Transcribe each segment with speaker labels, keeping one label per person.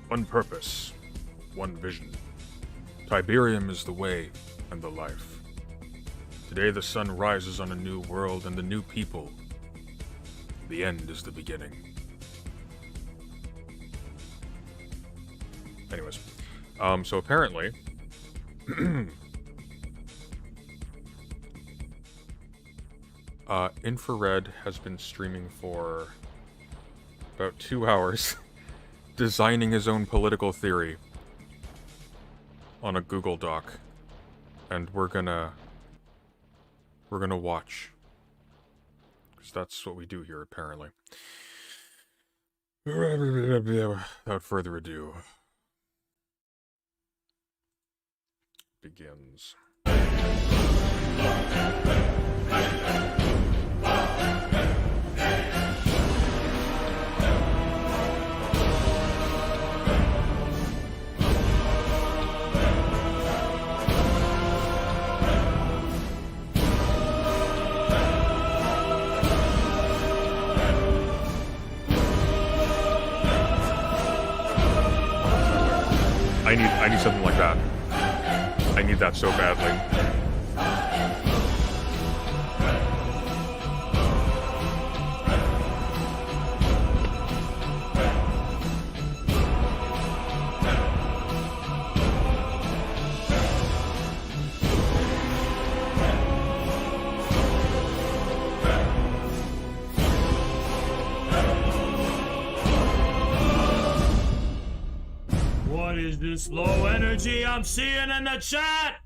Speaker 1: One purpose, one vision. Tiberium is the way and the life. Today the sun rises on a new world and the new people. The end is the beginning. Anyways, so apparently, Infrared has been streaming for about 2 hours, designing his own political theory on a Google Doc, and we're gonna watch, because that's what we do here, apparently. Without further ado, begins. I need something like that. I need that so badly.
Speaker 2: What is this low energy I'm seeing in the chat?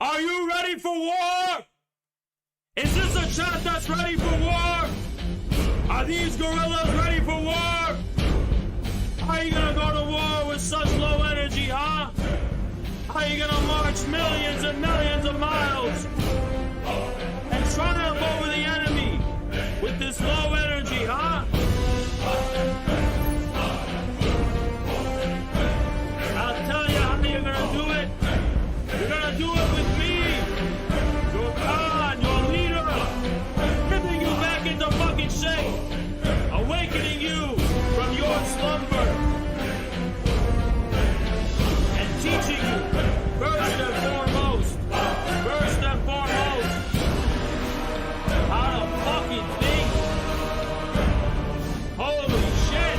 Speaker 2: Are you ready for war? Is this a chat that's ready for war? Are these gorillas ready for war? Are you gonna go to war with such low energy, huh? Are you gonna march millions and millions of miles and triumph over the enemy with this low energy, huh? I'll tell you how you're gonna do it. You're gonna do it with me, your Khan, your leader, ripping you back into fucking shape, awakening you from your slumber, and teaching you, first and foremost, how to fucking think. Holy shit!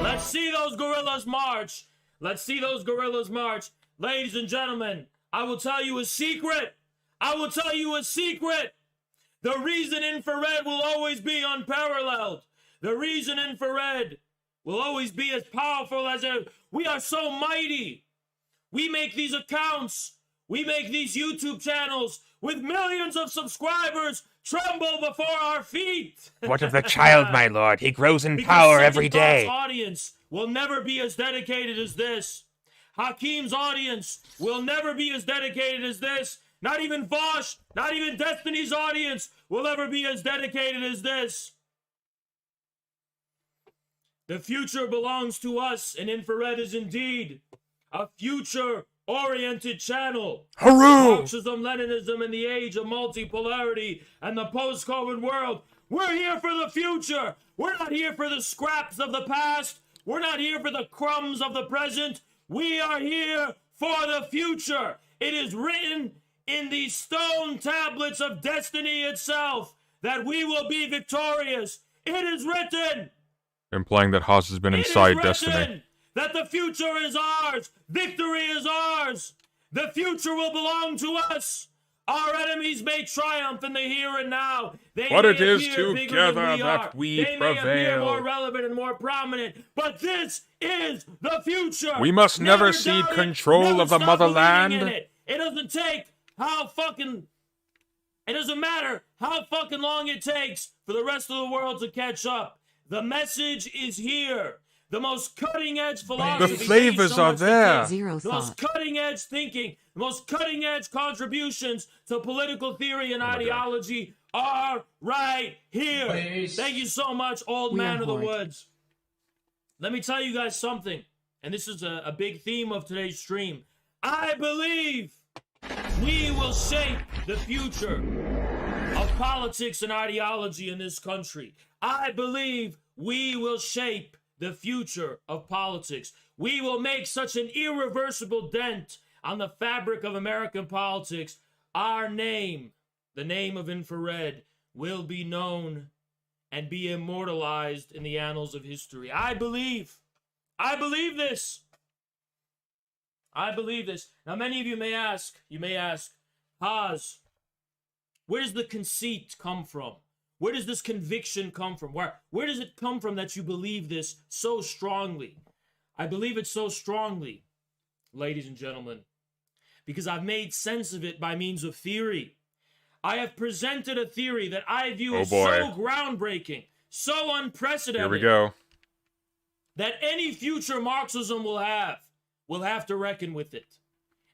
Speaker 2: Let's see those gorillas march. Let's see those gorillas march. Ladies and gentlemen, I will tell you a secret. I will tell you a secret. The reason Infrared will always be unparalleled. The reason Infrared will always be as powerful as we are so mighty. We make these accounts. We make these YouTube channels with millions of subscribers tremble before our feet.
Speaker 3: What of the child, my lord? He grows in
Speaker 2: Because
Speaker 3: power
Speaker 2: such
Speaker 3: every
Speaker 2: a God's
Speaker 3: day.
Speaker 2: audience will never be as dedicated as this. Hakim's audience will never be as dedicated as this. Not even Vosh, not even Destiny's audience will ever be as dedicated as this. The future belongs to us, and Infrared is indeed a future-oriented channel.
Speaker 3: Haru!
Speaker 2: Marxism, Leninism in the age of multipolarity and the post-COVID world. We're here for the future. We're not here for the scraps of the past. We're not here for the crumbs of the present. We are here for the future. It is written in the stone tablets of destiny itself that we will be victorious. It is written.
Speaker 1: Implying that Haas has been inside Destiny.
Speaker 2: That the future is ours. Victory is ours. The future will belong to us. Our enemies may triumph in the here and now.
Speaker 1: But it is together that we
Speaker 2: prevail. They may appear more
Speaker 1: prevail.
Speaker 2: relevant and more prominent, but this is the future.
Speaker 1: We must never cede
Speaker 2: doubt it.
Speaker 1: control
Speaker 2: Never
Speaker 1: of the
Speaker 2: stop believing
Speaker 1: motherland.
Speaker 2: in it. It doesn't take how fucking... It doesn't matter how fucking long it takes for the rest of the world to catch up. The message is here. The most cutting-edge philosophy.
Speaker 1: The flavors are there.
Speaker 2: The most cutting-edge thinking, the most cutting-edge contributions to political theory and ideology are right here. Thank you so much, old man of the woods. Let me tell you guys something, and this is a big theme of today's stream. I believe we will shape the future of politics and ideology in this country. I believe we will shape the future of politics. We will make such an irreversible dent on the fabric of American politics. Our name, the name of Infrared, will be known and be immortalized in the annals of history. I believe this. I believe this. Now, many of you may ask, Haas, where does the conceit come from? Where does this conviction come from? Where does it come from that you believe this so strongly? I believe it so strongly, ladies and gentlemen, because I've made sense of it by means of theory. I have presented a theory that I view as so groundbreaking, so unprecedented.
Speaker 1: Here we go.
Speaker 2: That any future Marxism will have to reckon with it.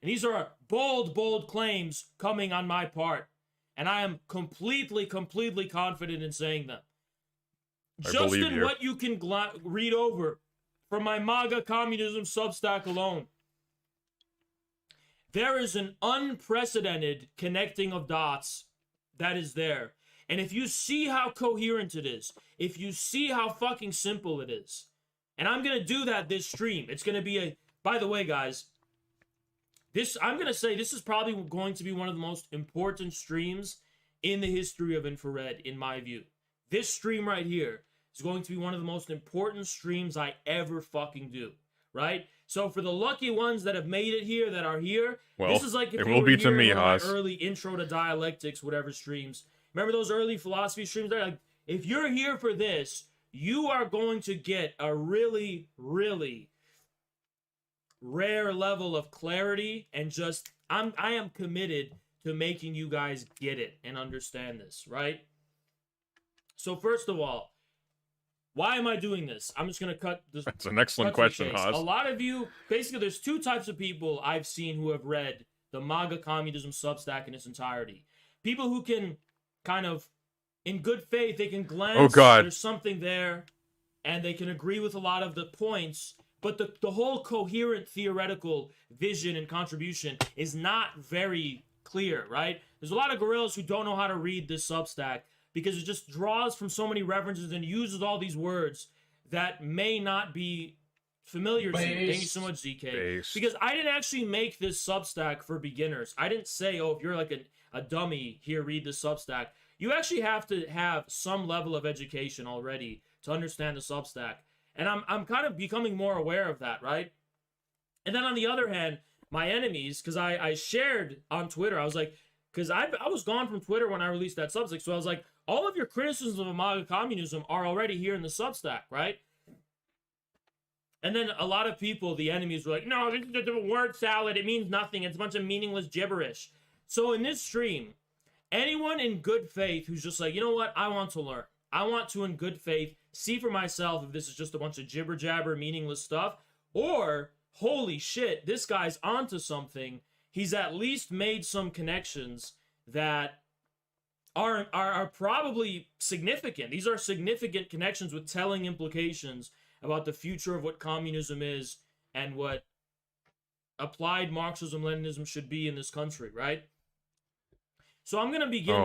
Speaker 2: And these are bold, bold claims coming on my part. And I am completely confident in saying them. Just in what you can read over from my MAGA Communism Substack alone, there is an unprecedented connecting of dots that is there. And if you see how coherent it is, if you see how fucking simple it is, and I'm going to do that this stream. It's going to be by the way, guys, I'm going to say this is probably going to be one of the most important streams in the history of Infrared, in my view. This stream right here is going to be one of the most important streams I ever fucking do, right? So for the lucky ones that have made it here, that are here, well, this is like if
Speaker 1: it
Speaker 2: you
Speaker 1: will
Speaker 2: were
Speaker 1: be
Speaker 2: here
Speaker 1: to me,
Speaker 2: in
Speaker 1: Haas.
Speaker 2: my early intro to dialectics, whatever streams. Remember those early philosophy streams? They're like, if you're here for this, you are going to get a really, really rare level of clarity, and just I am committed to making you guys get it and understand this, right? So first of all, why am I doing this? I'm just gonna cut this.
Speaker 1: That's an excellent question, Haas.
Speaker 2: A lot of you, basically, there's two types of people I've seen who have read the MAGA Communism Substack in its entirety. People who can kind of, in good faith, they can glance. There's something there, and they can agree with a lot of the points. But the whole coherent theoretical vision and contribution is not very clear, right? There's a lot of gorillas who don't know how to read this Substack because it just draws from so many references and uses all these words that may not be familiar to you. Thank you so much, ZK. Because I didn't actually make this Substack for beginners. I didn't say, oh, if you're like a dummy, here, read this Substack. You actually have to have some level of education already to understand the Substack. And I'm kind of becoming more aware of that, right? And then on the other hand, my enemies, because I shared on Twitter, I was like, because I was gone from Twitter when I released that Substack, so I was like, all of your criticisms of MAGA communism are already here in the Substack, right? And then a lot of people, the enemies, were like, no, this is just a word salad, it means nothing, it's a bunch of meaningless gibberish. So in this stream, anyone in good faith who's just like, you know what, I want to learn. I want to, in good faith, see for myself if this is just a bunch of jibber-jabber, meaningless stuff, or, holy shit, this guy's onto something. He's at least made some connections that are probably significant. These are significant connections with telling implications about the future of what communism is and what applied Marxism-Leninism should be in this country, right? So I'm going to begin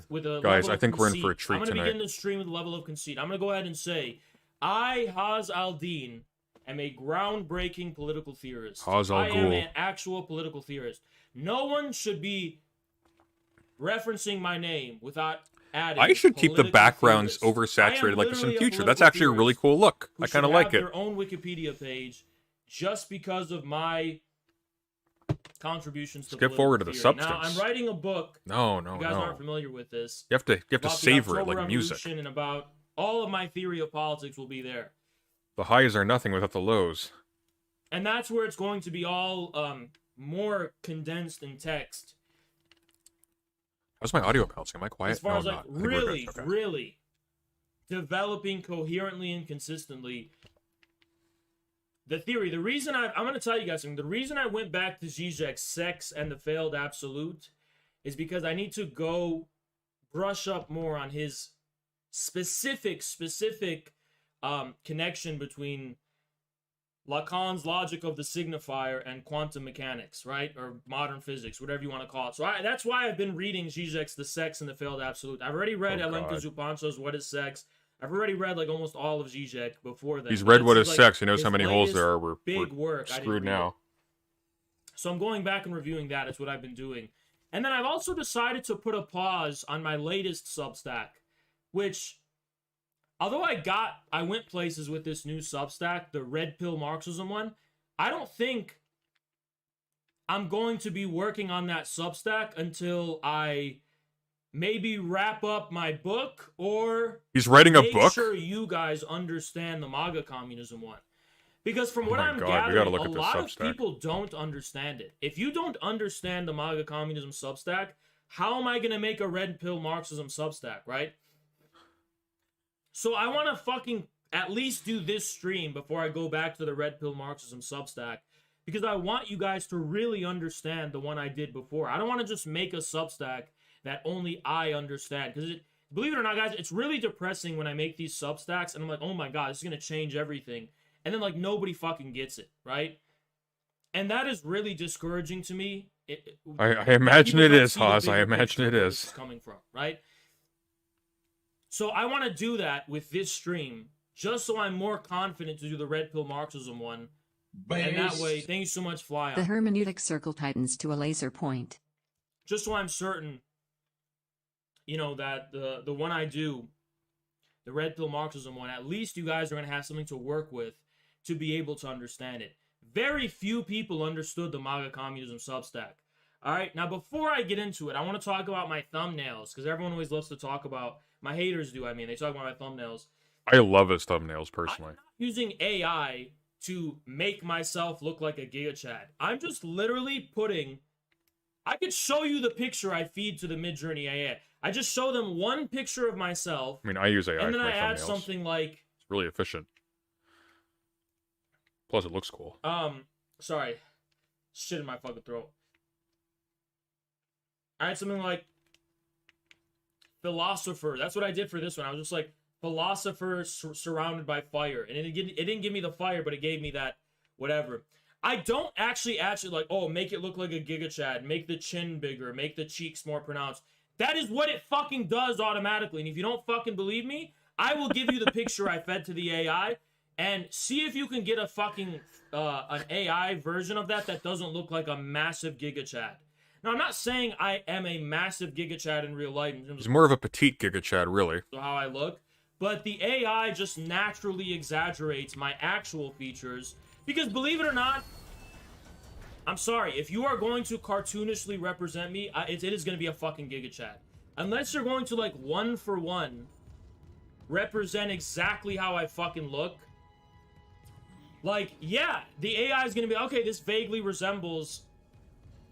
Speaker 2: with a
Speaker 1: Guys,
Speaker 2: level
Speaker 1: I think
Speaker 2: of
Speaker 1: we're in
Speaker 2: conceit.
Speaker 1: for a treat
Speaker 2: I'm going to
Speaker 1: tonight.
Speaker 2: begin this stream with a level of conceit. I'm going to go ahead and say, I, Haas al-Din, am a groundbreaking political theorist.
Speaker 1: Haas
Speaker 2: I am
Speaker 1: al-Ghul.
Speaker 2: an actual political theorist. No one should be referencing my name without adding
Speaker 1: I should keep the
Speaker 2: political
Speaker 1: backgrounds
Speaker 2: theorist.
Speaker 1: oversaturated like this in
Speaker 2: literally a
Speaker 1: future. That's
Speaker 2: political
Speaker 1: actually a really
Speaker 2: theorist
Speaker 1: cool look.
Speaker 2: who
Speaker 1: I kind of
Speaker 2: should
Speaker 1: like
Speaker 2: have
Speaker 1: it.
Speaker 2: their own Wikipedia page just because of my contributions to
Speaker 1: Skip forward to the
Speaker 2: theory.
Speaker 1: substance.
Speaker 2: Now, I'm writing a book.
Speaker 1: No.
Speaker 2: You guys aren't familiar with this.
Speaker 1: You have to
Speaker 2: about the
Speaker 1: savor it
Speaker 2: October
Speaker 1: like music.
Speaker 2: Revolution, and about all of my theory of politics will be there.
Speaker 1: The highs are nothing without the lows.
Speaker 2: And that's where it's going to be all more condensed in text.
Speaker 1: How's my audio balancing? Am I quiet?
Speaker 2: As far
Speaker 1: No,
Speaker 2: as
Speaker 1: I'm
Speaker 2: like
Speaker 1: not. I think we're
Speaker 2: really,
Speaker 1: good. Okay.
Speaker 2: really developing coherently and consistently the theory. The reason I'm going to tell you guys something. The reason I went back to Zizek's Sex and the Failed Absolute is because I need to go brush up more on his specific connection between Lacan's logic of the signifier and quantum mechanics, right? Or modern physics, whatever you want to call it. So that's why I've been reading Zizek's The Sex and the Failed Absolute. I've already read Alenka Zupanco's What is Sex? I've already read like almost all of Zizek before that.
Speaker 1: He's read What Is
Speaker 2: like
Speaker 1: Sex. He knows
Speaker 2: his
Speaker 1: how many holes there are.
Speaker 2: big
Speaker 1: We're
Speaker 2: work.
Speaker 1: screwed now.
Speaker 2: So I'm going back and reviewing that. It's what I've been doing. And then I've also decided to put a pause on my latest Substack, which, although I went places with this new Substack, the Red Pill Marxism one, I don't think I'm going to be working on that Substack until I maybe wrap up my book or
Speaker 1: he's writing a book.
Speaker 2: Make sure you guys understand the MAGA communism one, because from what I'm gathering, a lot of people don't understand it. If you don't understand the MAGA communism Substack, how am I gonna make a Red Pill Marxism Substack, right? So I want to fucking at least do this stream before I go back to the Red Pill Marxism Substack, because I want you guys to really understand the one I did before. I don't want to just make a Substack that only I understand, because believe it or not, guys, it's really depressing when I make these Substacks and I'm like, oh my god, this is gonna change everything, and then like nobody fucking gets it, right? And that is really discouraging to me.
Speaker 1: I imagine it is, Haas. I imagine it is.
Speaker 2: It's coming from, right? So I want to do that with this stream, just so I'm more confident to do the Red Pill Marxism one. And that way, thank you so much, Fly
Speaker 4: The hermeneutic circle tightens to a laser point.
Speaker 2: Just so I'm certain, you know, that the one I do, the Red Pill Marxism one, at least you guys are going to have something to work with to be able to understand it. Very few people understood the MAGA Communism Substack. Alright, now before I get into it, I want to talk about my thumbnails, because everyone always loves to talk about, my haters do, I mean, they talk about my thumbnails.
Speaker 1: I love his thumbnails, personally.
Speaker 2: I'm not using AI to make myself look like a Giga Chad. I'm just literally putting... I could show you the picture I feed to the Midjourney AI. I just show them one picture of myself.
Speaker 1: I mean, I use AI
Speaker 2: and then
Speaker 1: for my
Speaker 2: I add
Speaker 1: thumbnails.
Speaker 2: something like...
Speaker 1: It's really efficient. Plus, it looks cool.
Speaker 2: Sorry. Shit in my fucking throat. I had something like... philosopher. That's what I did for this one. I was just like, philosopher surrounded by fire. And it didn't give me the fire, but it gave me that whatever. I don't actually like, oh, make it look like a Giga Chad, make the chin bigger, make the cheeks more pronounced. That is what it fucking does automatically. And if you don't fucking believe me, I will give you the picture I fed to the AI and see if you can get a fucking an AI version of that doesn't look like a massive Giga Chad. Now, I'm not saying I am a massive Giga Chad in real life.
Speaker 1: He's more of a petite Giga Chad, really.
Speaker 2: How I look. But the AI just naturally exaggerates my actual features. Because believe it or not, I'm sorry, if you are going to cartoonishly represent me, it is going to be a fucking Giga Chad. Unless you're going to, like, one for one represent exactly how I fucking look. Like, yeah, the AI is going to be, okay, this vaguely resembles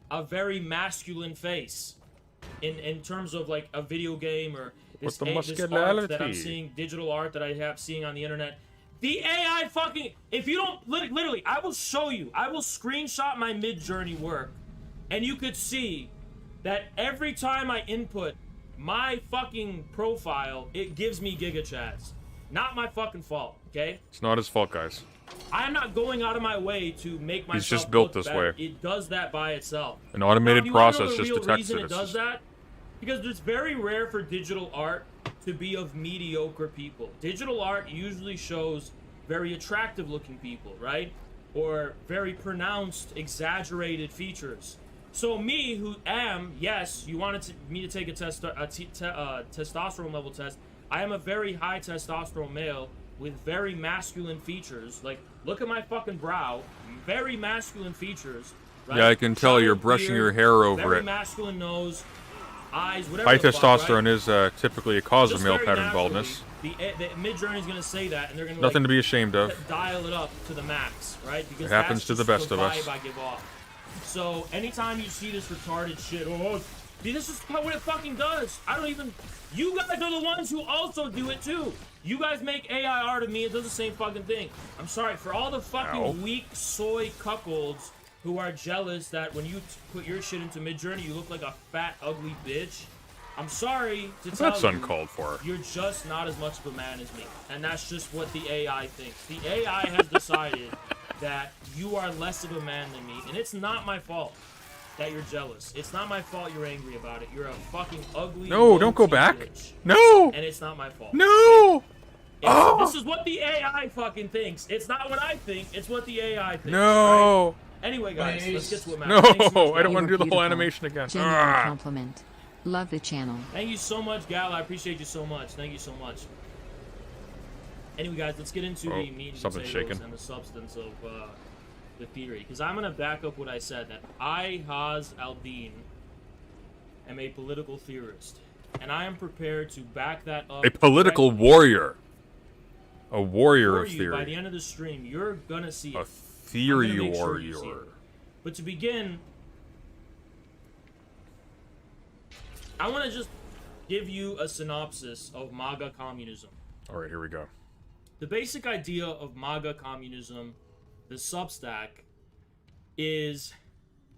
Speaker 2: a very masculine face in terms of like a video game or this art that I'm seeing, digital art that I have seeing on the internet. The AI fucking, if you don't, literally, I will show you, I will screenshot my Midjourney work and you could see that every time I input my fucking profile, it gives me Giga Chads. Not my fucking fault, okay?
Speaker 1: It's not his fault, guys.
Speaker 2: I'm not going out of my way to make myself
Speaker 1: He's just built
Speaker 2: look
Speaker 1: this
Speaker 2: better.
Speaker 1: way.
Speaker 2: It does that by itself.
Speaker 1: An automated process just detects
Speaker 2: it. It does that because it's very rare for digital art to be of mediocre people. Digital art usually shows very attractive looking people, right? Or very pronounced, exaggerated features. So me, who am, yes, you wanted me to take a testosterone level test. I am a very high testosterone male with very masculine features. Like, look at my fucking brow. Very masculine features. Right?
Speaker 1: Yeah, I can tell you're brushing your hair over
Speaker 2: very
Speaker 1: it.
Speaker 2: masculine nose, eyes, whatever.
Speaker 1: High
Speaker 2: the
Speaker 1: testosterone
Speaker 2: fuck, right?
Speaker 1: is typically a cause of
Speaker 2: Just
Speaker 1: male
Speaker 2: very
Speaker 1: pattern
Speaker 2: naturally,
Speaker 1: baldness.
Speaker 2: The Midjourney is going to say that, and they're going to
Speaker 1: Nothing to be ashamed of.
Speaker 2: dial it up to the max, right? Because
Speaker 1: it happens to the best of us.
Speaker 2: vibe I give off. So anytime you see this retarded shit, oh, dude, this is what it fucking does. I don't even. You guys are the ones who also do it too. You guys make AI art of me, it does the same fucking thing. I'm sorry, for all the fucking weak soy cuckolds who are jealous that when you put your shit into Midjourney, you look like a fat, ugly bitch. I'm sorry to tell
Speaker 1: That's
Speaker 2: you,
Speaker 1: uncalled for.
Speaker 2: you're just not as much of a man as me. And that's just what the AI thinks. The AI has decided that you are less of a man than me, and it's not my fault that you're jealous. It's not my fault you're angry about it. You're a fucking ugly.
Speaker 1: No, don't go back.
Speaker 2: Bitch.
Speaker 1: No.
Speaker 2: And it's not my fault.
Speaker 1: No.
Speaker 2: This is what the AI fucking thinks. It's not what I think. It's what the AI thinks.
Speaker 1: No.
Speaker 2: Right? Anyway, guys, let's get to it, man.
Speaker 1: No,
Speaker 2: Thanks so much,
Speaker 1: I don't
Speaker 2: Gal.
Speaker 1: want to do the whole
Speaker 4: Beautiful.
Speaker 1: animation again.
Speaker 4: Genuine
Speaker 1: Ah.
Speaker 4: compliment. Love the channel.
Speaker 2: Thank you so much, Gal. I appreciate you so much. Thank you so much. Anyway, guys, let's get into the meat and
Speaker 1: something's
Speaker 2: potatoes
Speaker 1: shaking.
Speaker 2: and the substance of the theory. Because I'm going to back up what I said, that I, Haz al-Din, am a political theorist. And I am prepared to back that up.
Speaker 1: A political
Speaker 2: directly
Speaker 1: warrior. A warrior
Speaker 2: for
Speaker 1: of
Speaker 2: you. By the
Speaker 1: theory.
Speaker 2: end of the stream, you're going to see
Speaker 1: A
Speaker 2: it.
Speaker 1: theory
Speaker 2: I'm gonna make sure you see
Speaker 1: warrior.
Speaker 2: it. But to begin, I want to just give you a synopsis of MAGA communism.
Speaker 1: All right, here we go.
Speaker 2: The basic idea of MAGA communism, the Substack, is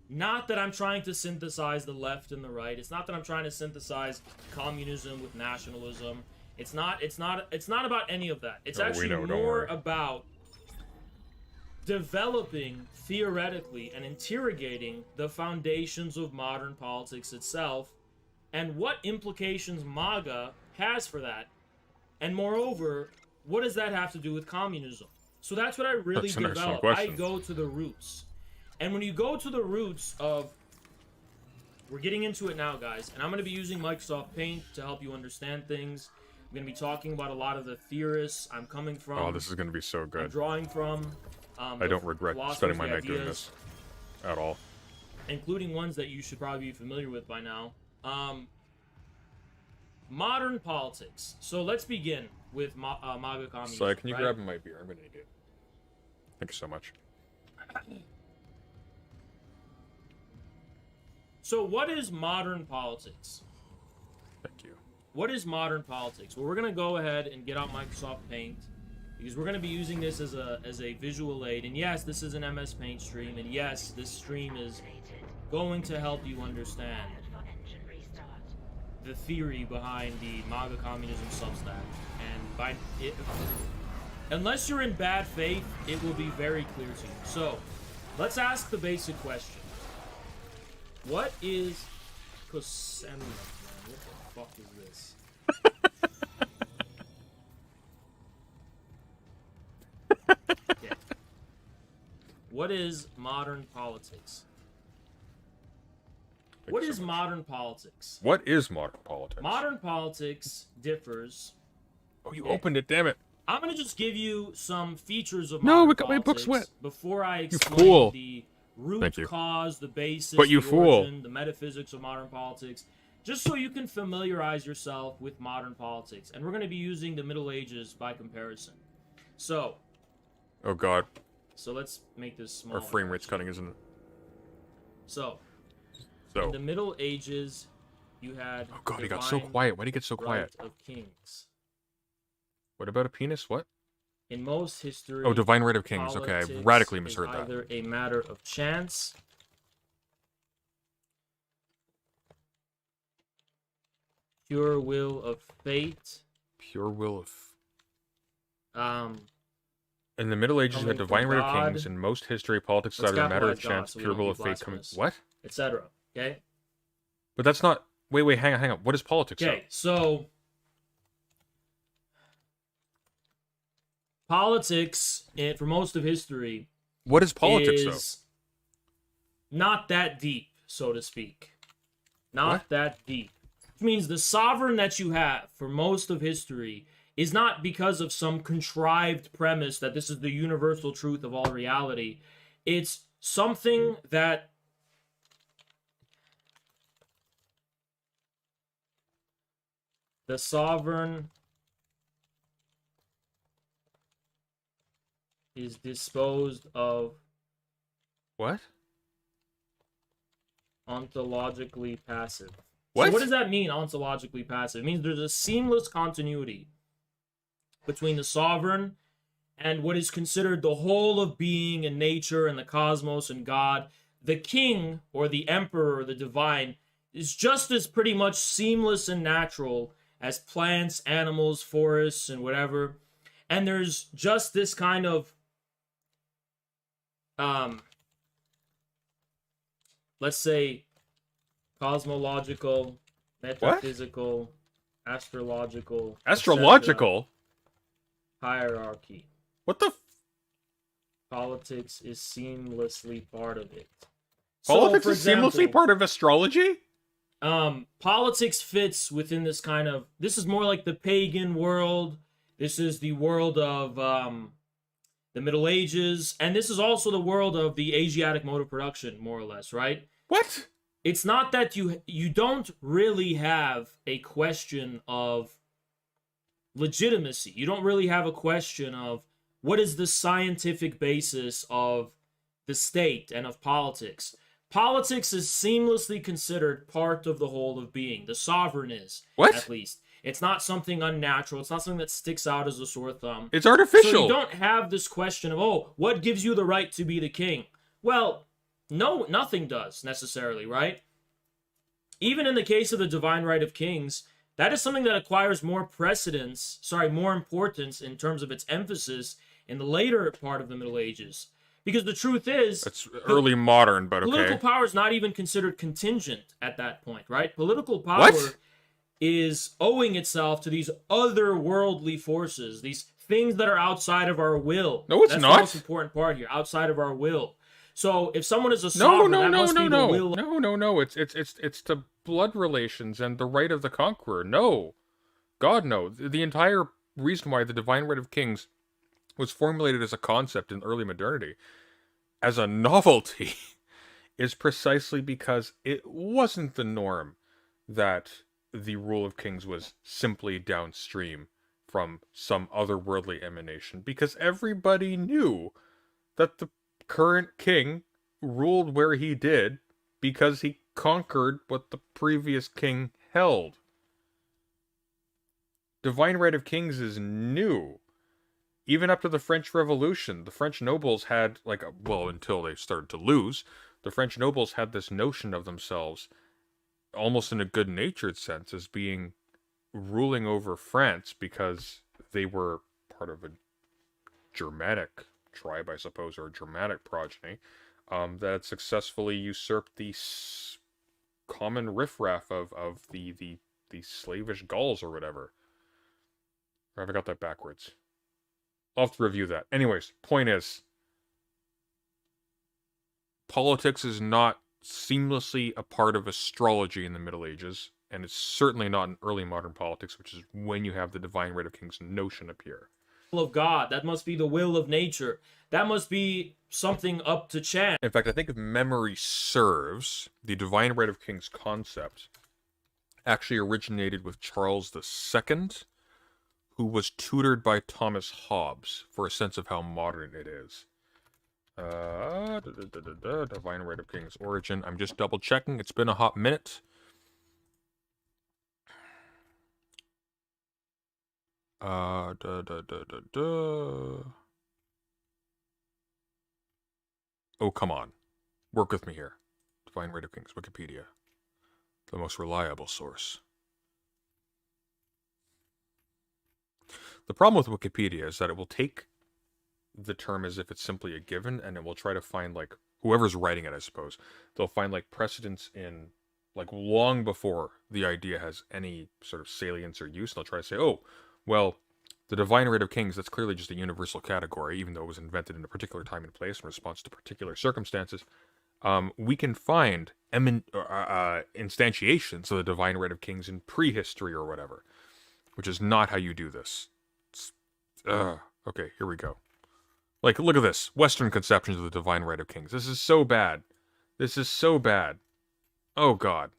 Speaker 2: not that I'm trying to synthesize the left and the right. It's not that I'm trying to synthesize communism with nationalism. It's not about any of that. It's
Speaker 1: Oh, we
Speaker 2: actually
Speaker 1: know, don't
Speaker 2: more
Speaker 1: worry.
Speaker 2: about developing theoretically and interrogating the foundations of modern politics itself and what implications MAGA has for that. And moreover, what does that have to do with communism? So that's what I really
Speaker 1: That's an excellent
Speaker 2: develop. I
Speaker 1: question.
Speaker 2: go to the roots. And when you go to the roots of... We're getting into it now, guys. And I'm going to be using Microsoft Paint to help you understand things. I'm going to be talking about a lot of the theorists I'm coming from.
Speaker 1: Oh, this is going to be so
Speaker 2: I'm
Speaker 1: good.
Speaker 2: drawing from.
Speaker 1: I don't regret spending my night doing
Speaker 2: ideas,
Speaker 1: this. At all.
Speaker 2: including ones that you should probably be familiar with by now. Modern politics. So let's begin with MAGA communism.
Speaker 1: So, can you
Speaker 2: right?
Speaker 1: grab my beer? I'm going to need it. Thank you so much.
Speaker 2: So what is modern politics?
Speaker 1: Thank you.
Speaker 2: What is modern politics? Well, we're going to go ahead and get out Microsoft Paint because we're going to be using this as a visual aid. And yes, this is an MS Paint stream. And yes, this stream is going to help you understand the theory behind the MAGA communism Substack. And by it, unless you're in bad faith, it will be very clear to you. So, let's ask the basic question. What is Cosenza, man? What the fuck is this? Okay. What is modern politics?
Speaker 1: Thank
Speaker 2: What
Speaker 1: you
Speaker 2: is
Speaker 1: so much.
Speaker 2: modern politics?
Speaker 1: What is modern politics?
Speaker 2: Modern politics differs.
Speaker 1: Oh, you opened it, damn it.
Speaker 2: I'm gonna just give you some features of
Speaker 1: No,
Speaker 2: modern
Speaker 1: we got my books
Speaker 2: politics
Speaker 1: wet.
Speaker 2: before I
Speaker 1: fool.
Speaker 2: explain the root
Speaker 1: Thank you.
Speaker 2: cause, the basis,
Speaker 1: But you
Speaker 2: the
Speaker 1: fool.
Speaker 2: origin, the metaphysics of modern politics, just so you can familiarize yourself with modern politics. And we're gonna be using the Middle Ages by comparison. So
Speaker 1: Oh, God.
Speaker 2: let's make this small.
Speaker 1: Our frame rate's cutting, isn't it?
Speaker 2: So
Speaker 1: So.
Speaker 2: in the Middle Ages, you had
Speaker 1: Oh, God, he got so
Speaker 2: divine
Speaker 1: quiet. Why did he get so
Speaker 2: right
Speaker 1: quiet?
Speaker 2: of kings.
Speaker 1: What about a penis? What?
Speaker 2: In most history,
Speaker 1: Oh, divine right of kings. Okay, I
Speaker 2: politics
Speaker 1: radically
Speaker 2: is
Speaker 1: misheard that.
Speaker 2: either a matter of chance, pure will of fate,
Speaker 1: Pure will of...
Speaker 2: um,
Speaker 1: In the Middle Ages, you had
Speaker 2: coming
Speaker 1: divine
Speaker 2: from
Speaker 1: right of
Speaker 2: God.
Speaker 1: kings. In most history, politics is
Speaker 2: Let's
Speaker 1: either a matter of
Speaker 2: capitalize God
Speaker 1: chance,
Speaker 2: so we
Speaker 1: pure
Speaker 2: don't
Speaker 1: will
Speaker 2: be
Speaker 1: of fate coming...
Speaker 2: blasphemous.
Speaker 1: What?
Speaker 2: etc. Okay.
Speaker 1: But that's not... Wait, hang on. What is politics,
Speaker 2: Okay. So politics, for most of history,
Speaker 1: though? What is politics,
Speaker 2: is not that deep, so to speak. Not
Speaker 1: What?
Speaker 2: that deep. Which means the sovereign that you have for most of history is not because of some contrived premise that this is the universal truth of all reality. It's something that the sovereign is disposed of
Speaker 1: What?
Speaker 2: ontologically passive.
Speaker 1: What?
Speaker 2: So what does that mean, ontologically passive? It means there's a seamless continuity between the sovereign and what is considered the whole of being and nature and the cosmos and God. The king or the emperor or the divine is just as pretty much seamless and natural as plants, animals, forests, and whatever. And there's just this kind of let's say cosmological, metaphysical, astrological, etc.
Speaker 1: Astrological?
Speaker 2: hierarchy.
Speaker 1: What the?
Speaker 2: Politics is seamlessly part of it.
Speaker 1: Politics
Speaker 2: so,
Speaker 1: is seamlessly part of astrology?
Speaker 2: Politics fits within this kind of... This is more like the pagan world. This is the world of the Middle Ages. And this is also the world of the Asiatic mode of production, more or less, right?
Speaker 1: What?
Speaker 2: It's not that you don't really have a question of legitimacy. You don't really have a question of what is the scientific basis of the state and of politics. Politics is seamlessly considered part of the whole of being. The sovereign is,
Speaker 1: what?
Speaker 2: At least. It's not something unnatural. It's not something that sticks out as a sore thumb.
Speaker 1: It's artificial.
Speaker 2: So you don't have this question of, oh, what gives you the right to be the king? Well, no, nothing does, necessarily, right? Even in the case of the divine right of kings, that is something that acquires more importance in terms of its emphasis in the later part of the Middle Ages. Because the truth is...
Speaker 1: It's early modern, but okay.
Speaker 2: Political power is not even considered contingent at that point, right? Political power is owing itself to these otherworldly forces, these things that are outside of our will.
Speaker 1: No, it's
Speaker 2: That's
Speaker 1: not.
Speaker 2: The most important part here, outside of our will. So if someone is a sovereign, that must be the will.
Speaker 1: No. It's the blood relations and the right of the conqueror. No. God, no. The entire reason why the divine right of kings was formulated as a concept in early modernity, as a novelty, is precisely because it wasn't the norm that the rule of kings was simply downstream from some otherworldly emanation, because everybody knew that the current king ruled where he did because he conquered what the previous king held. Divine right of kings is new. Even up to the French Revolution, the French nobles had, until they started to lose, the French nobles had this notion of themselves, almost in a good-natured sense, as being ruling over France because they were part of a Germanic tribe, I suppose, or a Germanic progeny, that had successfully usurped the common riffraff of the slavish Gauls or whatever. Or have I got that backwards? I'll have to review that. Anyways, point is, politics is not seamlessly a part of astrology in the Middle Ages, and it's certainly not in early modern politics, which is when you have the divine right of kings notion appear.
Speaker 2: Of God, that must be the will of nature. That must be something up to chance.
Speaker 1: In fact, I think if memory serves, the divine right of kings concept actually originated with Charles II, who was tutored by Thomas Hobbes for a sense of how modern it is. Divine right of kings origin. I'm just double checking. It's been a hot minute. Oh, come on. Work with me here. Divine right of kings, Wikipedia. The most reliable source. The problem with Wikipedia is that it will take the term as if it's simply a given, and it will try to find, whoever's writing it, I suppose, they'll find, precedence in, long before the idea has any sort of salience or use. They'll try to say, oh, well, the divine right of kings, that's clearly just a universal category, even though it was invented in a particular time and place in response to particular circumstances. We can find instantiations of the divine right of kings in prehistory or whatever, which is not how you do this. Okay, here we go. Look at this. Western conceptions of the divine right of kings. This is so bad. This is so bad. Oh, God.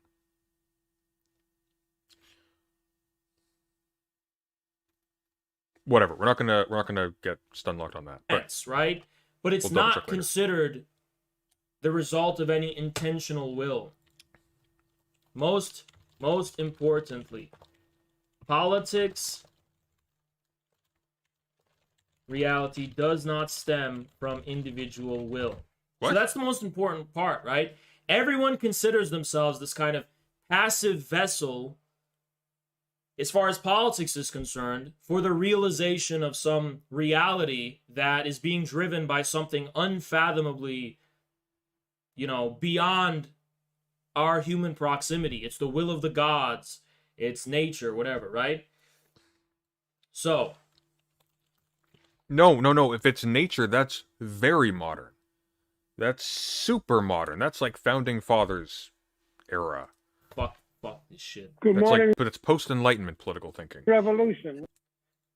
Speaker 1: Whatever. We're not gonna get stun locked on that.
Speaker 2: But, right? But it's not considered the result of any intentional will. Most importantly, politics, reality does not stem from individual will.
Speaker 1: What?
Speaker 2: So that's the most important part, right? Everyone considers themselves this kind of passive vessel, as far as politics is concerned, for the realization of some reality that is being driven by something unfathomably, beyond our human proximity. It's the will of the gods. It's nature, whatever, right? So,
Speaker 1: No. If it's nature, that's very modern. That's super modern. That's like founding fathers era.
Speaker 2: Fuck this shit.
Speaker 5: Good
Speaker 1: That's
Speaker 5: morning,
Speaker 1: like, but it's post-enlightenment political thinking.
Speaker 5: revolution.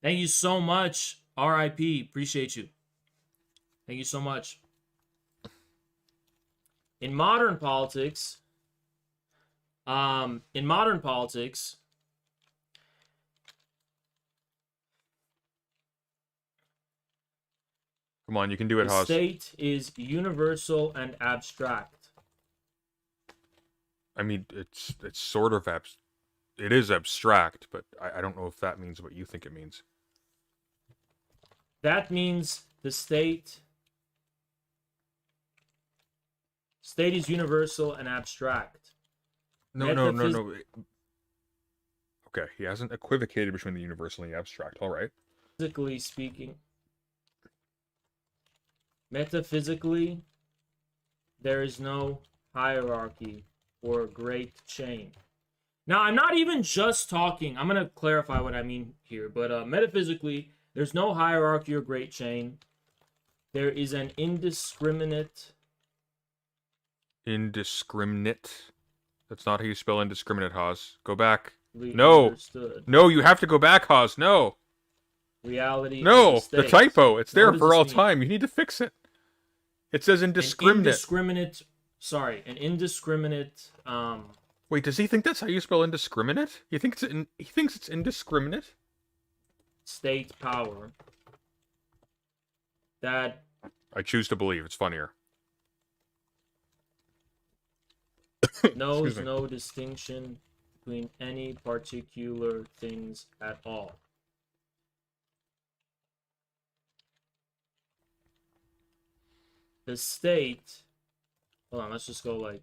Speaker 2: Thank you so much, R.I.P. Appreciate you. Thank you so much. In modern politics,
Speaker 1: Come on, you can do it,
Speaker 2: the
Speaker 1: Haas.
Speaker 2: state is universal and abstract.
Speaker 1: I mean, it's sort of it is abstract, but I don't know if that means what you think it means.
Speaker 2: That means the state is universal and abstract.
Speaker 1: No. Okay, he hasn't equivocated between the universal and the abstract. All right.
Speaker 2: Physically speaking, metaphysically, there is no hierarchy or great chain. Now, I'm not even just talking, I'm going to clarify what I mean here, but metaphysically, there's no hierarchy or great chain. There is an indiscriminate.
Speaker 1: Indiscriminate? That's not how you spell indiscriminate, Haas. Go back.
Speaker 2: No. Understood.
Speaker 1: No, you have to go back, Haas. No.
Speaker 2: Reality.
Speaker 1: No, the typo. It's there for all
Speaker 2: mean?
Speaker 1: time. You need to fix it. It says indiscriminate.
Speaker 2: An indiscriminate.
Speaker 1: Wait, does he think that's how you spell indiscriminate? He thinks it's indiscriminate?
Speaker 2: State power that
Speaker 1: I choose to believe. It's funnier.
Speaker 2: knows no distinction between any particular things at all. The state. Hold on, let's just go like.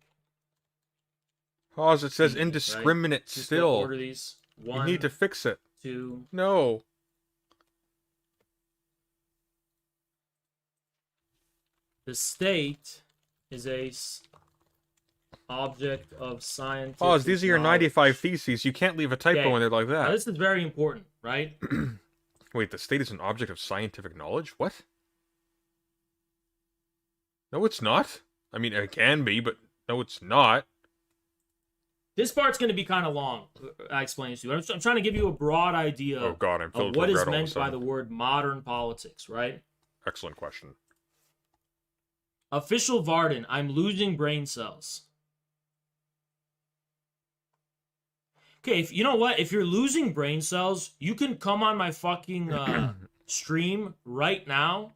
Speaker 1: Haas, it says
Speaker 2: Right?
Speaker 1: indiscriminate
Speaker 2: Just
Speaker 1: still.
Speaker 2: order these.
Speaker 1: You
Speaker 2: One,
Speaker 1: need to fix it.
Speaker 2: 2.
Speaker 1: No.
Speaker 2: The state is a object of scientific.
Speaker 1: Haas, these are your
Speaker 2: knowledge.
Speaker 1: 95 theses. You can't leave a typo
Speaker 2: Okay.
Speaker 1: in there like
Speaker 2: Now,
Speaker 1: that.
Speaker 2: this is very important, right?
Speaker 1: Wait, the state is an object of scientific knowledge? What? No, it's not. I mean, it can be, but no, it's not.
Speaker 2: This part's going to be kind of long. I explain to you. I'm trying to give you a broad idea
Speaker 1: Oh god, I'm
Speaker 2: of
Speaker 1: filled
Speaker 2: what
Speaker 1: with
Speaker 2: is
Speaker 1: regret all of a
Speaker 2: meant by the
Speaker 1: sudden.
Speaker 2: word modern politics, right?
Speaker 1: Excellent question.
Speaker 2: Official Varden, I'm losing brain cells. Okay, you know what? If you're losing brain cells, you can come on my fucking stream right now,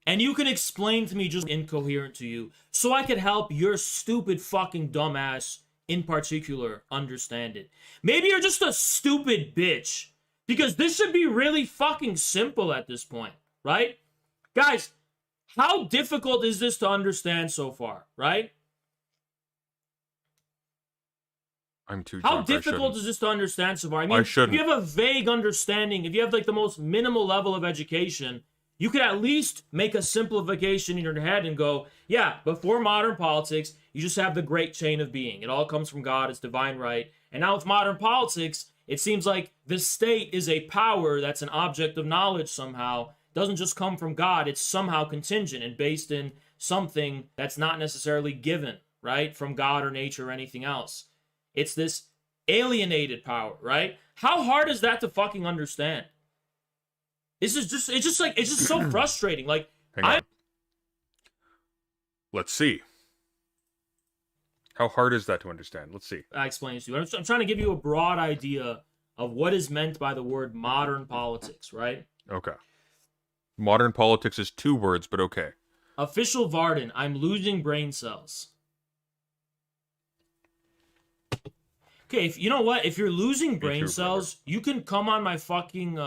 Speaker 2: and you can explain to me just incoherent to you, so I could help your stupid fucking dumbass in particular understand it. Maybe you're just a stupid bitch, because this should be really fucking simple at this point, right? Guys, how difficult is this to understand so far, right?
Speaker 1: I'm too
Speaker 2: How
Speaker 1: drunk. I
Speaker 2: difficult
Speaker 1: shouldn't.
Speaker 2: is this to understand so far? I mean,
Speaker 1: I
Speaker 2: if
Speaker 1: shouldn't.
Speaker 2: you have a vague understanding, if you have like the most minimal level of education, you could at least make a simplification in your head and go, yeah, before modern politics, you just have the great chain of being. It all comes from God, it's divine right. And now with modern politics, it seems like the state is a power that's an object of knowledge somehow. It doesn't just come from God, it's somehow contingent and based in something that's not necessarily given, right? From God or nature or anything else. It's this alienated power, right? How hard is that to fucking understand? It's just so frustrating. Like,
Speaker 1: Hang on. Let's see. How hard is that to understand? Let's see.
Speaker 2: I explain to you. I'm trying to give you a broad idea of what is meant by the word modern politics, right?
Speaker 1: Okay. Modern politics is 2 words, but okay.
Speaker 2: Official Varden, I'm losing brain cells. Okay, you know what? If you're losing brain
Speaker 1: too,
Speaker 2: cells, you can come on my fucking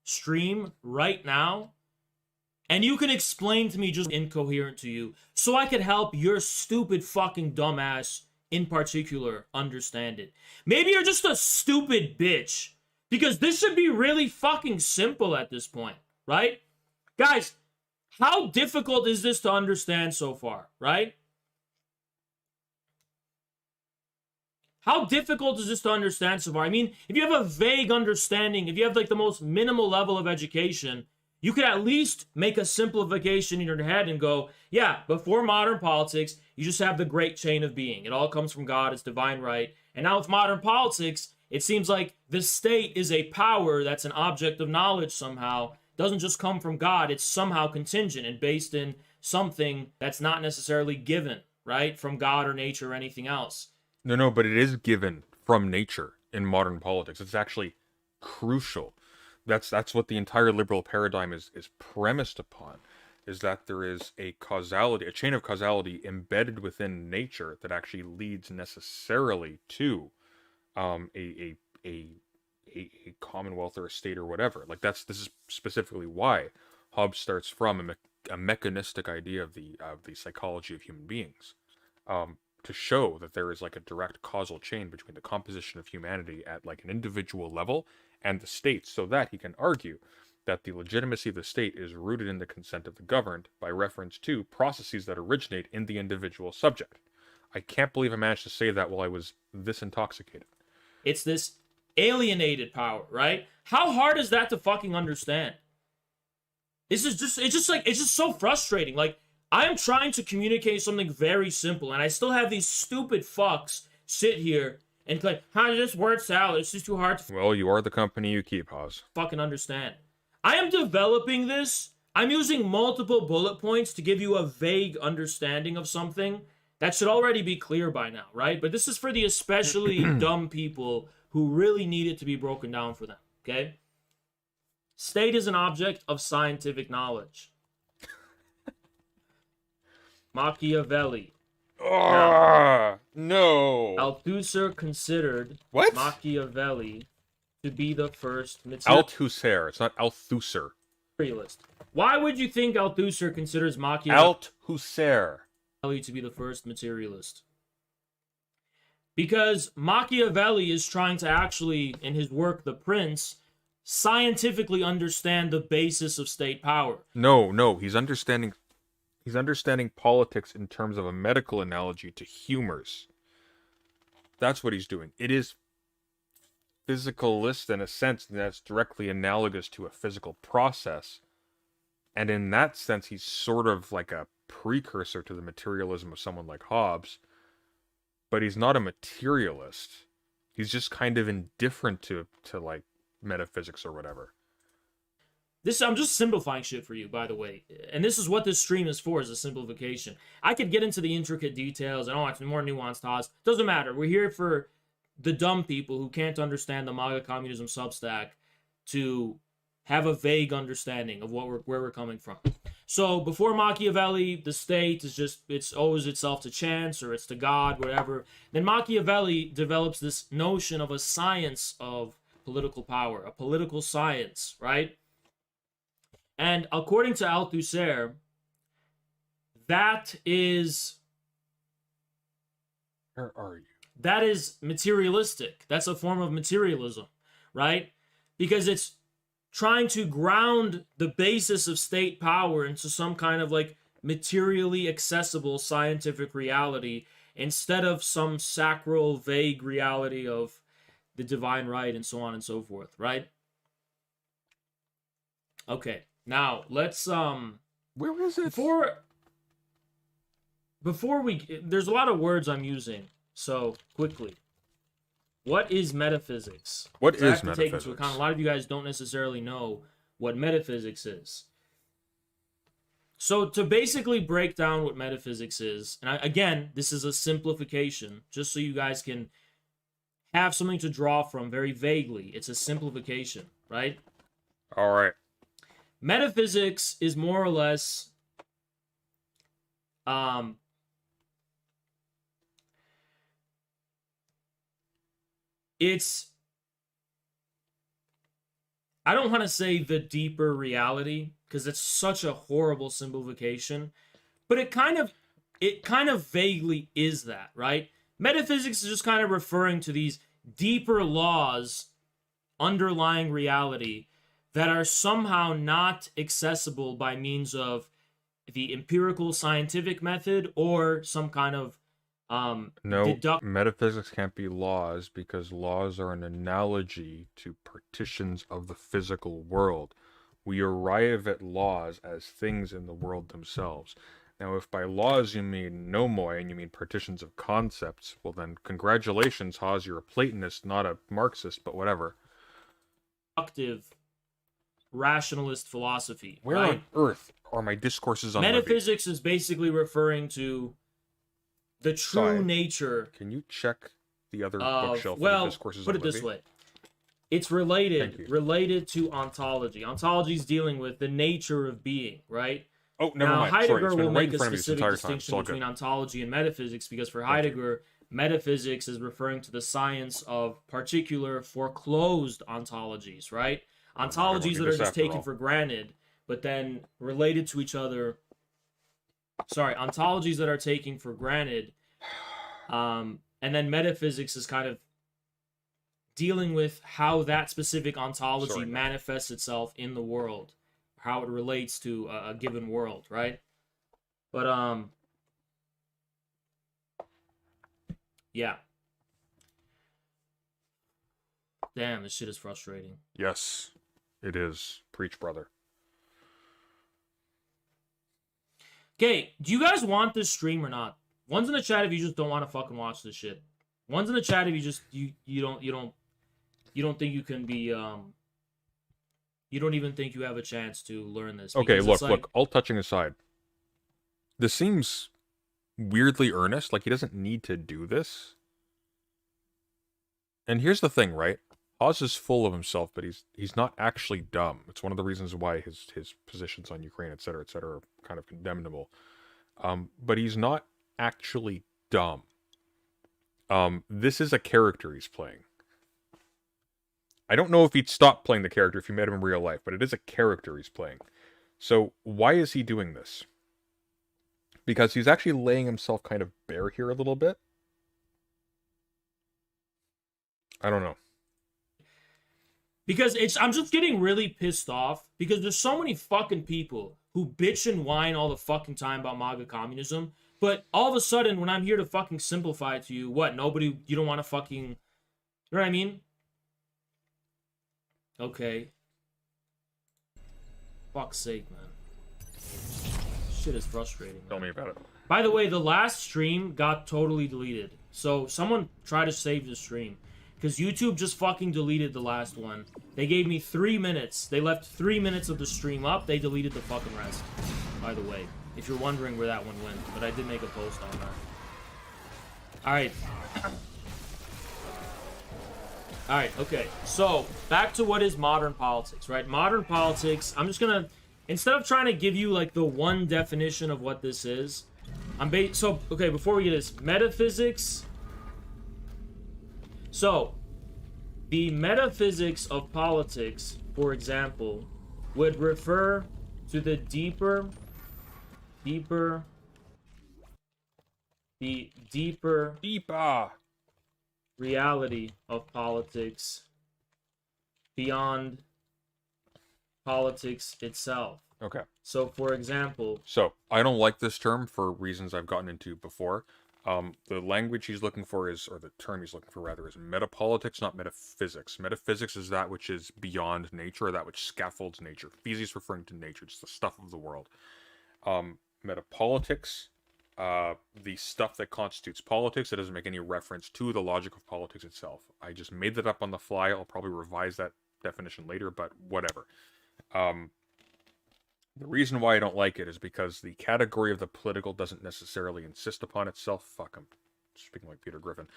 Speaker 2: stream right now, and you can explain to me just incoherent to you, so I could help your stupid fucking dumbass in particular understand it. Maybe you're just a stupid bitch, because this should be really fucking simple at this point, right? Guys, how difficult is this to understand so far, right? How difficult is this to understand so far? I mean, if you have a vague understanding, if you have like the most minimal level of education, You could at least make a simplification in your head and go, yeah, before modern politics, you just have the great chain of being. It all comes from God, it's divine right. And now with modern politics, it seems like the state is a power that's an object of knowledge somehow. It doesn't just come from God, it's somehow contingent and based in something that's not necessarily given, right? From God or nature or anything else.
Speaker 1: No, but it is given from nature in modern politics. It's actually crucial. That's what the entire liberal paradigm is premised upon, is that there is a causality, a chain of causality embedded within nature that actually leads necessarily to a commonwealth or a state or whatever. Like this is specifically why Hobbes starts from a mechanistic idea of the psychology of human beings, to show that there is like a direct causal chain between the composition of humanity at like an individual level and the state, so that he can argue that the legitimacy of the state is rooted in the consent of the governed by reference to processes that originate in the individual subject. I can't believe I managed to say that while I was this intoxicated.
Speaker 2: It's this alienated power, right? How hard is that to fucking understand? It's just so frustrating. Like, I am trying to communicate something very simple, and I still have these stupid fucks sit here and like, how does this word salad? It's just too hard to
Speaker 1: Well, you are the company you keep, Haas.
Speaker 2: fucking understand. I am developing this. I'm using multiple bullet points to give you a vague understanding of something that should already be clear by now, right? But this is for the especially dumb people who really need it to be broken down for them, okay? State is an object of scientific knowledge. Machiavelli.
Speaker 1: No.
Speaker 2: Althusser considered
Speaker 1: What?
Speaker 2: Machiavelli to be the first
Speaker 1: Althusser. It's not Althusser.
Speaker 2: materialist. Why would you think Althusser considers Machiavelli
Speaker 1: Althusser.
Speaker 2: to be the first materialist? Because Machiavelli is trying to actually, in his work The Prince, scientifically understand the basis of state power.
Speaker 1: No, he's understanding politics in terms of a medical analogy to humors. That's what he's doing. It is physicalist in a sense that's directly analogous to a physical process. And in that sense, he's sort of like a precursor to the materialism of someone like Hobbes. But he's not a materialist. He's just kind of indifferent to like metaphysics or whatever.
Speaker 2: I'm just simplifying shit for you, by the way. And this is what this stream is for, is a simplification. I could get into the intricate details. I don't want more nuanced thoughts. Doesn't matter. We're here for the dumb people who can't understand the MAGA communism substack to have a vague understanding of where we're coming from. So before Machiavelli, the state is just, it owes itself to chance or it's to God, whatever. Then Machiavelli develops this notion of a science of political power, a political science, right? And according to Althusser, that is...
Speaker 1: Where are you?
Speaker 2: That is materialistic. That's a form of materialism, right? Because it's trying to ground the basis of state power into some kind of like materially accessible scientific reality instead of some sacral, vague reality of the divine right and so on and so forth, right? Okay, now let's
Speaker 1: Where is it?
Speaker 2: before we, there's a lot of words I'm using, so quickly. What is metaphysics?
Speaker 1: What
Speaker 2: So I
Speaker 1: is
Speaker 2: have to take into
Speaker 1: metaphysics?
Speaker 2: account, a lot of you guys don't necessarily know what metaphysics is. So to basically break down what metaphysics is, and again, this is a simplification, just so you guys can have something to draw from very vaguely. It's a simplification, right?
Speaker 1: All right.
Speaker 2: Metaphysics is more or less it's, I don't want to say the deeper reality because it's such a horrible simplification, but it kind of vaguely is that, right? Metaphysics is just kind of referring to these deeper laws underlying reality that are somehow not accessible by means of the empirical scientific method or some kind of
Speaker 1: No, metaphysics can't be laws because laws are an analogy to partitions of the physical world, we arrive at laws as things in the world themselves. Now, if by laws you mean nomoi and you mean partitions of concepts, well then, congratulations, Haas, you're a Platonist, not a Marxist, but whatever.
Speaker 2: Rationalist philosophy.
Speaker 1: Where
Speaker 2: right?
Speaker 1: on earth are my discourses on
Speaker 2: metaphysics is basically referring to the true nature.
Speaker 1: Can you check the other
Speaker 2: of,
Speaker 1: bookshelf
Speaker 2: well,
Speaker 1: for the discourses
Speaker 2: put
Speaker 1: on
Speaker 2: it this
Speaker 1: Libby?
Speaker 2: way. It's related to ontology. Ontology is dealing with the nature of being, right?
Speaker 1: Oh, never
Speaker 2: now,
Speaker 1: mind.
Speaker 2: Heidegger
Speaker 1: Sorry,
Speaker 2: will
Speaker 1: right
Speaker 2: make a
Speaker 1: in front of me this
Speaker 2: specific
Speaker 1: entire
Speaker 2: distinction
Speaker 1: time.
Speaker 2: between ontology and metaphysics, because for Heidegger, metaphysics is referring to the science of particular foreclosed ontologies, right? Ontologies that are just taken for granted, but then related to each other. Sorry, ontologies that are taken for granted. And then metaphysics is kind of dealing with how that specific ontology manifests itself in the world, how it relates to a given world, right? But yeah. Damn, this shit is frustrating.
Speaker 1: Yes, it is. Preach, brother.
Speaker 2: Okay, do you guys want this stream or not? One's in the chat if you just don't want to fucking watch this shit. One's in the chat if you just you don't think you can be you don't even think you have a chance to learn this.
Speaker 1: Okay, look, all touching aside. This seems weirdly earnest, like he doesn't need to do this. And here's the thing, right? Oz is full of himself, but he's not actually dumb. It's one of the reasons why his positions on Ukraine, etc., are kind of condemnable. But he's not actually dumb. This is a character he's playing. I don't know if he'd stop playing the character if you met him in real life, but it is a character he's playing. So why is he doing this? Because he's actually laying himself kind of bare here a little bit. I don't know.
Speaker 2: Because I'm just getting really pissed off because there's so many fucking people who bitch and whine all the fucking time about MAGA communism, but all of a sudden when I'm here to fucking simplify it to you, you don't want to fucking, you know what I mean? Okay. Fuck's sake, man. Shit is frustrating, man.
Speaker 1: Tell me about it.
Speaker 2: By the way, the last stream got totally deleted. So someone try to save the stream. Because YouTube just fucking deleted the last one. They gave me 3 minutes. They left 3 minutes of the stream up. They deleted the fucking rest. By the way. If you're wondering where that one went. But I did make a post on that. Alright. Alright, okay. So, back to what is modern politics, right? Modern politics, I'm just gonna... Instead of trying to give you, like, the one definition of what this is, okay, before we get this, metaphysics... So, the metaphysics of politics, for example, would refer to the deeper reality of politics beyond politics itself.
Speaker 1: Okay.
Speaker 2: So, for example...
Speaker 1: So, I don't like this term for reasons I've gotten into before. The language he's looking for is, or the term he's looking for rather, is metapolitics, not metaphysics. Metaphysics is that which is beyond nature, or that which scaffolds nature. Physis referring to nature, it's the stuff of the world. Metapolitics, the stuff that constitutes politics, it doesn't make any reference to the logic of politics itself. I just made that up on the fly. I'll probably revise that definition later, but whatever. The reason why I don't like it is because the category of the political doesn't necessarily insist upon itself. Fuck, I'm speaking like Peter Griffin.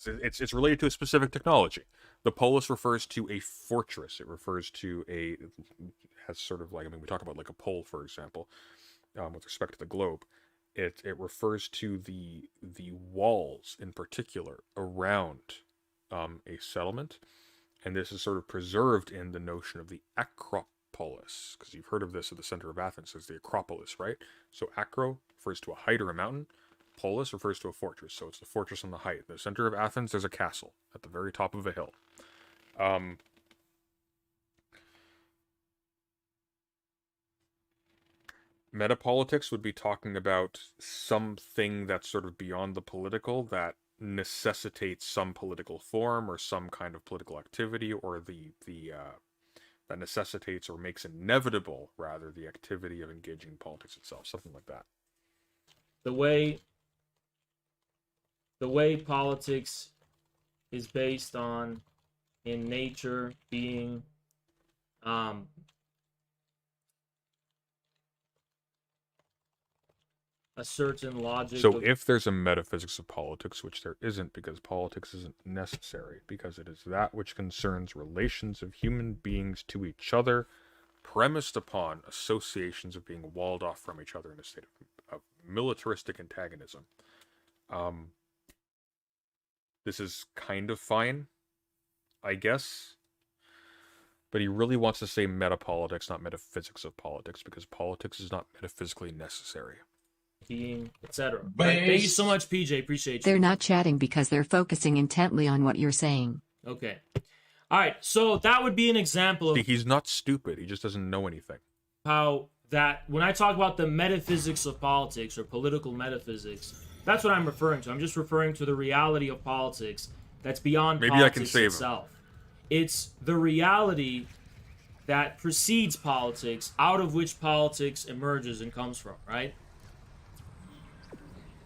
Speaker 1: It's related to a specific technology. The polis refers to a fortress. It refers to has sort of like, I mean, we talk about like a pole, for example, with respect to the globe. It refers to the walls in particular around a settlement, and this is sort of preserved in the notion of the Acropolis, because you've heard of this at the center of Athens as the Acropolis, right? So acro refers to a height or a mountain. Polis refers to a fortress, so it's the fortress on the height. In the center of Athens, there's a castle at the very top of a hill. Metapolitics would be talking about something that's sort of beyond the political, that necessitates some political form or some kind of political activity, or the that necessitates or makes inevitable, rather, the activity of engaging in politics itself. Something like that.
Speaker 2: The way politics is based on, in nature, being a certain logic.
Speaker 1: So if there's a metaphysics of politics, which there isn't, because politics isn't necessary, because it is that which concerns relations of human beings to each other, premised upon associations of being walled off from each other in a state of militaristic antagonism. This is kind of fine, I guess. But he really wants to say metapolitics, not metaphysics of politics, because politics is not metaphysically necessary.
Speaker 2: Being, etc. Right? Thank you so much, PJ. Appreciate you.
Speaker 4: They're not chatting because they're focusing intently on what you're saying.
Speaker 2: Okay. All right. So that would be an example of
Speaker 1: He's not stupid. He just doesn't know anything.
Speaker 2: how that, when I talk about the metaphysics of politics or political metaphysics, that's what I'm referring to. I'm just referring to the reality of politics that's beyond
Speaker 1: Maybe
Speaker 2: politics
Speaker 1: I can save
Speaker 2: itself. It's the reality that precedes politics, out of which politics emerges and comes from, right?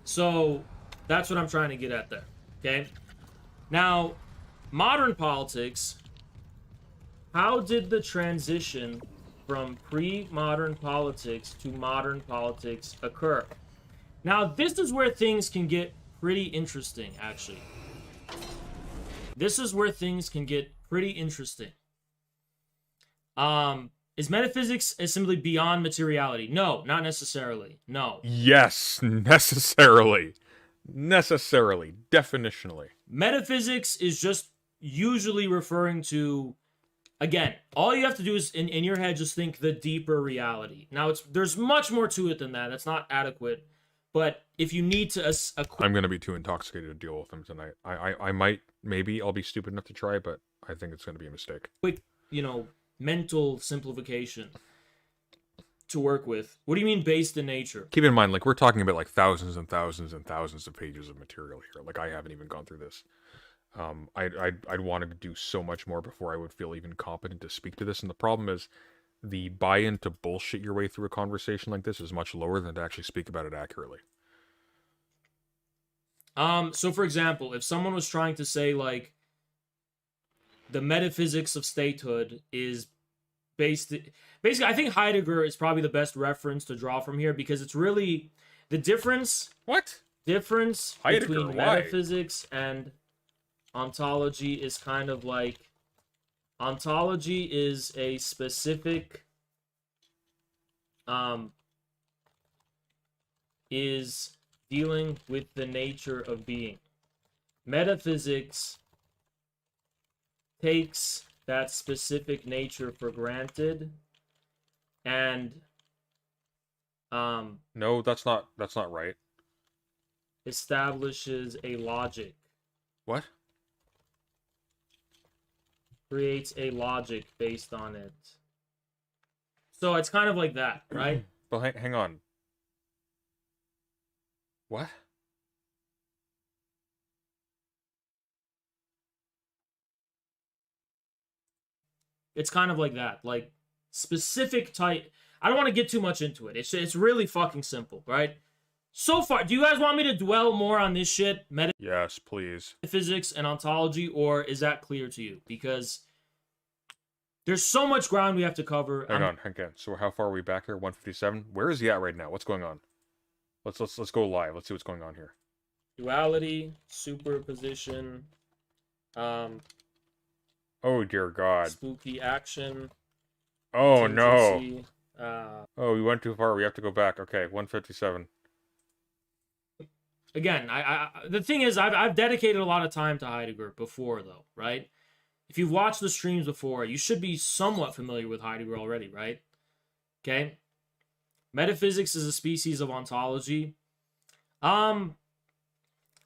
Speaker 2: So that's what I'm trying to get at there, okay? Now, modern politics, how did the transition from pre-modern politics to modern politics occur? Now, this is where things can get pretty interesting, actually. This is where things can get pretty interesting. Is metaphysics simply beyond materiality? No, not necessarily. No.
Speaker 1: Yes, necessarily. Necessarily. Definitionally.
Speaker 2: Metaphysics is just usually referring to, again, all you have to do is, in your head, just think the deeper reality. Now, there's much more to it than that. That's not adequate. But if you need to...
Speaker 1: I'm going to be too intoxicated to deal with them tonight. I might, maybe I'll be stupid enough to try, but I think it's going to be a mistake.
Speaker 2: Quick, mental simplification to work with. What do you mean based in nature?
Speaker 1: Keep in mind, like, we're talking about, like, thousands and thousands and thousands of pages of material here. Like, I haven't even gone through this. I'd want to do so much more before I would feel even competent to speak to this. And the problem is, the buy-in to bullshit your way through a conversation like this is much lower than to actually speak about it accurately.
Speaker 2: So for example, if someone was trying to say, like, the metaphysics of statehood is basically, I think Heidegger is probably the best reference to draw from here, because it's really the difference
Speaker 1: Heidegger,
Speaker 2: between
Speaker 1: why?
Speaker 2: metaphysics and ontology is kind of like, ontology is a specific is dealing with the nature of being. Metaphysics takes that specific nature for granted and
Speaker 1: No, that's not right.
Speaker 2: establishes a logic,
Speaker 1: What?
Speaker 2: creates a logic based on it. So it's kind of like that, right?
Speaker 1: But hang on. What?
Speaker 2: It's kind of like that, like specific type. I don't want to get too much into it. It's really fucking simple, right? So far, do you guys want me to dwell more on this shit,
Speaker 1: Yes, please.
Speaker 2: metaphysics and ontology, or is that clear to you? Because there's so much ground we have to cover.
Speaker 1: Hang on. So how far are we back here? 157. Where is he at right now? What's going on? Let's go live. Let's see what's going on here.
Speaker 2: Duality, superposition,
Speaker 1: Oh dear God.
Speaker 2: spooky action.
Speaker 1: Oh no.
Speaker 2: contingency,
Speaker 1: Oh, we went too far. We have to go back. Okay, 157.
Speaker 2: Again, I the thing is, I've dedicated a lot of time to Heidegger before, though, right? If you've watched the streams before, you should be somewhat familiar with Heidegger already, right? Okay. Metaphysics is a species of ontology.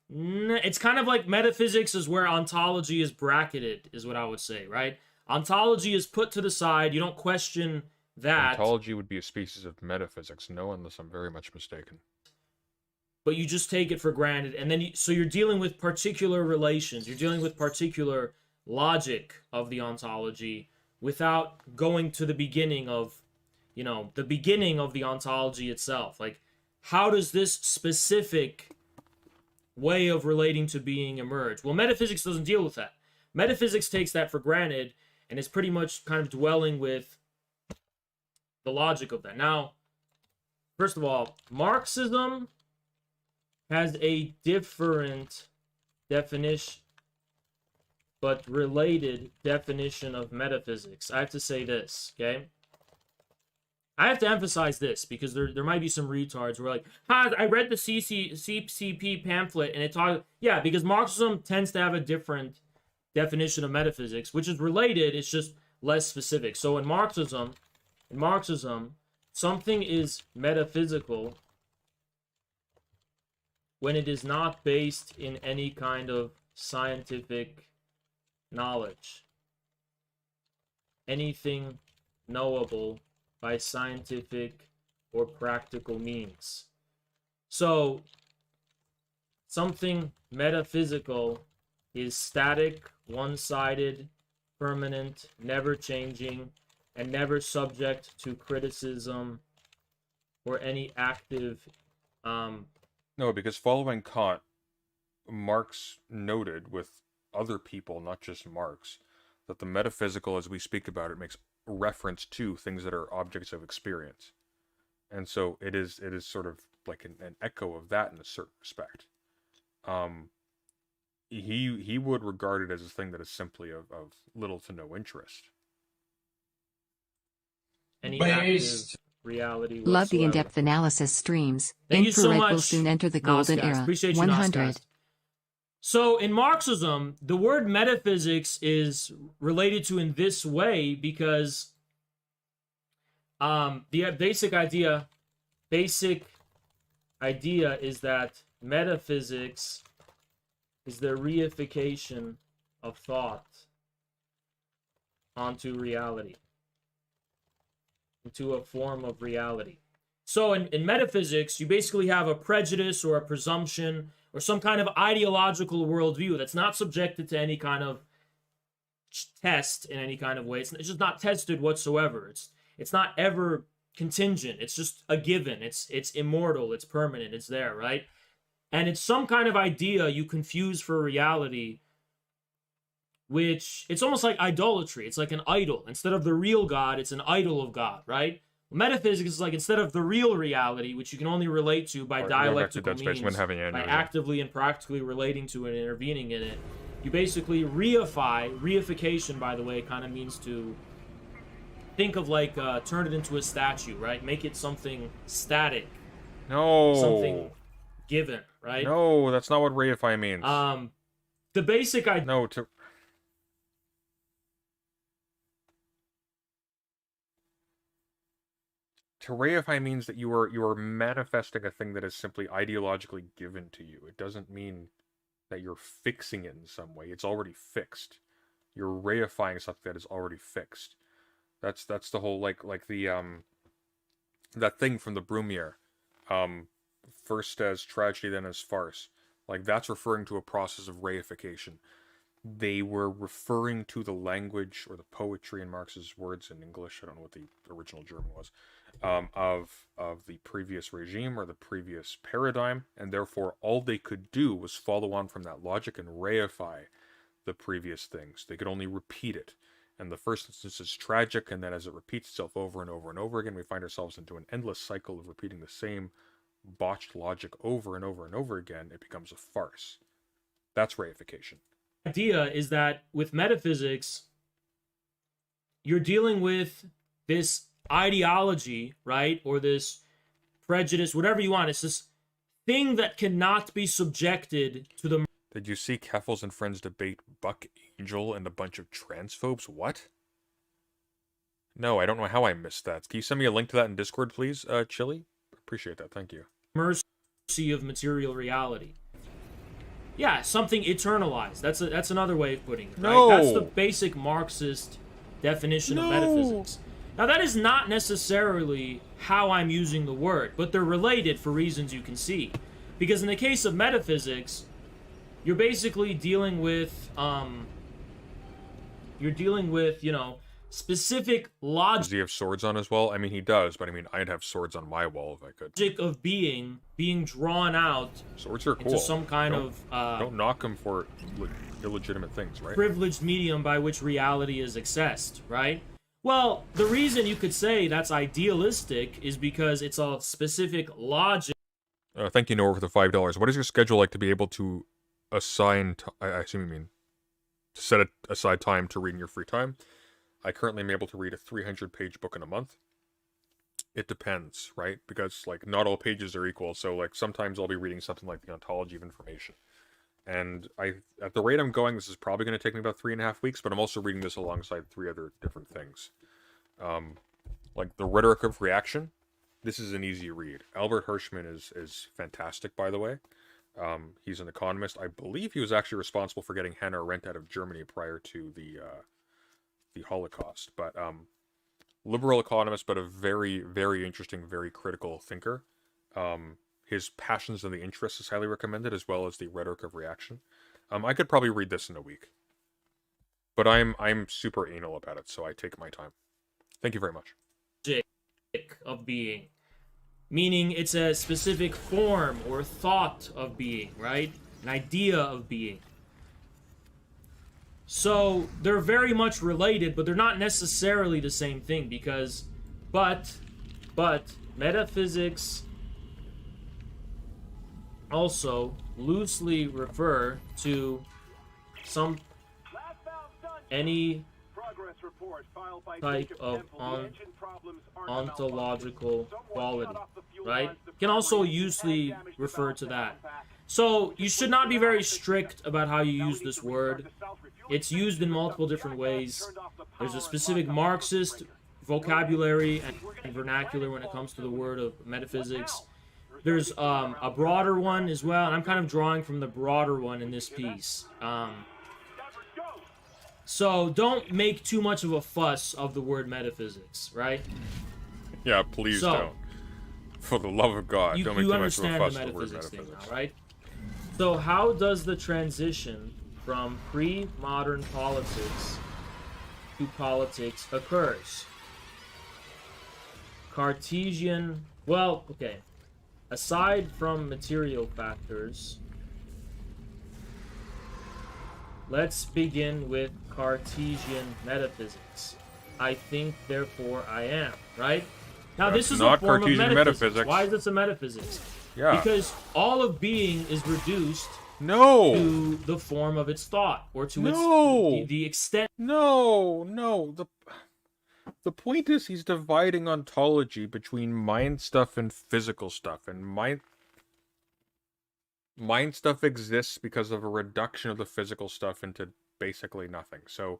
Speaker 2: It's kind of like metaphysics is where ontology is bracketed, is what I would say, right? Ontology is put to the side. You don't question that.
Speaker 1: Ontology would be a species of metaphysics. No, unless I'm very much mistaken.
Speaker 2: But you just take it for granted, and then so you're dealing with particular relations. You're dealing with particular logic of the ontology without going to the beginning of, the beginning of the ontology itself. Like, how does this specific way of relating to being emerge? Well, metaphysics doesn't deal with that. Metaphysics takes that for granted and is pretty much kind of dwelling with the logic of that. Now, first of all, Marxism has a different definition, but related definition of metaphysics. I have to say this, okay? I have to emphasize this because there might be some retards who are like, I read the CCP pamphlet and it talks... Yeah, because Marxism tends to have a different definition of metaphysics, which is related, it's just less specific. So in Marxism, something is metaphysical when it is not based in any kind of scientific knowledge. Anything knowable by scientific or practical means. So, something metaphysical is static, one-sided, permanent, never changing, and never subject to criticism or any active...
Speaker 1: No, because following Kant, Marx noted with other people, not just Marx, that the metaphysical, as we speak about it, makes reference to things that are objects of experience. And so it is sort of like an echo of that in a certain respect. He would regard it as a thing that is simply of little to no interest.
Speaker 2: Any active reality whatsoever.
Speaker 4: Love the in-depth analysis streams.
Speaker 2: Thank you so
Speaker 4: Infrared will
Speaker 2: much,
Speaker 4: soon enter the golden era.
Speaker 2: Appreciate you,
Speaker 4: 100.
Speaker 2: So in Marxism, the word metaphysics is related to in this way because the basic idea is that metaphysics is the reification of thought onto reality, into a form of reality. So in metaphysics, you basically have a prejudice or a presumption or some kind of ideological worldview that's not subjected to any kind of test in any kind of way. It's just not tested whatsoever. It's not ever contingent. It's just a given. It's immortal. It's permanent. It's there, right? And it's some kind of idea you confuse for reality, which it's almost like idolatry. It's like an idol. Instead of the real God, it's an idol of God, right? Metaphysics is like instead of the real reality, which you can only relate to by dialectical means, by actively and practically relating to it and intervening in it, you basically reify. Reification, by the way, kind of means to think of like turn it into a statue, right? Make it something static.
Speaker 1: No.
Speaker 2: Something given, right?
Speaker 1: No, that's not what reify means.
Speaker 2: The basic idea...
Speaker 1: No, To reify means that you are manifesting a thing that is simply ideologically given to you. It doesn't mean that you're fixing it in some way. It's already fixed. You're reifying something that is already fixed. That's the whole like the that thing from the Brumiere. First as tragedy, then as farce. Like that's referring to a process of reification. They were referring to the language or the poetry in Marx's words in English. I don't know what the original German was. Of the previous regime or the previous paradigm, and therefore all they could do was follow on from that logic and reify the previous things. They could only repeat it. And the first instance is tragic, and then as it repeats itself over and over and over again, we find ourselves into an endless cycle of repeating the same botched logic over and over and over again. It becomes a farce. That's reification.
Speaker 2: The idea is that with metaphysics, you're dealing with this ideology, right? Or this prejudice, whatever you want. It's this thing that cannot be subjected to the...
Speaker 1: Did you see Keffels and friends debate Buck Angel and a bunch of transphobes? What? No, I don't know how I missed that. Can you send me a link to that in Discord, please, Chili? Appreciate that, thank you.
Speaker 2: Mercy of material reality. Yeah, something eternalized. That's another way of putting it, right?
Speaker 1: No!
Speaker 2: That's the basic Marxist definition of metaphysics. Now, that is not necessarily how I'm using the word, but they're related for reasons you can see. Because in the case of metaphysics, you're basically dealing with, specific
Speaker 1: Does he have swords on as well? I mean, he does, but I mean, I'd have swords on my wall if I could.
Speaker 2: logic of being drawn out
Speaker 1: Swords are cool.
Speaker 2: into some kind
Speaker 1: Don't knock them for illegitimate things, right?
Speaker 2: privileged medium by which reality is accessed, right? Well, the reason you could say that's idealistic is because it's a specific logic.
Speaker 1: Thank you, Nora, for the $5. What is your schedule like to be able to assign? I assume you mean to set aside time to read in your free time. I currently am able to read a 300-page book in a month. It depends, right? Because like not all pages are equal. So like sometimes I'll be reading something like the Ontology of Information, and at the rate I'm going, this is probably going to take me about 3.5 weeks. But I'm also reading this alongside 3 other different things, like the Rhetoric of Reaction. This is an easy read. Albert Hirschman is fantastic, by the way. He's an economist. I believe he was actually responsible for getting Hannah Arendt out of Germany prior to the Holocaust. But liberal economist, but a very, very interesting, very critical thinker. His Passions and the Interests is highly recommended, as well as the Rhetoric of Reaction. I could probably read this in a week, but I'm super anal about it, so I take my time. Thank you very much.
Speaker 2: Of being, meaning it's a specific form or thought of being, right? An idea of being. So they're very much related, but they're not necessarily the same thing, because but metaphysics also loosely refer to any type of ontological quality, right? Can also usually refer to that. So you should not be very strict about how you use this word. It's used in multiple different ways. There's a specific Marxist vocabulary and vernacular when it comes to the word of metaphysics. There's a broader one as well, and I'm kind of drawing from the broader one in this piece. So don't make too much of a fuss of the word metaphysics, right?
Speaker 1: Yeah, please don't. For the love of God, don't make too much of a fuss of the word metaphysics.
Speaker 2: Thing now, right? So how does the transition from pre-modern politics to politics occurs? Cartesian, well, okay. Aside from material factors, let's begin with Cartesian metaphysics. I think, therefore I am, right? Now this is a form of metaphysics. Why is this a metaphysics?
Speaker 1: Yeah.
Speaker 2: Because all of being is reduced
Speaker 1: to
Speaker 2: the form of its thought, or to its the extent.
Speaker 1: No. The point is he's dividing ontology between mind stuff and physical stuff, and mind stuff exists because of a reduction of the physical stuff into basically nothing. So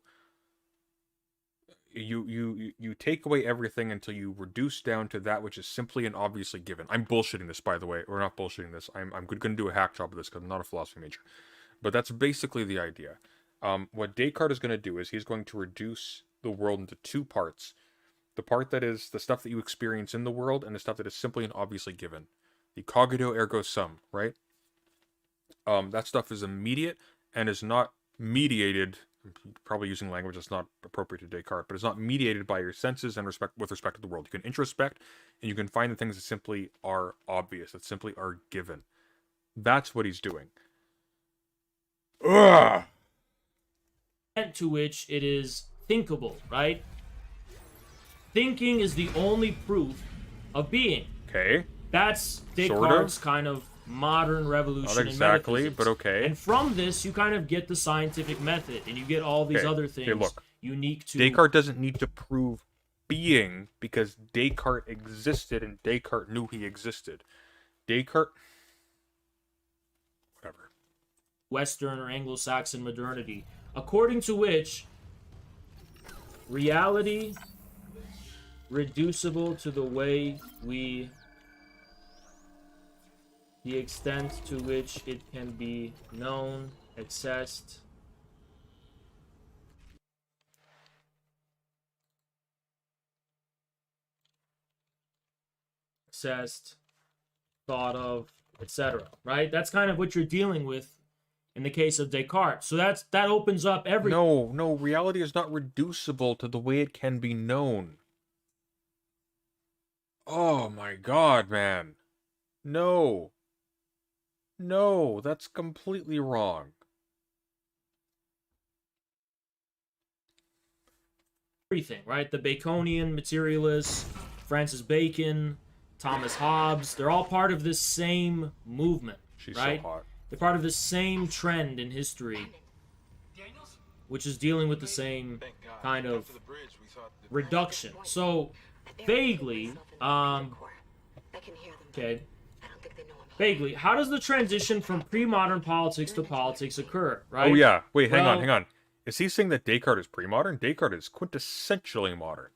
Speaker 1: you take away everything until you reduce down to that which is simply and obviously given. I'm bullshitting this, by the way, or not bullshitting this. I'm going to do a hack job of this because I'm not a philosophy major, but that's basically the idea. What Descartes is going to do is he's going to reduce the world into 2 parts: the part that is the stuff that you experience in the world, and the stuff that is simply and obviously given. The cogito ergo sum, right? That stuff is immediate and is not mediated. I'm probably using language that's not appropriate to Descartes, but it's not mediated by your senses and with respect to the world. You can introspect, and you can find the things that simply are obvious, that simply are given. That's what he's doing. Ugh!
Speaker 2: To which it is thinkable, right? Thinking is the only proof of being.
Speaker 1: Okay.
Speaker 2: That's Descartes' kind of modern revolution.
Speaker 1: Not exactly,
Speaker 2: in metaphysics.
Speaker 1: but okay.
Speaker 2: And from this, you kind of get the scientific method, and you get all these other things unique to...
Speaker 1: Descartes doesn't need to prove being, because Descartes existed, and Descartes knew he existed. Descartes... Whatever.
Speaker 2: Western or Anglo-Saxon modernity, according to which reality reducible to the way we... the extent to which it can be known, accessed, thought of, etc. Right? That's kind of what you're dealing with in the case of Descartes. So that opens up every...
Speaker 1: No, reality is not reducible to the way it can be known. Oh my god, man. No. No, that's completely wrong.
Speaker 2: Everything, right? The Baconian materialists, Francis Bacon, Thomas Hobbes, they're all part of this same movement,
Speaker 1: She's
Speaker 2: right?
Speaker 1: so hot.
Speaker 2: They're part of the same trend in history, which is dealing with the same kind of reduction. So, vaguely, okay, vaguely, how does the transition from pre-modern politics to politics occur, right?
Speaker 1: Oh yeah, wait, hang on. Is he saying that Descartes is pre-modern? Descartes is quintessentially modern.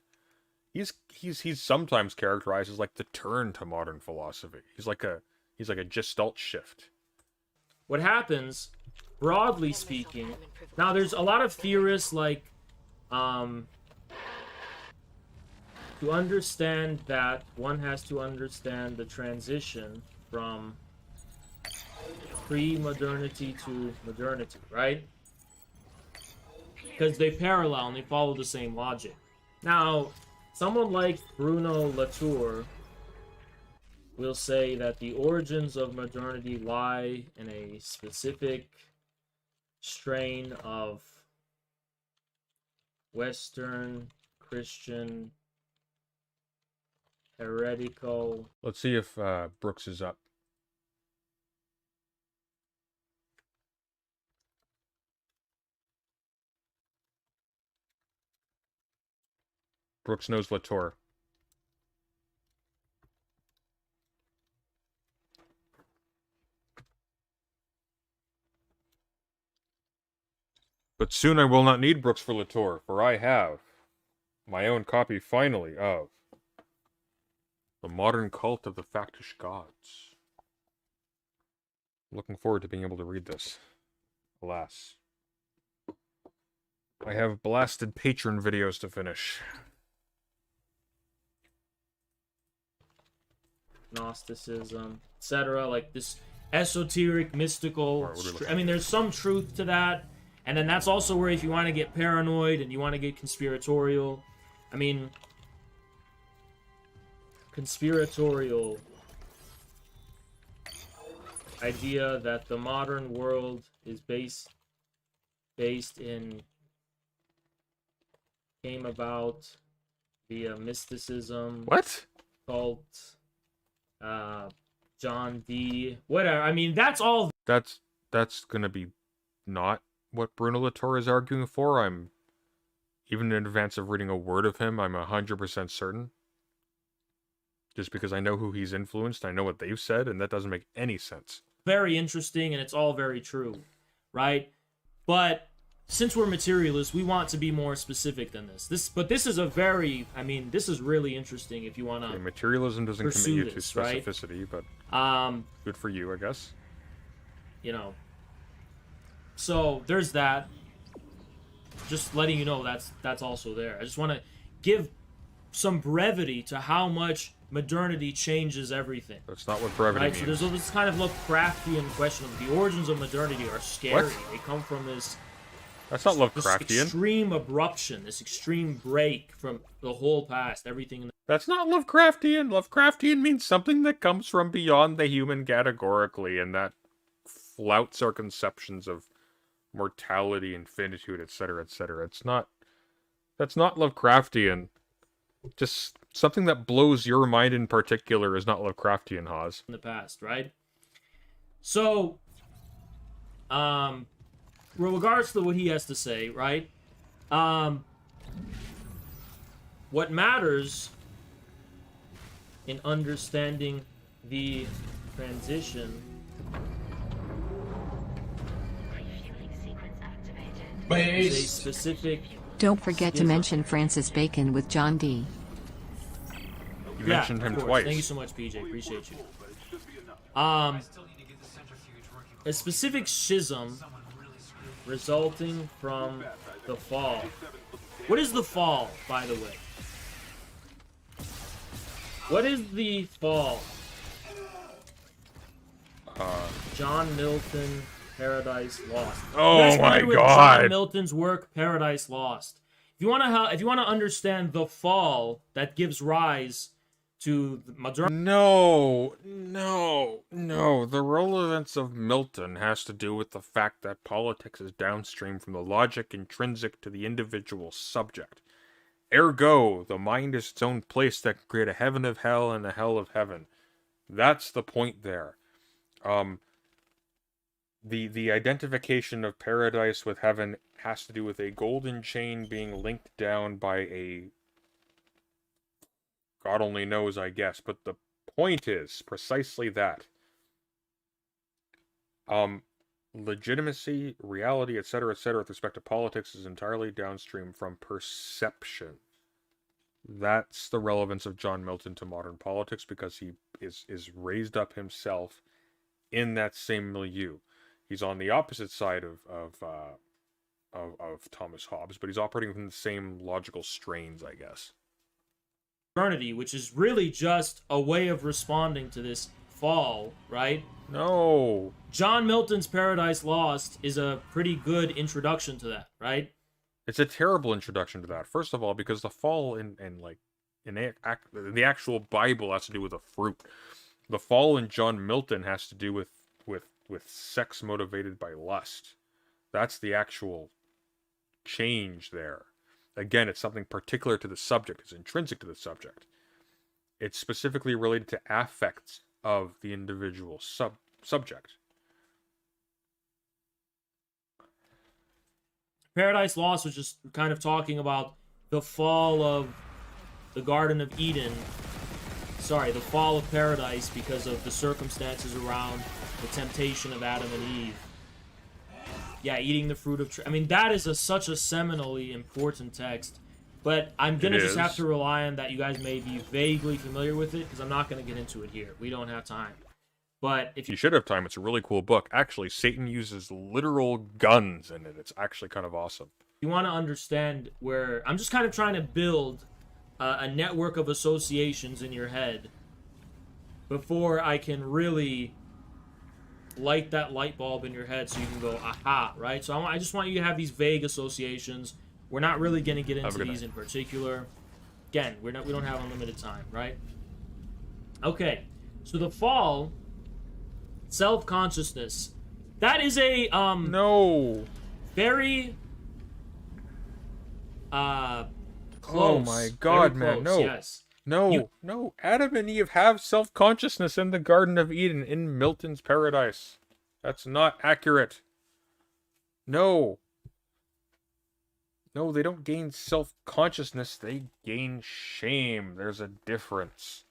Speaker 1: He's sometimes characterized as like the turn to modern philosophy. He's like a gestalt shift.
Speaker 2: What happens, broadly speaking, now there's a lot of theorists like, to understand that, one has to understand the transition from pre-modernity to modernity, right? Because they parallel and they follow the same logic. Now, someone like Bruno Latour will say that the origins of modernity lie in a specific strain of Western Christian heretical...
Speaker 1: Let's see if Brooks is up. Brooks knows Latour. But soon I will not need Brooks for Latour, for I have my own copy, finally, of The Modern Cult of the Factish Gods. I'm looking forward to being able to read this. Alas. I have blasted patron videos to finish.
Speaker 2: Gnosticism, etc. Like this esoteric, mystical...
Speaker 1: Right,
Speaker 2: I mean, there's some truth to that. And then that's also where if you want to get paranoid and you want to get conspiratorial... I mean... Conspiratorial idea that the modern world is based in... came about via mysticism.
Speaker 1: What?
Speaker 2: Cult... John D. Whatever. I mean, that's all.
Speaker 1: That's gonna be not what Bruno Latour is arguing for. I'm, even in advance of reading a word of him, I'm 100% certain. Just because I know who he's influenced, I know what they've said, and that doesn't make any sense.
Speaker 2: Very interesting, and it's all very true, right? But since we're materialists, we want to be more specific than this. But this is a very, I mean, this is really interesting if you want to...
Speaker 1: materialism doesn't commit you to specificity,
Speaker 2: right?
Speaker 1: But good for you, I guess.
Speaker 2: You know. So, there's that. Just letting you know that's also there. I just want to give some brevity to how much modernity changes everything.
Speaker 1: That's not what brevity means.
Speaker 2: So there's this kind of Lovecraftian question of the origins of modernity are scary.
Speaker 1: What?
Speaker 2: They come from this...
Speaker 1: That's not Lovecraftian.
Speaker 2: This extreme abruption, this extreme break from the whole past, everything.
Speaker 1: That's not Lovecraftian. Lovecraftian means something that comes from beyond the human categorically, and that flouts our conceptions of mortality and finitude, etc., etc. That's not Lovecraftian. Just something that blows your mind in particular is not Lovecraftian, Haas.
Speaker 2: In the past, right? So, with regards to what he has to say, right? What matters in understanding the transition is a specific...
Speaker 4: Don't forget to mention Francis Bacon with John D.
Speaker 1: You mentioned him twice.
Speaker 2: Thank you so much, PJ. Appreciate you. A specific schism resulting from the fall. What is the fall, by the way? What is the fall? John Milton Paradise Lost.
Speaker 1: Oh
Speaker 2: You guys
Speaker 1: my
Speaker 2: familiar with
Speaker 1: God.
Speaker 2: John Milton's work, Paradise Lost. If you want to understand the fall that gives rise to the modernity.
Speaker 1: No. The relevance of Milton has to do with the fact that politics is downstream from the logic intrinsic to the individual subject. Ergo, the mind is its own place that can create a heaven of hell and a hell of heaven. That's the point there. The identification of paradise with heaven has to do with a golden chain being linked down by a... God only knows, I guess, but the point is precisely that. Legitimacy, reality, etc., with respect to politics is entirely downstream from perception. That's the relevance of John Milton to modern politics, because he is raised up himself in that same milieu. He's on the opposite side of Thomas Hobbes, but he's operating from the same logical strains, I guess.
Speaker 2: Eternity, which is really just a way of responding to this fall, right?
Speaker 1: No.
Speaker 2: John Milton's Paradise Lost is a pretty good introduction to that, right?
Speaker 1: It's a terrible introduction to that. First of all, because the fall in the actual Bible has to do with a fruit. The fall in John Milton has to do with sex motivated by lust. That's the actual change there. Again, it's something particular to the subject. It's intrinsic to the subject. It's specifically related to affects of the individual subject.
Speaker 2: Paradise Lost was just kind of talking about the fall of the Garden of Eden. Sorry, the fall of paradise because of the circumstances around the temptation of Adam and Eve. Yeah, eating the fruit of... I mean, that is such a seminally important text. But I'm going to just have to rely on that you guys may be vaguely familiar with it, because I'm not going to get into it here. We don't have time. But if
Speaker 1: you should have time, it's a really cool book. Actually, Satan uses literal guns in it. It's actually kind of awesome.
Speaker 2: You want to understand where... I'm just kind of trying to build a network of associations in your head before I can really light that light bulb in your head so you can go, aha, right? So I just want you to have these vague associations. We're not really going to get into these in particular. Again, we don't have unlimited time, right? Okay, so the fall, self-consciousness. That is a
Speaker 1: no,
Speaker 2: very
Speaker 1: Oh
Speaker 2: close.
Speaker 1: my God, man, no.
Speaker 2: Yes.
Speaker 1: No. Adam and Eve have self-consciousness in the Garden of Eden in Milton's Paradise. That's not accurate. No, they don't gain self-consciousness. They gain shame. There's a difference.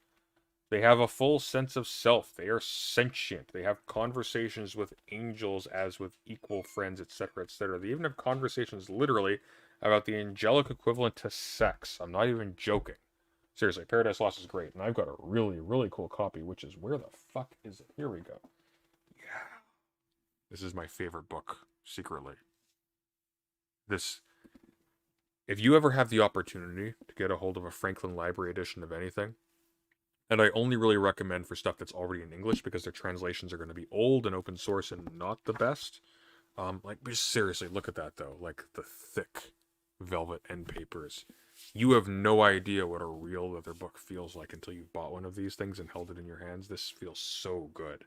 Speaker 1: They have a full sense of self. They are sentient. They have conversations with angels as with equal friends, etc., etc. They even have conversations, literally, about the angelic equivalent to sex. I'm not even joking. Seriously, Paradise Lost is great, and I've got a really, really cool copy, which is... Where the fuck is it? Here we go. Yeah. This is my favorite book, secretly. If you ever have the opportunity to get a hold of a Franklin Library edition of anything, and I only really recommend for stuff that's already in English, because their translations are going to be old and open source and not the best. Seriously, look at that, though. Like, the thick velvet end papers. You have no idea what a real leather book feels like until you've bought one of these things and held it in your hands. This feels so good.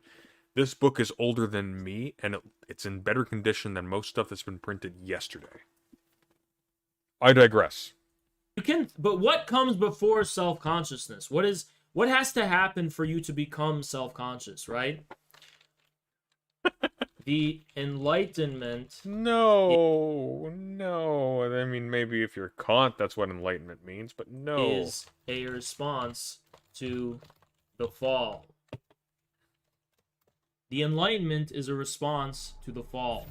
Speaker 1: This book is older than me, and it's in better condition than most stuff that's been printed yesterday. I digress.
Speaker 2: But what comes before self-consciousness? What has to happen for you to become self-conscious, right? The Enlightenment...
Speaker 1: No. I mean, maybe if you're Kant, that's what enlightenment means, but no.
Speaker 2: ...is a response to the fall. The Enlightenment is a response to the fall.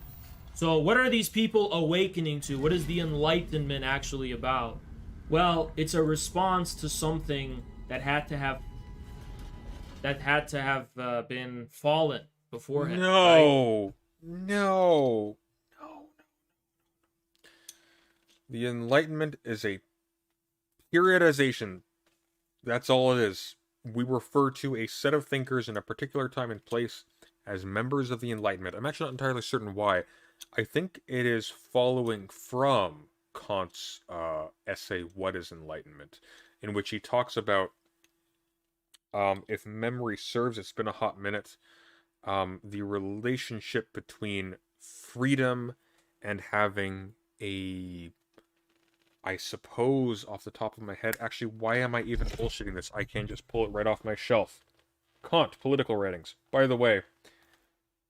Speaker 2: So what are these people awakening to? What is the Enlightenment actually about? Well, it's a response to something that had to have been fallen beforehand.
Speaker 1: No. The Enlightenment is a periodization. That's all it is. We refer to a set of thinkers in a particular time and place as members of the Enlightenment. I'm actually not entirely certain why. I think it is following from Kant's essay, What is Enlightenment? In which he talks about, if memory serves, it's been a hot minute, the relationship between freedom and having a, I suppose, off the top of my head, actually, why am I even bullshitting this? I can just pull it right off my shelf. Kant, Political Writings. By the way,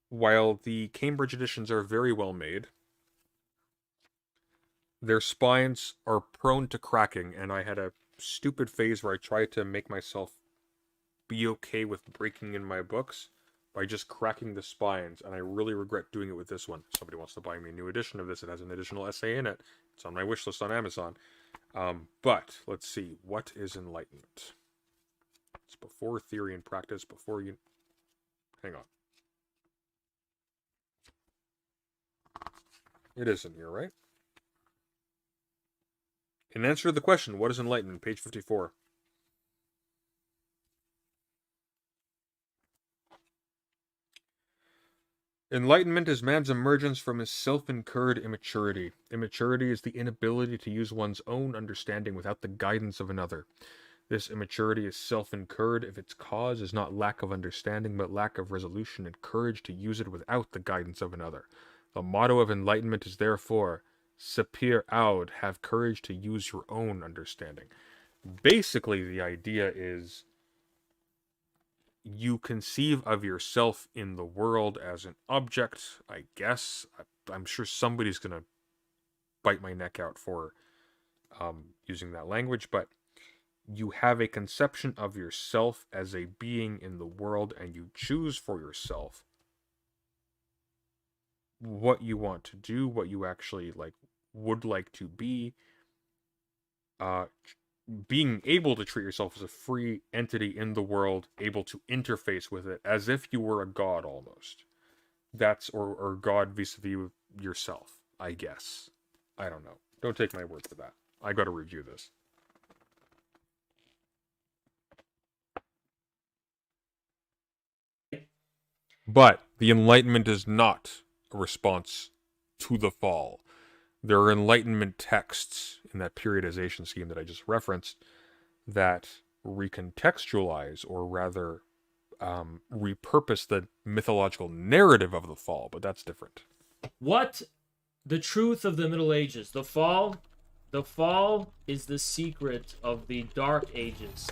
Speaker 1: while the Cambridge editions are very well made, their spines are prone to cracking, and I had a stupid phase where I tried to make myself be okay with breaking in my books by just cracking the spines, and I really regret doing it with this one. If somebody wants to buy me a new edition of this, it has an additional essay in it. It's on my wish list on Amazon. But, let's see. What is enlightenment? It's before theory and practice, before you... Hang on. It is in here, right? In answer to the question, what is enlightenment? Page 54. Enlightenment is man's emergence from his self-incurred immaturity. Immaturity is the inability to use one's own understanding without the guidance of another. This immaturity is self-incurred if its cause is not lack of understanding, but lack of resolution and courage to use it without the guidance of another. The motto of enlightenment is therefore, sapere aude, have courage to use your own understanding. Basically, the idea is, you conceive of yourself in the world as an object, I guess. I'm sure somebody's going to bite my neck out for using that language, but you have a conception of yourself as a being in the world, and you choose for yourself what you want to do, what you actually would like to be. Being able to treat yourself as a free entity in the world, able to interface with it as if you were a god almost. That's, or God vis-a-vis yourself, I guess. I don't know. Don't take my word for that. I gotta review this. But the Enlightenment is not a response to the fall. There are Enlightenment texts in that periodization scheme that I just referenced that recontextualize, or rather repurpose the mythological narrative of the fall, but that's different.
Speaker 2: What the truth of the Middle Ages? The fall is the secret of the Dark Ages.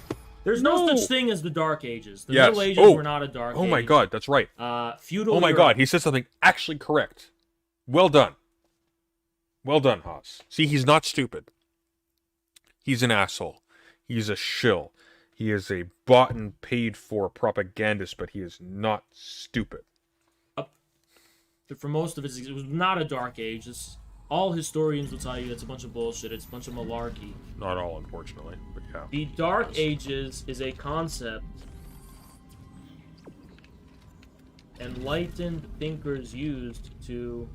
Speaker 2: There's no such thing as the Dark Ages. The Middle Ages were not a dark age.
Speaker 1: Oh my god, that's right.
Speaker 2: Feudal
Speaker 1: Oh my
Speaker 2: Europe.
Speaker 1: god, he said something actually correct. Well done. Well done, Haas. See, he's not stupid. He's an asshole. He's a shill. He is a bought and paid for propagandist, but he is not stupid.
Speaker 2: For most of it was not a dark age. All historians will tell you it's a bunch of bullshit. It's a bunch of malarkey.
Speaker 1: Not all, unfortunately, but yeah.
Speaker 2: The Dark Ages is a concept enlightened thinkers used to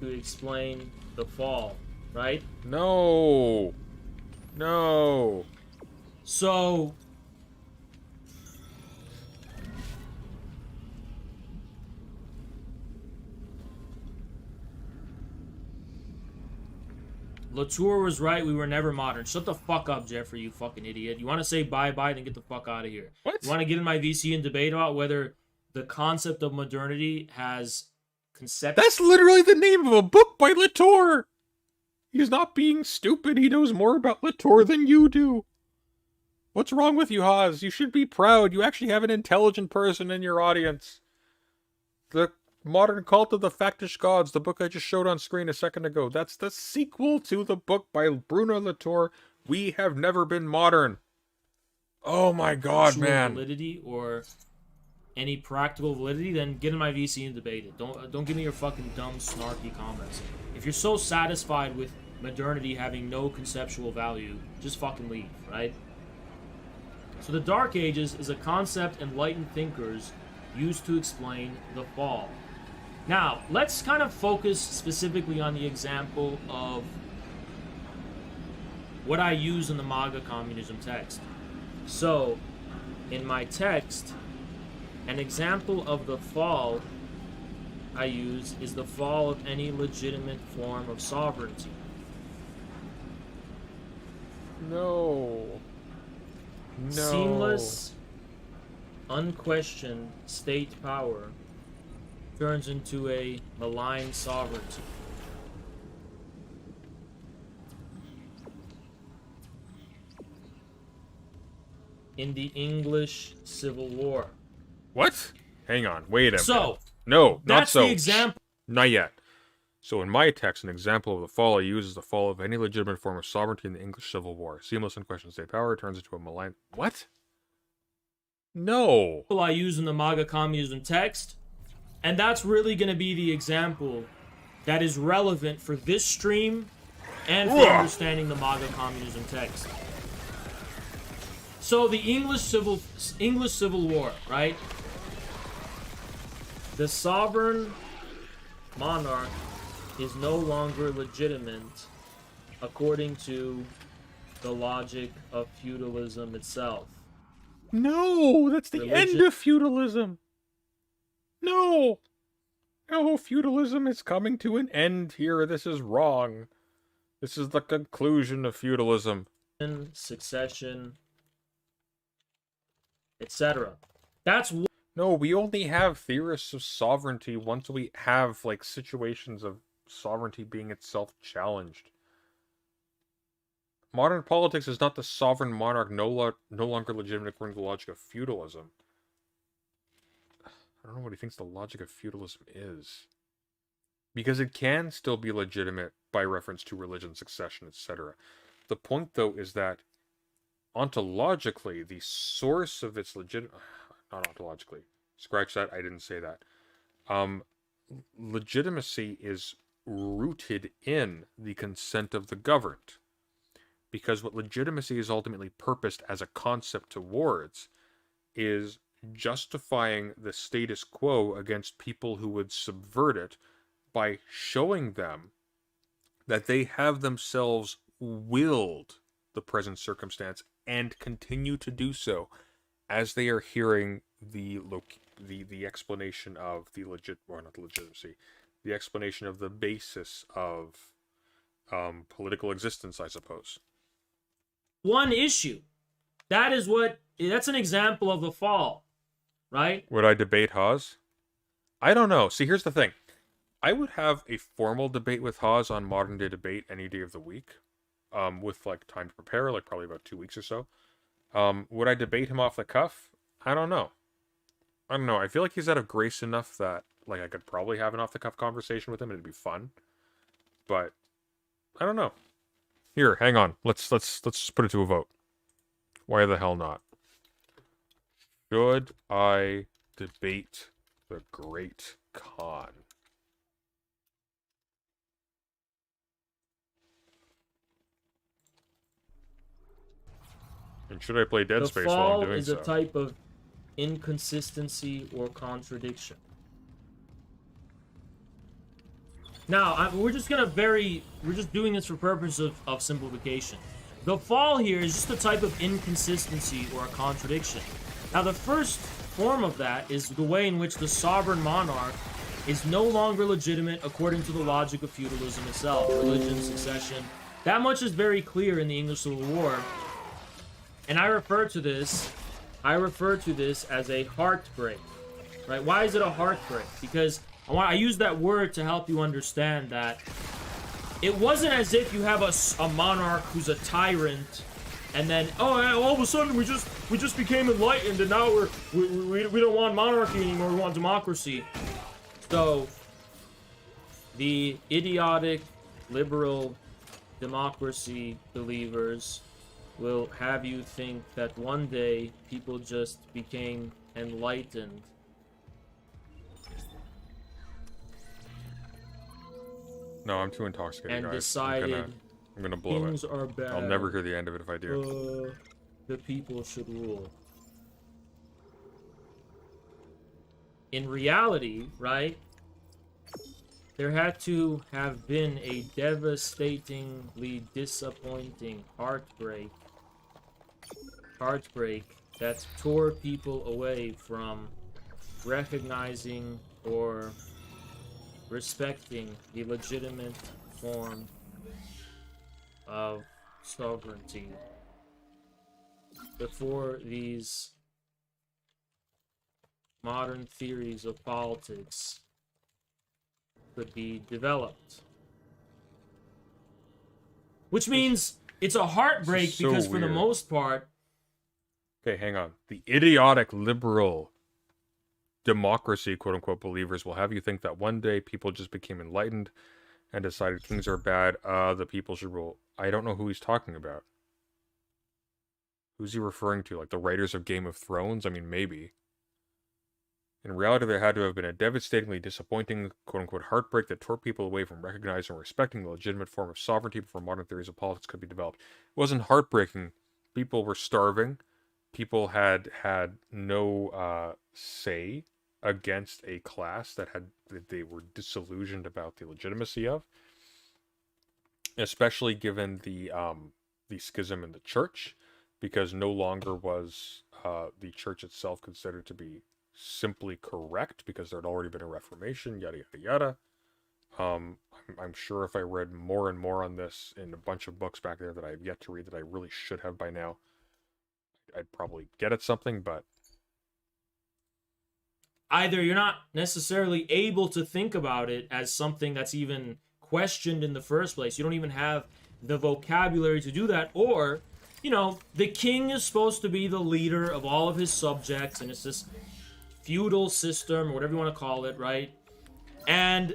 Speaker 2: explain the fall, right?
Speaker 1: No.
Speaker 2: So Latour was right, we were never modern. Shut the fuck up, Jeffrey, you fucking idiot. You want to say bye-bye, then get the fuck out of here.
Speaker 1: What?
Speaker 2: You want to get in my VC and debate about whether the concept of modernity has concept...
Speaker 1: That's literally the name of a book by Latour. He's not being stupid. He knows more about Latour than you do. What's wrong with you, Haas? You should be proud. You actually have an intelligent person in your audience. The Modern Cult of the Factish Gods, the book I just showed on screen a second ago. That's the sequel to the book by Bruno Latour, We Have Never Been Modern. Oh my god, man.
Speaker 2: Validity or any practical validity, then get in my VC and debate it. Don't give me your fucking dumb, snarky comments. If you're so satisfied with modernity having no conceptual value, just fucking leave, right? So the Dark Ages is a concept enlightened thinkers used to explain the fall. Now, let's kind of focus specifically on the example of what I use in the MAGA communism text. So, in my text, an example of the fall I use is the fall of any legitimate form of sovereignty.
Speaker 1: No. No.
Speaker 2: Seamless, unquestioned state power turns into a malign sovereignty. In the English Civil War.
Speaker 1: What? Hang on. Wait a minute.
Speaker 2: So,
Speaker 1: No, not
Speaker 2: that's
Speaker 1: so.
Speaker 2: the example.
Speaker 1: Not yet. So in my text, an example of the fall I use is the fall of any legitimate form of sovereignty in the English Civil War. Seamless and unquestioned state power turns into a malign... What? No.
Speaker 2: I use in the MAGA communism text, and that's really going to be the example that is relevant for this stream and for understanding the MAGA communism text. So the English Civil War, right? The sovereign monarch is no longer legitimate according to the logic of feudalism itself.
Speaker 1: No, that's the end of feudalism. No. No, feudalism is coming to an end here. This is wrong. This is the conclusion of feudalism.
Speaker 2: Succession, etc. That's what...
Speaker 1: No, we only have theorists of sovereignty once we have, like, situations of sovereignty being itself challenged. Modern politics is not the sovereign monarch no longer legitimate according to the logic of feudalism. I don't know what he thinks the logic of feudalism is. Because it can still be legitimate by reference to religion, succession, etc. The point, though, is that ontologically, the source of its not ontologically. Scratch that, I didn't say that. Legitimacy is rooted in the consent of the governed. Because what legitimacy is ultimately purposed as a concept towards is justifying the status quo against people who would subvert it by showing them that they have themselves willed the present circumstance and continue to do so as they are hearing the explanation of the legitimacy, the explanation of the basis of political existence, I suppose.
Speaker 2: One issue. That's an example of the fall, right?
Speaker 1: Would I debate Hawes? I don't know. See, here's the thing. I would have a formal debate with Hawes on Modern Day Debate any day of the week, with, like, time to prepare, like, probably about 2 weeks or so. Would I debate him off the cuff? I don't know. I feel like he's out of grace enough that, like, I could probably have an off-the-cuff conversation with him and it'd be fun. But I don't know. Here, hang on. Let's just put it to a vote. Why the hell not? Should I debate the Great Khan? And should I play Dead Space while I'm doing so?
Speaker 2: The fall is a type of inconsistency or contradiction. Now, we're just doing this for purpose of simplification. The fall here is just a type of inconsistency or a contradiction. Now, the first form of that is the way in which the sovereign monarch is no longer legitimate according to the logic of feudalism itself, religion, succession. That much is very clear in the English Civil War. And I refer to this as a heartbreak, right? Why is it a heartbreak? Because I use that word to help you understand that it wasn't as if you have a monarch who's a tyrant, and then all of a sudden we just became enlightened, and now we don't want monarchy anymore. We want democracy. So the idiotic liberal democracy believers will have you think that one day people just became enlightened.
Speaker 1: No, I'm too intoxicated,
Speaker 2: and
Speaker 1: guys.
Speaker 2: Decided
Speaker 1: I'm gonna blow
Speaker 2: things
Speaker 1: it.
Speaker 2: are bad.
Speaker 1: I'll never hear the end of it if I do.
Speaker 2: The people should rule. In reality, right? There had to have been a devastatingly disappointing heartbreak that tore people away from recognizing or respecting the legitimate form of sovereignty before these modern theories of politics could be developed. Which means it's a heartbreak
Speaker 1: so
Speaker 2: because for the
Speaker 1: weird.
Speaker 2: most part...
Speaker 1: Okay, hang on. The idiotic liberal democracy, quote-unquote, believers will have you think that one day people just became enlightened and decided kings are bad, the people should rule. I don't know who he's talking about. Who's he referring to? Like the writers of Game of Thrones? I mean, maybe. In reality, there had to have been a devastatingly disappointing, quote-unquote, heartbreak that tore people away from recognizing and respecting the legitimate form of sovereignty before modern theories of politics could be developed. It wasn't heartbreaking. People were starving. People had no say against a class that they were disillusioned about the legitimacy of, especially given the schism in the church, because no longer was the church itself considered to be simply correct because there had already been a reformation, yada yada yada. I'm sure if I read more and more on this in a bunch of books back there that I have yet to read that I really should have by now, I'd probably get at something, but
Speaker 2: either you're not necessarily able to think about it as something that's even questioned in the first place. You don't even have the vocabulary to do that, or, you know, the king is supposed to be the leader of all of his subjects, and it's this feudal system, or whatever you want to call it, right? And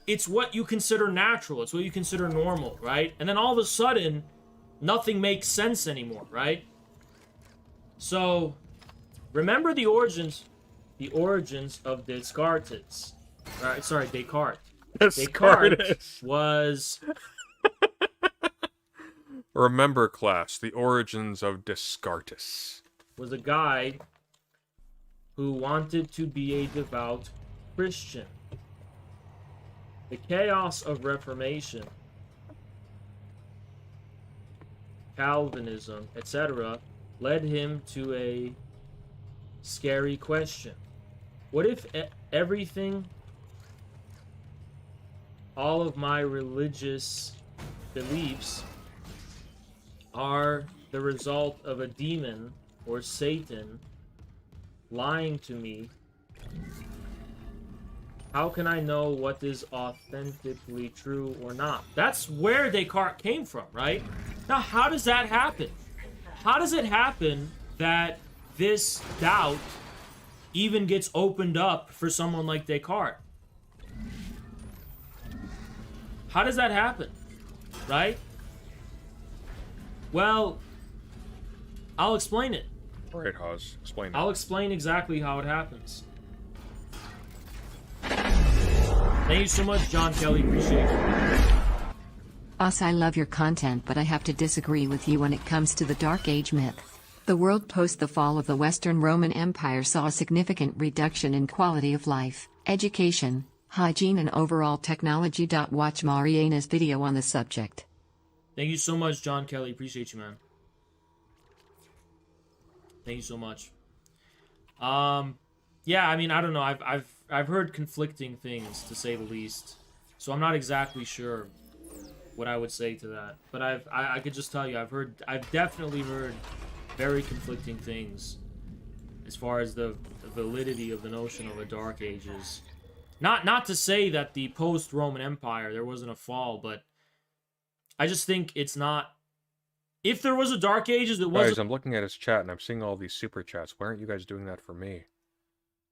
Speaker 2: it's what you consider natural. It's what you consider normal, right? And then all of a sudden, nothing makes sense anymore, right? So, remember the origins of Descartes. Right, sorry, Descartes. Descartes was...
Speaker 1: remember, class, the origins of Descartes.
Speaker 2: Was a guy who wanted to be a devout Christian. The chaos of Reformation, Calvinism, etc., led him to a scary question. What if everything, all of my religious beliefs, are the result of a demon or Satan lying to me? How can I know what is authentically true or not? That's where Descartes came from, right? Now, how does that happen? How does it happen that this doubt even gets opened up for someone like Descartes? How does that happen, right? Well, I'll explain it.
Speaker 1: All right, Haas, explain it.
Speaker 2: I'll explain exactly how it happens. Thank you so much, John Kelly. Appreciate it.
Speaker 4: Us, I love your content, but I have to disagree with you when it comes to the Dark Age myth. The world post the fall of the Western Roman Empire saw a significant reduction in quality of life, education, hygiene, and overall technology. Watch Mariana's video on the subject.
Speaker 2: Thank you so much, John Kelly. Appreciate you, man. Thank you so much. Yeah, I mean, I don't know. I've heard conflicting things, to say the least. So I'm not exactly sure what I would say to that. But I could just tell you, I've definitely heard very conflicting things as far as the validity of the notion of a Dark Ages. Not to say that the post-Roman Empire, there wasn't a fall, but I just think it's not... If there was a Dark Ages, it was...
Speaker 1: Guys, I'm looking at his chat and I'm seeing all these super chats. Why aren't you guys doing that for me?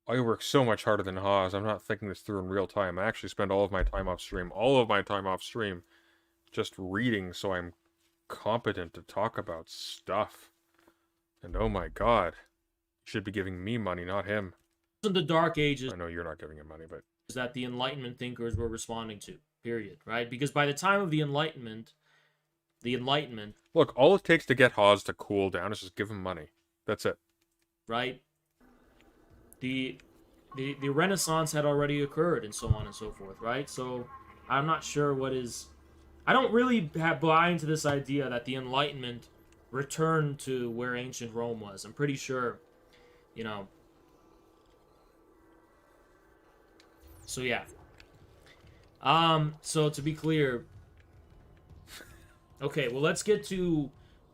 Speaker 1: I work so much harder than Haas. I'm not thinking this through in real time. I actually spend all of my time off stream, just reading so I'm competent to talk about stuff. And oh my god, you should be giving me money, not him.
Speaker 2: The Dark Ages...
Speaker 1: I know you're not giving him money, but...
Speaker 2: that the Enlightenment thinkers were responding to, period, right? Because by the time of the Enlightenment...
Speaker 1: Look, all it takes to get Haas to cool down is just give him money. That's it.
Speaker 2: Right? The the Renaissance had already occurred, and so on and so forth, right? So I'm not sure what is. I don't really buy into this idea that the Enlightenment returned to where ancient Rome was. I'm pretty sure, you know. So yeah. So to be clear, okay, well, let's get to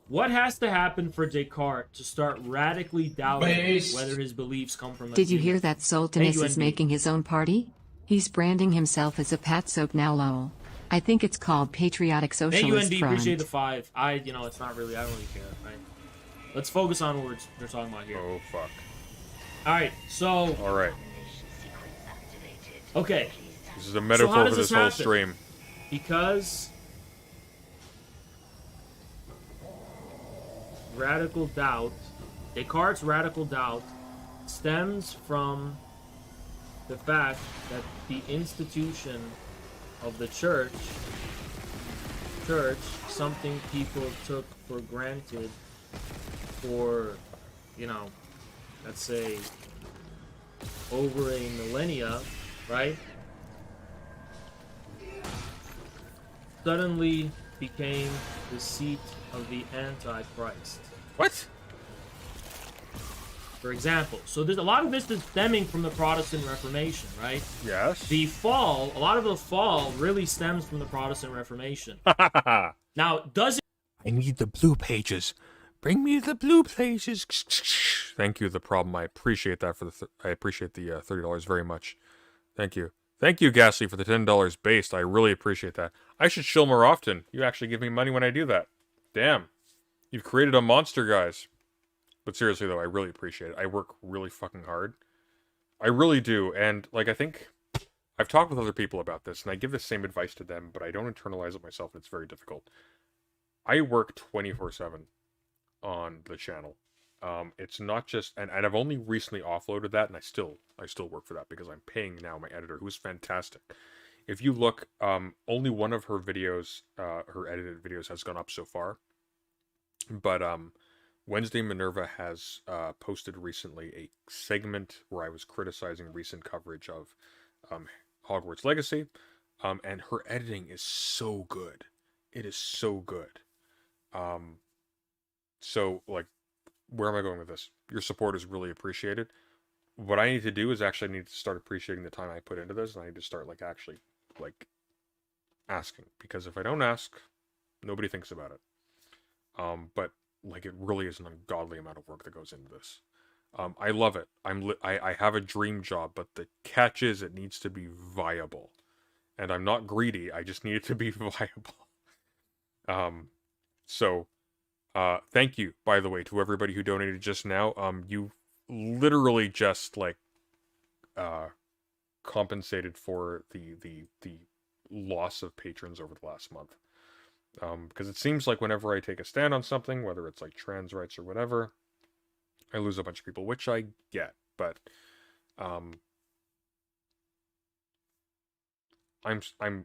Speaker 2: what has to happen for Descartes to start radically doubting whether his beliefs come from a
Speaker 4: Did you
Speaker 2: demon.
Speaker 4: hear that Sultanus is
Speaker 2: UND.
Speaker 4: making his own party? He's branding himself as a patsoap now, lol. I think it's called Patriotic Socialist
Speaker 2: AUND,
Speaker 4: Front.
Speaker 2: appreciate the 5. It's not really, I don't really care, right? Let's focus on what we're talking about here.
Speaker 1: Oh, fuck.
Speaker 2: Alright, so,
Speaker 1: Alright.
Speaker 2: okay,
Speaker 1: This is a metaphor
Speaker 2: does
Speaker 1: for
Speaker 2: this
Speaker 1: this whole
Speaker 2: happen?
Speaker 1: stream.
Speaker 2: because radical doubt, Descartes' radical doubt, stems from the fact that the institution of the church, something people took for granted for, you know, let's say, over a millennia, right? Suddenly became the seat of the Antichrist.
Speaker 1: What?
Speaker 2: For example, so there's a lot of this is stemming from the Protestant Reformation, right?
Speaker 1: Yes.
Speaker 2: A lot of the fall really stems from the Protestant Reformation. Now, does it
Speaker 1: I need the blue pages. Bring me the blue pages. Thank you. The problem. I appreciate that for the. I appreciate the $30 very much. Thank you. Thank you, Ghastly, for the $10 based. I really appreciate that. I should chill more often. You actually give me money when I do that. Damn. You've created a monster, guys. But seriously, though, I really appreciate it. I work really fucking hard. I really do. And, like, I think I've talked with other people about this, and I give the same advice to them, but I don't internalize it myself, and it's very difficult. I work 24/7 on the channel. It's not just, and I've only recently offloaded that, and I still work for that because I'm paying now my editor, who's fantastic. If you look, only one of her videos, her edited videos, has gone up so far. But Wednesday Minerva has posted recently a segment where I was criticizing recent coverage of Hogwarts Legacy, and her editing is so good. It is so good. So, like, where am I going with this? Your support is really appreciated. What I need to do is actually need to start appreciating the time I put into this, and I need to start, like, actually, like, asking. Because if I don't ask, nobody thinks about it. But, like, it really is an ungodly amount of work that goes into this. I love it. I have a dream job, but the catch is it needs to be viable. And I'm not greedy, I just need it to be viable. So, thank you, by the way, to everybody who donated just now. You literally just, like, compensated for the loss of patrons over the last month. Because it seems like whenever I take a stand on something, whether it's like trans rights or whatever, I lose a bunch of people, which I get, but I'm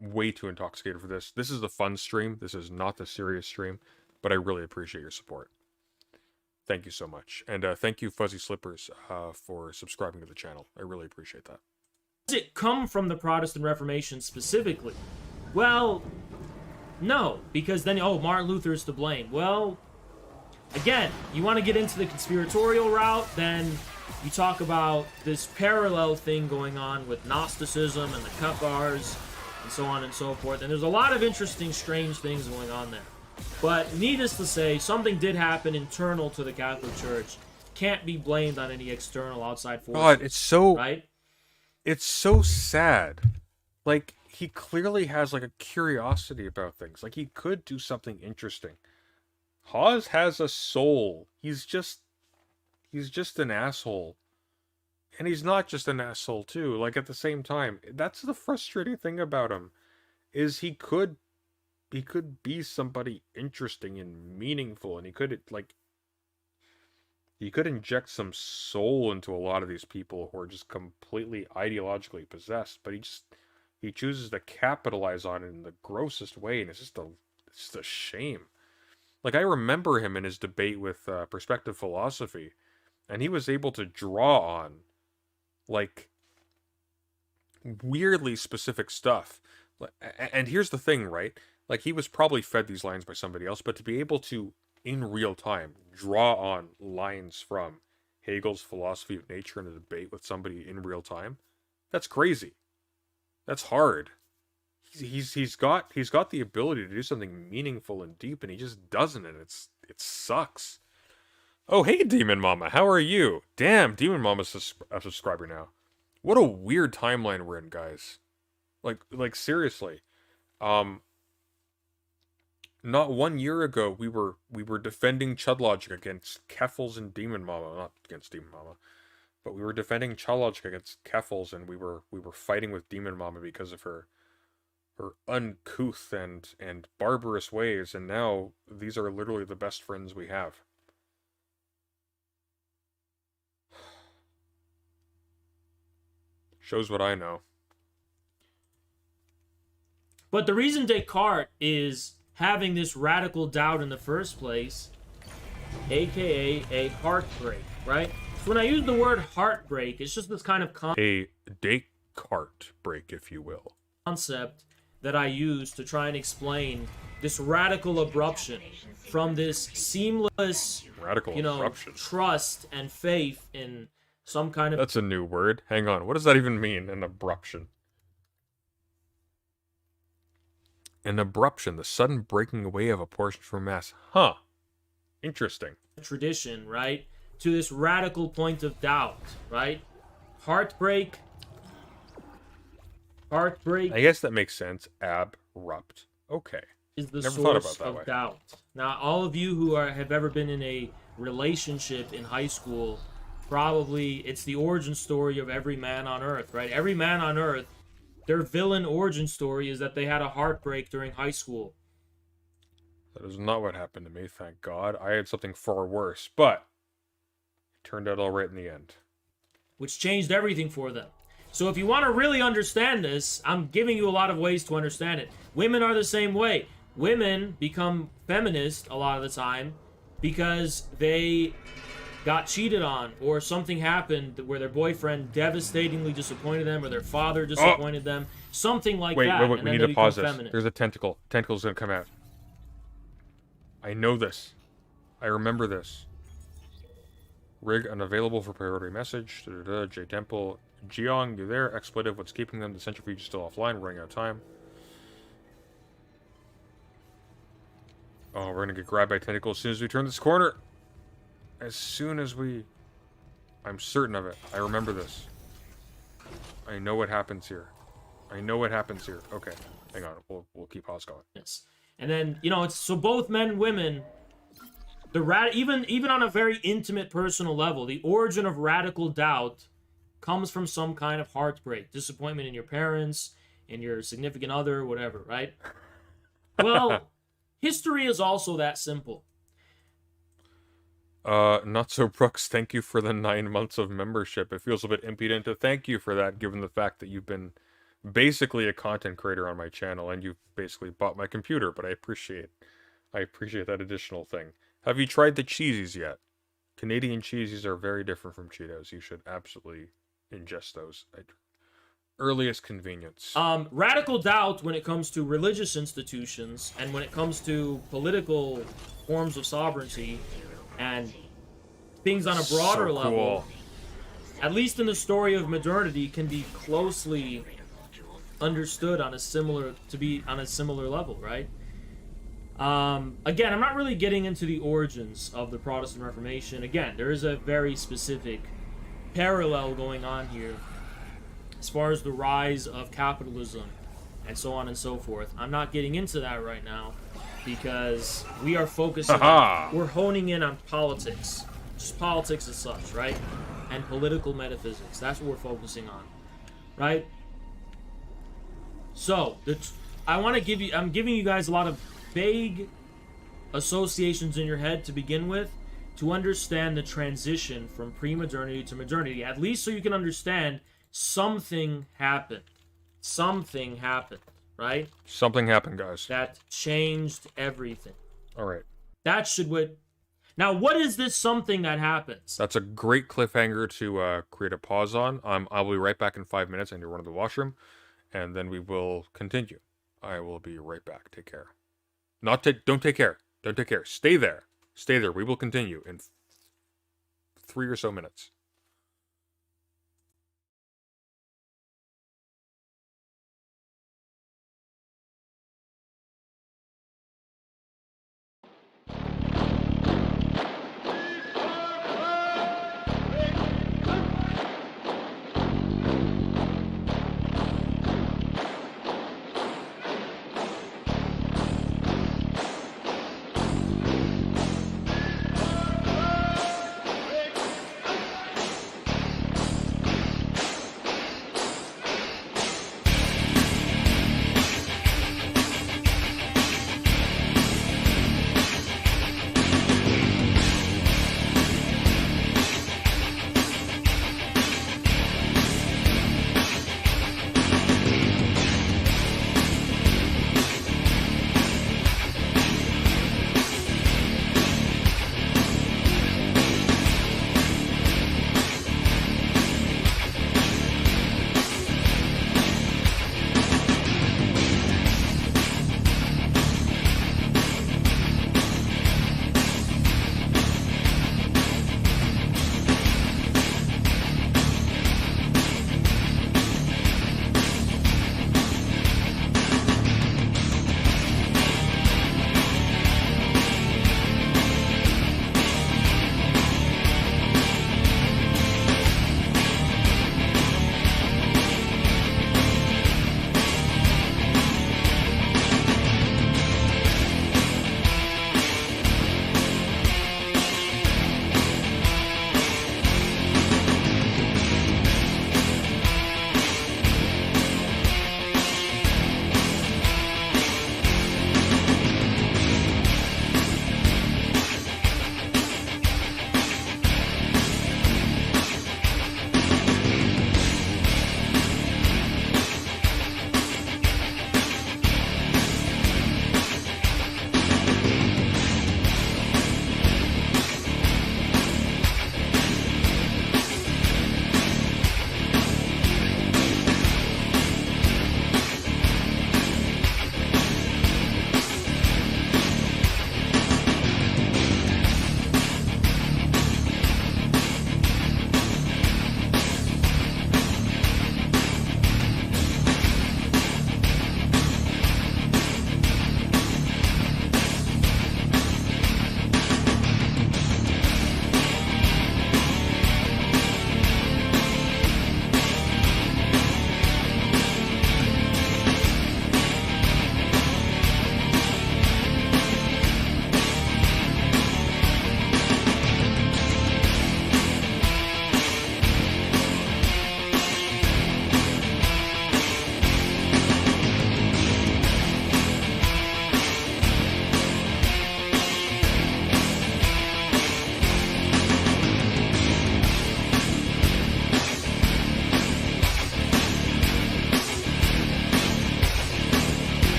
Speaker 1: way too intoxicated for this. This is the fun stream. This is not the serious stream, but I really appreciate your support. Thank you so much. And thank you, Fuzzy Slippers, for subscribing to the channel. I really appreciate that.
Speaker 2: Does it come from the Protestant Reformation specifically? Well, no, because then, Martin Luther is to blame. Well, again, you want to get into the conspiratorial route, then you talk about this parallel thing going on with Gnosticism and the Cathars and so on and so forth. And there's a lot of interesting, strange things going on there. But needless to say, something did happen internal to the Catholic Church. Can't be blamed on any external outside forces.
Speaker 1: God, it's so
Speaker 2: right?
Speaker 1: It's so sad. Like, he clearly has, like, a curiosity about things. Like, he could do something interesting. Hawes has a soul. He's just an asshole. And he's not just an asshole, too. Like, at the same time, that's the frustrating thing about him, is he could be somebody interesting and meaningful, and he could inject some soul into a lot of these people who are just completely ideologically possessed, but he chooses to capitalize on it in the grossest way, and it's just a shame. Like, I remember him in his debate with Perspective Philosophy, and he was able to draw on, like, weirdly specific stuff. And here's the thing, right? Like, he was probably fed these lines by somebody else, but to be able to, in real time, draw on lines from Hegel's philosophy of nature in a debate with somebody in real time, that's crazy. That's hard. He's got the ability to do something meaningful and deep, and he just doesn't, and it sucks. Oh, hey, Demon Mama, how are you? Damn, Demon Mama's a subscriber now. What a weird timeline we're in, guys. Like seriously. Not 1 year ago, we were defending Chud Logic against Keffels and Demon Mama. Not against Demon Mama, but we were defending Chud Logic against Keffels, and we were fighting with Demon Mama because of her uncouth and barbarous ways, and now these are literally the best friends we have. Shows what I know.
Speaker 2: But the reason Descartes is having this radical doubt in the first place, aka a heartbreak, right? So when I use the word heartbreak, it's just this kind of
Speaker 1: a Descartes break, if you will,
Speaker 2: concept that I use to try and explain this radical abruption from this seamless,
Speaker 1: abruption.
Speaker 2: Trust and faith in some kind of...
Speaker 1: That's a new word. Hang on. What does that even mean, an abruption? An abruption, the sudden breaking away of a portion from mass. Huh. Interesting.
Speaker 2: Tradition, right? To this radical point of doubt, right? Heartbreak.
Speaker 1: I guess that makes sense. Abrupt. Okay.
Speaker 2: Is the
Speaker 1: Never thought
Speaker 2: source
Speaker 1: about that
Speaker 2: of
Speaker 1: way.
Speaker 2: doubt. Now, all of you who have ever been in a relationship in high school, probably it's the origin story of every man on Earth, right? Every man on Earth, their villain origin story is that they had a heartbreak during high school.
Speaker 1: That is not what happened to me, thank God. I had something far worse, but it turned out all right in the end.
Speaker 2: Which changed everything for them. So if you want to really understand this, I'm giving you a lot of ways to understand it. Women are the same way. Women become feminist a lot of the time because they got cheated on, or something happened where their boyfriend devastatingly disappointed them, or their father disappointed them. Something like that.
Speaker 1: Wait, we need to pause this. There's a tentacle. Tentacle's gonna come out. I know this. I remember this. Rig unavailable for priority message. J Temple. Jiong, you there? Expletive, what's keeping them? The centrifuge is still offline. We're running out of time. Oh, we're gonna get grabbed by tentacles as soon as we turn this corner. As soon as we... I'm certain of it. I remember this. I know what happens here. I know what happens here. Okay, hang on. We'll keep pause going.
Speaker 2: Yes. And then, it's so both men and women, even on a very intimate personal level, the origin of radical doubt comes from some kind of heartbreak, disappointment in your parents, in your significant other, whatever, right? Well, history is also that simple.
Speaker 1: Not so Brooks, thank you for the 9 months of membership. It feels a bit impudent to thank you for that, given the fact that you've been basically a content creator on my channel, and you've basically bought my computer, but I appreciate that additional thing. Have you tried the cheesies yet? Canadian cheesies are very different from Cheetos. You should absolutely ingest those at earliest convenience.
Speaker 2: Radical doubt when it comes to religious institutions and when it comes to political forms of sovereignty and things on a broader level, at least in the story of modernity, can be closely understood on a similar level, right? Again, I'm not really getting into the origins of the Protestant Reformation. Again, there is a very specific parallel going on here as far as the rise of capitalism and so on and so forth. I'm not getting into that right now because we are focusing we're honing in on politics, just politics as such, right? And political metaphysics. That's what we're focusing on, right? So, I'm giving you guys a lot of vague associations in your head to begin with to understand the transition from pre-modernity to modernity, at least so you can understand something happened. Something happened, right?
Speaker 1: Something happened, guys.
Speaker 2: That changed everything.
Speaker 1: All right.
Speaker 2: That's Now, what is this something that happens?
Speaker 1: That's a great cliffhanger to create a pause on. I'll be right back in 5 minutes. I need to run to the washroom, and then we will continue. I will be right back. Take care. Don't take care. Don't take care. Stay there. Stay there. We will continue in 3 or so minutes.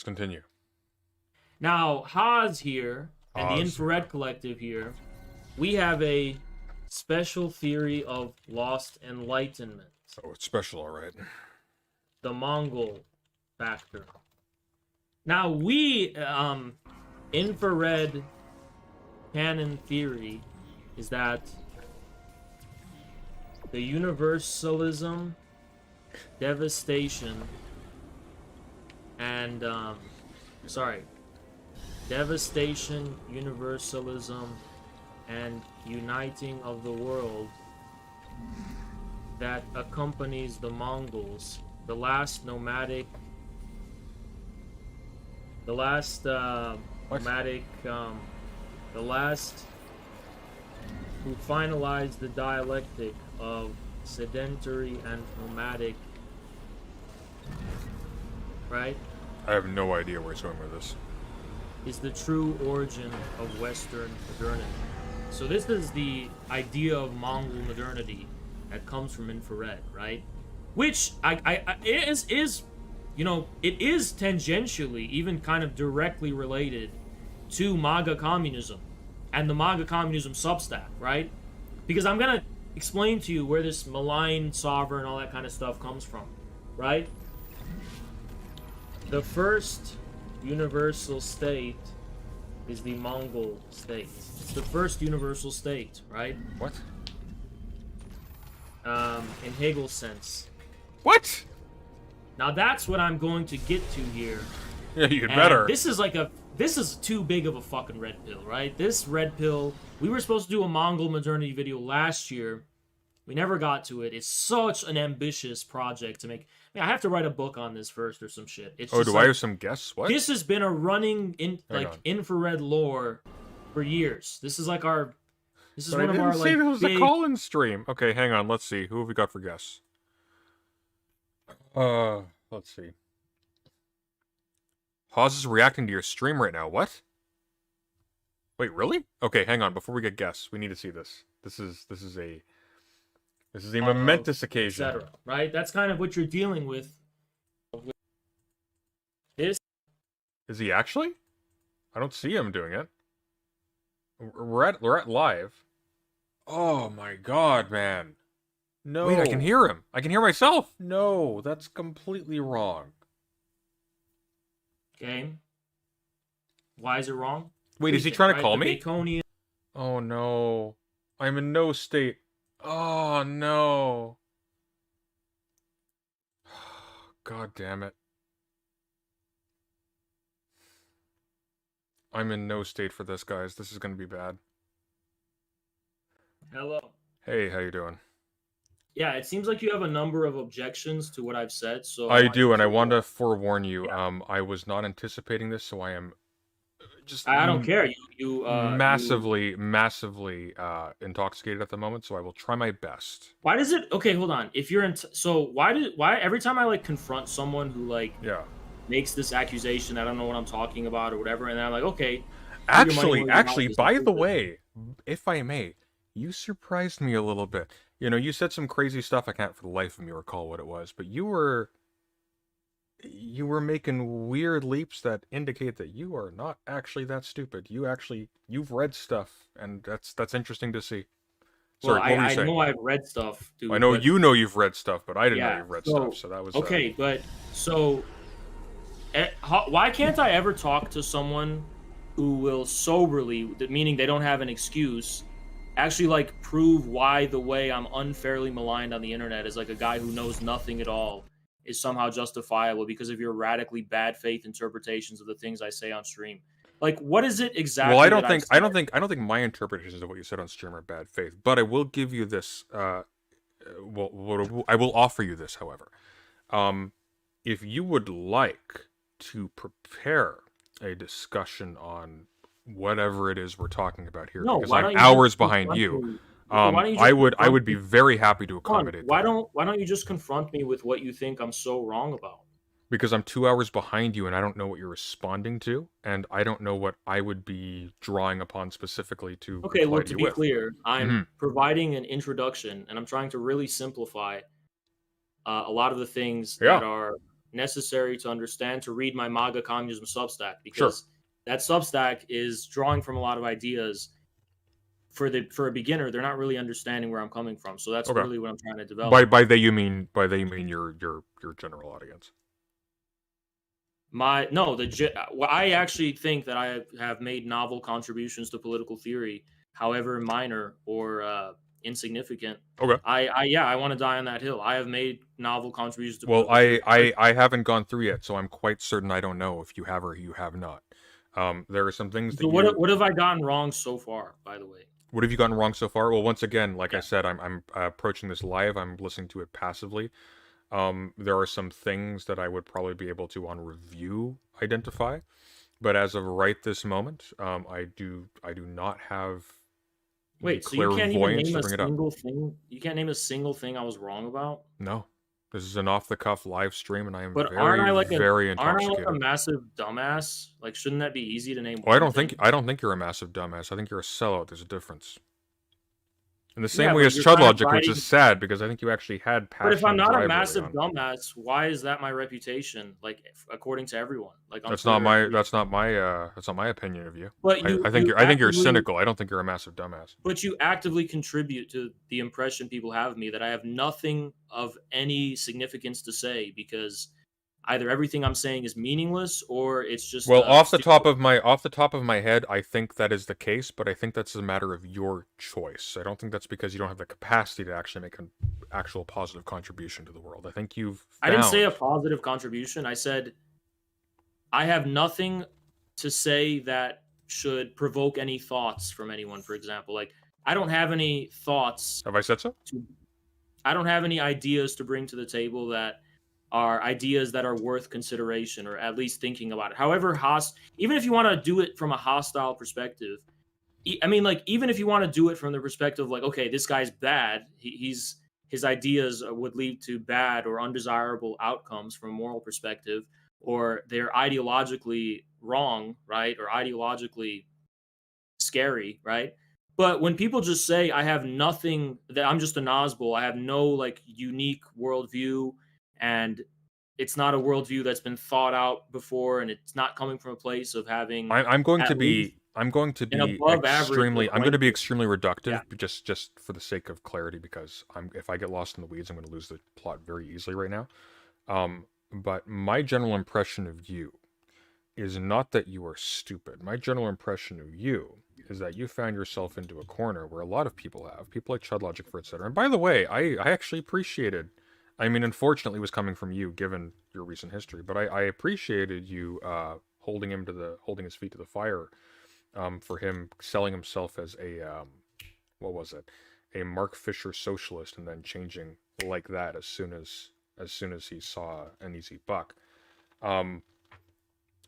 Speaker 1: continue.
Speaker 2: Now, Haas here, and the
Speaker 1: Haas.
Speaker 2: Infrared Collective here, we have a special theory of lost enlightenment.
Speaker 1: Oh, it's special, all right.
Speaker 2: The Mongol factor. Now, we, infrared canon theory is that the universalism, devastation, and, devastation, universalism, and uniting of the world that accompanies the Mongols, the last nomadic, the last who finalized the dialectic of sedentary and nomadic, right?
Speaker 1: I have no idea where he's going with this.
Speaker 2: Is the true origin of Western modernity. So this is the idea of Mongol modernity that comes from infrared, right? Which is you know, it is tangentially, even kind of directly related to MAGA communism and the MAGA communism substack, right? Because I'm gonna explain to you where this malign sovereign, all that kind of stuff comes from, right? The first universal state is the Mongol state. It's the first universal state, right?
Speaker 1: What?
Speaker 2: In Hegel's sense.
Speaker 1: What?
Speaker 2: Now that's what I'm going to get to here.
Speaker 1: Yeah, you'd
Speaker 2: And
Speaker 1: better.
Speaker 2: This is too big of a fucking red pill, right? This red pill, we were supposed to do a Mongol modernity video last year. We never got to it. It's such an ambitious project to make. I mean, I have to write a book on this first or some shit. It's
Speaker 1: Oh,
Speaker 2: just
Speaker 1: do
Speaker 2: like,
Speaker 1: I have some guess? What?
Speaker 2: This has been a running
Speaker 1: Hang on.
Speaker 2: infrared lore for years. This is like our. This is
Speaker 1: But I
Speaker 2: one of
Speaker 1: didn't
Speaker 2: our
Speaker 1: say
Speaker 2: like
Speaker 1: this was
Speaker 2: big.
Speaker 1: a call-in stream. Okay, hang on. Let's see. Who have we got for guests? Let's see. Haas is reacting to your stream right now. What? Wait, really? Okay, hang on. Before we get guests, we need to see this. This is a momentous occasion.
Speaker 2: Etc. Right? That's kind of what you're dealing with. This
Speaker 1: Is he actually? I don't see him doing it. We're at live. Oh my god, man. No. Wait, I can hear him. I can hear myself. No, that's completely wrong.
Speaker 2: okay. Why is it wrong?
Speaker 1: Wait, is he trying to call
Speaker 2: The
Speaker 1: me?
Speaker 2: Baconian.
Speaker 1: Oh no. I'm in no state. Oh no. God damn it. I'm in no state for this, guys. This is gonna be bad.
Speaker 2: Hello.
Speaker 1: Hey, how you doing?
Speaker 2: Yeah, it seems like you have a number of objections to what I've said. So
Speaker 1: I do, and I want to forewarn you. I was not anticipating this, so I am just
Speaker 2: I don't care. You
Speaker 1: massively intoxicated at the moment, so I will try my best.
Speaker 2: Why does it? Okay, hold on. If you're in, so why every time I like confront someone who like
Speaker 1: Yeah.
Speaker 2: makes this accusation, I don't know what I'm talking about or whatever, and then I'm like, okay.
Speaker 1: Actually, by the way, if I may, you surprised me a little bit. You know, you said some crazy stuff. I can't for the life of me recall what it was, but you were making weird leaps that indicate that you are not actually that stupid. You've read stuff, and that's interesting to see. Sorry,
Speaker 2: Well,
Speaker 1: what were you
Speaker 2: I
Speaker 1: saying?
Speaker 2: know I've read stuff, dude.
Speaker 1: I know
Speaker 2: but-
Speaker 1: you know you've read stuff, but I didn't know
Speaker 2: Yeah,
Speaker 1: you've read
Speaker 2: so-
Speaker 1: stuff, so that was
Speaker 2: Okay, but so why can't I ever talk to someone who will soberly, meaning they don't have an excuse, actually like prove why the way I'm unfairly maligned on the internet is like a guy who knows nothing at all is somehow justifiable because of your radically bad faith interpretations of the things I say on stream. Like, what is it exactly?
Speaker 1: Well, I
Speaker 2: that
Speaker 1: don't think my interpretations of what you said on stream are bad faith, but I will give you this. I will offer you this, however. If you would like to prepare a discussion on whatever it is we're talking about here,
Speaker 2: No,
Speaker 1: because
Speaker 2: why
Speaker 1: I'm
Speaker 2: don't you
Speaker 1: hours
Speaker 2: just
Speaker 1: behind
Speaker 2: confront
Speaker 1: you,
Speaker 2: me? Why don't you just
Speaker 1: I would
Speaker 2: confront
Speaker 1: be
Speaker 2: me?
Speaker 1: very happy to
Speaker 2: Come on,
Speaker 1: accommodate
Speaker 2: why
Speaker 1: that.
Speaker 2: don't you just confront me with what you think I'm so wrong about?
Speaker 1: Because I'm 2 hours behind you and I don't know what you're responding to, and I don't know what I would be drawing upon specifically to
Speaker 2: Okay,
Speaker 1: reply
Speaker 2: look,
Speaker 1: to
Speaker 2: to
Speaker 1: you
Speaker 2: be
Speaker 1: with.
Speaker 2: clear, I'm
Speaker 1: Mhm.
Speaker 2: providing an introduction, and I'm trying to really simplify a lot of the things
Speaker 1: Yeah.
Speaker 2: that are necessary to understand to read my MAGA Communism Substack,
Speaker 1: Sure.
Speaker 2: because that Substack is drawing from a lot of ideas. For a beginner, they're not really understanding where I'm coming from. So that's
Speaker 1: Okay.
Speaker 2: really what I'm trying to develop.
Speaker 1: By they you mean your general audience.
Speaker 2: I actually think that I have made novel contributions to political theory, however minor or insignificant.
Speaker 1: Okay.
Speaker 2: I want to die on that hill. I have made novel contributions to
Speaker 1: Well,
Speaker 2: political theory.
Speaker 1: I haven't gone through yet, so I'm quite certain I don't know if you have or you have not. There are some things that
Speaker 2: So what have I gotten wrong so far, by the way?
Speaker 1: What have you gotten wrong so far? Well, once again, like
Speaker 2: Yeah.
Speaker 1: I said, I'm approaching this live. I'm listening to it passively. There are some things that I would probably be able to, on review, identify, but as of right this moment, I do not have
Speaker 2: Wait,
Speaker 1: the
Speaker 2: so you can't even
Speaker 1: clairvoyance
Speaker 2: name
Speaker 1: to
Speaker 2: a
Speaker 1: bring it up.
Speaker 2: single thing? You can't name a single thing I was wrong about?
Speaker 1: No, this is an off-the-cuff live stream, and I am
Speaker 2: But
Speaker 1: very,
Speaker 2: aren't I
Speaker 1: very
Speaker 2: aren't I like
Speaker 1: intoxicated.
Speaker 2: a massive dumbass? Like, shouldn't that be easy to name?
Speaker 1: Well, I
Speaker 2: one
Speaker 1: don't think
Speaker 2: thing?
Speaker 1: you're a massive dumbass. I think you're a sellout. There's a difference. In the same
Speaker 2: Yeah,
Speaker 1: way
Speaker 2: but
Speaker 1: as
Speaker 2: you're
Speaker 1: Chud
Speaker 2: kind of
Speaker 1: Logic, which
Speaker 2: riding.
Speaker 1: is sad because I think you actually had
Speaker 2: But if I'm
Speaker 1: passion and
Speaker 2: not a
Speaker 1: drive early
Speaker 2: massive
Speaker 1: on.
Speaker 2: dumbass, why is that my reputation? Like, according to everyone, like on
Speaker 1: That's
Speaker 2: Twitter,
Speaker 1: not my opinion of you.
Speaker 2: But
Speaker 1: I think you're cynical. I don't think you're a massive dumbass.
Speaker 2: But you actively contribute to the impression people have of me that I have nothing of any significance to say, because either everything I'm saying is meaningless or it's just
Speaker 1: Well, off the top of my head, I think that is the case, but I think that's a matter of your choice. I don't think that's because you don't have the capacity to actually make an actual positive contribution to the world. I think
Speaker 2: I didn't say a positive contribution. I said I have nothing to say that should provoke any thoughts from anyone, for example. Like, I don't have any thoughts.
Speaker 1: Have I said so?
Speaker 2: I don't have any ideas to bring to the table that are ideas that are worth consideration, or at least thinking about it. However, even if you want to do it from a hostile perspective, I mean, like, even if you want to do it from the perspective, like, okay, this guy's bad, his ideas would lead to bad or undesirable outcomes from a moral perspective, or they're ideologically wrong, right? Or ideologically scary, right? But when people just say, I have nothing, that I'm just a Nazbol, I have no like unique worldview, and it's not a worldview that's been thought out before, and it's not coming from a place of having.
Speaker 1: I'm going to
Speaker 2: at least
Speaker 1: be
Speaker 2: above average,
Speaker 1: extremely
Speaker 2: like,
Speaker 1: I'm going to be extremely reductive,
Speaker 2: Yeah.
Speaker 1: just for the sake of clarity, because if I get lost in the weeds, I'm going to lose the plot very easily right now. But my general impression of you is not that you are stupid. My general impression of you is that you found yourself into a corner where a lot of people have, people like Chud Logic, for etc. And by the way, I actually appreciated, I mean, unfortunately it was coming from you given your recent history, but I appreciated you holding his feet to the fire, for him selling himself as a what was it, a Mark Fisher socialist, and then changing like that as soon as he saw an easy buck.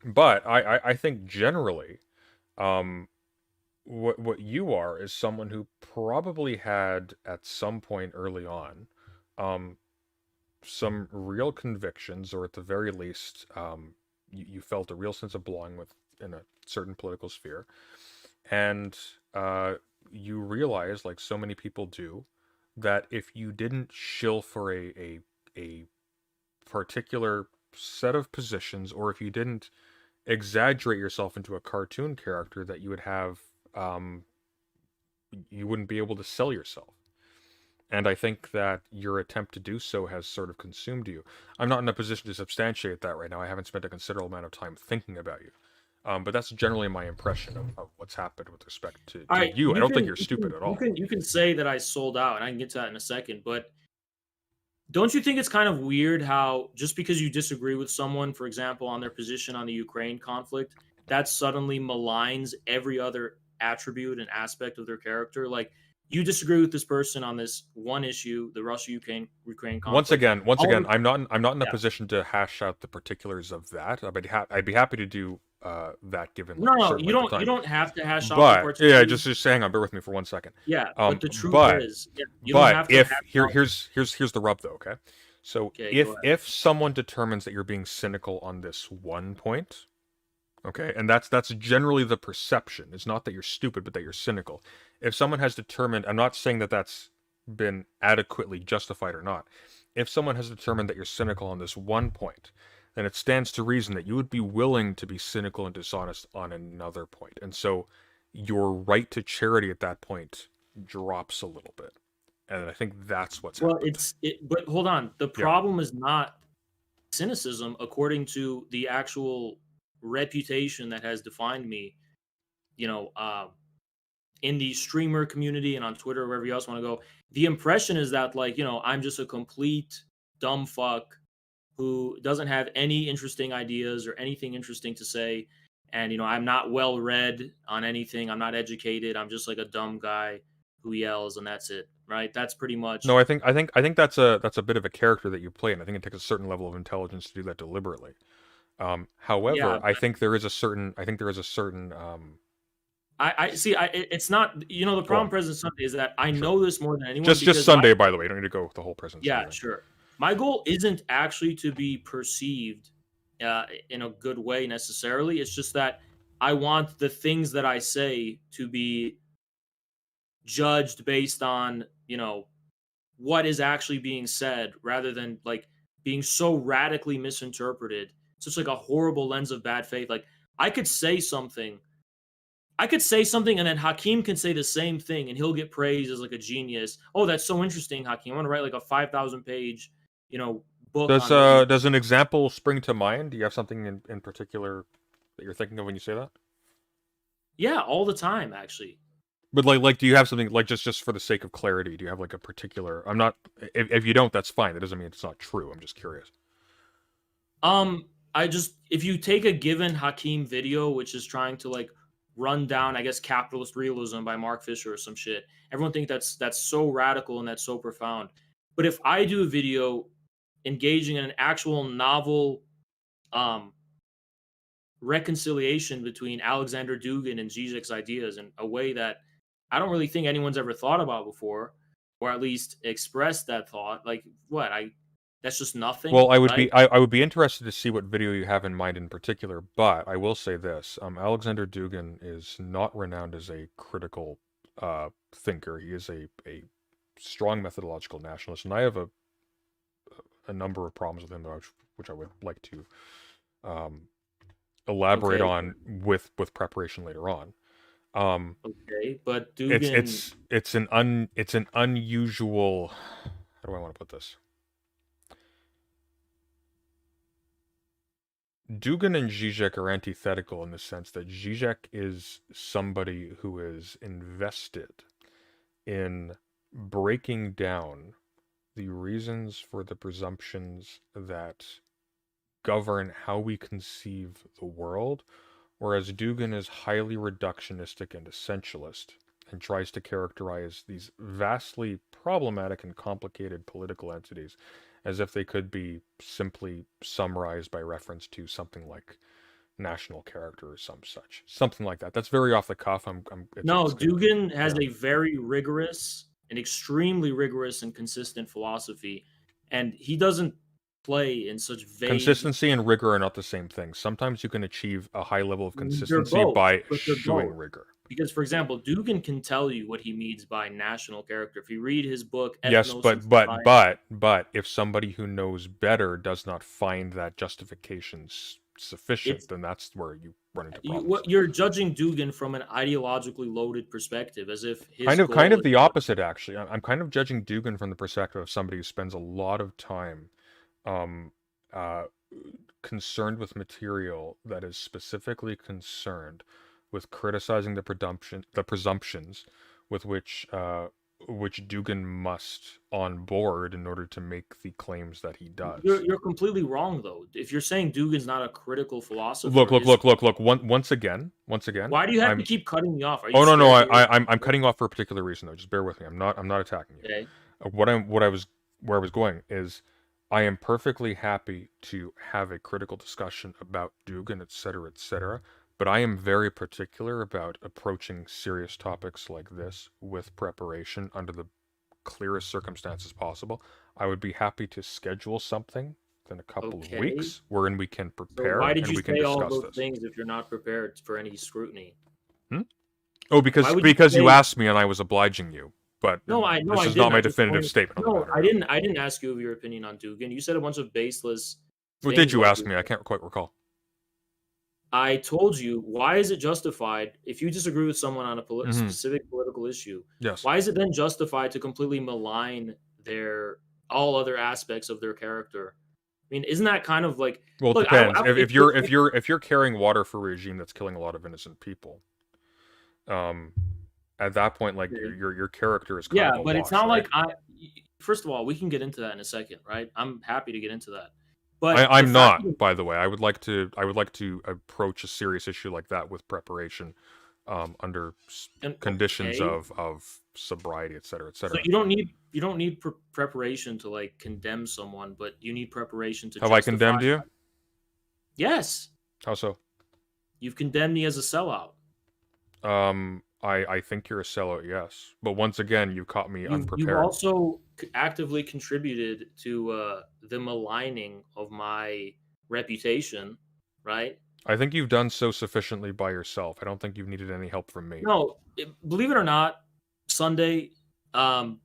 Speaker 1: But I think generally, what you are is someone who probably had at some point early on, some real convictions, or at the very least, you felt a real sense of belonging in a certain political sphere, and you realize, like so many people do, that if you didn't shill for a particular set of positions, or if you didn't exaggerate yourself into a cartoon character, that you would have, you wouldn't be able to sell yourself. And I think that your attempt to do so has sort of consumed you. I'm not in a position to substantiate that right now. I haven't spent a considerable amount of time thinking about you. But that's generally my impression of what's happened with respect to you. I don't think you're stupid at all.
Speaker 2: You can say that I sold out, and I can get to that in a second, but don't you think it's kind of weird how just because you disagree with someone, for example, on their position on the Ukraine conflict, that suddenly maligns every other attribute and aspect of their character? Like, you disagree with this person on this one issue, the Russia-Ukraine conflict.
Speaker 1: Once again, I'm not in a position to hash out the particulars of that. I'd be happy to do that given.
Speaker 2: No, you don't have to hash out the
Speaker 1: But
Speaker 2: particulars.
Speaker 1: yeah, just hang on, bear with me for 1 second.
Speaker 2: Yeah, but the truth is, you don't have
Speaker 1: but
Speaker 2: to
Speaker 1: here's the rub though, okay? So
Speaker 2: Okay, go ahead.
Speaker 1: if someone determines that you're being cynical on this one point, okay, and that's generally the perception. It's not that you're stupid, but that you're cynical. If someone has determined, I'm not saying that that's been adequately justified or not. If someone has determined that you're cynical on this one point, then it stands to reason that you would be willing to be cynical and dishonest on another point. And so your right to charity at that point drops a little bit. And I think that's what's happened.
Speaker 2: But hold on. The
Speaker 1: Yeah.
Speaker 2: problem is not cynicism, according to the actual reputation that has defined me, in the streamer community and on Twitter, or wherever you else want to go. The impression is that, like, I'm just a complete dumb fuck who doesn't have any interesting ideas or anything interesting to say. And, I'm not well read on anything. I'm not educated. I'm just like a dumb guy who yells, and that's it. Right? That's pretty much.
Speaker 1: No, I think that's a bit of a character that you play, and I think it takes a certain level of intelligence to do that deliberately. However,
Speaker 2: Yeah,
Speaker 1: I think there is a certain
Speaker 2: I see. It's not. The problem, President Sunday, is that I know this more than anyone.
Speaker 1: just Sunday, by the way. You don't need to go with the whole President
Speaker 2: Yeah,
Speaker 1: Sunday.
Speaker 2: sure. My goal isn't actually to be perceived in a good way necessarily. It's just that I want the things that I say to be judged based on, what is actually being said, rather than like being so radically misinterpreted. Such like a horrible lens of bad faith. Like I could say something, and then Hakeem can say the same thing, and he'll get praised as like a genius. Oh, that's so interesting, Hakeem. I'm gonna write like a 5,000 page, book.
Speaker 1: Does an example spring to mind? Do you have something in particular that you're thinking of when you say that?
Speaker 2: Yeah, all the time, actually.
Speaker 1: But like, do you have something like just for the sake of clarity? Do you have like a particular? I'm not. If you don't, that's fine. That doesn't mean it's not true. I'm just curious.
Speaker 2: If you take a given Hakeem video, which is trying to like run down, I guess, capitalist realism by Mark Fisher or some shit, everyone thinks that's so radical and that's so profound. But if I do a video engaging in an actual novel reconciliation between Alexander Dugin and Zizek's ideas in a way that I don't really think anyone's ever thought about before, or at least expressed that thought, like that's just nothing.
Speaker 1: Well, I would be interested to see what video you have in mind in particular, but I will say this: Alexander Dugin is not renowned as a critical thinker. He is a strong methodological nationalist, and I have a number of problems with him, which I would like to elaborate on with preparation later on.
Speaker 2: Okay, but Dugin...
Speaker 1: it's an unusual. How do I want to put this? Dugin and Zizek are antithetical in the sense that Zizek is somebody who is invested in breaking down the reasons for the presumptions that govern how we conceive the world, whereas Dugin is highly reductionistic and essentialist and tries to characterize these vastly problematic and complicated political entities as if they could be simply summarized by reference to something like national character or something like that. That's very off the cuff.
Speaker 2: Dugin has a very rigorous, an extremely rigorous and consistent philosophy, and he doesn't play in such vague...
Speaker 1: Consistency and rigor are not the same thing. Sometimes you can achieve a high level of consistency by showing rigor.
Speaker 2: Because, for example, Dugin can tell you what he means by national character. If you read his book...
Speaker 1: Yes, but if somebody who knows better does not find that justification sufficient, then that's where you run into problems.
Speaker 2: You're judging Dugin from an ideologically loaded perspective, as if his
Speaker 1: kind of the opposite, actually. I'm kind of judging Dugin from the perspective of somebody who spends a lot of time concerned with material that is specifically concerned with criticizing the presumptions with which Dugin must on board in order to make the claims that he does.
Speaker 2: You're completely wrong, though. If you're saying Dugin's not a critical philosopher...
Speaker 1: Look. Once again.
Speaker 2: Why do you have to keep cutting me off?
Speaker 1: No. I'm cutting off for a particular reason, though. Just bear with me. I'm not attacking you.
Speaker 2: Okay.
Speaker 1: Where I was going is, I am perfectly happy to have a critical discussion about Dugin, etc., but I am very particular about approaching serious topics like this with preparation under the clearest circumstances possible. I would be happy to schedule something in a couple of weeks wherein we can prepare.
Speaker 2: So why did you say all those
Speaker 1: this.
Speaker 2: things if you're not prepared for any scrutiny?
Speaker 1: Oh, because you asked me and I was obliging you. But this is not my definitive statement.
Speaker 2: No, I didn't ask you your opinion on Dugin. You said a bunch of baseless
Speaker 1: What
Speaker 2: things
Speaker 1: did you
Speaker 2: like
Speaker 1: ask
Speaker 2: this.
Speaker 1: me? I can't quite recall.
Speaker 2: I told you, why is it justified if you disagree with someone on a
Speaker 1: Mhm.
Speaker 2: specific political issue?
Speaker 1: Yes.
Speaker 2: Why is it then justified to completely malign their all other aspects of their character? I mean, isn't that kind of like,
Speaker 1: Well, it
Speaker 2: look,
Speaker 1: depends. If you're
Speaker 2: it's
Speaker 1: if you're carrying water for a regime that's killing a lot of innocent people, um, at that point, like
Speaker 2: okay.
Speaker 1: your character is kind
Speaker 2: Yeah,
Speaker 1: of a
Speaker 2: but it's
Speaker 1: wash,
Speaker 2: not
Speaker 1: right?
Speaker 2: like first of all, we can get into that in a second, right? I'm happy to get into that.
Speaker 1: I,
Speaker 2: But the
Speaker 1: I'm
Speaker 2: fact
Speaker 1: not, by the way. I would like to approach a serious issue like that with preparation, under conditions
Speaker 2: okay,
Speaker 1: of sobriety, et cetera, et
Speaker 2: so
Speaker 1: cetera.
Speaker 2: you don't need preparation to like condemn someone, but you need preparation to
Speaker 1: Have I
Speaker 2: justify.
Speaker 1: condemned you?
Speaker 2: Yes,
Speaker 1: How so?
Speaker 2: you've condemned me as a sellout.
Speaker 1: I think you're a sellout, yes. But once again, you caught me
Speaker 2: You've
Speaker 1: unprepared.
Speaker 2: also actively contributed to the maligning of my reputation, right?
Speaker 1: I think you've done so sufficiently by yourself. I don't think you've needed any help from me.
Speaker 2: No, believe it or not, Sunday, um,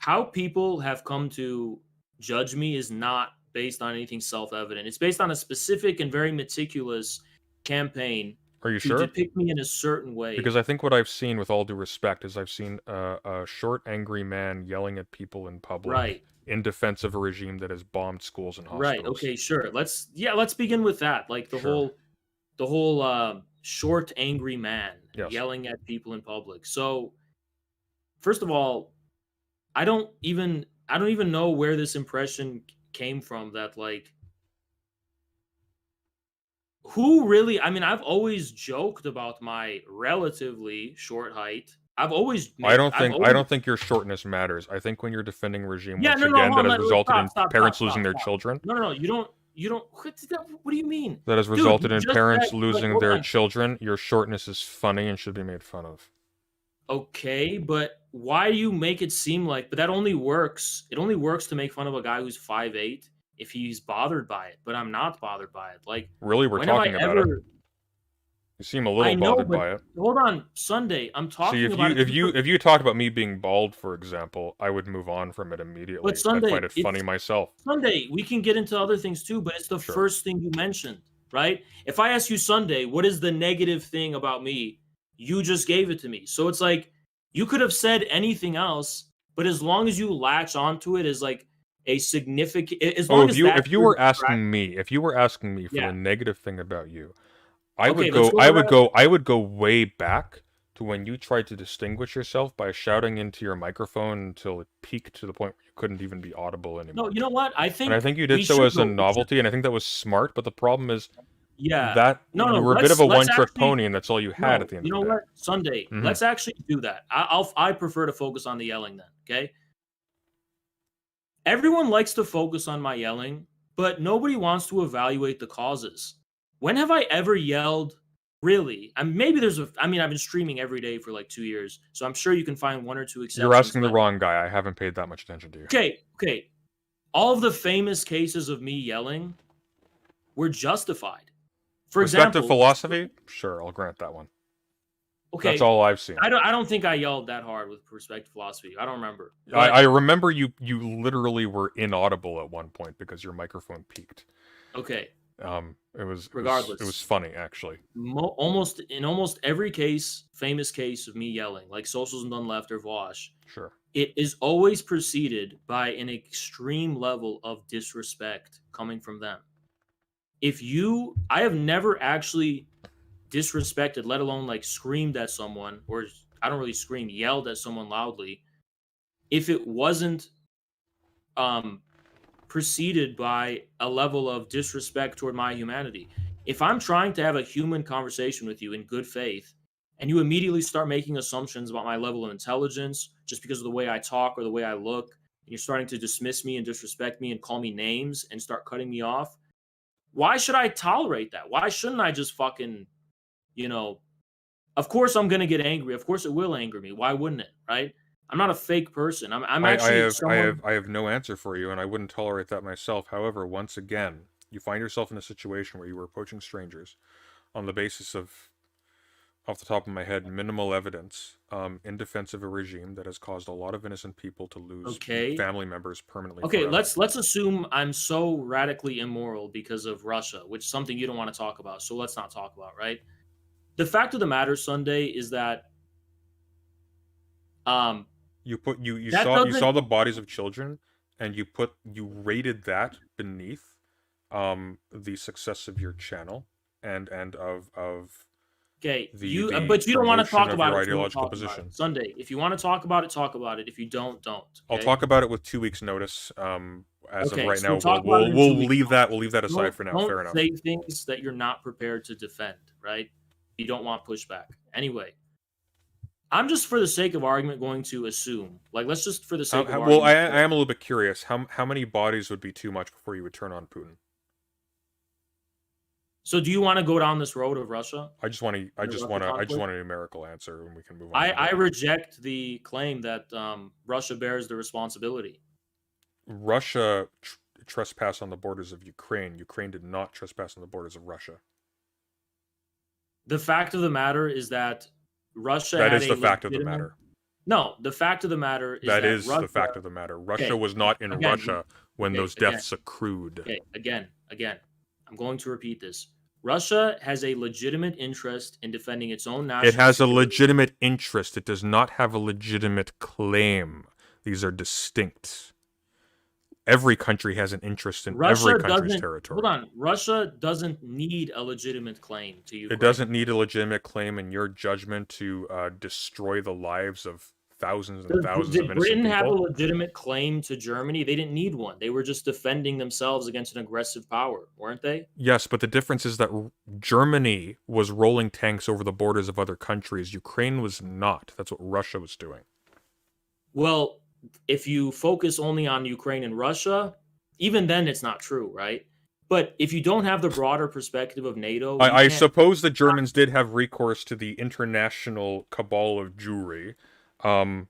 Speaker 2: how people have come to judge me is not based on anything self-evident. It's based on a specific and very meticulous campaign
Speaker 1: Are you
Speaker 2: to
Speaker 1: sure?
Speaker 2: depict me in a certain way.
Speaker 1: Because I think what I've seen, with all due respect, is I've seen a short, angry man yelling at people in public
Speaker 2: Right.
Speaker 1: in defense of a regime that has bombed schools and
Speaker 2: Right.
Speaker 1: hospitals.
Speaker 2: Okay, sure. Let's begin with that. Like
Speaker 1: Sure.
Speaker 2: the whole short angry man
Speaker 1: Yes.
Speaker 2: yelling at people in public. So, first of all, I don't even know where this impression came from that like who really I mean, I've always joked about my relatively short height. I've
Speaker 1: I
Speaker 2: always
Speaker 1: don't think your shortness matters. I think when you're defending a regime
Speaker 2: Yeah,
Speaker 1: once
Speaker 2: no, no,
Speaker 1: again
Speaker 2: hold
Speaker 1: that
Speaker 2: on,
Speaker 1: has resulted
Speaker 2: stop,
Speaker 1: in
Speaker 2: stop, stop,
Speaker 1: parents
Speaker 2: stop,
Speaker 1: losing their
Speaker 2: stop.
Speaker 1: children,
Speaker 2: No, no, no, you don't what do you mean?
Speaker 1: that has
Speaker 2: Dude,
Speaker 1: resulted
Speaker 2: you
Speaker 1: in
Speaker 2: just said
Speaker 1: parents
Speaker 2: like,
Speaker 1: losing
Speaker 2: hold
Speaker 1: their
Speaker 2: on.
Speaker 1: children, your shortness is funny and should be made fun of.
Speaker 2: Okay, but why do you make it seem like but that only works it only works to make fun of a guy who's 5'8" if he's bothered by it, but I'm not bothered by it. Like,
Speaker 1: Really, we're
Speaker 2: when have I
Speaker 1: talking about it.
Speaker 2: ever
Speaker 1: You seem a little
Speaker 2: I know,
Speaker 1: bothered
Speaker 2: but
Speaker 1: by it.
Speaker 2: hold on, Sunday, I'm
Speaker 1: See,
Speaker 2: talking about it
Speaker 1: if you talk about me being bald, for example, I would move on from it
Speaker 2: but
Speaker 1: immediately. I'd
Speaker 2: Sunday,
Speaker 1: find it funny
Speaker 2: it's
Speaker 1: myself.
Speaker 2: Sunday, we can get into other things too, but it's the
Speaker 1: Sure.
Speaker 2: first thing you mentioned, right? If I ask you Sunday, what is the negative thing about me? You just gave it to me. So it's like you could have said anything else, but as long as you latch onto it as like a significant as
Speaker 1: Oh,
Speaker 2: long as that's
Speaker 1: if you
Speaker 2: your
Speaker 1: were
Speaker 2: distraction.
Speaker 1: asking me, if you were asking me for
Speaker 2: Yeah.
Speaker 1: the negative thing about you,
Speaker 2: Okay, let's go to that.
Speaker 1: I would go way back to when you tried to distinguish yourself by shouting into your microphone until it peaked to the point where you couldn't even be audible
Speaker 2: No,
Speaker 1: anymore.
Speaker 2: you know what? I
Speaker 1: And I
Speaker 2: think
Speaker 1: think you
Speaker 2: we
Speaker 1: did so
Speaker 2: should
Speaker 1: as a
Speaker 2: go.
Speaker 1: novelty, and I think that was smart, but the problem is
Speaker 2: Yeah.
Speaker 1: that
Speaker 2: No, no,
Speaker 1: you were a bit of a
Speaker 2: let's
Speaker 1: one-trick
Speaker 2: actually
Speaker 1: pony, and that's all you had
Speaker 2: no,
Speaker 1: at the end
Speaker 2: you
Speaker 1: of
Speaker 2: know
Speaker 1: the day.
Speaker 2: what? Sunday,
Speaker 1: Mhm.
Speaker 2: let's actually do that. I prefer to focus on the yelling then, okay? Everyone likes to focus on my yelling, but nobody wants to evaluate the causes. When have I ever yelled? Really? And maybe I mean, I've been streaming every day for like 2 years, so I'm sure you can find one or two
Speaker 1: You're
Speaker 2: exceptions.
Speaker 1: asking the
Speaker 2: But
Speaker 1: wrong guy. I haven't paid that much attention to you.
Speaker 2: okay. All of the famous cases of me yelling were justified. For
Speaker 1: Perspective
Speaker 2: example,
Speaker 1: philosophy? Sure, I'll grant that one. That's
Speaker 2: okay,
Speaker 1: all I've seen.
Speaker 2: I don't think I yelled that hard with perspective philosophy. I don't remember.
Speaker 1: I
Speaker 2: But
Speaker 1: remember you literally were inaudible at one point because your microphone peaked.
Speaker 2: okay,
Speaker 1: It was
Speaker 2: regardless,
Speaker 1: funny, actually.
Speaker 2: almost every famous case of me yelling, like socials and done left or Vosh,
Speaker 1: Sure.
Speaker 2: it is always preceded by an extreme level of disrespect coming from them. I have never actually disrespected, let alone like screamed at someone, or I don't really scream, yelled at someone loudly, if it wasn't um preceded by a level of disrespect toward my humanity. If I'm trying to have a human conversation with you in good faith, and you immediately start making assumptions about my level of intelligence just because of the way I talk or the way I look, and you're starting to dismiss me and disrespect me and call me names and start cutting me off, why should I tolerate that? Why shouldn't I just fucking, you know, of course I'm gonna get angry. Of course it will anger me. Why wouldn't it? Right? I'm not a fake person. I'm actually someone.
Speaker 1: I have no answer for you, and I wouldn't tolerate that myself. However, once again, you find yourself in a situation where you were approaching strangers on the basis of off the top of my head, minimal evidence in defense of a regime that has caused a lot of innocent people to lose family members permanently.
Speaker 2: Okay,
Speaker 1: forever.
Speaker 2: let's assume I'm so radically immoral because of Russia, which is something you don't want to talk about. So let's not talk about, right? The fact of the matter, Sunday, is that
Speaker 1: you saw the bodies of children, and you rated that beneath the success of your channel and of
Speaker 2: okay,
Speaker 1: the
Speaker 2: but you don't want to
Speaker 1: promotion
Speaker 2: talk
Speaker 1: of
Speaker 2: about
Speaker 1: your
Speaker 2: it.
Speaker 1: ideological position.
Speaker 2: Sunday, if you want to talk about it, talk about it. If you don't, don't. Okay?
Speaker 1: I'll talk about it with 2 weeks notice. As of right
Speaker 2: so
Speaker 1: now, we'll leave that aside for now.
Speaker 2: Don't
Speaker 1: Fair enough.
Speaker 2: say things that you're not prepared to defend, right? You don't want pushback. Anyway, I'm just for the sake of argument going to assume, like, let's just for the sake of argument.
Speaker 1: Well, I am a little bit curious. How many bodies would be too much before you would turn on Putin?
Speaker 2: So, do you want to go down this road of Russia?
Speaker 1: I just want a numerical answer, and we can move on.
Speaker 2: I reject the claim that Russia bears the responsibility.
Speaker 1: Russia trespassed on the borders of Ukraine. Ukraine did not trespass on the borders of Russia.
Speaker 2: The fact of the matter is that Russia.
Speaker 1: That is the fact of the matter.
Speaker 2: No, the fact of the matter is that
Speaker 1: is
Speaker 2: Russia,
Speaker 1: the fact of the matter. Russia was not in Russia when those deaths accrued.
Speaker 2: Okay, again, I'm going to repeat this. Russia has a legitimate interest in defending its own national
Speaker 1: It has
Speaker 2: security.
Speaker 1: a legitimate interest. It does not have a legitimate claim. These are distinct. Every country has an interest in every country's territory.
Speaker 2: Hold on. Russia doesn't need a legitimate claim to Ukraine.
Speaker 1: It doesn't need a legitimate claim in your judgment to destroy the lives of thousands and thousands of innocent people.
Speaker 2: Did Britain have a legitimate claim to Germany? They didn't need one. They were just defending themselves against an aggressive power, weren't they?
Speaker 1: Yes, but the difference is that Germany was rolling tanks over the borders of other countries. Ukraine was not. That's what Russia was doing.
Speaker 2: Well, if you focus only on Ukraine and Russia, even then it's not true, right? But if you don't have the broader perspective of NATO...
Speaker 1: I suppose the Germans did have recourse to the international cabal of Jewry.
Speaker 2: I'm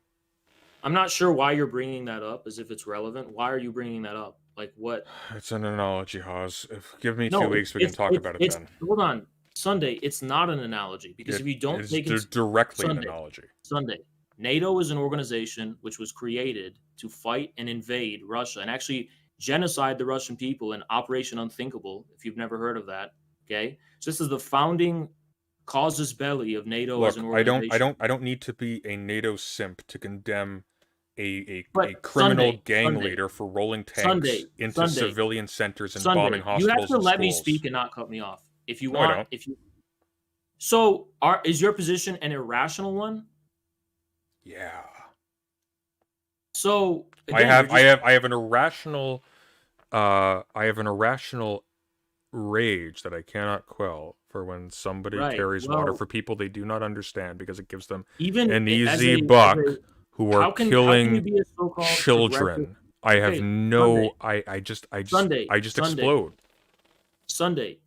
Speaker 2: not sure why you're bringing that up, as if it's relevant. Why are you bringing that up? Like, what?
Speaker 1: It's an analogy, Hawes. Give me 2 weeks, we can talk about it then.
Speaker 2: Hold on. Sunday, it's not an analogy, because if you don't take it...
Speaker 1: It's directly an analogy.
Speaker 2: Sunday, NATO is an organization which was created to fight and invade Russia, and actually genocide the Russian people in Operation Unthinkable, if you've never heard of that, okay? So this is the founding casus belli of NATO as an organization.
Speaker 1: I don't need to be a NATO simp to condemn a criminal gang leader for rolling tanks into civilian centers and bombing hospitals.
Speaker 2: You have to let me speak and not cut me off. If you want, So, is your position an irrational one?
Speaker 1: Yeah.
Speaker 2: So
Speaker 1: again, I have an irrational rage that I cannot quell for when somebody carries water for people they do not understand because it gives them an easy buck who are killing children. I have I just explode.
Speaker 2: Sunday,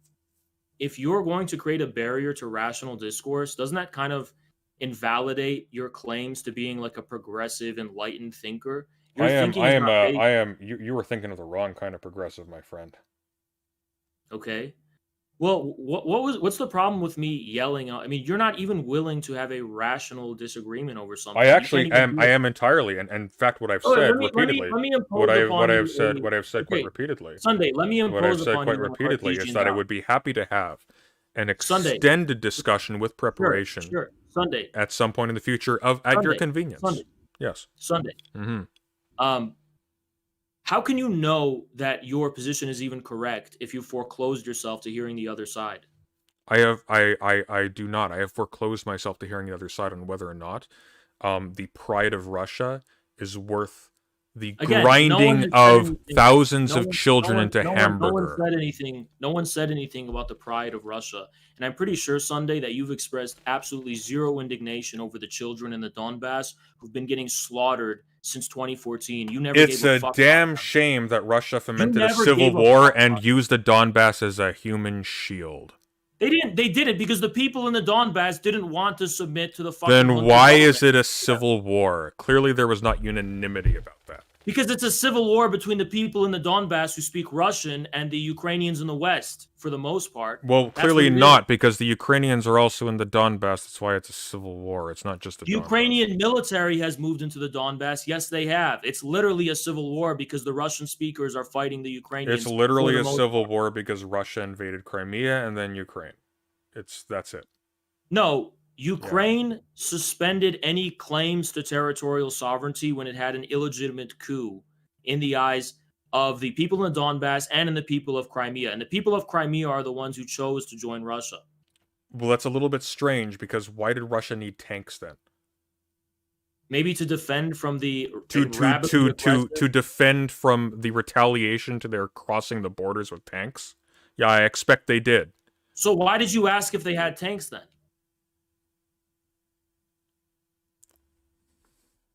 Speaker 2: if you're going to create a barrier to rational discourse, doesn't that kind of invalidate your claims to being like a progressive, enlightened thinker?
Speaker 1: You were thinking of the wrong kind of progressive, my friend.
Speaker 2: Okay. Well, what's the problem with me yelling out? I mean, you're not even willing to have a rational disagreement over something.
Speaker 1: I actually am. I am entirely, and in fact, what I've said repeatedly, what I've said quite repeatedly.
Speaker 2: Sunday, let me impose
Speaker 1: what I've said quite repeatedly is that I would be happy to have an extended discussion with preparation.
Speaker 2: Sure. Sunday.
Speaker 1: At some point in the future, at your convenience.
Speaker 2: Sunday.
Speaker 1: Yes.
Speaker 2: Sunday.
Speaker 1: Mm-hmm.
Speaker 2: How can you know that your position is even correct if you foreclosed yourself to hearing the other side?
Speaker 1: I do not. I have foreclosed myself to hearing the other side on whether or not the pride of Russia is worth the grinding of thousands of children into hamburger.
Speaker 2: No one said anything about the pride of Russia. And I'm pretty sure, Sunday, that you've expressed absolutely zero indignation over the children in the Donbass who've been getting slaughtered since 2014. You never
Speaker 1: It's
Speaker 2: gave
Speaker 1: a damn shame that Russia fomented a civil war and used the Donbass as a human shield.
Speaker 2: They didn't. They did it because the people in the Donbass didn't want to submit to the fucking...
Speaker 1: Then why is it a civil war? Clearly there was not unanimity about that.
Speaker 2: Because it's a civil war between the people in the Donbass who speak Russian and the Ukrainians in the West. for the most part.
Speaker 1: Well,
Speaker 2: That's
Speaker 1: clearly
Speaker 2: what it is.
Speaker 1: not, because the Ukrainians are also in the Donbass. That's why it's a civil war. It's not just the
Speaker 2: The
Speaker 1: Donbass.
Speaker 2: Ukrainian military has moved into the Donbass. Yes, they have. It's literally a civil war because the Russian speakers are fighting the Ukrainians.
Speaker 1: It's literally
Speaker 2: for the
Speaker 1: a
Speaker 2: most
Speaker 1: civil
Speaker 2: part.
Speaker 1: war because Russia invaded Crimea and then Ukraine. That's it.
Speaker 2: No, Ukraine suspended any claims to territorial sovereignty when it had an illegitimate coup in the eyes of the people in the Donbass and in the people of Crimea. And the people of Crimea are the ones who chose to join Russia.
Speaker 1: Well, that's a little bit strange, because why did Russia need tanks then?
Speaker 2: Maybe to defend from the
Speaker 1: To
Speaker 2: rabidly aggressive-
Speaker 1: defend from the retaliation to their crossing the borders with tanks? Yeah, I expect they did.
Speaker 2: So why did you ask if they had tanks then?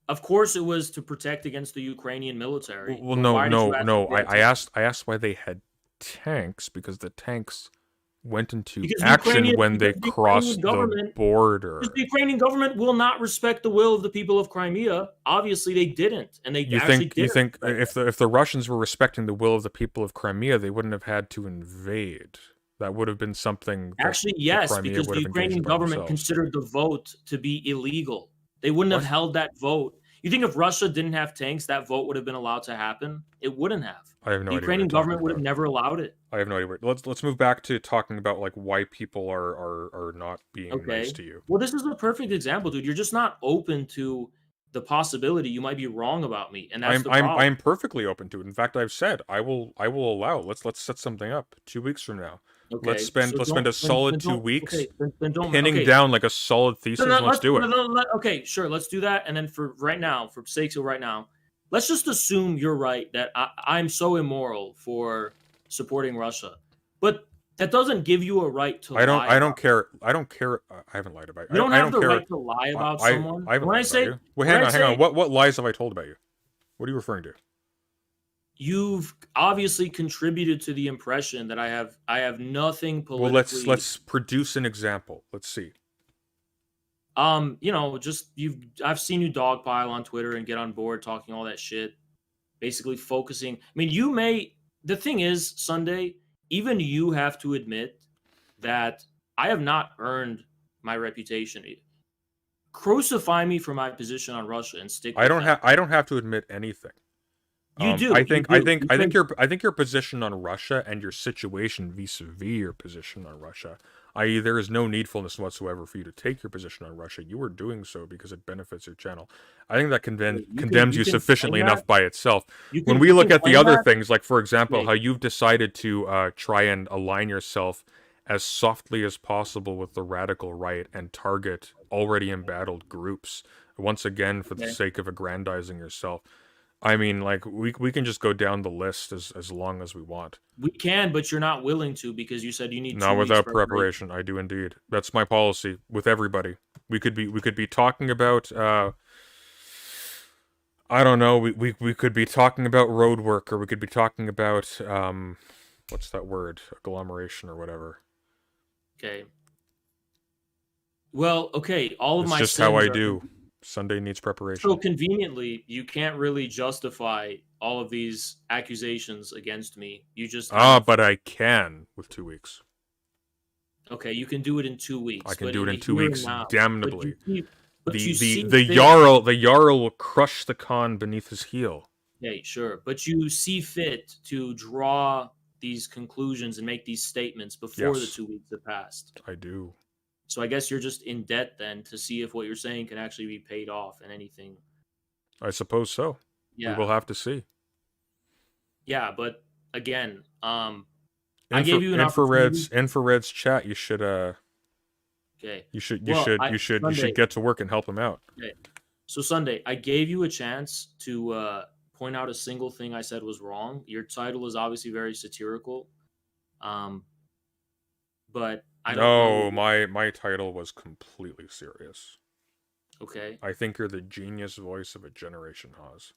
Speaker 2: Of course, it was to protect against the Ukrainian military.
Speaker 1: Well,
Speaker 2: But
Speaker 1: no.
Speaker 2: why did you ask if they had tanks?
Speaker 1: I asked why they had tanks, because the tanks went into
Speaker 2: Because the
Speaker 1: action
Speaker 2: Ukrainian-
Speaker 1: when they
Speaker 2: because the
Speaker 1: crossed
Speaker 2: Ukrainian
Speaker 1: the
Speaker 2: government-
Speaker 1: border.
Speaker 2: Because the Ukrainian government will not respect the will of the people of Crimea. Obviously, they didn't, and they
Speaker 1: You
Speaker 2: actually
Speaker 1: think
Speaker 2: didn't.
Speaker 1: if the Russians were respecting the will of the people of Crimea, they wouldn't have had to invade. That would have been something.
Speaker 2: Actually, yes,
Speaker 1: Crimea
Speaker 2: because
Speaker 1: would
Speaker 2: the
Speaker 1: have engaged
Speaker 2: Ukrainian
Speaker 1: by
Speaker 2: government
Speaker 1: themselves.
Speaker 2: considered the vote to be illegal. They wouldn't have
Speaker 1: What?
Speaker 2: held that vote. You think if Russia didn't have tanks, that vote would have been allowed to happen? It wouldn't have.
Speaker 1: I have no
Speaker 2: The
Speaker 1: idea.
Speaker 2: Ukrainian
Speaker 1: what you're
Speaker 2: government
Speaker 1: talking
Speaker 2: would have
Speaker 1: about.
Speaker 2: never allowed it.
Speaker 1: I have no idea. Let's move back to talking about like why people are not being
Speaker 2: Okay.
Speaker 1: nice to you.
Speaker 2: Well, this is a perfect example, dude. You're just not open to the possibility you might be wrong about me, and that's the problem.
Speaker 1: I'm perfectly open to it. In fact, I've said I will allow. Let's set something up 2 weeks from now.
Speaker 2: Okay,
Speaker 1: Let's spend
Speaker 2: so
Speaker 1: a
Speaker 2: then
Speaker 1: solid 2
Speaker 2: don't-
Speaker 1: weeks
Speaker 2: okay, then don't-
Speaker 1: pinning
Speaker 2: okay.
Speaker 1: down like a solid thesis.
Speaker 2: No,
Speaker 1: Let's do it.
Speaker 2: Okay, sure, let's do that. And then for right now, for sakes of right now, let's just assume you're right that I'm so immoral for supporting Russia, but that doesn't give you a right to.
Speaker 1: I don't
Speaker 2: lie
Speaker 1: care. I don't care. I haven't lied about you.
Speaker 2: You don't
Speaker 1: I
Speaker 2: have
Speaker 1: don't
Speaker 2: the
Speaker 1: care.
Speaker 2: right to lie about
Speaker 1: I
Speaker 2: someone.
Speaker 1: haven't
Speaker 2: When I
Speaker 1: lied
Speaker 2: say,
Speaker 1: about you. Wait,
Speaker 2: when
Speaker 1: hang
Speaker 2: I
Speaker 1: on.
Speaker 2: say
Speaker 1: What lies have I told about you? What are you referring to?
Speaker 2: you've obviously contributed to the impression that I have nothing politically.
Speaker 1: Well, let's produce an example. Let's see.
Speaker 2: Just I've seen you dogpile on Twitter and get on board talking all that shit, basically focusing. I mean, the thing is, Sunday, even you have to admit that I have not earned my reputation. Crucify me for my position on Russia and stick with that.
Speaker 1: I don't have to admit anything.
Speaker 2: You do.
Speaker 1: I think
Speaker 2: you do.
Speaker 1: I think your position on Russia and your situation vis-a-vis your position on Russia, i.e., there is no needfulness whatsoever for you to take your position on Russia. You are doing so because it benefits your channel. I think that condemns you
Speaker 2: can
Speaker 1: sufficiently
Speaker 2: claim that.
Speaker 1: enough by itself.
Speaker 2: You
Speaker 1: When
Speaker 2: can-
Speaker 1: we
Speaker 2: you
Speaker 1: look
Speaker 2: can
Speaker 1: at the
Speaker 2: claim
Speaker 1: other
Speaker 2: that.
Speaker 1: things, like for example,
Speaker 2: Okay.
Speaker 1: how you've decided to try and align yourself as softly as possible with the radical right and target already embattled groups, once again for the
Speaker 2: Okay.
Speaker 1: sake of aggrandizing yourself. I mean, like, we can just go down the list as long as we want.
Speaker 2: We can, but you're not willing to because you said you need. 2
Speaker 1: Not
Speaker 2: weeks
Speaker 1: without preparation. I do indeed. That's my policy with everybody. We could be talking about I don't know, we could be talking about road work, or we could be talking about what's that word? Agglomeration or whatever.
Speaker 2: Okay. Well, okay. All of
Speaker 1: It's
Speaker 2: my
Speaker 1: just how I
Speaker 2: sins are-
Speaker 1: do. Sunday needs preparation.
Speaker 2: So conveniently, you can't really justify all of these accusations against me. You just
Speaker 1: But I can with 2 weeks.
Speaker 2: okay. You can do it in 2 weeks.
Speaker 1: I can
Speaker 2: but
Speaker 1: do it
Speaker 2: the
Speaker 1: in 2
Speaker 2: here and
Speaker 1: weeks,
Speaker 2: now-
Speaker 1: damnably.
Speaker 2: But you
Speaker 1: The
Speaker 2: see
Speaker 1: the
Speaker 2: fit-
Speaker 1: Jarl will crush the Khan beneath his heel.
Speaker 2: Okay, sure. But you see fit to draw these conclusions and make these statements before the
Speaker 1: Yes.
Speaker 2: 2 weeks have passed.
Speaker 1: I do.
Speaker 2: So I guess you're just in debt then to see if what you're saying can actually be paid off and anything.
Speaker 1: I suppose so.
Speaker 2: Yeah.
Speaker 1: We will have to see.
Speaker 2: Yeah, but again, I gave you an
Speaker 1: Infrared's chat. You should
Speaker 2: okay.
Speaker 1: you should
Speaker 2: Sunday-
Speaker 1: get to work and help him out.
Speaker 2: Okay. So Sunday, I gave you a chance to point out a single thing I said was wrong. Your title is obviously very satirical, but I don't
Speaker 1: No,
Speaker 2: know.
Speaker 1: my title was completely serious.
Speaker 2: Okay.
Speaker 1: I think you're the genius voice of a generation, Haas.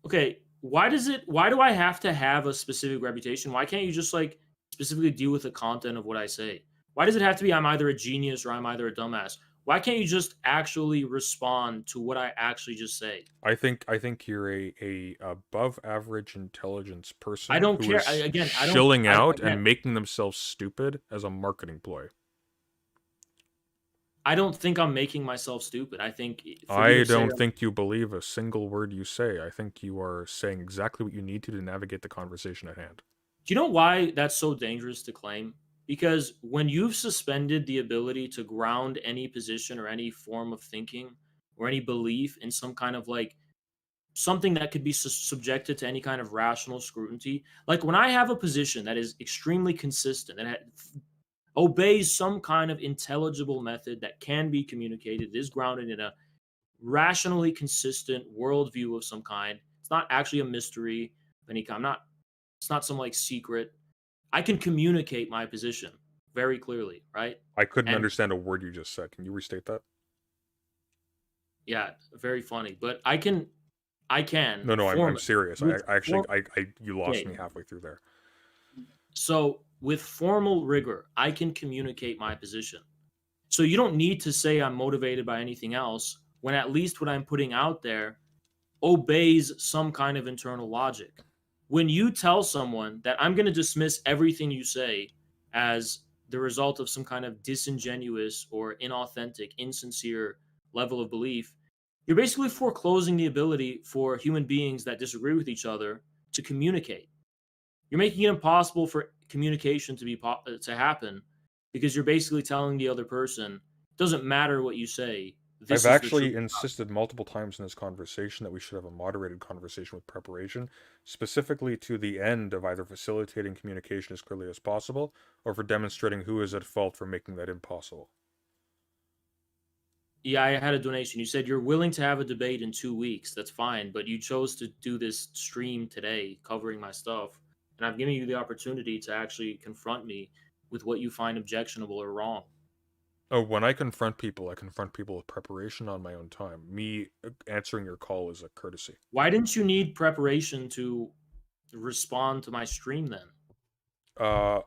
Speaker 2: Okay. Why do I have to have a specific reputation? Why can't you just like specifically deal with the content of what I say? Why does it have to be I'm either a genius or I'm either a dumbass? Why can't you just actually respond to what I actually just say?
Speaker 1: I think you're a above average intelligence person
Speaker 2: I don't
Speaker 1: who
Speaker 2: care.
Speaker 1: is
Speaker 2: Again, I don't.
Speaker 1: shilling out
Speaker 2: Again,
Speaker 1: and making themselves stupid as a marketing ploy.
Speaker 2: I don't think I'm making myself stupid. I think for you
Speaker 1: I
Speaker 2: to say,
Speaker 1: don't think you believe a single word you say. I think you are saying exactly what you need to navigate the conversation at hand.
Speaker 2: do you know why that's so dangerous to claim? Because when you've suspended the ability to ground any position or any form of thinking or any belief in some kind of like something that could be subjected to any kind of rational scrutiny, like when I have a position that is extremely consistent and obeys some kind of intelligible method that can be communicated, is grounded in a rationally consistent worldview of some kind. It's not actually a mystery of any kind. It's not some like secret. I can communicate my position very clearly, right?
Speaker 1: I couldn't
Speaker 2: And
Speaker 1: understand a word you just said. Can you restate that?
Speaker 2: yeah, very funny. But I can
Speaker 1: No, I'm
Speaker 2: form
Speaker 1: serious.
Speaker 2: with
Speaker 1: I actually,
Speaker 2: form,
Speaker 1: you lost
Speaker 2: okay.
Speaker 1: me halfway through there.
Speaker 2: So with formal rigor, I can communicate my position. So you don't need to say I'm motivated by anything else when at least what I'm putting out there obeys some kind of internal logic. When you tell someone that I'm going to dismiss everything you say as the result of some kind of disingenuous or inauthentic, insincere level of belief, you're basically foreclosing the ability for human beings that disagree with each other to communicate. You're making it impossible for communication to happen because you're basically telling the other person, it doesn't matter what you say.
Speaker 1: I've
Speaker 2: This is the truth.
Speaker 1: actually insisted multiple times in this conversation that we should have a moderated conversation with preparation, specifically to the end of either facilitating communication as clearly as possible or for demonstrating who is at fault for making that impossible.
Speaker 2: Yeah, I had a donation. You said you're willing to have a debate in 2 weeks. That's fine, but you chose to do this stream today covering my stuff, and I've given you the opportunity to actually confront me with what you find objectionable or wrong.
Speaker 1: Oh, when I confront people with preparation on my own time. Me answering your call is a courtesy.
Speaker 2: Why didn't you need preparation to respond to my stream then?
Speaker 1: Uh,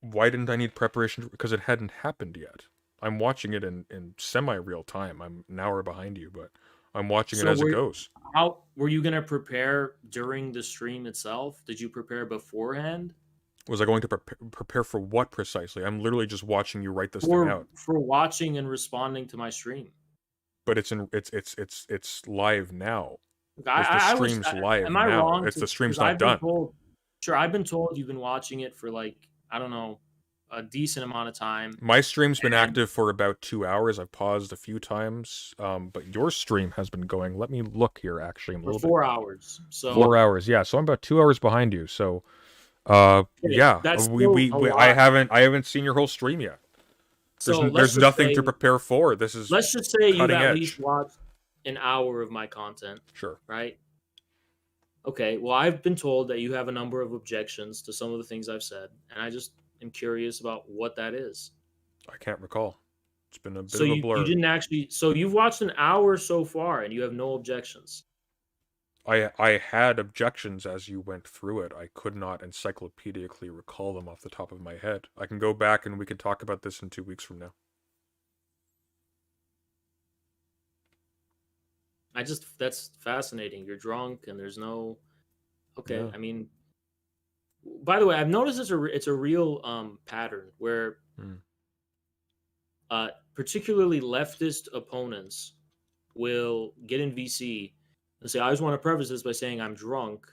Speaker 1: why didn't I need preparation? Because it hadn't happened yet. I'm watching it in semi-real time. I'm an hour behind you, but I'm watching it
Speaker 2: So
Speaker 1: as it goes.
Speaker 2: how were you going to prepare during the stream itself? Did you prepare beforehand?
Speaker 1: Was I going to prepare for what precisely? I'm literally just watching you write this thing out.
Speaker 2: For watching and responding to my stream.
Speaker 1: But it's live now.
Speaker 2: I,
Speaker 1: If the
Speaker 2: I was.
Speaker 1: stream's live
Speaker 2: Am I
Speaker 1: now,
Speaker 2: wrong?
Speaker 1: it's the stream's
Speaker 2: Because
Speaker 1: not
Speaker 2: I've been
Speaker 1: done.
Speaker 2: told. Sure, I've been told you've been watching it for like I don't know, a decent amount of time.
Speaker 1: My stream's been
Speaker 2: And
Speaker 1: active for about 2 hours. I've paused a few times, but your stream has been going. Let me look here. Actually, I'm a
Speaker 2: for
Speaker 1: little
Speaker 2: 4 hours. So
Speaker 1: 4 hours. Yeah, so I'm about 2 hours behind you. So,
Speaker 2: okay,
Speaker 1: yeah,
Speaker 2: that's still a
Speaker 1: I
Speaker 2: lot.
Speaker 1: haven't seen your whole stream yet.
Speaker 2: So
Speaker 1: There's nothing to prepare for. This is
Speaker 2: let's just say you've
Speaker 1: cutting
Speaker 2: at
Speaker 1: edge.
Speaker 2: least watched an hour of my content,
Speaker 1: Sure.
Speaker 2: right? Okay. Well, I've been told that you have a number of objections to some of the things I've said, and I just am curious about what that is.
Speaker 1: I can't recall. It's been a bit
Speaker 2: So
Speaker 1: of a
Speaker 2: you
Speaker 1: blur.
Speaker 2: didn't actually. So you've watched an hour so far, and you have no objections.
Speaker 1: I had objections as you went through it. I could not encyclopedically recall them off the top of my head. I can go back and we can talk about this in 2 weeks from now.
Speaker 2: That's fascinating. You're drunk, and there's no. Okay.
Speaker 1: Yeah.
Speaker 2: I mean, by the way, I've noticed it's a real pattern where
Speaker 1: Hmm.
Speaker 2: particularly leftist opponents will get in VC and say, "I just want to preface this by saying I'm drunk."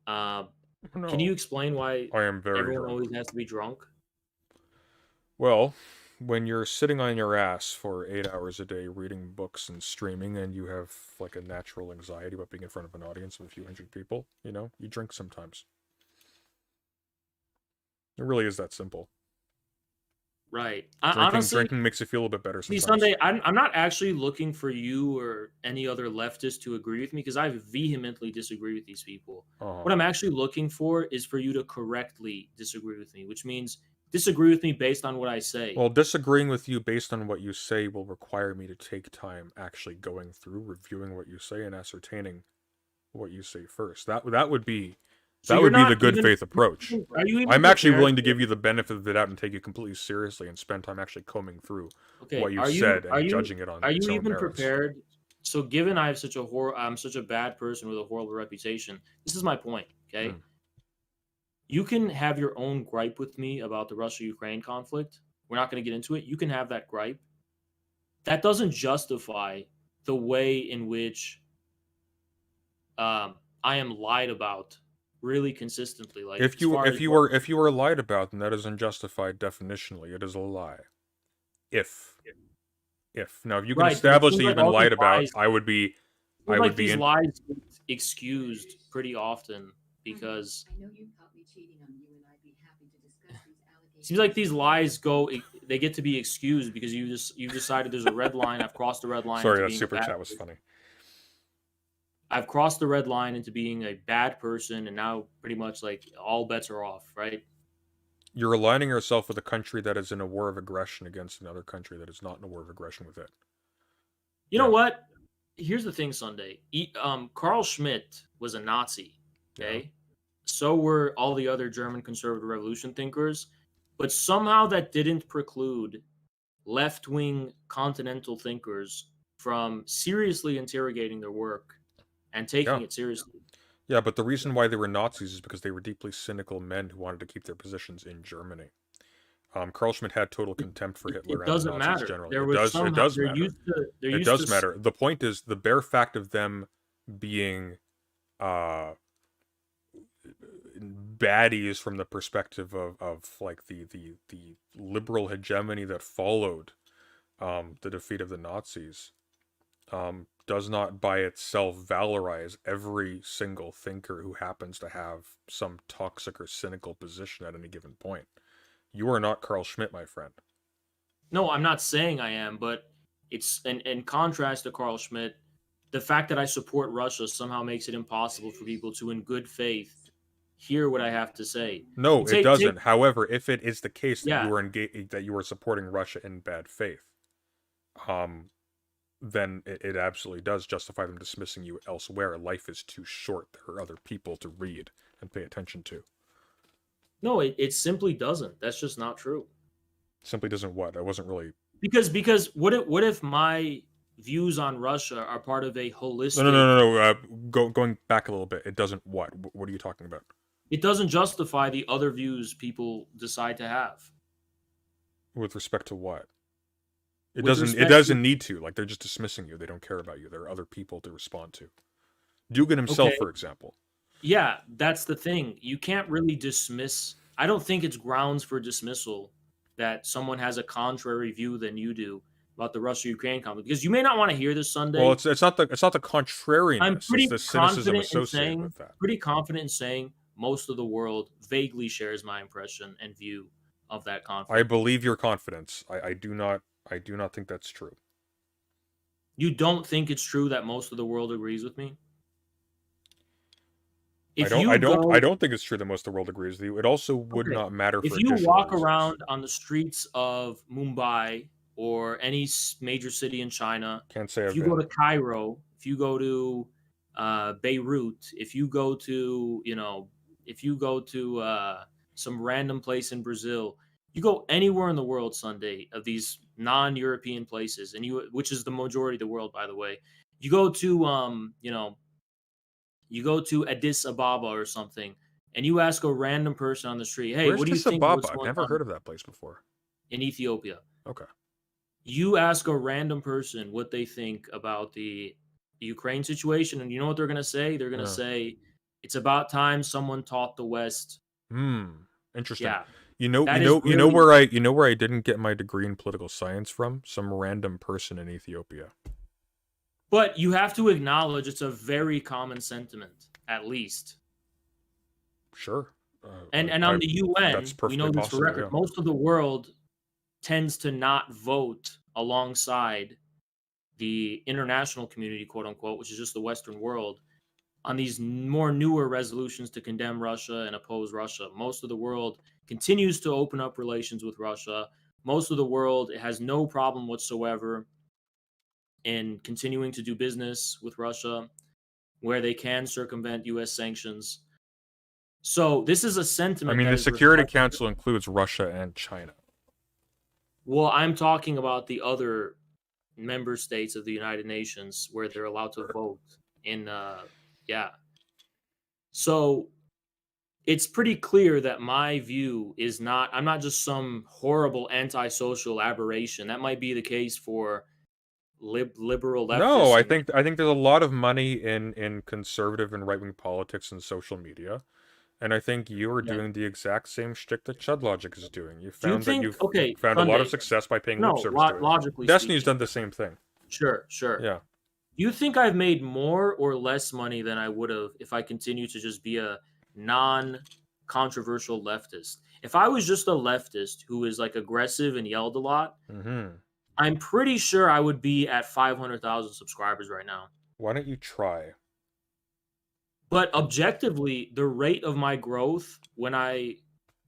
Speaker 2: Uh,
Speaker 1: No,
Speaker 2: can you explain why
Speaker 1: I am very
Speaker 2: everyone
Speaker 1: drunk.
Speaker 2: always has to be drunk?
Speaker 1: Well, when you're sitting on your ass for 8 hours a day reading books and streaming, and you have like a natural anxiety about being in front of an audience of a few hundred people, you drink sometimes. It really is that simple.
Speaker 2: Right.
Speaker 1: Drinking makes you feel a little bit better
Speaker 2: See,
Speaker 1: sometimes.
Speaker 2: Sunday, I'm not actually looking for you or any other leftist to agree with me because I vehemently disagree with these people.
Speaker 1: Uh-huh.
Speaker 2: What I'm actually looking for is for you to correctly disagree with me, which means disagree with me based on what I say.
Speaker 1: Well, disagreeing with you based on what you say will require me to take time actually going through, reviewing what you say, and ascertaining what you say first. That would be
Speaker 2: So
Speaker 1: That
Speaker 2: you're
Speaker 1: would be the
Speaker 2: not
Speaker 1: good
Speaker 2: even,
Speaker 1: faith approach.
Speaker 2: are you even
Speaker 1: I'm actually
Speaker 2: prepared
Speaker 1: willing to give you the benefit of the doubt and take you completely seriously and spend time actually combing through
Speaker 2: Okay,
Speaker 1: what you've said
Speaker 2: are
Speaker 1: and
Speaker 2: you
Speaker 1: judging it on
Speaker 2: are
Speaker 1: its
Speaker 2: you
Speaker 1: own
Speaker 2: even
Speaker 1: merits.
Speaker 2: prepared? So given I have I'm such a bad person with a horrible reputation, this is my point, okay?
Speaker 1: Hmm.
Speaker 2: You can have your own gripe with me about the Russia-Ukraine conflict. We're not going to get into it. You can have that gripe. That doesn't justify the way in which I am lied about really consistently. Like
Speaker 1: If
Speaker 2: as
Speaker 1: you
Speaker 2: far
Speaker 1: if
Speaker 2: as
Speaker 1: you
Speaker 2: what
Speaker 1: were if you were lied about, then that is unjustified definitionally. It is a lie. If now if you can
Speaker 2: right, but it
Speaker 1: establish
Speaker 2: seems
Speaker 1: that you've
Speaker 2: like
Speaker 1: been
Speaker 2: all these
Speaker 1: lied about,
Speaker 2: lies
Speaker 1: I would be
Speaker 2: seems
Speaker 1: I
Speaker 2: like
Speaker 1: would be
Speaker 2: these
Speaker 1: in.
Speaker 2: lies get excused pretty often because
Speaker 4: I know you caught me cheating on you, and I'd be happy to discuss these
Speaker 2: it seems like
Speaker 4: allegations.
Speaker 2: these lies they get to be excused because you've decided there's a red line. I've crossed the red line
Speaker 1: Sorry,
Speaker 2: into
Speaker 1: that
Speaker 2: being a
Speaker 1: super
Speaker 2: bad
Speaker 1: chat was
Speaker 2: person.
Speaker 1: funny.
Speaker 2: I've crossed the red line into being a bad person, and now pretty much like all bets are off, right?
Speaker 1: You're aligning yourself with a country that is in a war of aggression against another country that is not in a war of aggression with it.
Speaker 2: You know what? Here's the thing, Sunday. Carl Schmitt was a Nazi.
Speaker 1: Yeah.
Speaker 2: Okay, so were all the other German conservative revolution thinkers, but somehow that didn't preclude left-wing continental thinkers from seriously interrogating their work and taking
Speaker 1: Yeah.
Speaker 2: it seriously.
Speaker 1: Yeah, but the reason why they were Nazis is because they were deeply cynical men who wanted to keep their positions in Germany. Carl Schmitt had total contempt for Hitler
Speaker 2: It
Speaker 1: and the
Speaker 2: doesn't
Speaker 1: Nazis
Speaker 2: matter.
Speaker 1: generally.
Speaker 2: There
Speaker 1: It
Speaker 2: was
Speaker 1: does. It
Speaker 2: somehow
Speaker 1: does matter.
Speaker 2: they're
Speaker 1: It
Speaker 2: used
Speaker 1: does
Speaker 2: to
Speaker 1: matter. The point is the bare fact of them being baddies from the perspective of like the liberal hegemony that followed the defeat of the Nazis does not by itself valorize every single thinker who happens to have some toxic or cynical position at any given point. You are not Carl Schmitt, my friend.
Speaker 2: No, I'm not saying I am, but it's in contrast to Carl Schmitt, the fact that I support Russia somehow makes it impossible for people to, in good faith, hear what I have to say.
Speaker 1: No, it
Speaker 2: Take
Speaker 1: doesn't. However, if it is the case that
Speaker 2: yeah,
Speaker 1: you are that you are supporting Russia in bad faith, then it absolutely does justify them dismissing you elsewhere. Life is too short. There are other people to read and pay attention to.
Speaker 2: no, it simply doesn't. That's just not true.
Speaker 1: Simply doesn't what? I wasn't really.
Speaker 2: Because what if my views on Russia are part of a holistic?
Speaker 1: No. Going back a little bit. It doesn't what? What are you talking about?
Speaker 2: It doesn't justify the other views people decide to have.
Speaker 1: With respect to what? It
Speaker 2: With
Speaker 1: doesn't. It
Speaker 2: respect
Speaker 1: doesn't
Speaker 2: to,
Speaker 1: need to. Like they're just dismissing you. They don't care about you. There are other people to respond to. Dugan himself,
Speaker 2: okay,
Speaker 1: for example.
Speaker 2: yeah, that's the thing. You can't really dismiss. I don't think it's grounds for dismissal that someone has a contrary view than you do about the Russia-Ukraine conflict. Because you may not want to hear this
Speaker 1: Well,
Speaker 2: Sunday.
Speaker 1: it's not the
Speaker 2: I'm
Speaker 1: contrariness. It's the cynicism associated with that.
Speaker 2: pretty confident in saying most of the world vaguely shares my impression and view of that conflict.
Speaker 1: I believe your confidence. I do not think that's true.
Speaker 2: You don't think it's true that most of the world agrees with me?
Speaker 1: I don't think it's true that most of the world agrees with you. It also would
Speaker 2: Okay.
Speaker 1: not matter
Speaker 2: If
Speaker 1: for
Speaker 2: you
Speaker 1: additional
Speaker 2: walk
Speaker 1: reasons.
Speaker 2: around on the streets of Mumbai or any major city in China,
Speaker 1: Can't say
Speaker 2: if
Speaker 1: I've
Speaker 2: you go
Speaker 1: been.
Speaker 2: to Cairo, if you go to Beirut, if you go to some random place in Brazil, you go anywhere in the world Sunday of these non-European places, which is the majority of the world, by the way. You go to you go to Addis Ababa or something, and you ask a random person on the street, "Hey,
Speaker 1: Where's
Speaker 2: what do you
Speaker 1: Addis
Speaker 2: think of
Speaker 1: Ababa?
Speaker 2: what's
Speaker 1: I've
Speaker 2: going
Speaker 1: never
Speaker 2: on
Speaker 1: heard of that place before.
Speaker 2: in Ethiopia?"
Speaker 1: Okay.
Speaker 2: You ask a random person what they think about the Ukraine situation, and you know what they're going to say? They're going to
Speaker 1: Yeah.
Speaker 2: say, "It's about time someone taught the West."
Speaker 1: Interesting.
Speaker 2: Yeah,
Speaker 1: You know
Speaker 2: that is really.
Speaker 1: where I didn't get my degree in political science from? Some random person in Ethiopia.
Speaker 2: But you have to acknowledge it's a very common sentiment, at least.
Speaker 1: Sure.
Speaker 2: And on the
Speaker 1: That's
Speaker 2: UN, we know
Speaker 1: perfectly
Speaker 2: this for
Speaker 1: possible,
Speaker 2: record.
Speaker 1: yeah.
Speaker 2: Most of the world tends to not vote alongside the international community, quote unquote, which is just the Western world, on these more newer resolutions to condemn Russia and oppose Russia. Most of the world continues to open up relations with Russia. Most of the world has no problem whatsoever in continuing to do business with Russia where they can circumvent US sanctions. So this is a
Speaker 1: I
Speaker 2: sentiment
Speaker 1: mean,
Speaker 2: that
Speaker 1: the
Speaker 2: is
Speaker 1: Security
Speaker 2: reflected.
Speaker 1: Council includes Russia and China.
Speaker 2: Well, I'm talking about the other member states of the United Nations where they're allowed to vote in yeah. So it's pretty clear that my view is not, I'm not just some horrible antisocial aberration. That might be the case for liberal
Speaker 1: No,
Speaker 2: leftists and
Speaker 1: I think there's a lot of money in conservative and right-wing politics and social media. And I think you are
Speaker 2: yeah.
Speaker 1: doing the exact same shtick that Chud Logic is doing. You
Speaker 2: Do you
Speaker 1: found that
Speaker 2: think,
Speaker 1: you've
Speaker 2: okay,
Speaker 1: found a lot of
Speaker 2: Sunday,
Speaker 1: success by paying lip
Speaker 2: no,
Speaker 1: service to it.
Speaker 2: logically
Speaker 1: Destiny's
Speaker 2: speaking,
Speaker 1: done the same thing.
Speaker 2: sure, sure.
Speaker 1: Yeah.
Speaker 2: Do you think I've made more or less money than I would have if I continue to just be a non-controversial leftist? If I was just a leftist who is like aggressive and yelled a lot,
Speaker 1: Mm-hmm.
Speaker 2: I'm pretty sure I would be at 500,000 subscribers right now.
Speaker 1: Why don't you try?
Speaker 2: But objectively, the rate of my growth when I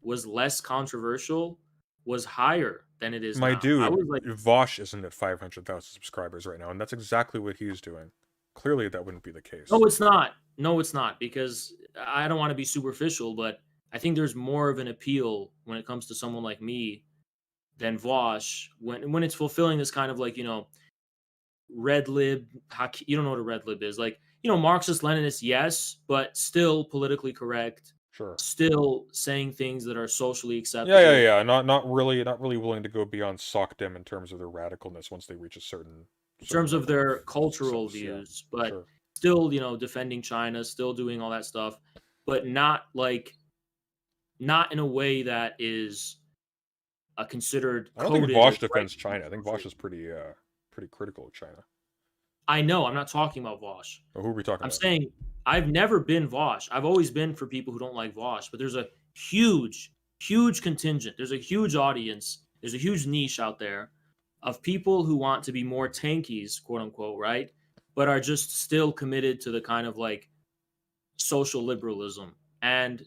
Speaker 2: was less controversial was higher than it is
Speaker 1: My
Speaker 2: now. I
Speaker 1: dude,
Speaker 2: was like,
Speaker 1: Vosh isn't at 500,000 subscribers right now, and that's exactly what he's doing. Clearly, that wouldn't be the case.
Speaker 2: no, it's not. No, it's not, because I don't want to be superficial, but I think there's more of an appeal when it comes to someone like me than Vosh when it's fulfilling this kind of like, red lib. You don't know what a red lib is. Like, Marxist Leninist, yes, but still politically correct,
Speaker 1: Sure.
Speaker 2: still saying things that are socially acceptable.
Speaker 1: Yeah. Not really willing to go beyond sock dem in terms of their radicalness once they reach a certain
Speaker 2: In terms of
Speaker 1: level
Speaker 2: their cultural
Speaker 1: success, yeah.
Speaker 2: views, but
Speaker 1: Sure.
Speaker 2: still, defending China, still doing all that stuff, but not in a way that is considered.
Speaker 1: I don't think
Speaker 2: coded
Speaker 1: Vosh
Speaker 2: as
Speaker 1: defends
Speaker 2: right.
Speaker 1: China. I think Vosh is pretty critical of China.
Speaker 2: I know. I'm not talking about Vosh.
Speaker 1: Oh, who are we talking
Speaker 2: I'm
Speaker 1: about?
Speaker 2: saying I've never been Vosh. I've always been for people who don't like Vosh, but there's a huge, huge contingent. There's a huge audience. There's a huge niche out there of people who want to be more tankies, quote unquote, right? But are just still committed to the kind of like social liberalism. And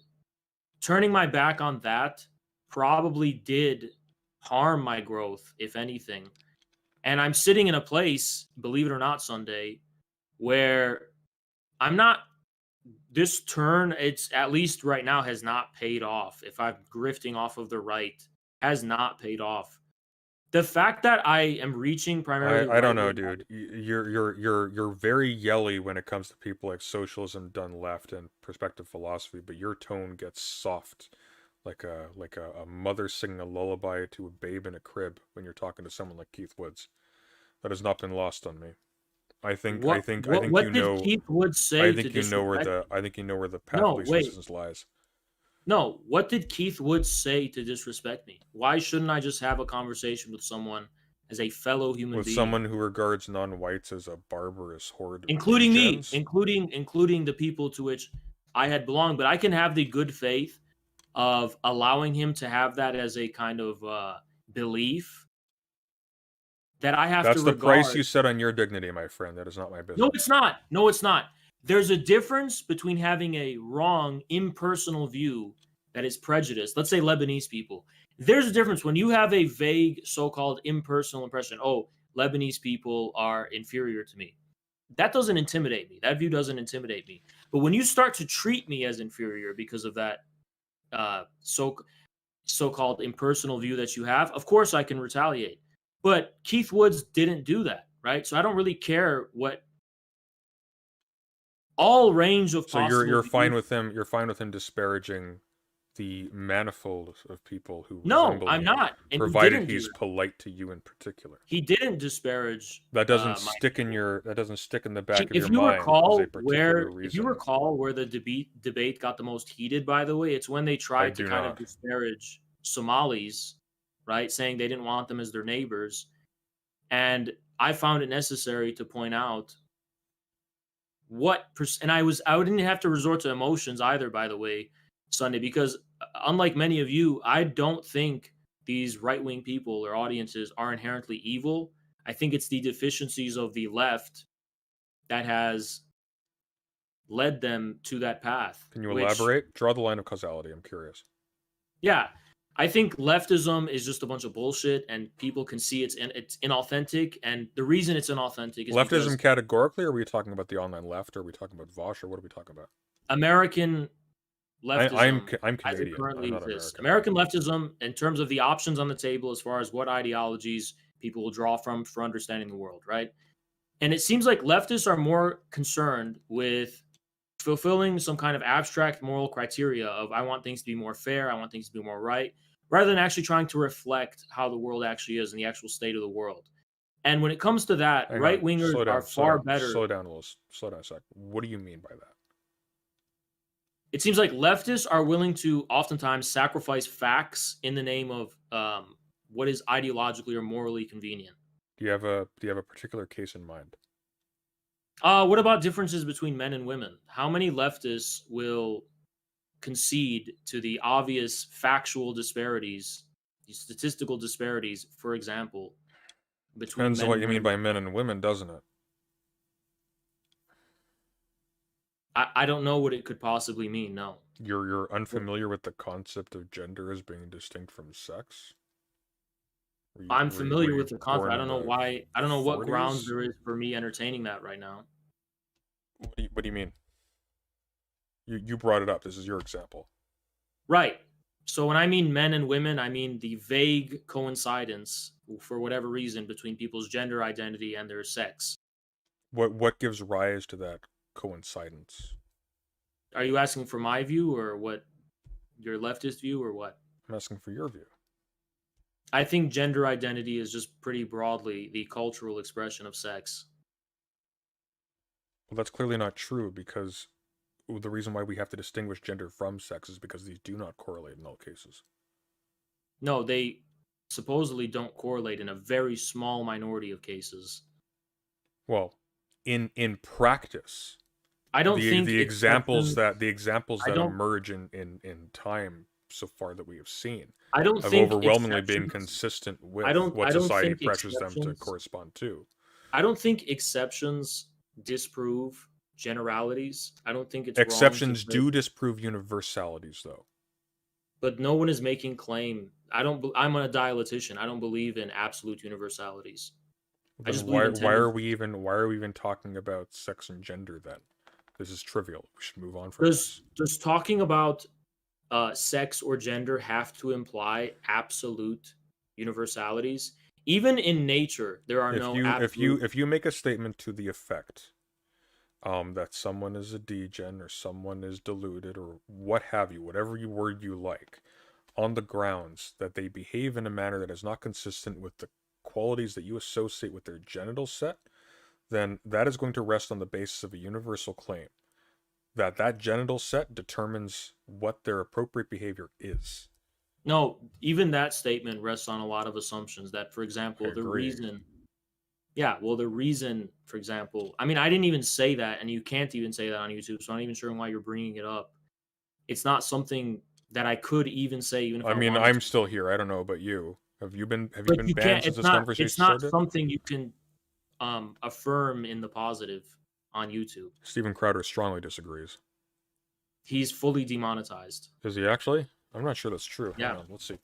Speaker 2: turning my back on that probably did harm my growth, if anything. And I'm sitting in a place, believe it or not, Sunday, where I'm not, this turn, it's at least right now has not paid off. If I'm grifting off of the right, has not paid off. The fact that I am reaching primarily,
Speaker 1: I don't know, dude. You're very yelly when it comes to people like socialism done left and perspective philosophy, but your tone gets soft, like a mother singing a lullaby to a babe in a crib when you're talking to someone like Keith Woods. That has not been lost on me. I think
Speaker 2: what
Speaker 1: you
Speaker 2: did
Speaker 1: know.
Speaker 2: Keith Woods say
Speaker 1: I think
Speaker 2: to
Speaker 1: you know where
Speaker 2: disrespect?
Speaker 1: the path of least
Speaker 2: wait.
Speaker 1: resistance lies.
Speaker 2: No, what did Keith Woods say to disrespect me? Why shouldn't I just have a conversation with someone as a fellow human
Speaker 1: With
Speaker 2: being?
Speaker 1: someone who regards non-whites as a barbarous horde of
Speaker 2: Including me,
Speaker 1: degens?
Speaker 2: including the people to which I had belonged. But I can have the good faith of allowing him to have that as a kind of belief that I have
Speaker 1: That's
Speaker 2: to
Speaker 1: the
Speaker 2: regard.
Speaker 1: price you set on your dignity, my friend. That is not my business.
Speaker 2: No, it's not. No, it's not. There's a difference between having a wrong, impersonal view that is prejudiced. Let's say Lebanese people. There's a difference when you have a vague, so-called impersonal impression. Oh, Lebanese people are inferior to me. That doesn't intimidate me. That view doesn't intimidate me. But when you start to treat me as inferior because of that so-called impersonal view that you have, of course I can retaliate. But Keith Woods didn't do that, right? So I don't really care what all range of
Speaker 1: So
Speaker 2: possible
Speaker 1: you're fine
Speaker 2: views.
Speaker 1: with him. You're fine with him disparaging the manifold of people who
Speaker 2: No,
Speaker 1: resemble
Speaker 2: I'm
Speaker 1: you,
Speaker 2: not. And
Speaker 1: provided he's polite to you in particular.
Speaker 2: he didn't disparage.
Speaker 1: That doesn't
Speaker 2: my
Speaker 1: stick in
Speaker 2: people.
Speaker 1: your. That doesn't stick in the back of
Speaker 2: If
Speaker 1: your
Speaker 2: you
Speaker 1: mind.
Speaker 2: recall
Speaker 1: as a particular
Speaker 2: if you
Speaker 1: reason.
Speaker 2: recall where the debate got the most heated, by the way, it's when they tried to
Speaker 1: do
Speaker 2: kind
Speaker 1: not.
Speaker 2: of disparage Somalis, right? Saying they didn't want them as their neighbors. And I found it necessary to point out and I didn't have to resort to emotions either, by the way, Sunday, because unlike many of you, I don't think these right-wing people or audiences are inherently evil. I think it's the deficiencies of the left that has led them to that path.
Speaker 1: Can you elaborate? Draw the line of causality. I'm curious.
Speaker 2: Yeah. I think leftism is just a bunch of bullshit, and people can see it's inauthentic. And the reason it's inauthentic is
Speaker 1: Leftism
Speaker 2: because
Speaker 1: categorically, or are we talking about the online left, or are we talking about Vosh, or what are we talking about?
Speaker 2: American leftism
Speaker 1: I'm
Speaker 2: as it
Speaker 1: Canadian. I'm
Speaker 2: currently
Speaker 1: not
Speaker 2: exists.
Speaker 1: American.
Speaker 2: American leftism, in terms of the options on the table, as far as what ideologies people will draw from for understanding the world, right? And it seems like leftists are more concerned with fulfilling some kind of abstract moral criteria of I want things to be more fair, I want things to be more right, rather than actually trying to reflect how the world actually is and the actual state of the world. And when it comes to that,
Speaker 1: Hang
Speaker 2: right
Speaker 1: on.
Speaker 2: wingers
Speaker 1: Slow
Speaker 2: are
Speaker 1: down.
Speaker 2: far better.
Speaker 1: Slow down a little. Slow down a sec. What do you mean by that?
Speaker 2: It seems like leftists are willing to oftentimes sacrifice facts in the name of what is ideologically or morally convenient.
Speaker 1: Do you have a particular case in mind?
Speaker 2: What about differences between men and women? How many leftists will concede to the obvious factual disparities, the statistical disparities, for example, between
Speaker 1: Depends on
Speaker 2: men
Speaker 1: what
Speaker 2: and
Speaker 1: you mean
Speaker 2: women?
Speaker 1: by men and women, doesn't it?
Speaker 2: I don't know what it could possibly mean. No.
Speaker 1: You're unfamiliar with the concept of gender as being distinct from sex?
Speaker 2: I'm
Speaker 1: Were
Speaker 2: familiar
Speaker 1: you
Speaker 2: with the concept.
Speaker 1: born
Speaker 2: I
Speaker 1: in
Speaker 2: don't know
Speaker 1: the
Speaker 2: why. I don't know what grounds
Speaker 1: 40s?
Speaker 2: there is for me entertaining that right now.
Speaker 1: What do you mean? You brought it up. This is your example.
Speaker 2: Right. So when I mean men and women, I mean the vague coincidence for whatever reason between people's gender identity and their sex.
Speaker 1: What gives rise to that coincidence?
Speaker 2: Are you asking for my view or what your leftist view or what?
Speaker 1: I'm asking for your view.
Speaker 2: I think gender identity is just pretty broadly the cultural expression of sex.
Speaker 1: Well, that's clearly not true because the reason why we have to distinguish gender from sex is because these do not correlate in all cases.
Speaker 2: No, they supposedly don't correlate in a very small minority of cases.
Speaker 1: Well, in practice,
Speaker 2: I don't think
Speaker 1: the examples
Speaker 2: exceptions.
Speaker 1: that emerge in time so far that we have seen
Speaker 2: I don't
Speaker 1: have
Speaker 2: think
Speaker 1: overwhelmingly been
Speaker 2: exceptions.
Speaker 1: consistent with
Speaker 2: I don't.
Speaker 1: what
Speaker 2: I don't
Speaker 1: society
Speaker 2: think
Speaker 1: pressures them to
Speaker 2: exceptions.
Speaker 1: correspond to.
Speaker 2: I don't think exceptions disprove generalities. I don't think it's wrong
Speaker 1: Exceptions
Speaker 2: to,
Speaker 1: do disprove universalities, though.
Speaker 2: but no one is making claim. I'm a dialetician. I don't believe in absolute universalities. I
Speaker 1: Then
Speaker 2: just believe in
Speaker 1: why are we
Speaker 2: tendencies.
Speaker 1: even talking about sex and gender then? This is trivial. We should move on from this.
Speaker 2: Does talking about sex or gender have to imply absolute universalities? Even in nature, there are no absolute.
Speaker 1: If you make a statement to the effect that someone is a degen or someone is deluded or what have you, whatever word you like, on the grounds that they behave in a manner that is not consistent with the qualities that you associate with their genital set, then that is going to rest on the basis of a universal claim that genital set determines what their appropriate behavior is.
Speaker 2: No, even that statement rests on a lot of assumptions that, for
Speaker 1: I
Speaker 2: example, the
Speaker 1: agree.
Speaker 2: reason, yeah, well, the reason, for example, I mean, I didn't even say that, and you can't even say that on YouTube, so I'm not even sure why you're bringing it up. It's not something that I could even say, even if
Speaker 1: I
Speaker 2: I
Speaker 1: mean,
Speaker 2: wanted
Speaker 1: I'm
Speaker 2: to.
Speaker 1: still here. I don't know about you. Have you been
Speaker 2: But you
Speaker 1: banned
Speaker 2: can't.
Speaker 1: since
Speaker 2: It's
Speaker 1: this
Speaker 2: not.
Speaker 1: conversation
Speaker 2: It's not
Speaker 1: started?
Speaker 2: something you can affirm in the positive on YouTube.
Speaker 1: Steven Crowder strongly disagrees.
Speaker 2: He's fully demonetized.
Speaker 1: Is he actually? I'm not sure that's true.
Speaker 2: Yeah.
Speaker 1: Hang on, let's see.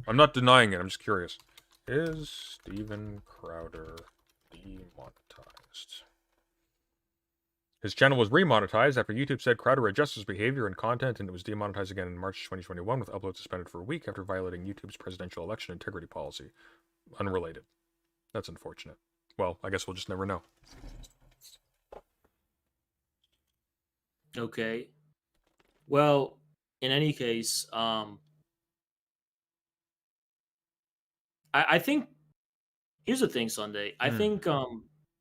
Speaker 1: I'm not denying it. I'm just curious. Is Steven Crowder demonetized? His channel was remonetized after YouTube said Crowder adjusted his behavior and content, and it was demonetized again in March 2021 with uploads suspended for a week after violating YouTube's presidential election integrity policy. Unrelated. That's unfortunate. Well, I guess we'll just never know.
Speaker 2: Okay. Well, in any case, I think here's the thing, Sunday. I think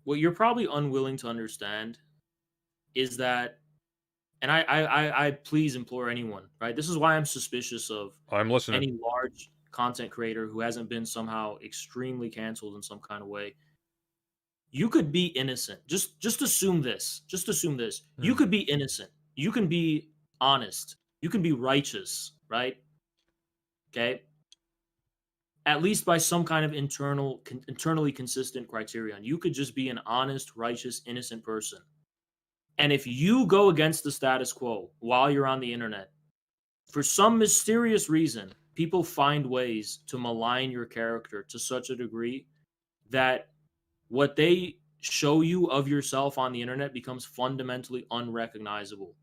Speaker 2: what you're probably unwilling to understand is that, and I please implore anyone, right? This is why I'm suspicious of
Speaker 1: I'm listening.
Speaker 2: any large content creator who hasn't been somehow extremely canceled in some kind of way. You could be innocent. Just assume this. Just assume this. You could be innocent. You can be honest. You can be righteous, right? Okay? At least by some kind of internally consistent criterion. You could just be an honest, righteous, innocent person. And if you go against the status quo while you're on the internet, for some mysterious reason, people find ways to malign your character to such a degree that what they show you of yourself on the internet becomes fundamentally unrecognizable.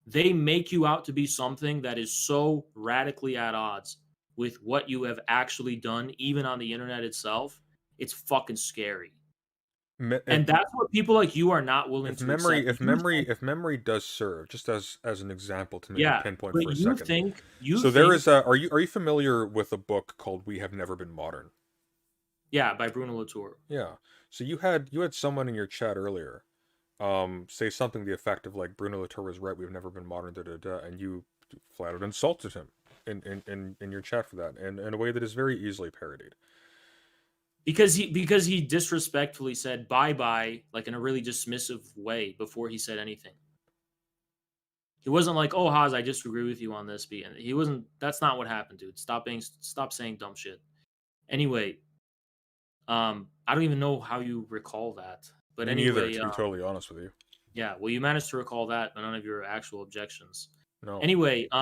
Speaker 2: They make you out to be something that is so radically at odds with what you have actually done, even on the internet itself. It's fucking scary. And that's what people like you are not willing to accept.
Speaker 1: If memory does serve, just as an example to maybe pinpoint
Speaker 2: but
Speaker 1: for a
Speaker 2: you
Speaker 1: second.
Speaker 2: think
Speaker 1: there is a, are you familiar with a book called We Have Never Been Modern?
Speaker 2: Yeah, by Bruno Latour.
Speaker 1: Yeah. So you had someone in your chat earlier say something to the effect of like, Bruno Latour was right, we've never been modern, and you flat out insulted him in your chat for that, and in a way that is very easily parodied.
Speaker 2: Because he disrespectfully said bye-bye, like in a really dismissive way before he said anything. He wasn't like, "Oh, Haas, I disagree with you on this." He wasn't. That's not what happened, dude. Stop saying dumb shit. Anyway, I don't even know how you recall that. But
Speaker 1: Me
Speaker 2: anyway,
Speaker 1: neither, to be totally honest with you.
Speaker 2: Yeah, well, you managed to recall that, but none of your actual objections.
Speaker 1: No.
Speaker 2: Anyway, what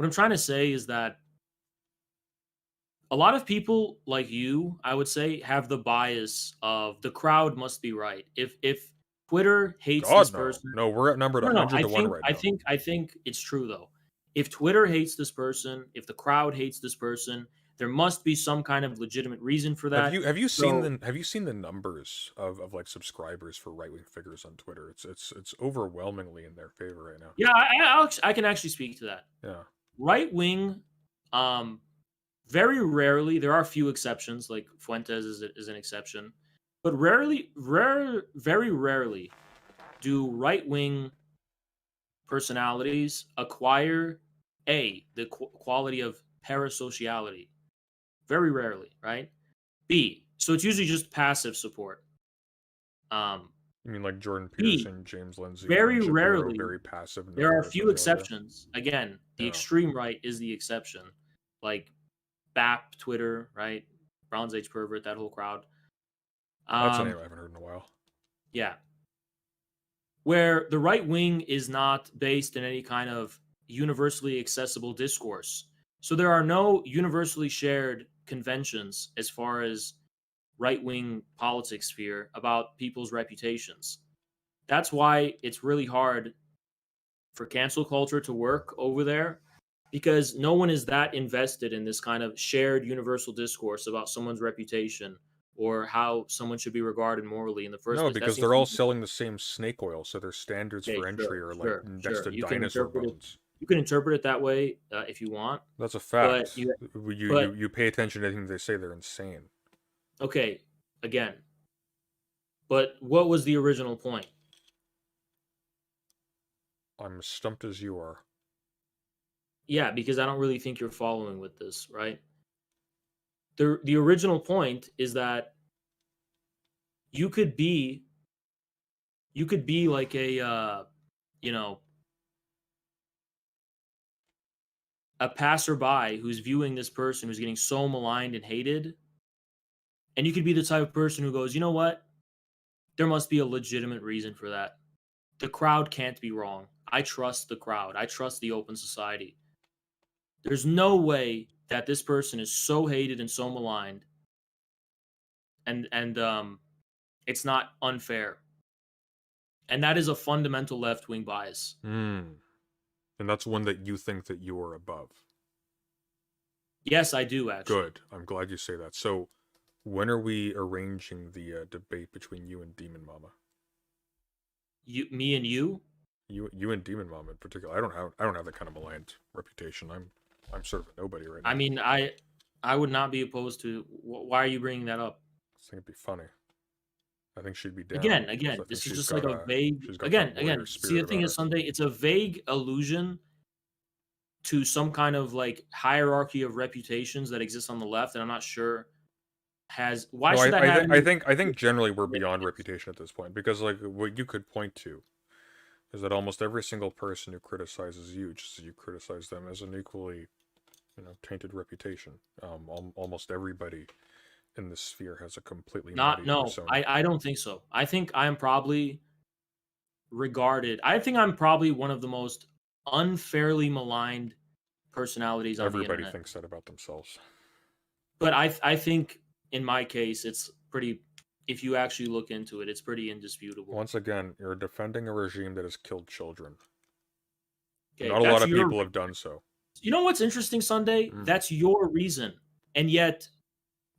Speaker 2: I'm trying to say is that a lot of people like you, I would say, have the bias of the crowd must be right. If Twitter hates this person,
Speaker 1: no, we're outnumbered 100 to 1 right now.
Speaker 2: I think it's true though. If Twitter hates this person, if the crowd hates this person, there must be some kind of legitimate reason for that.
Speaker 1: Have you seen the numbers of like subscribers for right wing figures on Twitter? It's overwhelmingly in their favor right now.
Speaker 2: Yeah, I can actually speak to that.
Speaker 1: Yeah,
Speaker 2: right wing. Very rarely, there are a few exceptions, like Fuentes is an exception, but very rarely do right-wing personalities acquire the quality of parasociality. Very rarely, right? B, so it's usually just passive support.
Speaker 1: You mean like Jordan Peterson, James Lindsay?
Speaker 2: Very rarely,
Speaker 1: very passive.
Speaker 2: There are a few exceptions. Again, the extreme right is the exception, like BAP, Twitter, right? Bronze Age Pervert, that whole crowd.
Speaker 1: That's a name I haven't heard in a while.
Speaker 2: Yeah. Where the right wing is not based in any kind of universally accessible discourse. So there are no universally shared conventions as far as right wing politics sphere about people's reputations. That's why it's really hard for cancel culture to work over there, because no one is that invested in this kind of shared universal discourse about someone's reputation or how someone should be regarded morally in the first place.
Speaker 1: No, because they're all selling the same snake oil, so their standards for entry are like next to dinosaur bones.
Speaker 2: You can interpret it that way if you want.
Speaker 1: That's a fact. You pay attention to anything they say, they're insane.
Speaker 2: Okay, again. But what was the original point?
Speaker 1: I'm as stumped as you are.
Speaker 2: Yeah, because I don't really think you're following with this, right? The original point is that you could be like a a passerby who's viewing this person who's getting so maligned and hated, and you could be the type of person who goes, you know what? There must be a legitimate reason for that. The crowd can't be wrong. I trust the crowd. I trust the open society. There's no way that this person is so hated and so maligned, and it's not unfair. And that is a fundamental left-wing bias.
Speaker 1: And that's one that you think that you are above.
Speaker 2: Yes, I do, actually.
Speaker 1: Good. I'm glad you say that. So, when are we arranging the debate between you and Demon Mama?
Speaker 2: Me and you?
Speaker 1: You and Demon Mama in particular. I don't have that kind of maligned reputation. I'm sort of a nobody right now.
Speaker 2: I mean, I would not be opposed to. Why are you bringing that up?
Speaker 1: I think it'd be funny. I think she'd be down.
Speaker 2: Again, this is just like a vague. Again. See, the thing is, Sunday, it's a vague allusion to some kind of like hierarchy of reputations that exists on the left, and I'm not sure has. Why should that happen?
Speaker 1: I think generally we're beyond reputation at this point, because like what you could point to is that almost every single person who criticizes you, just as you criticize them, has an equally, tainted reputation. Almost everybody in this sphere has a completely persona.
Speaker 2: I don't think so. I think I'm probably one of the most unfairly maligned personalities on the internet.
Speaker 1: Everybody thinks that about themselves.
Speaker 2: But I think in my case, it's pretty. If you actually look into it, it's pretty indisputable.
Speaker 1: Once again, you're defending a regime that has killed children.
Speaker 2: Okay,
Speaker 1: Not a
Speaker 2: that's
Speaker 1: lot of
Speaker 2: your-
Speaker 1: people have done so.
Speaker 2: You know what's interesting, Sunday? That's your reason, and yet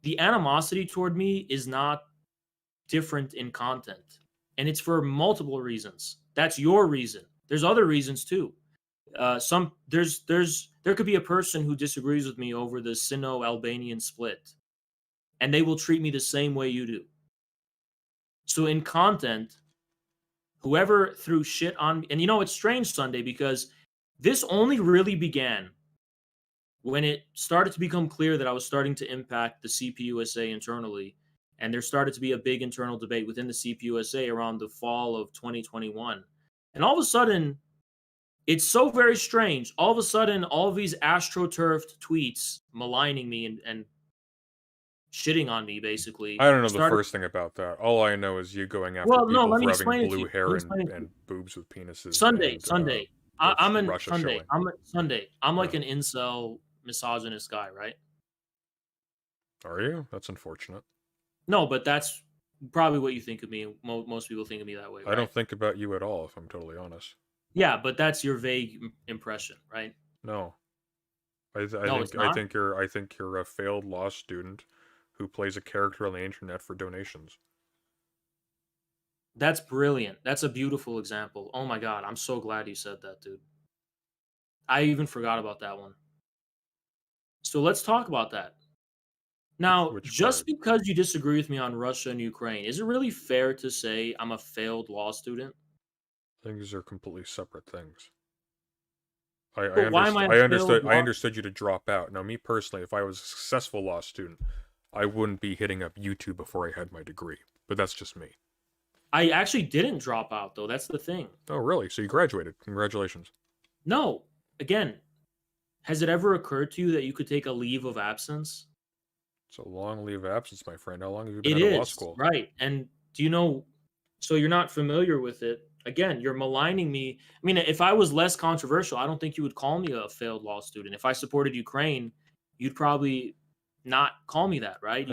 Speaker 2: the animosity toward me is not different in content, and it's for multiple reasons. That's your reason. There's other reasons too. There could be a person who disagrees with me over the Sino-Albanian split, and they will treat me the same way you do. So in content, whoever threw shit on me, and you know it's strange, Sunday, because this only really began when it started to become clear that I was starting to impact the CPUSA internally, and there started to be a big internal debate within the CPUSA around the fall of 2021. And all of a sudden, it's so very strange. All of a sudden, all of these astroturfed tweets maligning me and shitting on me, basically.
Speaker 1: I don't know the first thing about that. All I know is you going after people for having blue hair and boobs with penises.
Speaker 2: Sunday. I'm like an incel misogynist guy, right?
Speaker 1: Are you? That's unfortunate.
Speaker 2: No, but that's probably what you think of me. Most people think of me that way. Right?
Speaker 1: I don't think about you at all, if I'm totally honest.
Speaker 2: Yeah, but that's your vague impression, right?
Speaker 1: No. I think you're a failed law student who plays a character on the internet for donations.
Speaker 2: That's brilliant. That's a beautiful example. Oh my god, I'm so glad you said that, dude. I even forgot about that one. So let's talk about that. Now, just because you disagree with me on Russia and Ukraine, is it really fair to say I'm a failed law student?
Speaker 1: I think these are completely separate things. I understood you to drop out. Now, me personally, if I was a successful law student, I wouldn't be hitting up YouTube before I had my degree. But that's just me.
Speaker 2: I actually didn't drop out, though. That's the thing.
Speaker 1: Oh, really? So you graduated. Congratulations.
Speaker 2: No. Again, has it ever occurred to you that you could take a leave of absence?
Speaker 1: It's a long leave of absence, my friend. How long have you been out of law school?
Speaker 2: Right. And do you know, so you're not familiar with it. Again, you're maligning me. I mean, if I was less controversial, I don't think you would call me a failed law student. If I supported Ukraine, you'd probably not call me that, right?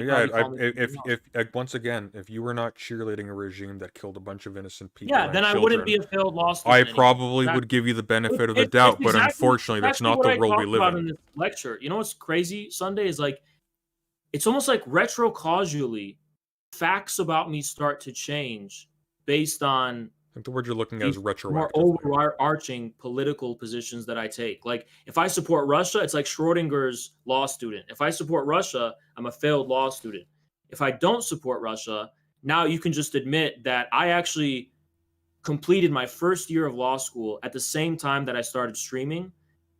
Speaker 1: Once again, if you were not cheerleading a regime that killed a bunch of innocent people,
Speaker 2: then I wouldn't be a failed law student.
Speaker 1: I probably would give you the benefit of the doubt, but unfortunately, that's not the world we live in.
Speaker 2: In this lecture, you know what's crazy? Sunday is like, it's almost like retro-causally, facts about me start to change based on.
Speaker 1: I think the word you're looking at is retroactive.
Speaker 2: More overarching political positions that I take. Like, if I support Russia, it's like Schrodinger's law student. If I support Russia, I'm a failed law student. If I don't support Russia, now you can just admit that I actually completed my first year of law school at the same time that I started streaming,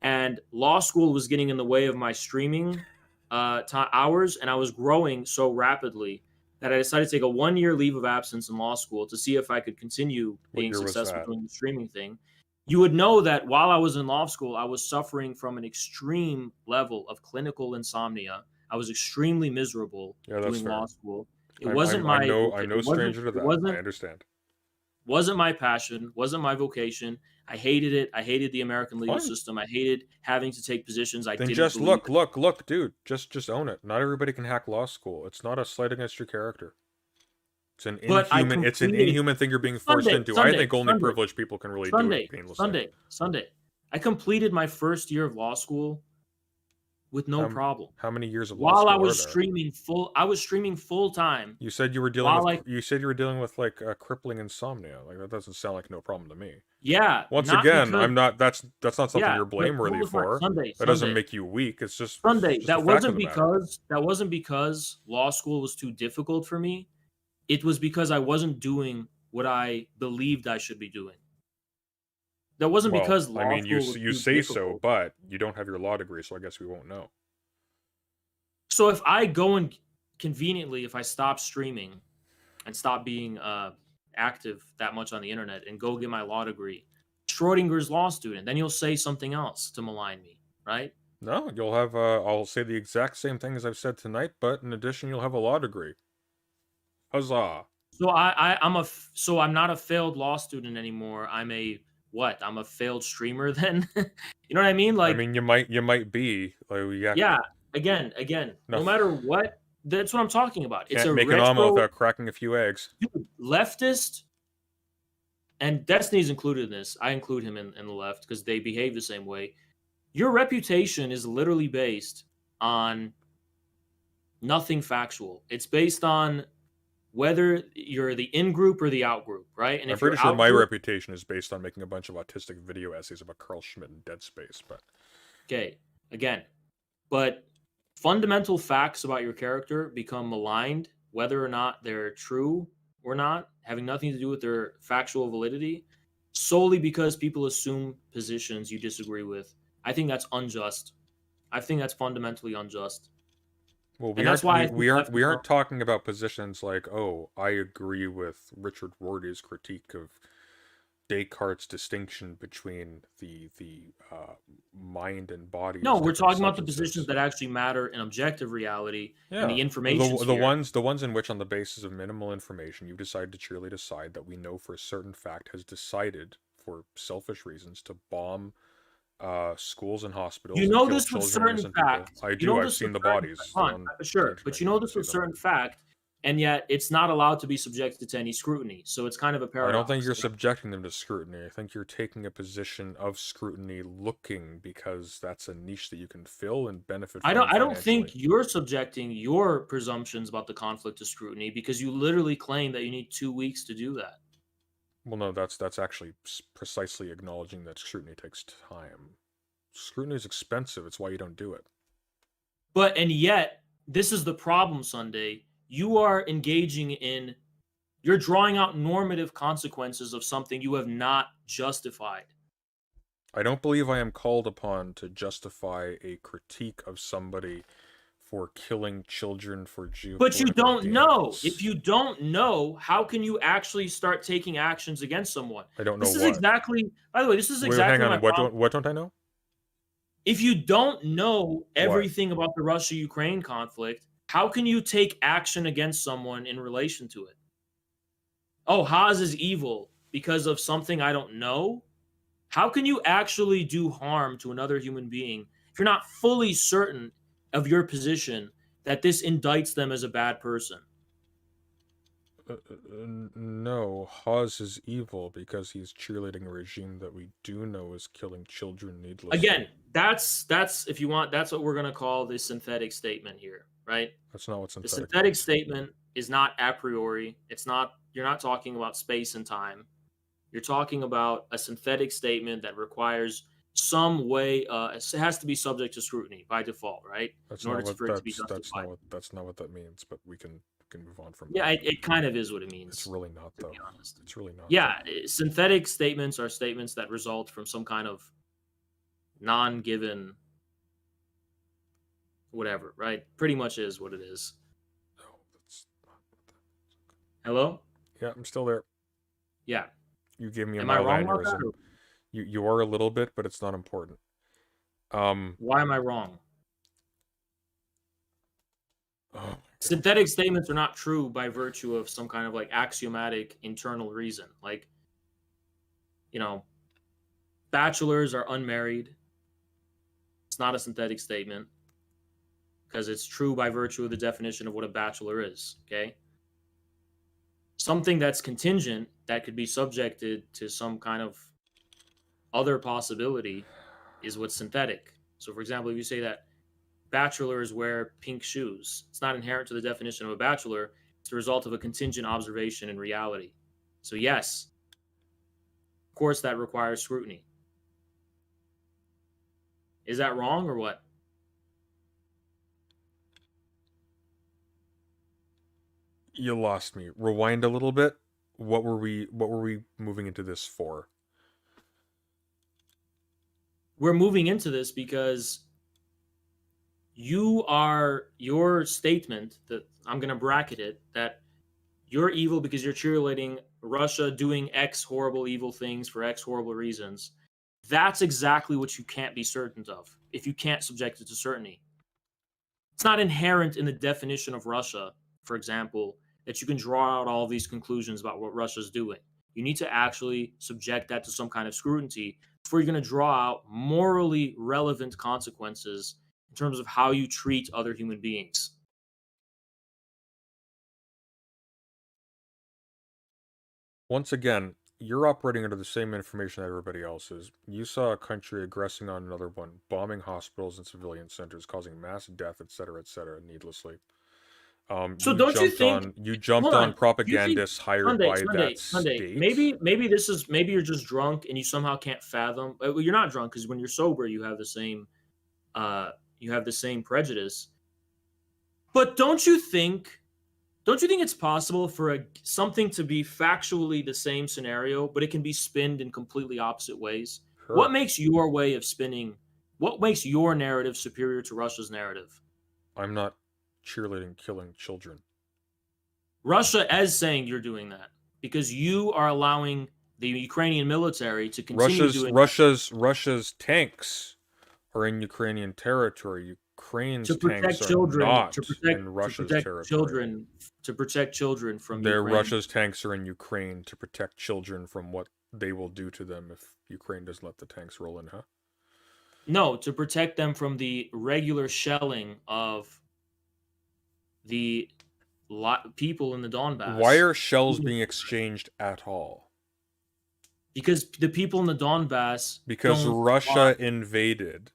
Speaker 2: and law school was getting in the way of my streaming hours, and I was growing so rapidly that I decided to take a 1-year leave of absence in law school to see if I could continue being successful doing the streaming thing. You would know that while I was in law school, I was suffering from an extreme level of clinical insomnia. I was extremely miserable doing law school. It wasn't my.
Speaker 1: I'm no stranger to that. I understand.
Speaker 2: Wasn't my passion. Wasn't my vocation. I hated it. I hated the American legal system. I hated having to take positions I didn't.
Speaker 1: Just look, dude. Just own it. Not everybody can hack law school. It's not a slight against your character. It's an inhuman thing you're being forced into. I think only privileged people can really do it painlessly.
Speaker 2: Sunday. I completed my first year of law school with no problem.
Speaker 1: How many years of law school
Speaker 2: while I was streaming I was streaming full time.
Speaker 1: You said you were dealing with like crippling insomnia. Like that doesn't sound like no problem to me.
Speaker 2: Yeah.
Speaker 1: Once again, I'm not. That's not something you're blameworthy for. That doesn't make you weak. It's just
Speaker 2: Sunday. That wasn't because law school was too difficult for me. It was because I wasn't doing what I believed I should be doing. That wasn't because law school was
Speaker 1: you say difficult. So, but you don't have your law degree, so I guess we won't know.
Speaker 2: So if I go and conveniently, if I stop streaming and stop being active that much on the internet and go get my law degree, Schrodinger's law student, then you'll say something else to malign me, right?
Speaker 1: No, you'll have. I'll say the exact same thing as I've said tonight, but in addition, you'll have a law degree. Huzzah!
Speaker 2: So I'm not a failed law student anymore. I'm a failed streamer then? You know what I mean? Like,
Speaker 1: I mean, you might be. Like,
Speaker 2: yeah. Again. No matter what That's what I'm talking about. It's
Speaker 1: Can't
Speaker 2: a
Speaker 1: make an omelet
Speaker 2: retro
Speaker 1: without cracking a few eggs.
Speaker 2: leftist, and Destiny's included in this. I include him in the left because they behave the same way. Your reputation is literally based on nothing factual. It's based on whether you're the in group or the out group, right? And
Speaker 1: I'm
Speaker 2: if you're
Speaker 1: pretty sure
Speaker 2: out
Speaker 1: my
Speaker 2: group,
Speaker 1: reputation is based on making a bunch of autistic video essays about Carl Schmitt and Dead Space, but
Speaker 2: okay, again, but fundamental facts about your character become maligned, whether or not they're true or not, having nothing to do with their factual validity, solely because people assume positions you disagree with. I think that's unjust. I think that's fundamentally unjust.
Speaker 1: well,
Speaker 2: And that's why I think
Speaker 1: we aren't talking about positions like, oh, I agree with Richard Rorty's critique of Descartes' distinction between the mind and body.
Speaker 2: no,
Speaker 1: as
Speaker 2: we're
Speaker 1: different
Speaker 2: talking about the
Speaker 1: substances.
Speaker 2: positions that actually matter in objective reality and the
Speaker 1: Yeah,
Speaker 2: information.
Speaker 1: the ones in which, on the basis of minimal information, you decide to cheerily decide that we know for a certain fact has decided, for selfish reasons, to bomb schools and hospitals.
Speaker 2: You
Speaker 1: and
Speaker 2: know
Speaker 1: kill
Speaker 2: this with
Speaker 1: children and
Speaker 2: certain
Speaker 1: innocent people.
Speaker 2: fact.
Speaker 1: I
Speaker 2: You
Speaker 1: do.
Speaker 2: know
Speaker 1: I've
Speaker 2: this
Speaker 1: seen
Speaker 2: with
Speaker 1: the
Speaker 2: certain
Speaker 1: bodies.
Speaker 2: fact.
Speaker 1: They're
Speaker 2: Hold
Speaker 1: on
Speaker 2: on,
Speaker 1: the
Speaker 2: sure,
Speaker 1: internet.
Speaker 2: but you know this
Speaker 1: can
Speaker 2: with
Speaker 1: see them.
Speaker 2: certain fact, and yet it's not allowed to be subjected to any scrutiny. So it's kind of a
Speaker 1: I
Speaker 2: paradox.
Speaker 1: don't think you're subjecting them to scrutiny. I think you're taking a position of scrutiny, looking because that's a niche that you can fill and benefit from.
Speaker 2: I don't think
Speaker 1: financially.
Speaker 2: you're subjecting your presumptions about the conflict to scrutiny because you literally claim that you need 2 weeks to do that.
Speaker 1: Well, no, that's actually precisely acknowledging that scrutiny takes time. Scrutiny is expensive. It's why you don't do it.
Speaker 2: But and yet, this is the problem, Sunday. You are engaging in you're drawing out normative consequences of something you have not justified.
Speaker 1: I don't believe I am called upon to justify a critique of somebody for killing children for geopolitical
Speaker 2: But you don't know.
Speaker 1: gains.
Speaker 2: If you don't know, how can you actually start taking actions against someone?
Speaker 1: I don't know
Speaker 2: This is
Speaker 1: what.
Speaker 2: exactly, by the way, this is
Speaker 1: Wait,
Speaker 2: exactly
Speaker 1: hang
Speaker 2: my
Speaker 1: on. What
Speaker 2: problem.
Speaker 1: what don't I know?
Speaker 2: If you don't know everything about the Russia-Ukraine conflict, how can you take action against someone in relation to it? Oh, Haas is evil because of something I don't know? How can you actually do harm to another human being if you're not fully certain of your position that this indicts them as a bad person?
Speaker 1: No, Hawes is evil because he's cheerleading a regime that we do know is killing children needlessly.
Speaker 2: Again, that's if you want, that's what we're going to call the synthetic statement here, right?
Speaker 1: That's not what synthetic.
Speaker 2: The synthetic statement is not a priori. It's not. You're not talking about space and time. You're talking about a synthetic statement that requires some way. It has to be subject to scrutiny by default, right?
Speaker 1: That's
Speaker 2: in order
Speaker 1: not what
Speaker 2: for it to be justified.
Speaker 1: that's not what that means. But we can move on from.
Speaker 2: Yeah,
Speaker 1: that.
Speaker 2: it kind of is what it means.
Speaker 1: It's really not,
Speaker 2: to
Speaker 1: though.
Speaker 2: be honest.
Speaker 1: It's really not.
Speaker 2: Yeah, synthetic statements are statements that result from some kind of non-given whatever, right? Pretty much is what it is.
Speaker 1: No, that's not what that means.
Speaker 2: Hello?
Speaker 1: Yeah, I'm still there.
Speaker 2: Yeah.
Speaker 1: You gave me a
Speaker 2: Am I
Speaker 1: mild
Speaker 2: wrong about that?
Speaker 1: aneurysm. You are a little bit, but it's not important.
Speaker 2: Why am I wrong?
Speaker 1: Oh,
Speaker 2: Synthetic statements are not true by virtue of some kind of like axiomatic internal reason. Like, bachelors are unmarried. It's not a synthetic statement because it's true by virtue of the definition of what a bachelor is, okay? Something that's contingent that could be subjected to some kind of other possibility is what's synthetic. So, for example, if you say that bachelors wear pink shoes, it's not inherent to the definition of a bachelor. It's the result of a contingent observation in reality. So, yes, of course, that requires scrutiny. Is that wrong or what?
Speaker 1: You lost me. Rewind a little bit. What were we moving into this for?
Speaker 2: We're moving into this because your statement that I'm going to bracket it, that you're evil because you're cheerleading Russia doing X horrible evil things for X horrible reasons. That's exactly what you can't be certain of if you can't subject it to certainty. It's not inherent in the definition of Russia, for example, that you can draw out all these conclusions about what Russia's doing. You need to actually subject that to some kind of scrutiny before you're going to draw out morally relevant consequences in terms of how you treat other human beings.
Speaker 1: Once again, you're operating under the same information that everybody else is. You saw a country aggressing on another one, bombing hospitals and civilian centers, causing mass death, etc., needlessly.
Speaker 2: So don't you think?
Speaker 1: You jumped
Speaker 2: Hold
Speaker 1: on
Speaker 2: on. Do you think
Speaker 1: propagandists hired by that
Speaker 2: Sunday?
Speaker 1: state.
Speaker 2: Maybe you're just drunk and you somehow can't fathom. Well, you're not drunk because when you're sober, you have the same prejudice. But don't you think it's possible for something to be factually the same scenario, but it can be spinned in completely opposite ways?
Speaker 1: Sure.
Speaker 2: What makes your way of spinning? What makes your narrative superior to Russia's narrative?
Speaker 1: I'm not cheerleading killing children.
Speaker 2: Russia is saying you're doing that because you are allowing the Ukrainian military to continue doing
Speaker 1: Russia's tanks are in Ukrainian territory. Ukraine's
Speaker 2: to protect
Speaker 1: tanks
Speaker 2: children,
Speaker 1: are not
Speaker 2: to protect,
Speaker 1: in Russia's
Speaker 2: to protect
Speaker 1: territory.
Speaker 2: children, to protect children from Ukraine.
Speaker 1: Russia's tanks are in Ukraine to protect children from what they will do to them if Ukraine doesn't let the tanks roll in, huh?
Speaker 2: No, to protect them from the regular shelling of the people in the Donbass.
Speaker 1: Why are shells being exchanged at all?
Speaker 2: Because the people in the Donbass.
Speaker 1: Because Russia invaded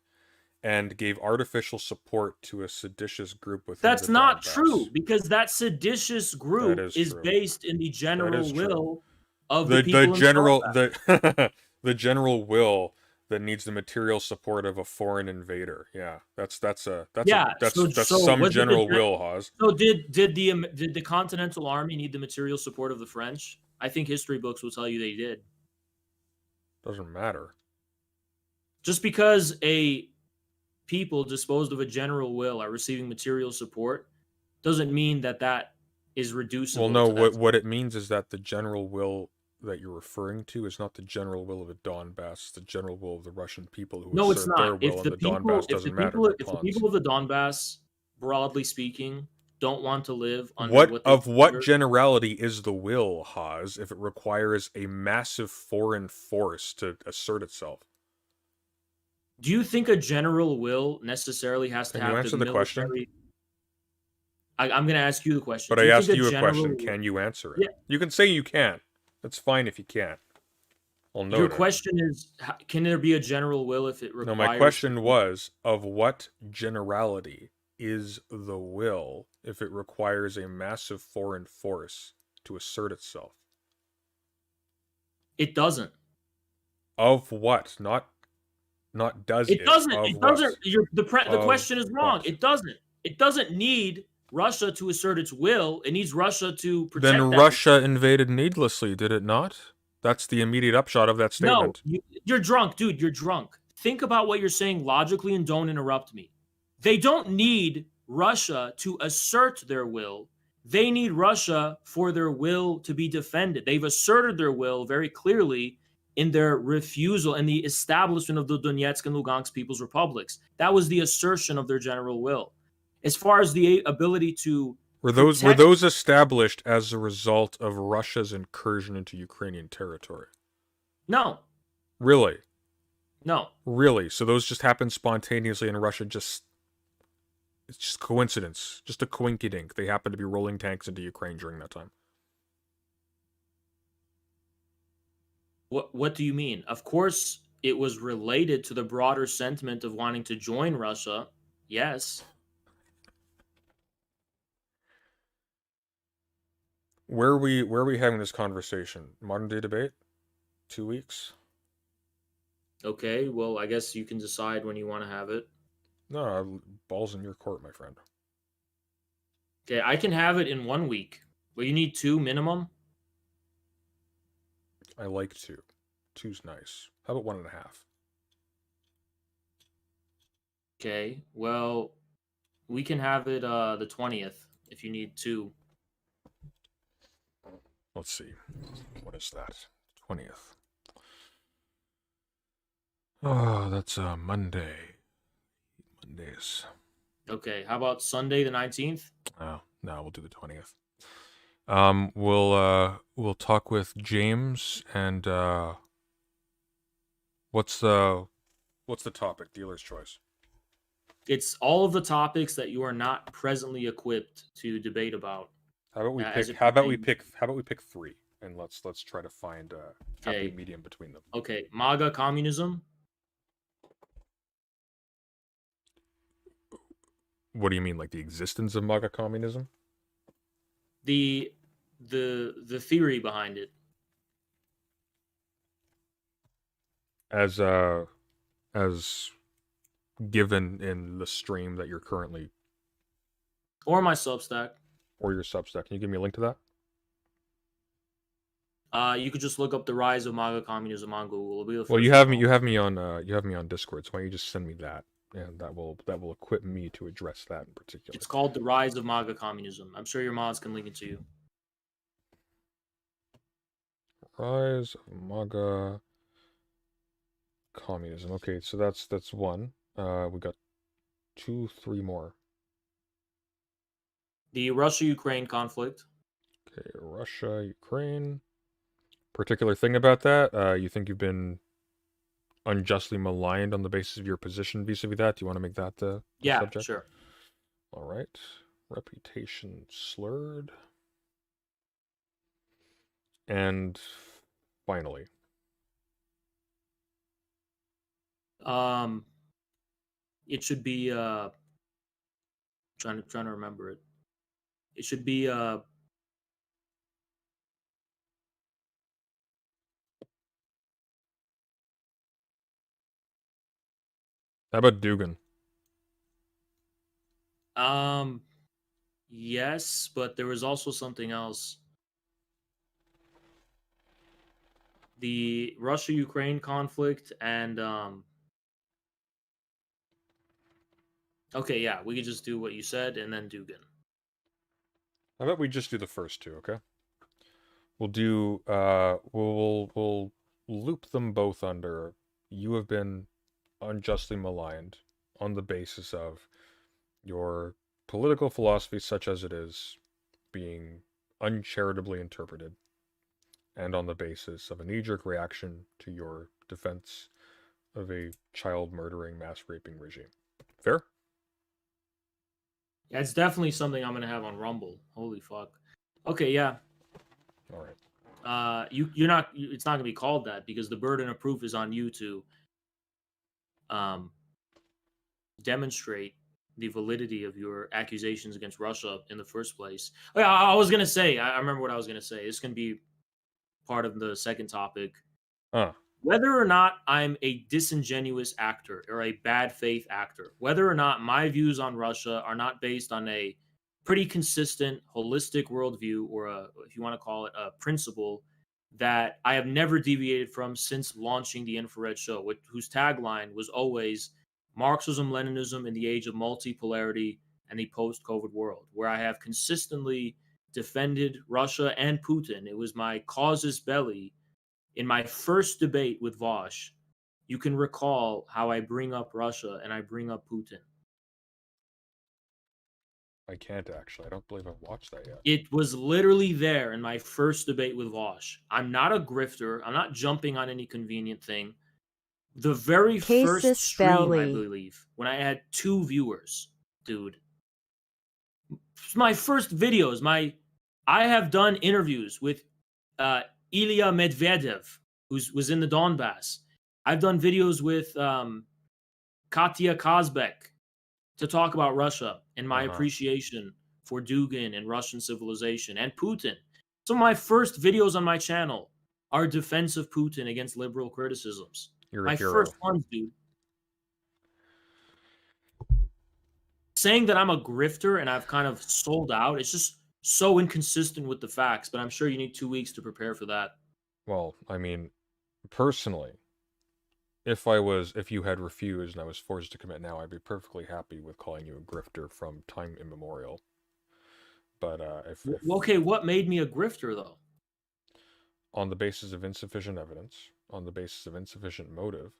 Speaker 1: and gave artificial support to a seditious group within
Speaker 2: That's not true, because that seditious group is based in the general will of the people in the
Speaker 1: the general will that needs the material support of a foreign invader. Yeah, that's some general will, Hawes.
Speaker 2: So did the Continental Army need the material support of the French? I think history books will tell you they did.
Speaker 1: Doesn't matter.
Speaker 2: Just because a people disposed of a general will are receiving material support doesn't mean that is reducible.
Speaker 1: Well, no, what it means is that the general will that you're referring to is not the general will of the Donbass. It's the general will of the Russian people who assert their will, and the Donbass doesn't matter.
Speaker 2: If the people of the Donbass, broadly speaking, don't want to live under
Speaker 1: what generality is the will, Hawes, if it requires a massive foreign force to assert itself?
Speaker 2: Do you think a general will necessarily has to have
Speaker 1: you answer the question?
Speaker 2: I'm going to ask you the question.
Speaker 1: But I asked you a question. Can you answer it?
Speaker 2: Yeah.
Speaker 1: You can say you can't. That's fine if you can't. I'll note
Speaker 2: Your question is, can there be a general will if it requires...
Speaker 1: No, my question was, of what generality is the will if it requires a massive foreign force to assert itself?
Speaker 2: It doesn't.
Speaker 1: Of what? Not does it.
Speaker 2: It doesn't. It doesn't. The question is wrong. What? It doesn't. It doesn't need Russia to assert its will. It needs Russia to protect.
Speaker 1: Then Russia invaded needlessly, did it not? That's the immediate upshot of that statement.
Speaker 2: No, you're drunk, dude. You're drunk. Think about what you're saying logically and don't interrupt me. They don't need Russia to assert their will. They need Russia for their will to be defended. They've asserted their will very clearly in their refusal and the establishment of the Donetsk and Lugansk People's Republics. That was the assertion of their general will. As far as the ability to...
Speaker 1: Were those established as a result of Russia's incursion into Ukrainian territory?
Speaker 2: No.
Speaker 1: Really?
Speaker 2: No.
Speaker 1: Really? So those just happened spontaneously and Russia just... It's just coincidence. Just a coinkydink. They happened to be rolling tanks into Ukraine during that time.
Speaker 2: What do you mean? Of course, it was related to the broader sentiment of wanting to join Russia. Yes.
Speaker 1: Where are we having this conversation? Modern day debate? 2 weeks?
Speaker 2: Okay, well, I guess you can decide when you want to have it.
Speaker 1: No, ball's in your court, my friend.
Speaker 2: Okay, I can have it in 1 week. Well, you need 2 minimum?
Speaker 1: I like 2. 2's nice. How about 1.5?
Speaker 2: Okay, well, we can have it the 20th if you need 2.
Speaker 1: Let's see. What is that? 20th. Oh, that's Monday. Mondays.
Speaker 2: Okay, how about Sunday the 19th?
Speaker 1: Oh, no, we'll do the 20th. We'll talk with James and what's the topic? Dealer's choice.
Speaker 2: It's all of the topics that you are not presently equipped to debate about.
Speaker 1: How about we pick 3? and let's try to find a happy medium between them.
Speaker 2: Okay, MAGA communism.
Speaker 1: What do you mean, like the existence of MAGA communism?
Speaker 2: The theory behind it.
Speaker 1: As given in the stream that you're currently,
Speaker 2: Or my Substack.
Speaker 1: or your Substack. Can you give me a link to that?
Speaker 2: You could just look up the rise of MAGA communism on Google. It'll be the first
Speaker 1: Well, you
Speaker 2: result.
Speaker 1: have me on Discord. So why don't you just send me that, and that will equip me to address that in particular.
Speaker 2: It's called the rise of MAGA communism. I'm sure your mods can link it to you.
Speaker 1: Rise of MAGA communism. Okay, so that's one. We got 2, 3 more.
Speaker 2: The Russia-Ukraine conflict.
Speaker 1: Okay, Russia, Ukraine. Particular thing about that? You think you've been unjustly maligned on the basis of your position vis-a-vis that? Do you want to make that the
Speaker 2: Yeah,
Speaker 1: subject?
Speaker 2: sure.
Speaker 1: All right. Reputation slurred. And finally,
Speaker 2: It should be trying to remember it. It should be
Speaker 1: how about Dugan?
Speaker 2: Yes, but there was also something else. The Russia-Ukraine conflict and okay, yeah, we could just do what you said and then Dugan.
Speaker 1: How about we just do the first two, okay? We'll do we'll loop them both under you have been unjustly maligned on the basis of your political philosophy, such as it is, being uncharitably interpreted, and on the basis of a knee-jerk reaction to your defense of a child murdering, mass raping regime. Fair?
Speaker 2: Yeah, it's definitely something I'm gonna have on Rumble. Holy fuck. Okay, yeah.
Speaker 1: All right.
Speaker 2: You're not. It's not gonna be called that because the burden of proof is on you to demonstrate the validity of your accusations against Russia in the first place. Oh, yeah, I was gonna say. I remember what I was gonna say. It's gonna be part of the second topic. Whether or not I'm a disingenuous actor or a bad faith actor, whether or not my views on Russia are not based on a pretty consistent, holistic worldview, or if you want to call it a principle that I have never deviated from since launching the Infrared Show, whose tagline was always Marxism, Leninism in the age of multipolarity and the post-COVID world, where I have consistently defended Russia and Putin. It was my casus belli in my first debate with Vosh. You can recall how I bring up Russia and I bring up Putin.
Speaker 1: I can't actually. I don't believe I've watched that yet.
Speaker 2: It was literally there in my first debate with Vosh. I'm not a grifter. I'm not jumping on any convenient thing. The very first stream, I believe, when I had 2 viewers, dude. My first videos, I have done interviews with Ilya Medvedev, who was in the Donbass. I've done videos with Katya Kazbek to talk about Russia and my appreciation for Dugin and Russian civilization and Putin. Some of my first videos on my channel are defense of Putin against liberal criticisms.
Speaker 1: You're
Speaker 2: my
Speaker 1: a hero.
Speaker 2: First ones, dude. Saying that I'm a grifter and I've kind of sold out, it's just so inconsistent with the facts, but I'm sure you need 2 weeks to prepare for that.
Speaker 1: Well, I mean, personally, if you had refused and I was forced to commit now, I'd be perfectly happy with calling you a grifter from time immemorial. But
Speaker 2: okay, what made me a grifter though?
Speaker 1: On the basis of insufficient evidence, on the basis of insufficient motive,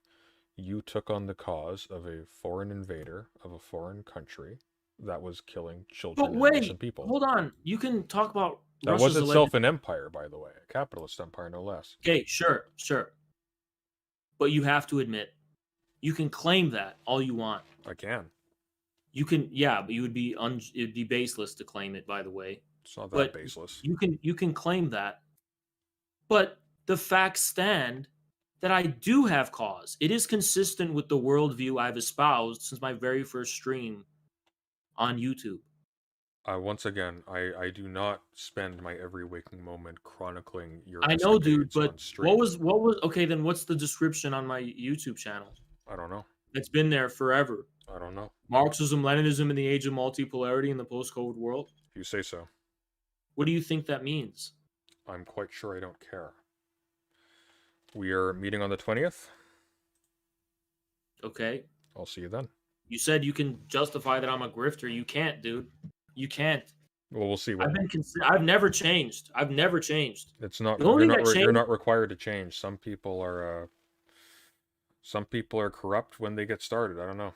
Speaker 1: you took on the cause of a foreign invader of a foreign country that was killing children and innocent people.
Speaker 2: Hold on. You can talk about
Speaker 1: that
Speaker 2: Russia's
Speaker 1: was itself an empire, by the way, a capitalist empire, no less.
Speaker 2: Okay, sure. But you have to admit, you can claim that all you want.
Speaker 1: I can.
Speaker 2: You can, yeah, but it'd be baseless to claim it. By the way,
Speaker 1: it's not that baseless.
Speaker 2: You can claim that. But the facts stand that I do have cause. It is consistent with the worldview I've espoused since my very first stream on YouTube.
Speaker 1: Once again, I do not spend my every waking moment chronicling your
Speaker 2: I know, dude,
Speaker 1: escapades
Speaker 2: but
Speaker 1: on stream.
Speaker 2: what was okay, then what's the description on my YouTube channel?
Speaker 1: I don't know.
Speaker 2: It's been there forever.
Speaker 1: I don't know.
Speaker 2: Marxism, Leninism in the age of multipolarity in the post-COVID world.
Speaker 1: If you say so.
Speaker 2: What do you think that means?
Speaker 1: I'm quite sure I don't care. We are meeting on the 20th.
Speaker 2: Okay.
Speaker 1: I'll see you then.
Speaker 2: You said you can justify that I'm a grifter. You can't, dude. You can't.
Speaker 1: Well, we'll see.
Speaker 2: I've never changed. I've never changed.
Speaker 1: It's not.
Speaker 2: The only thing that
Speaker 1: You're
Speaker 2: changed-
Speaker 1: not required to change. Some people are corrupt when they get started. I don't know.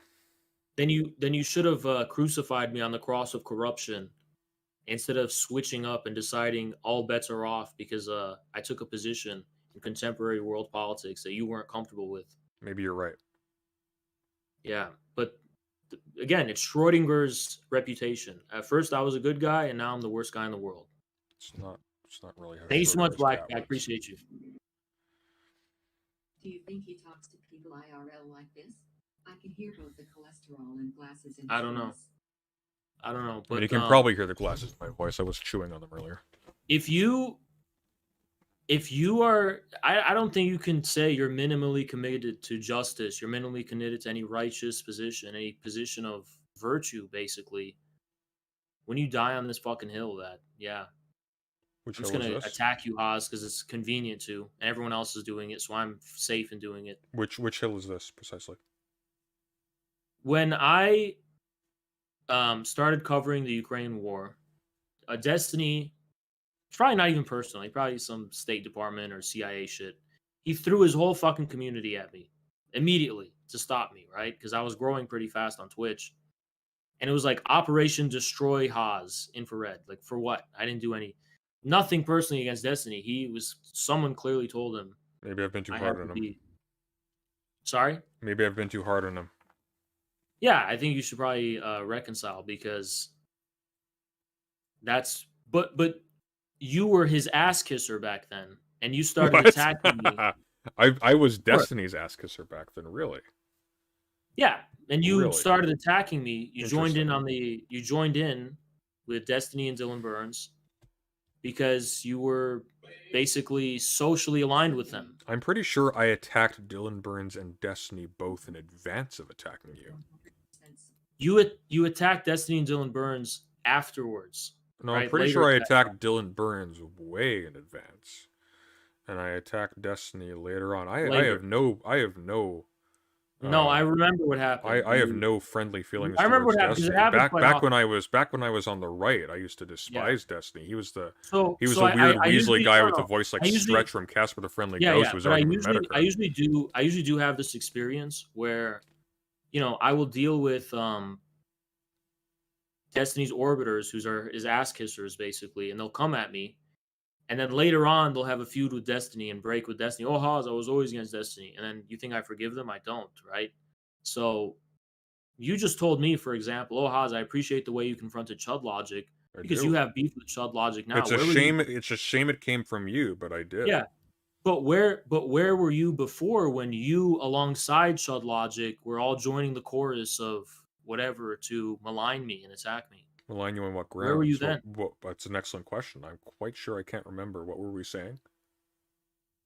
Speaker 2: Then you should have crucified me on the cross of corruption instead of switching up and deciding all bets are off because I took a position in contemporary world politics that you weren't comfortable with.
Speaker 1: Maybe you're right.
Speaker 2: Yeah, but again, it's Schrodinger's reputation. At first, I was a good guy, and now I'm the worst guy in the world.
Speaker 1: It's not really. How
Speaker 2: Thank you so much,
Speaker 1: Schrodinger's
Speaker 2: Black.
Speaker 1: cat
Speaker 2: I
Speaker 1: works.
Speaker 2: appreciate you.
Speaker 4: Do you think he talks to people IRL like this? I can hear both the cholesterol and glasses in
Speaker 2: I don't know. I don't know,
Speaker 1: I
Speaker 2: but
Speaker 1: mean, you can probably hear the glasses in my voice. I was chewing on them earlier.
Speaker 2: if you are, I don't think you can say you're minimally committed to justice. You're minimally committed to any righteous position, any position of virtue, basically. When you die on this fucking hill, that
Speaker 1: Which
Speaker 2: I'm just
Speaker 1: hill is
Speaker 2: gonna
Speaker 1: this?
Speaker 2: attack you, Haas, because it's convenient to, and everyone else is doing it, so I'm safe in doing it.
Speaker 1: Which hill is this precisely?
Speaker 2: When I started covering the Ukraine war, Destiny, probably not even personally, probably some State Department or CIA shit, he threw his whole fucking community at me immediately to stop me, right? Because I was growing pretty fast on Twitch. And it was like Operation Destroy Haas Infrared. Like, for what? I didn't do nothing personally against Destiny. Someone clearly told him.
Speaker 1: Maybe I've been too
Speaker 2: I
Speaker 1: hard
Speaker 2: had
Speaker 1: on
Speaker 2: to
Speaker 1: him.
Speaker 2: be. Sorry?
Speaker 1: Maybe I've been too hard on him.
Speaker 2: Yeah, I think you should probably reconcile because that's but you were his ass kisser back then, and you started
Speaker 1: What?
Speaker 2: attacking me.
Speaker 1: I was Destiny's ass kisser back then, really.
Speaker 2: Yeah, and you
Speaker 1: Really?
Speaker 2: started attacking me. You joined in
Speaker 1: Interesting.
Speaker 2: you joined in with Destiny and Dylan Burns because you were basically socially aligned with them.
Speaker 1: I'm pretty sure I attacked Dylan Burns and Destiny both in advance of attacking you.
Speaker 2: You attacked Destiny and Dylan Burns afterwards.
Speaker 1: No,
Speaker 2: right?
Speaker 1: I'm pretty
Speaker 2: Later
Speaker 1: sure I
Speaker 2: that
Speaker 1: attacked Dylan Burns way in advance, and I attacked Destiny later on. I
Speaker 2: Later.
Speaker 1: have no.
Speaker 2: No, I remember what happened.
Speaker 1: I have no friendly feelings.
Speaker 2: I remember
Speaker 1: towards
Speaker 2: what happened, 'cause it
Speaker 1: Destiny.
Speaker 2: happened quite
Speaker 1: Back when I was on the right, I used to despise Destiny. He was a weird Weasley guy with a voice like Stretch from Casper the Friendly Ghost. Was
Speaker 2: but I
Speaker 1: arguing with
Speaker 2: usually
Speaker 1: Medicare.
Speaker 2: I usually do have this experience where, I will deal with Destiny's orbiters, his ass kissers basically, and they'll come at me, and then later on they'll have a feud with Destiny and break with Destiny. Oh, Haas, I was always against Destiny, and then you think I forgive them? I don't, right? So you just told me, for example, oh, Haas, I appreciate the way you confronted Chud Logic because you have beef with Chud Logic now.
Speaker 1: It's a shame. It's a shame it came from you, but I did.
Speaker 2: Yeah. But where were you before when you, alongside Chud Logic, were all joining the chorus of whatever to malign me and attack me?
Speaker 1: Malign you on what grounds?
Speaker 2: Where were you then?
Speaker 1: That's an excellent question. I'm quite sure I can't remember. What were we saying?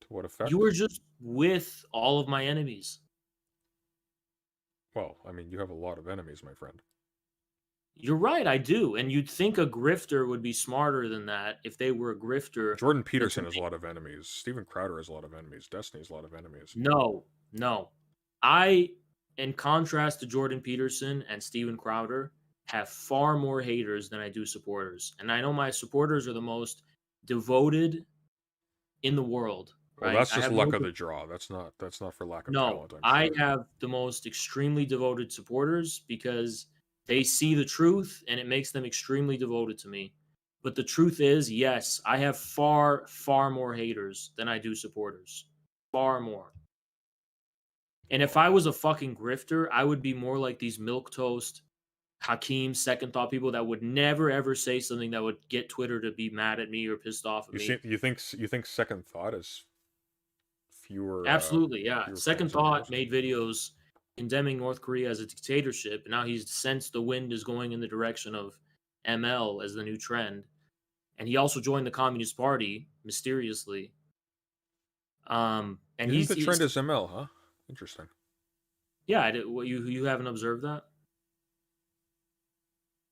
Speaker 1: To what effect?
Speaker 2: You were just with all of my enemies.
Speaker 1: Well, I mean, you have a lot of enemies, my friend.
Speaker 2: You're right, I do. And you'd think a grifter would be smarter than that if they were a grifter.
Speaker 1: Jordan Peterson has a lot of enemies. Steven Crowder has a lot of enemies. Destiny has a lot of enemies.
Speaker 2: No. I, in contrast to Jordan Peterson and Steven Crowder, have far more haters than I do supporters. And I know my supporters are the most devoted in the world.
Speaker 1: Well,
Speaker 2: right?
Speaker 1: that's just luck of the draw. That's not for lack of talent.
Speaker 2: I have the most extremely devoted supporters because they see the truth and it makes them extremely devoted to me. But the truth is, yes, I have far, far more haters than I do supporters. Far more. And if I was a fucking grifter, I would be more like these milquetoast Hakeem, second thought people that would never ever say something that would get Twitter to be mad at me or pissed off at me.
Speaker 1: You think second thought is
Speaker 2: Absolutely, yeah.
Speaker 1: fewer
Speaker 2: Second
Speaker 1: fans than
Speaker 2: thought
Speaker 1: yours?
Speaker 2: made videos condemning North Korea as a dictatorship, and now he's sensed the wind is going in the direction of ML as the new trend. And he also joined the Communist Party mysteriously. And
Speaker 1: You think the
Speaker 2: he's
Speaker 1: trend is ML, huh? Interesting.
Speaker 2: yeah. What you haven't observed that?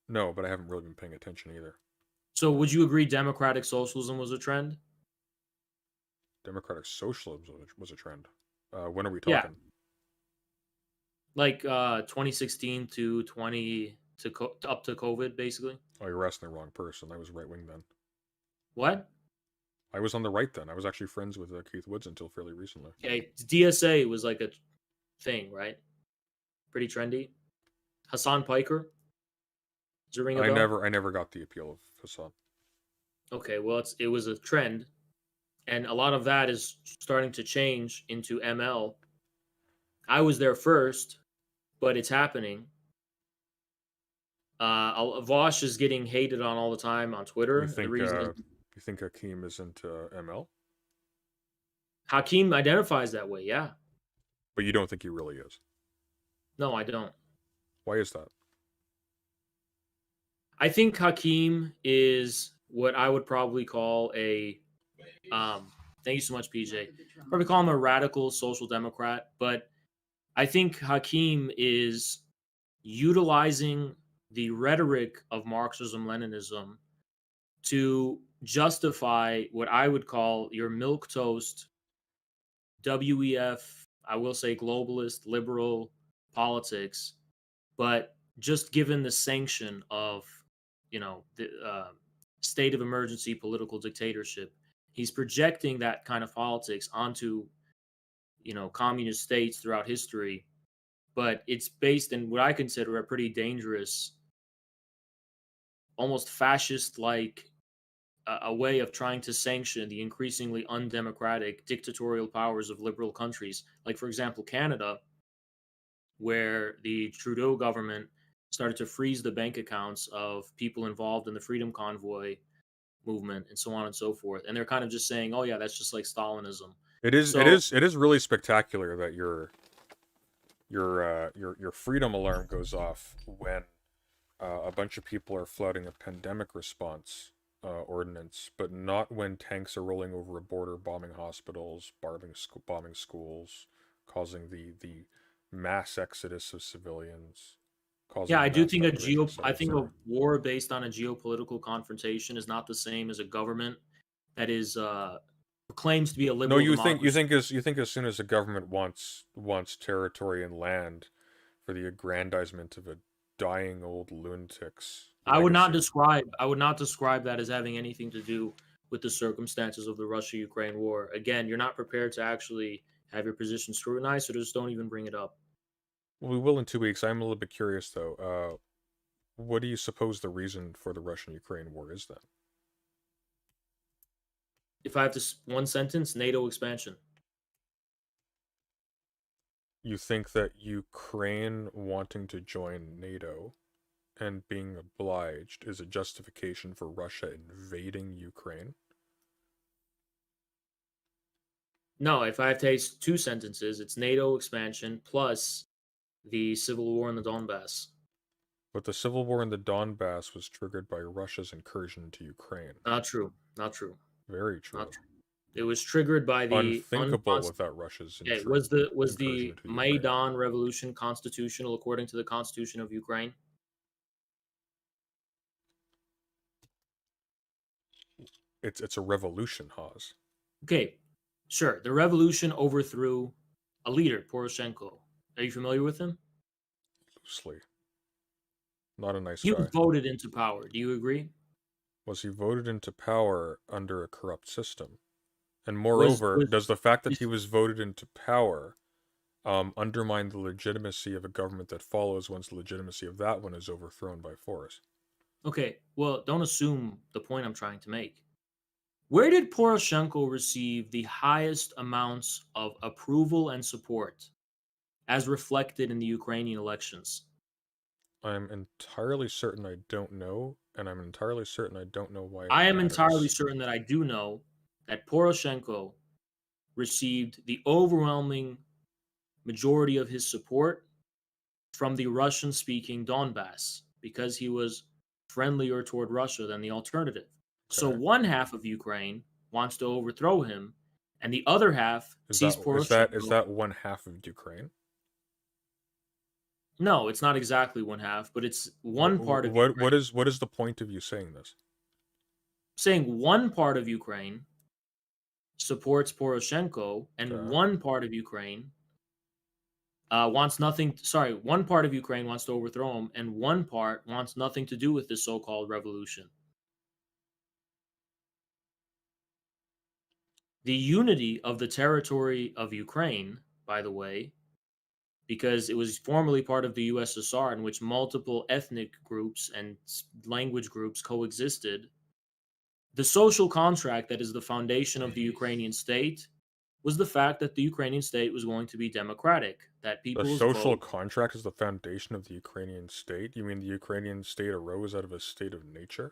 Speaker 1: No, but I haven't really been paying attention either.
Speaker 2: So would you agree democratic socialism was a trend?
Speaker 1: Democratic socialism was a trend. When are we
Speaker 2: Yeah.
Speaker 1: talking?
Speaker 2: Like 2016 to 20 to up to COVID, basically.
Speaker 1: Oh, you're asking the wrong person. I was right wing then.
Speaker 2: What?
Speaker 1: I was on the right then. I was actually friends with Keith Woods until fairly recently.
Speaker 2: Okay, DSA was like a thing, right? Pretty trendy. Hassan Piker. Does it ring a bell?
Speaker 1: I never got the appeal of Hassan.
Speaker 2: Okay, well, it was a trend, and a lot of that is starting to change into ML. I was there first, but it's happening. Vosh is getting hated on all the time on Twitter.
Speaker 1: You think Hakeem is into ML?
Speaker 2: Hakeem identifies that way, yeah.
Speaker 1: But you don't think he really is?
Speaker 2: No, I don't.
Speaker 1: Why is that?
Speaker 2: I think Hakeem is what I would probably call a thank you so much, PJ. Probably call him a radical social democrat, but I think Hakeem is utilizing the rhetoric of Marxism Leninism to justify what I would call your milquetoast WEF, I will say globalist liberal politics, but just given the sanction of the state of emergency political dictatorship, he's projecting that kind of politics onto communist states throughout history, but it's based in what I consider a pretty dangerous, almost fascist like a way of trying to sanction the increasingly undemocratic dictatorial powers of liberal countries, like for example Canada, where the Trudeau government started to freeze the bank accounts of people involved in the Freedom Convoy movement and so on and so forth. And they're kind of just saying, oh yeah, that's just like Stalinism.
Speaker 1: It is really spectacular that your freedom alarm goes off when a bunch of people are flouting a pandemic response ordinance, but not when tanks are rolling over a border, bombing hospitals, bombing schools, causing the mass exodus of civilians.
Speaker 2: Yeah, I do think a war based on a geopolitical confrontation is not the same as a government that is claims to be a liberal.
Speaker 1: No, you think as soon as a government wants territory and land for the aggrandizement of a dying old lunatic's
Speaker 2: I would not describe that as having anything to do with the circumstances of the Russia-Ukraine war. Again, you're not prepared to actually have your position scrutinized, so just don't even bring it up.
Speaker 1: Well, we will in 2 weeks. I'm a little bit curious, though. What do you suppose the reason for the Russian-Ukraine war is, then?
Speaker 2: If I have to, one sentence, NATO expansion.
Speaker 1: You think that Ukraine wanting to join NATO and being obliged is a justification for Russia invading Ukraine?
Speaker 2: No, if I have to take two sentences, it's NATO expansion plus the civil war in the Donbass.
Speaker 1: But the civil war in the Donbass was triggered by Russia's incursion into Ukraine.
Speaker 2: Not true. Not true.
Speaker 1: Very true.
Speaker 2: Not true. It was triggered by the
Speaker 1: unthinkable without Russia's
Speaker 2: intrusion. Was the Maidan revolution constitutional according to the Constitution of Ukraine?
Speaker 1: It's a revolution, Haas.
Speaker 2: Okay, sure. The revolution overthrew a leader, Poroshenko. Are you familiar with him?
Speaker 1: Loosely. Not a nice
Speaker 2: guy. He was voted into power. Do you agree?
Speaker 1: Was he voted into power under a corrupt system? And moreover, does the fact that he was voted into power undermine the legitimacy of a government that follows once the legitimacy of that one is overthrown by force?
Speaker 2: Okay, well, don't assume the point I'm trying to make. Where did Poroshenko receive the highest amounts of approval and support as reflected in the Ukrainian elections?
Speaker 1: I'm entirely certain I don't know, and I'm entirely certain I don't know why it
Speaker 2: I am
Speaker 1: matters.
Speaker 2: entirely certain that I do know that Poroshenko received the overwhelming majority of his support from the Russian-speaking Donbass because he was friendlier toward Russia than the alternative. So
Speaker 1: Okay.
Speaker 2: one half of Ukraine wants to overthrow him, and the other half sees
Speaker 1: Is
Speaker 2: Poroshenko.
Speaker 1: that one half of Ukraine?
Speaker 2: No, it's not exactly one half, but it's one part of Ukraine.
Speaker 1: What is the point of you saying this?
Speaker 2: Saying one part of Ukraine supports Poroshenko, and
Speaker 1: Okay.
Speaker 2: one part of Ukraine wants nothing. Sorry, one part of Ukraine wants to overthrow him, and one part wants nothing to do with this so-called revolution. The unity of the territory of Ukraine, by the way, because it was formerly part of the USSR, in which multiple ethnic groups and language groups coexisted. The social contract that is the foundation of the Ukrainian state was the fact that the Ukrainian state was going to be democratic, that
Speaker 1: The
Speaker 2: people's
Speaker 1: social
Speaker 2: vote.
Speaker 1: contract is the foundation of the Ukrainian state? You mean the Ukrainian state arose out of a state of nature?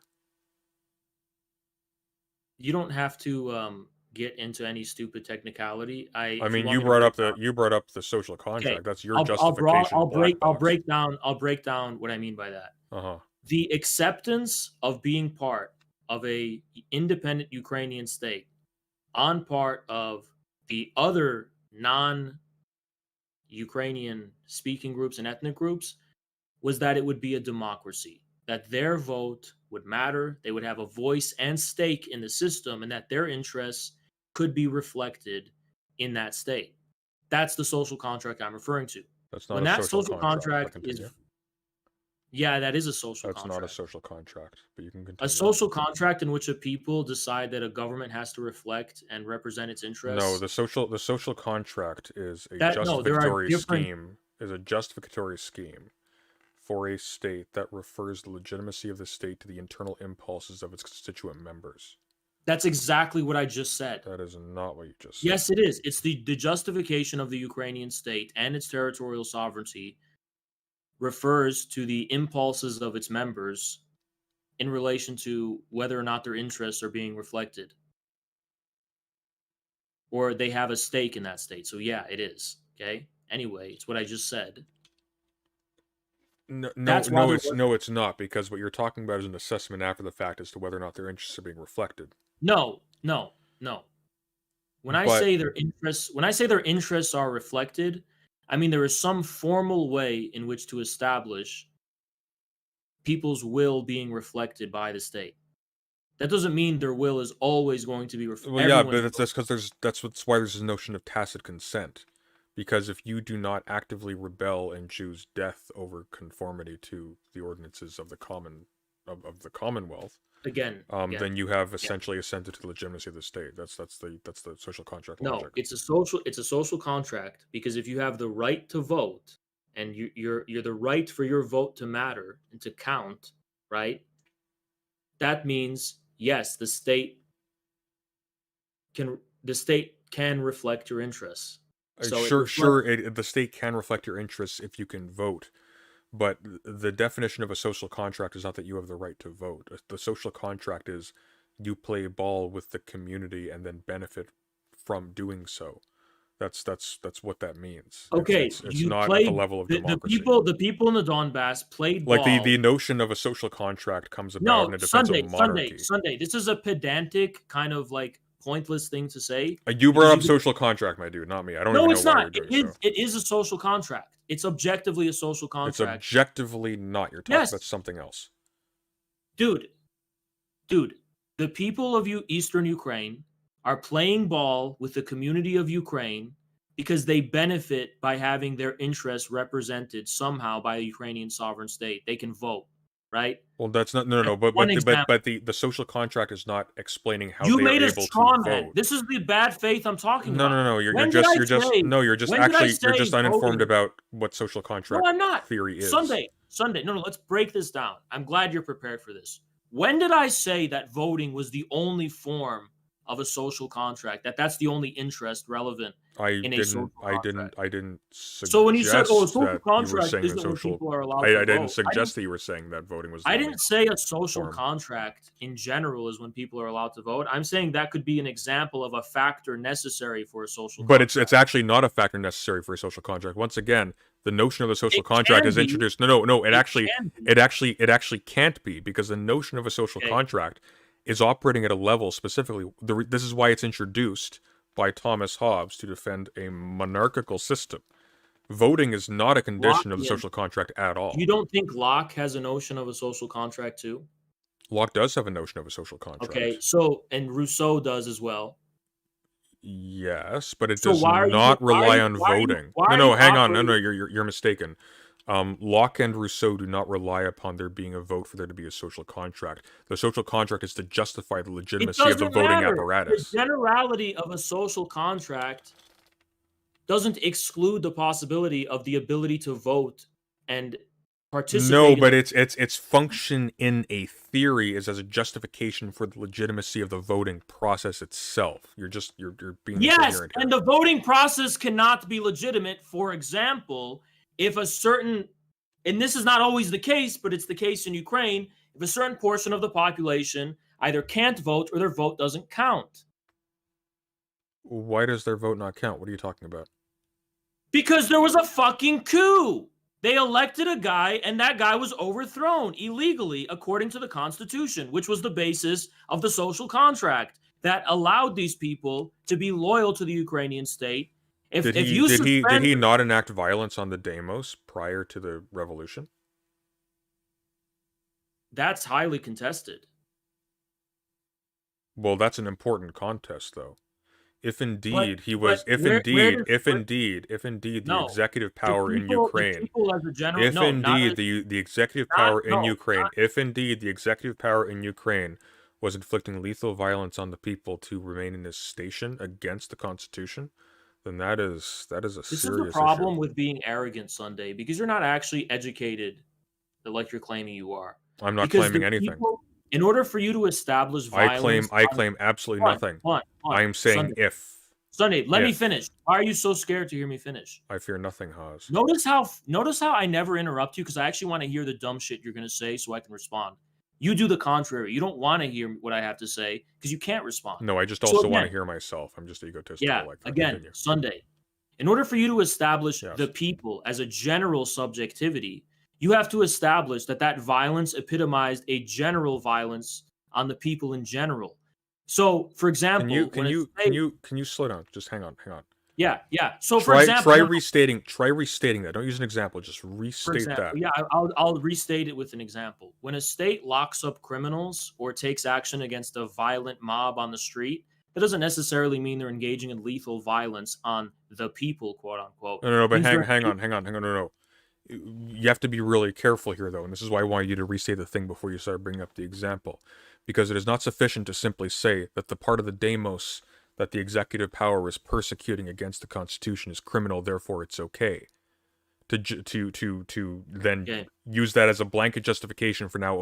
Speaker 2: You don't have to get into any stupid technicality.
Speaker 1: I
Speaker 2: If
Speaker 1: mean,
Speaker 2: want me to break down,
Speaker 1: you brought up the social
Speaker 2: okay,
Speaker 1: contract. That's your
Speaker 2: I'll
Speaker 1: justification.
Speaker 2: I'll break down what I mean by that.
Speaker 1: Uh-huh.
Speaker 2: The acceptance of being part of a independent Ukrainian state on part of the other non-Ukrainian speaking groups and ethnic groups was that it would be a democracy, that their vote would matter, they would have a voice and stake in the system, and that their interests could be reflected in that state. That's the social contract I'm referring to.
Speaker 1: That's not
Speaker 2: When
Speaker 1: a
Speaker 2: that
Speaker 1: social
Speaker 2: social
Speaker 1: contract.
Speaker 2: contract is, yeah, that is a social
Speaker 1: That's
Speaker 2: contract.
Speaker 1: not a social contract, but you can continue.
Speaker 2: A social contract in which a people decide that a government has to reflect and represent its interests.
Speaker 1: No, the social contract is a
Speaker 2: There are
Speaker 1: justificatory
Speaker 2: different.
Speaker 1: scheme. Is a justificatory scheme for a state that refers the legitimacy of the state to the internal impulses of its constituent members.
Speaker 2: That's exactly what I just said.
Speaker 1: That is not what you just said.
Speaker 2: Yes, it is. It's the justification of the Ukrainian state and its territorial sovereignty refers to the impulses of its members in relation to whether or not their interests are being reflected or they have a stake in that state. So yeah, it is. Okay. Anyway, it's what I just said.
Speaker 1: No, it's not, because what you're talking about is an assessment after the fact as to whether or not their interests are being reflected.
Speaker 2: No. When I say their interests are reflected, I mean there is some formal way in which to establish people's will being reflected by the state. That doesn't mean their will is always going to be reflected.
Speaker 1: Well, yeah, but that's because that's why there's a notion of tacit consent. Because if you do not actively rebel and choose death over conformity to the ordinances of the Commonwealth,
Speaker 2: again,
Speaker 1: then you have essentially assented to the legitimacy of the state. That's the social contract logic.
Speaker 2: No, it's a social contract, because if you have the right to vote and you're the right for your vote to matter and to count, right? That means yes, the state can reflect your interests. So
Speaker 1: the state can reflect your interests if you can vote, but the definition of a social contract is not that you have the right to vote. The social contract is you play ball with the community and then benefit from doing so. That's what that means.
Speaker 2: Okay,
Speaker 1: it's not at the level of democracy.
Speaker 2: The people in the Donbass played ball.
Speaker 1: Like the notion of a social contract comes about in a defense of monarchy.
Speaker 2: Sunday. This is a pedantic kind of like pointless thing to say.
Speaker 1: You brought up social contract, my dude, not me. I don't even know why you're doing so.
Speaker 2: It is a social contract. It's objectively a social contract.
Speaker 1: It's objectively not. You're talking about something else.
Speaker 2: Dude, the people of Eastern Ukraine are playing ball with the community of Ukraine because they benefit by having their interests represented somehow by a Ukrainian sovereign state. They can vote, right?
Speaker 1: Well, that's not but the social contract is not explaining how
Speaker 2: you
Speaker 1: they
Speaker 2: made
Speaker 1: are
Speaker 2: a
Speaker 1: able
Speaker 2: straw
Speaker 1: to
Speaker 2: man.
Speaker 1: vote.
Speaker 2: This is the bad faith I'm talking about.
Speaker 1: No. You're just uninformed about what social contract theory is.
Speaker 2: Sunday. No, let's break this down. I'm glad you're prepared for this. When did I say that voting was the only form of a social contract. That's the only interest relevant in a social contract.
Speaker 1: I didn't
Speaker 2: So when you said, "Oh, a
Speaker 1: suggest
Speaker 2: social
Speaker 1: that you were
Speaker 2: contract
Speaker 1: saying the
Speaker 2: isn't when
Speaker 1: social.
Speaker 2: people are allowed to
Speaker 1: I didn't
Speaker 2: vote,"
Speaker 1: suggest that you were saying that voting was the
Speaker 2: I
Speaker 1: only
Speaker 2: didn't say a social
Speaker 1: form.
Speaker 2: contract in general is when people are allowed to vote. I'm saying that could be an example of a factor necessary for a social
Speaker 1: But
Speaker 2: contract.
Speaker 1: it's actually not a factor necessary for a social contract. Once again, the notion of a social
Speaker 2: It
Speaker 1: contract
Speaker 2: can
Speaker 1: is
Speaker 2: be.
Speaker 1: introduced. No.
Speaker 2: It can be.
Speaker 1: It actually can't be, because the notion of a social
Speaker 2: Okay.
Speaker 1: contract is operating at a level specifically. This is why it's introduced by Thomas Hobbes to defend a monarchical system. Voting is not a condition of the
Speaker 2: Lockean.
Speaker 1: social contract at all.
Speaker 2: You don't think Locke has a notion of a social contract too?
Speaker 1: Locke does have a notion of a social contract.
Speaker 2: Okay, so and Rousseau does as well.
Speaker 1: Yes, but it
Speaker 2: So
Speaker 1: does
Speaker 2: why are you-
Speaker 1: not
Speaker 2: why are
Speaker 1: rely
Speaker 2: you-
Speaker 1: on
Speaker 2: why are you-
Speaker 1: voting.
Speaker 2: why are
Speaker 1: No,
Speaker 2: you
Speaker 1: hang on. No,
Speaker 2: operating-
Speaker 1: you're mistaken. Locke and Rousseau do not rely upon there being a vote for there to be a social contract. The social contract is to justify the
Speaker 2: It
Speaker 1: legitimacy of the
Speaker 2: doesn't
Speaker 1: voting
Speaker 2: matter.
Speaker 1: apparatus.
Speaker 2: The generality of a social contract doesn't exclude the possibility of the ability to vote and participate.
Speaker 1: No,
Speaker 2: in
Speaker 1: but
Speaker 2: the-
Speaker 1: its function in a theory is as a justification for the legitimacy of the voting process itself. You're being
Speaker 2: Yes,
Speaker 1: incoherent here.
Speaker 2: and the voting process cannot be legitimate. For example, if a certain, and this is not always the case, but it's the case in Ukraine, if a certain portion of the population either can't vote or their vote doesn't count.
Speaker 1: Why does their vote not count? What are you talking about?
Speaker 2: Because there was a fucking coup. They elected a guy, and that guy was overthrown illegally according to the Constitution, which was the basis of the social contract that allowed these people to be loyal to the Ukrainian state.
Speaker 1: Did he not enact violence on the demos prior to the revolution?
Speaker 2: That's highly contested.
Speaker 1: Well, that's an important contest, though. If indeed the
Speaker 2: No,
Speaker 1: executive power in Ukraine, the executive power in Ukraine, if indeed the executive power in Ukraine was inflicting lethal violence on the people to remain in this station against the Constitution, then that is a serious
Speaker 2: This is the problem
Speaker 1: issue.
Speaker 2: with being arrogant, Sunday, because you're not actually educated like you're claiming you are.
Speaker 1: I'm not
Speaker 2: Because
Speaker 1: claiming
Speaker 2: the
Speaker 1: anything.
Speaker 2: people, in order for you to establish violence,
Speaker 1: I claim absolutely nothing. I am saying
Speaker 2: Sunday, let me
Speaker 1: If.
Speaker 2: finish. Why are you so scared to hear me finish?
Speaker 1: I fear nothing, Haas.
Speaker 2: Notice how I never interrupt you because I actually want to hear the dumb shit you're gonna say so I can respond. You do the contrary. You don't want to hear what I have to say because you can't respond.
Speaker 1: No, I just
Speaker 2: So
Speaker 1: also want to
Speaker 2: again-
Speaker 1: hear myself. I'm just egotistical
Speaker 2: Yeah,
Speaker 1: like that.
Speaker 2: again,
Speaker 1: Continue.
Speaker 2: Sunday. In order for you to establish
Speaker 1: Yes.
Speaker 2: the people as a general subjectivity, you have to establish that violence epitomized a general violence on the people in general. So, for example,
Speaker 1: Can you slow down? Just hang on.
Speaker 2: Yeah. So, for
Speaker 1: Try
Speaker 2: example,
Speaker 1: restating that. Don't use an example. Just
Speaker 2: for
Speaker 1: restate
Speaker 2: example,
Speaker 1: that.
Speaker 2: yeah, I'll restate it with an example. When a state locks up criminals or takes action against a violent mob on the street, that doesn't necessarily mean they're engaging in lethal violence on the people, quote unquote.
Speaker 1: No. But
Speaker 2: Means
Speaker 1: hang
Speaker 2: they're-
Speaker 1: on. No. You have to be really careful here, though, and this is why I wanted you to restate the thing before you start bringing up the example, because it is not sufficient to simply say that the part of the demos that the executive power is persecuting against the Constitution is criminal, therefore it's okay. To then
Speaker 2: Okay.
Speaker 1: use that as a blanket justification for now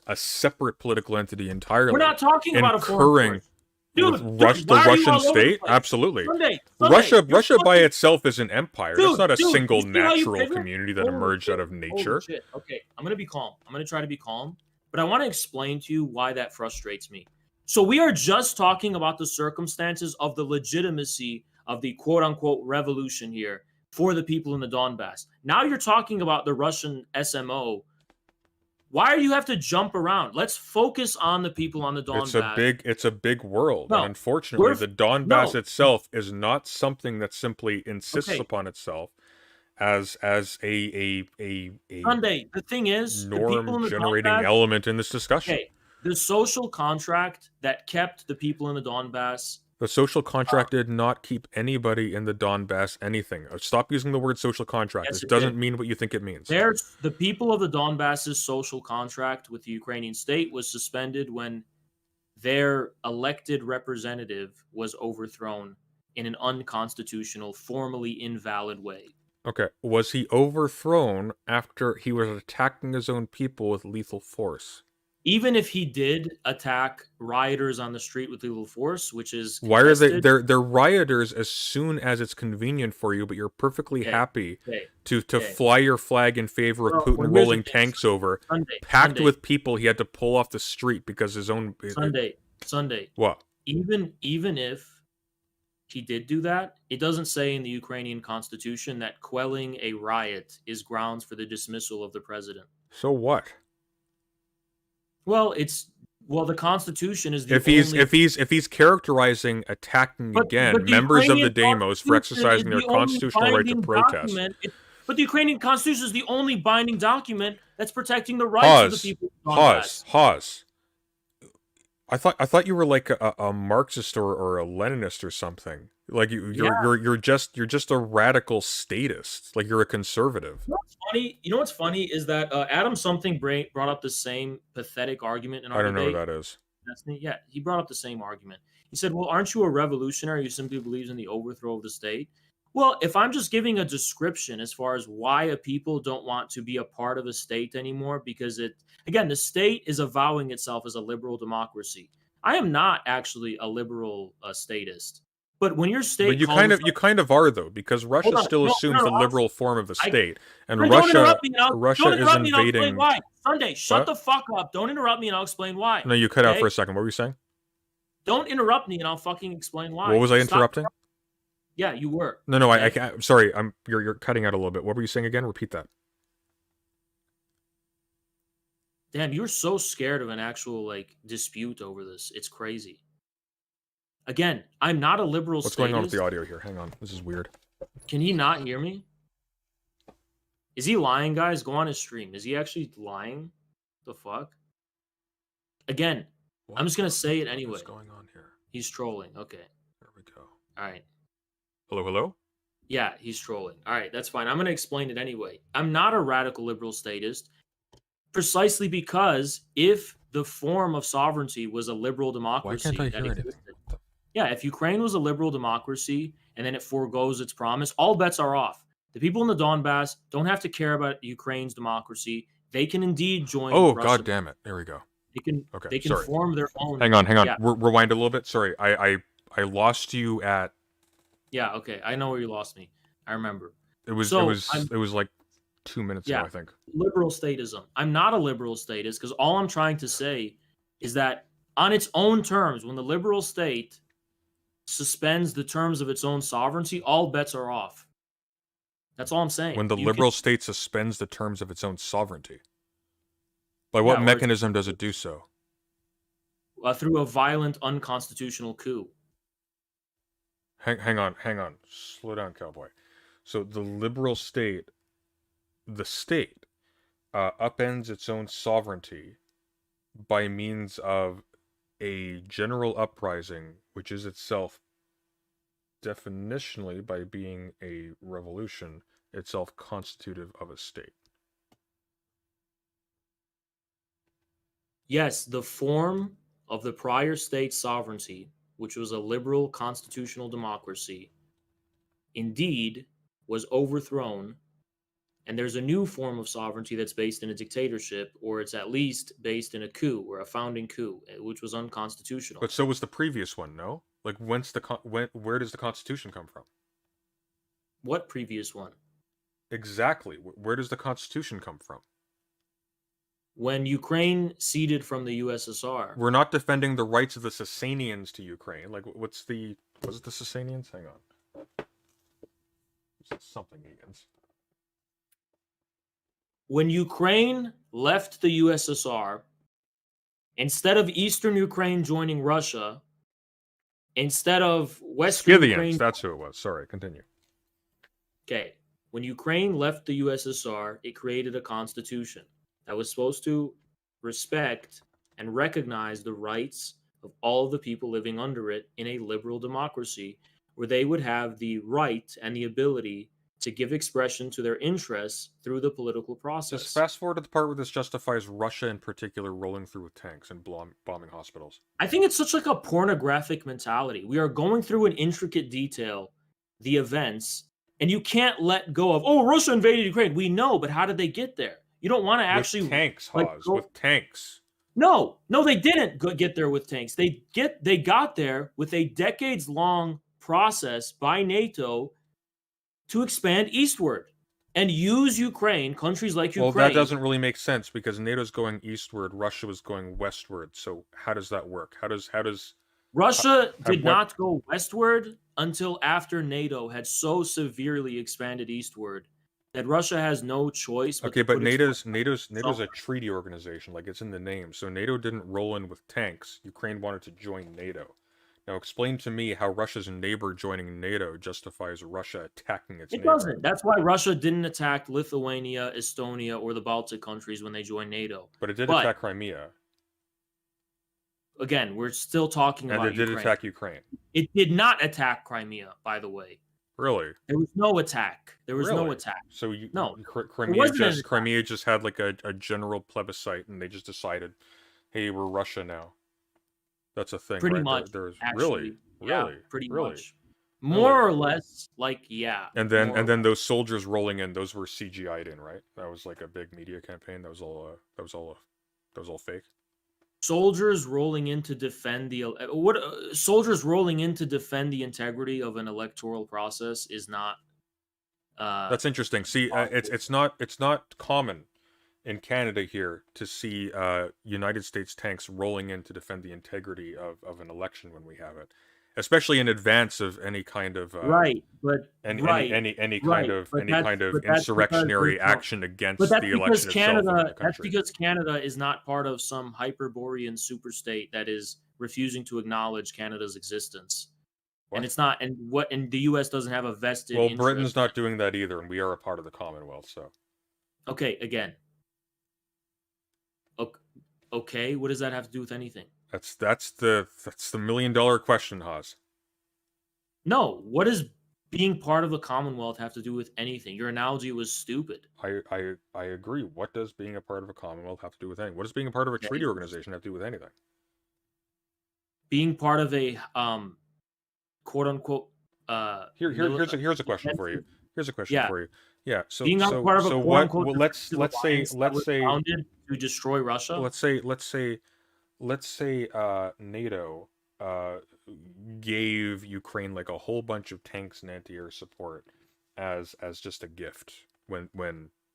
Speaker 1: a separate political entity entirely.
Speaker 2: We're not talking about a foreign
Speaker 1: incurring
Speaker 2: force. Dude,
Speaker 1: with
Speaker 2: dude,
Speaker 1: the
Speaker 2: why are you
Speaker 1: Russian
Speaker 2: all over the
Speaker 1: state?
Speaker 2: place?
Speaker 1: Absolutely.
Speaker 2: Sunday,
Speaker 1: Russia
Speaker 2: you're
Speaker 1: by
Speaker 2: fucking-
Speaker 1: itself is an empire.
Speaker 2: Dude,
Speaker 1: That's not a
Speaker 2: dude,
Speaker 1: single
Speaker 2: you see how you
Speaker 1: natural
Speaker 2: pivot?
Speaker 1: community that
Speaker 2: Holy
Speaker 1: emerged
Speaker 2: shit,
Speaker 1: out of
Speaker 2: holy
Speaker 1: nature.
Speaker 2: shit. Okay, I'm gonna be calm. I'm gonna try to be calm, but I want to explain to you why that frustrates me. So we are just talking about the circumstances of the legitimacy of the quote-unquote revolution here for the people in the Donbass. Now you're talking about the Russian SMO. Why do you have to jump around? Let's focus on the people on the Donbass.
Speaker 1: It's a big world,
Speaker 2: No,
Speaker 1: and unfortunately, the Donbass
Speaker 2: no.
Speaker 1: itself is not something that simply insists
Speaker 2: Okay.
Speaker 1: upon itself as a
Speaker 2: Sunday, the thing is, the people in
Speaker 1: norm
Speaker 2: the
Speaker 1: generating
Speaker 2: Donbass,
Speaker 1: element in this discussion.
Speaker 2: okay, the social contract that kept the people in the Donbass.
Speaker 1: The social contract did not keep anybody in the Donbass anything. Stop using the word social contract.
Speaker 2: Yes,
Speaker 1: This
Speaker 2: it
Speaker 1: doesn't
Speaker 2: did.
Speaker 1: mean what you think it means.
Speaker 2: There's the people of the Donbass's social contract with the Ukrainian state was suspended when their elected representative was overthrown in an unconstitutional, formally invalid way.
Speaker 1: Okay, was he overthrown after he was attacking his own people with lethal force?
Speaker 2: even if he did attack rioters on the street with lethal force, which is
Speaker 1: Why are they?
Speaker 2: contested.
Speaker 1: They're rioters as soon as it's convenient for you, but you're perfectly
Speaker 2: Okay,
Speaker 1: happy
Speaker 2: okay,
Speaker 1: to
Speaker 2: okay.
Speaker 1: fly your flag in favor of
Speaker 2: Bro,
Speaker 1: Putin
Speaker 2: well, here's the
Speaker 1: rolling
Speaker 2: thing.
Speaker 1: tanks over,
Speaker 2: Sunday,
Speaker 1: packed
Speaker 2: Sunday,
Speaker 1: with people he had to pull off the street because his own.
Speaker 2: Sunday.
Speaker 1: What?
Speaker 2: Even if he did do that, it doesn't say in the Ukrainian constitution that quelling a riot is grounds for the dismissal of the president.
Speaker 1: So what?
Speaker 2: Well, the constitution is the
Speaker 1: If he's characterizing attacking
Speaker 2: but
Speaker 1: again
Speaker 2: the
Speaker 1: members of the
Speaker 2: Ukrainian
Speaker 1: Demos for
Speaker 2: constitution
Speaker 1: exercising
Speaker 2: is
Speaker 1: their
Speaker 2: the only
Speaker 1: constitutional right to
Speaker 2: binding
Speaker 1: protest.
Speaker 2: document. But the Ukrainian constitution is the only binding document that's protecting the rights of the people of Donbass.
Speaker 1: Pause. I thought you were like a Marxist or a Leninist or something. Like you're just a radical statist. Like you're a conservative.
Speaker 2: You know what's funny is that Adam something brought up the same pathetic argument in our
Speaker 1: I don't know
Speaker 2: debate.
Speaker 1: what that is.
Speaker 2: Yeah, he brought up the same argument. He said, "Well, aren't you a revolutionary who simply believes in the overthrow of the state?" Well, if I'm just giving a description as far as why a people don't want to be a part of a state anymore, because the state is avowing itself as a liberal democracy. I am not actually a liberal statist. But when your state,
Speaker 1: but you kind of are though, because Russia still assumes the liberal form of the state, and Russia is invading.
Speaker 2: Why? Sunday, shut the fuck up! Don't interrupt me, and I'll explain why.
Speaker 1: No, you cut out for a second. What were you saying?
Speaker 2: Don't interrupt me, and I'll fucking explain why.
Speaker 1: What was I interrupting?
Speaker 2: Yeah, you were.
Speaker 1: No, I can't. Sorry, you're cutting out a little bit. What were you saying again? Repeat that.
Speaker 2: Damn, you're so scared of an actual dispute over this. It's crazy. Again, I'm not a liberal statist.
Speaker 1: What's going on with the audio here? Hang on. This is weird.
Speaker 2: Can he not hear me? Is he lying, guys? Go on his stream. Is he actually lying? The fuck? Again, I'm just going to say it anyway.
Speaker 1: What's going on here?
Speaker 2: He's trolling. Okay.
Speaker 1: There we go.
Speaker 2: All right.
Speaker 1: Hello?
Speaker 2: Yeah, he's trolling. All right, that's fine. I'm going to explain it anyway. I'm not a radical liberal statist precisely because if the form of sovereignty was a liberal democracy...
Speaker 1: Why can't I hear anything?
Speaker 2: Yeah, if Ukraine was a liberal democracy and then it forgoes its promise, all bets are off. The people in the Donbass don't have to care about Ukraine's democracy. They can indeed join.
Speaker 1: Oh,
Speaker 2: Russia.
Speaker 1: God damn it. There we go.
Speaker 2: They can form their own.
Speaker 1: Hang on.
Speaker 2: Yeah.
Speaker 1: Rewind a little bit. Sorry, I lost you at...
Speaker 2: Yeah, okay. I know where you lost me. I remember.
Speaker 1: It was like 2 minutes ago, I think.
Speaker 2: Liberal statism. I'm not a liberal statist because all I'm trying to say is that on its own terms, when the liberal state suspends the terms of its own sovereignty, all bets are off. That's all I'm saying.
Speaker 1: When the liberal state suspends the terms of its own sovereignty. By what mechanism does it do so?
Speaker 2: Through a violent, unconstitutional coup.
Speaker 1: Hang on. Slow down, cowboy. So the liberal state, upends its own sovereignty by means of a general uprising, which is itself definitionally, by being a revolution, itself constitutive of a state.
Speaker 2: Yes, the form of the prior state sovereignty, which was a liberal constitutional democracy, indeed was overthrown, and there's a new form of sovereignty that's based in a dictatorship, or it's at least based in a coup or a founding coup, which was unconstitutional.
Speaker 1: But so was the previous one, no? Like, where does the Constitution come from?
Speaker 2: What previous one?
Speaker 1: Exactly. Where does the Constitution come from?
Speaker 2: When Ukraine ceded from the USSR.
Speaker 1: We're not defending the rights of the Sassanians to Ukraine. Like, was it the Sassanians? Hang on. Something Egan's.
Speaker 2: When Ukraine left the USSR, instead of Eastern Ukraine joining Russia, instead of Western
Speaker 1: Scythians,
Speaker 2: Ukraine...
Speaker 1: that's who it was. Sorry, continue.
Speaker 2: Okay. When Ukraine left the USSR, it created a constitution that was supposed to respect and recognize the rights of all the people living under it in a liberal democracy, where they would have the right and the ability to give expression to their interests through the political process.
Speaker 1: Just fast forward to the part where this justifies Russia in particular rolling through with tanks and bombing hospitals.
Speaker 2: I think it's such like a pornographic mentality. We are going through in intricate detail the events, and you can't let go of, oh, Russia invaded Ukraine. We know, but how did they get there? You don't want to actually...
Speaker 1: With tanks, Hawes. With tanks.
Speaker 2: No, they didn't get there with tanks. They got there with a decades-long process by NATO to expand eastward and use Ukraine, countries like Ukraine.
Speaker 1: Well, that doesn't really make sense because NATO's going eastward, Russia was going westward. So how does that work? How does
Speaker 2: Russia did not go westward until after NATO had so severely expanded eastward that Russia has no choice.
Speaker 1: Okay, but NATO's a treaty organization, like it's in the name. So NATO didn't roll in with tanks. Ukraine wanted to join NATO. Now explain to me how Russia's neighbor joining NATO justifies Russia attacking its neighbor.
Speaker 2: It doesn't. That's why Russia didn't attack Lithuania, Estonia, or the Baltic countries when they joined NATO.
Speaker 1: But it did attack Crimea.
Speaker 2: Again, we're still talking about
Speaker 1: Ukraine. And it did attack Ukraine.
Speaker 2: It did not attack Crimea, by the way.
Speaker 1: Really?
Speaker 2: There was no attack.
Speaker 1: So
Speaker 2: no.
Speaker 1: Crimea just had like a general plebiscite, and they just decided, hey, we're Russia now. That's a thing,
Speaker 2: pretty
Speaker 1: right?
Speaker 2: much.
Speaker 1: There's
Speaker 2: actually,
Speaker 1: really,
Speaker 2: pretty
Speaker 1: really?
Speaker 2: much. More or less, like yeah.
Speaker 1: And then those soldiers rolling in, those were CGI'd in, right? That was like a big media campaign. That was all fake.
Speaker 2: Soldiers rolling in to defend the integrity of an electoral process is not.
Speaker 1: That's interesting. See, it's not common in Canada here to see United States tanks rolling in to defend the integrity of an election when we have it, especially in advance of any kind of any kind of insurrectionary action against the election itself.
Speaker 2: That's because Canada is not part of some Hyperborean superstate that is refusing to acknowledge Canada's existence. What? And it's not, and the U.S. doesn't have a vested.
Speaker 1: Well, Britain's not doing that either, and we are a part of the Commonwealth. So,
Speaker 2: okay, again. Okay, what does that have to do with anything?
Speaker 1: That's the $1 million question, Haas.
Speaker 2: No, what does being part of the Commonwealth have to do with anything? Your analogy was stupid.
Speaker 1: I agree. What does being a part of a Commonwealth have to do with anything? What does being a part of a treaty organization have to do with anything?
Speaker 2: Being part of a quote unquote
Speaker 1: here's a question for you. Here's a question for you. Yeah. So
Speaker 2: being part of a quote unquote
Speaker 1: let's say
Speaker 2: founded to destroy Russia.
Speaker 1: Let's say NATO gave Ukraine like a whole bunch of tanks and anti-air support as just a gift when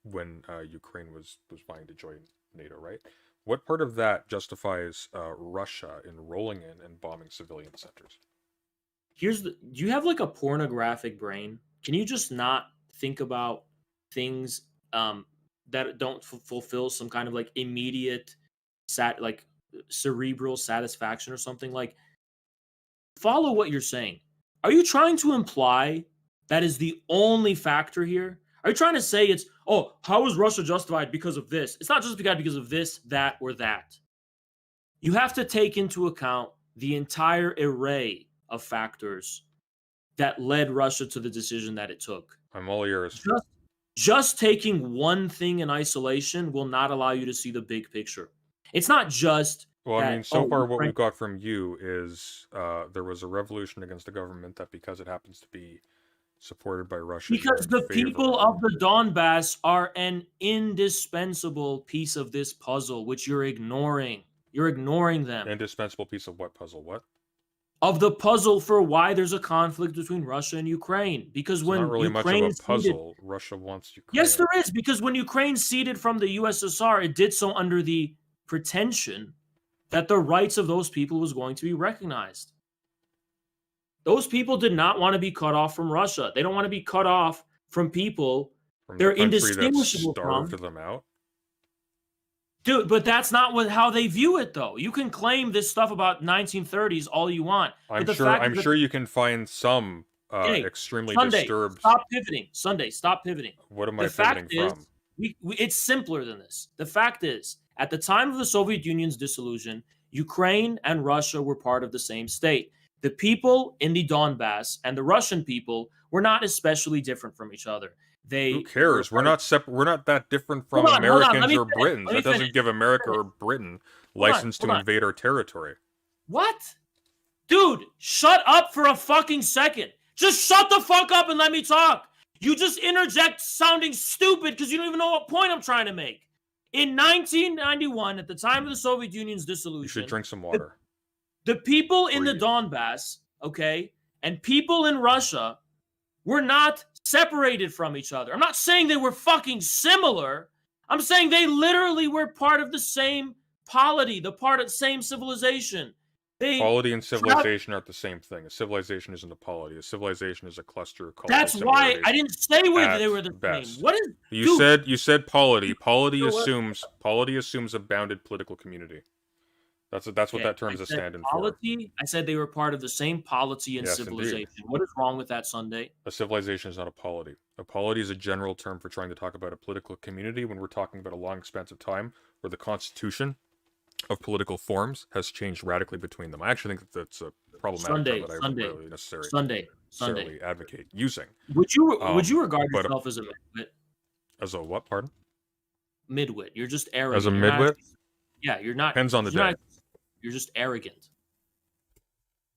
Speaker 1: Ukraine was vying to join NATO, right? What part of that justifies Russia in rolling in and bombing civilian centers?
Speaker 2: Do you have like a pornographic brain? Can you just not think about things that don't fulfill some kind of like immediate cerebral satisfaction or something? Like, follow what you're saying. Are you trying to imply that is the only factor here? Are you trying to say it's, oh, how is Russia justified because of this? It's not justified because of this, that, or that. You have to take into account the entire array of factors that led Russia to the decision that it took.
Speaker 1: I'm all ears.
Speaker 2: Just taking one thing in isolation will not allow you to see the big picture. It's not just.
Speaker 1: Well, I mean, so far what we've got from you is there was a revolution against the government that because it happens to be supported by Russia.
Speaker 2: Because the people of the Donbass are an indispensable piece of this puzzle, which you're ignoring. You're ignoring them.
Speaker 1: Indispensable piece of what puzzle? What?
Speaker 2: Of the puzzle for why there's a conflict between Russia and Ukraine. Because when
Speaker 1: not really
Speaker 2: Ukraine
Speaker 1: much of a puzzle. Russia wants Ukraine.
Speaker 2: Yes, there is. Because when Ukraine ceded from the USSR, it did so under the pretension that the rights of those people was going to be recognized. Those people did not want to be cut off from Russia. They don't want to be cut off from people they're indistinguishable from.
Speaker 1: Starved them out.
Speaker 2: Dude, but that's not how they view it, though. You can claim this stuff about 1930s all you want.
Speaker 1: I'm sure you can find some extremely disturbed.
Speaker 2: Stop pivoting. Sunday, stop pivoting.
Speaker 1: What am I pivoting from?
Speaker 2: It's simpler than this. The fact is, at the time of the Soviet Union's dissolution, Ukraine and Russia were part of the same state. The people in the Donbass and the Russian people were not especially different from each other.
Speaker 1: Who cares? We're not that different from Americans or Britons. That doesn't give America or Britain license to invade our territory.
Speaker 2: What? Dude, shut up for a fucking second. Just shut the fuck up and let me talk. You just interject sounding stupid because you don't even know what point I'm trying to make. In 1991, at the time of the Soviet Union's dissolution,
Speaker 1: You should drink some water.
Speaker 2: the people in the
Speaker 1: Breathe.
Speaker 2: Donbass, okay, and people in Russia were not separated from each other. I'm not saying they were fucking similar. I'm saying they literally were part of the same polity, the part of the same civilization.
Speaker 1: Polity and civilization aren't the same thing. A civilization isn't a polity. A civilization is a cluster of cultural
Speaker 2: That's why I didn't say they were the
Speaker 1: best.
Speaker 2: same. What is
Speaker 1: you said polity. Polity assumes a bounded political community. That's what that term is a stand-in for.
Speaker 2: I said they were part of the same polity and civilization. Indeed. What is wrong with that, Sunday?
Speaker 1: A civilization is not a polity. A polity is a general term for trying to talk about a political community when we're talking about a long expanse of time where the constitution of political forms has changed radically between them. I actually think that's a problematic term that I don't really necessarily advocate using.
Speaker 2: Would you regard yourself as a midwit?
Speaker 1: As a what? Pardon?
Speaker 2: Midwit. You're just arrogant.
Speaker 1: As a midwit?
Speaker 2: You're not.
Speaker 1: Depends on the day.
Speaker 2: You're just arrogant.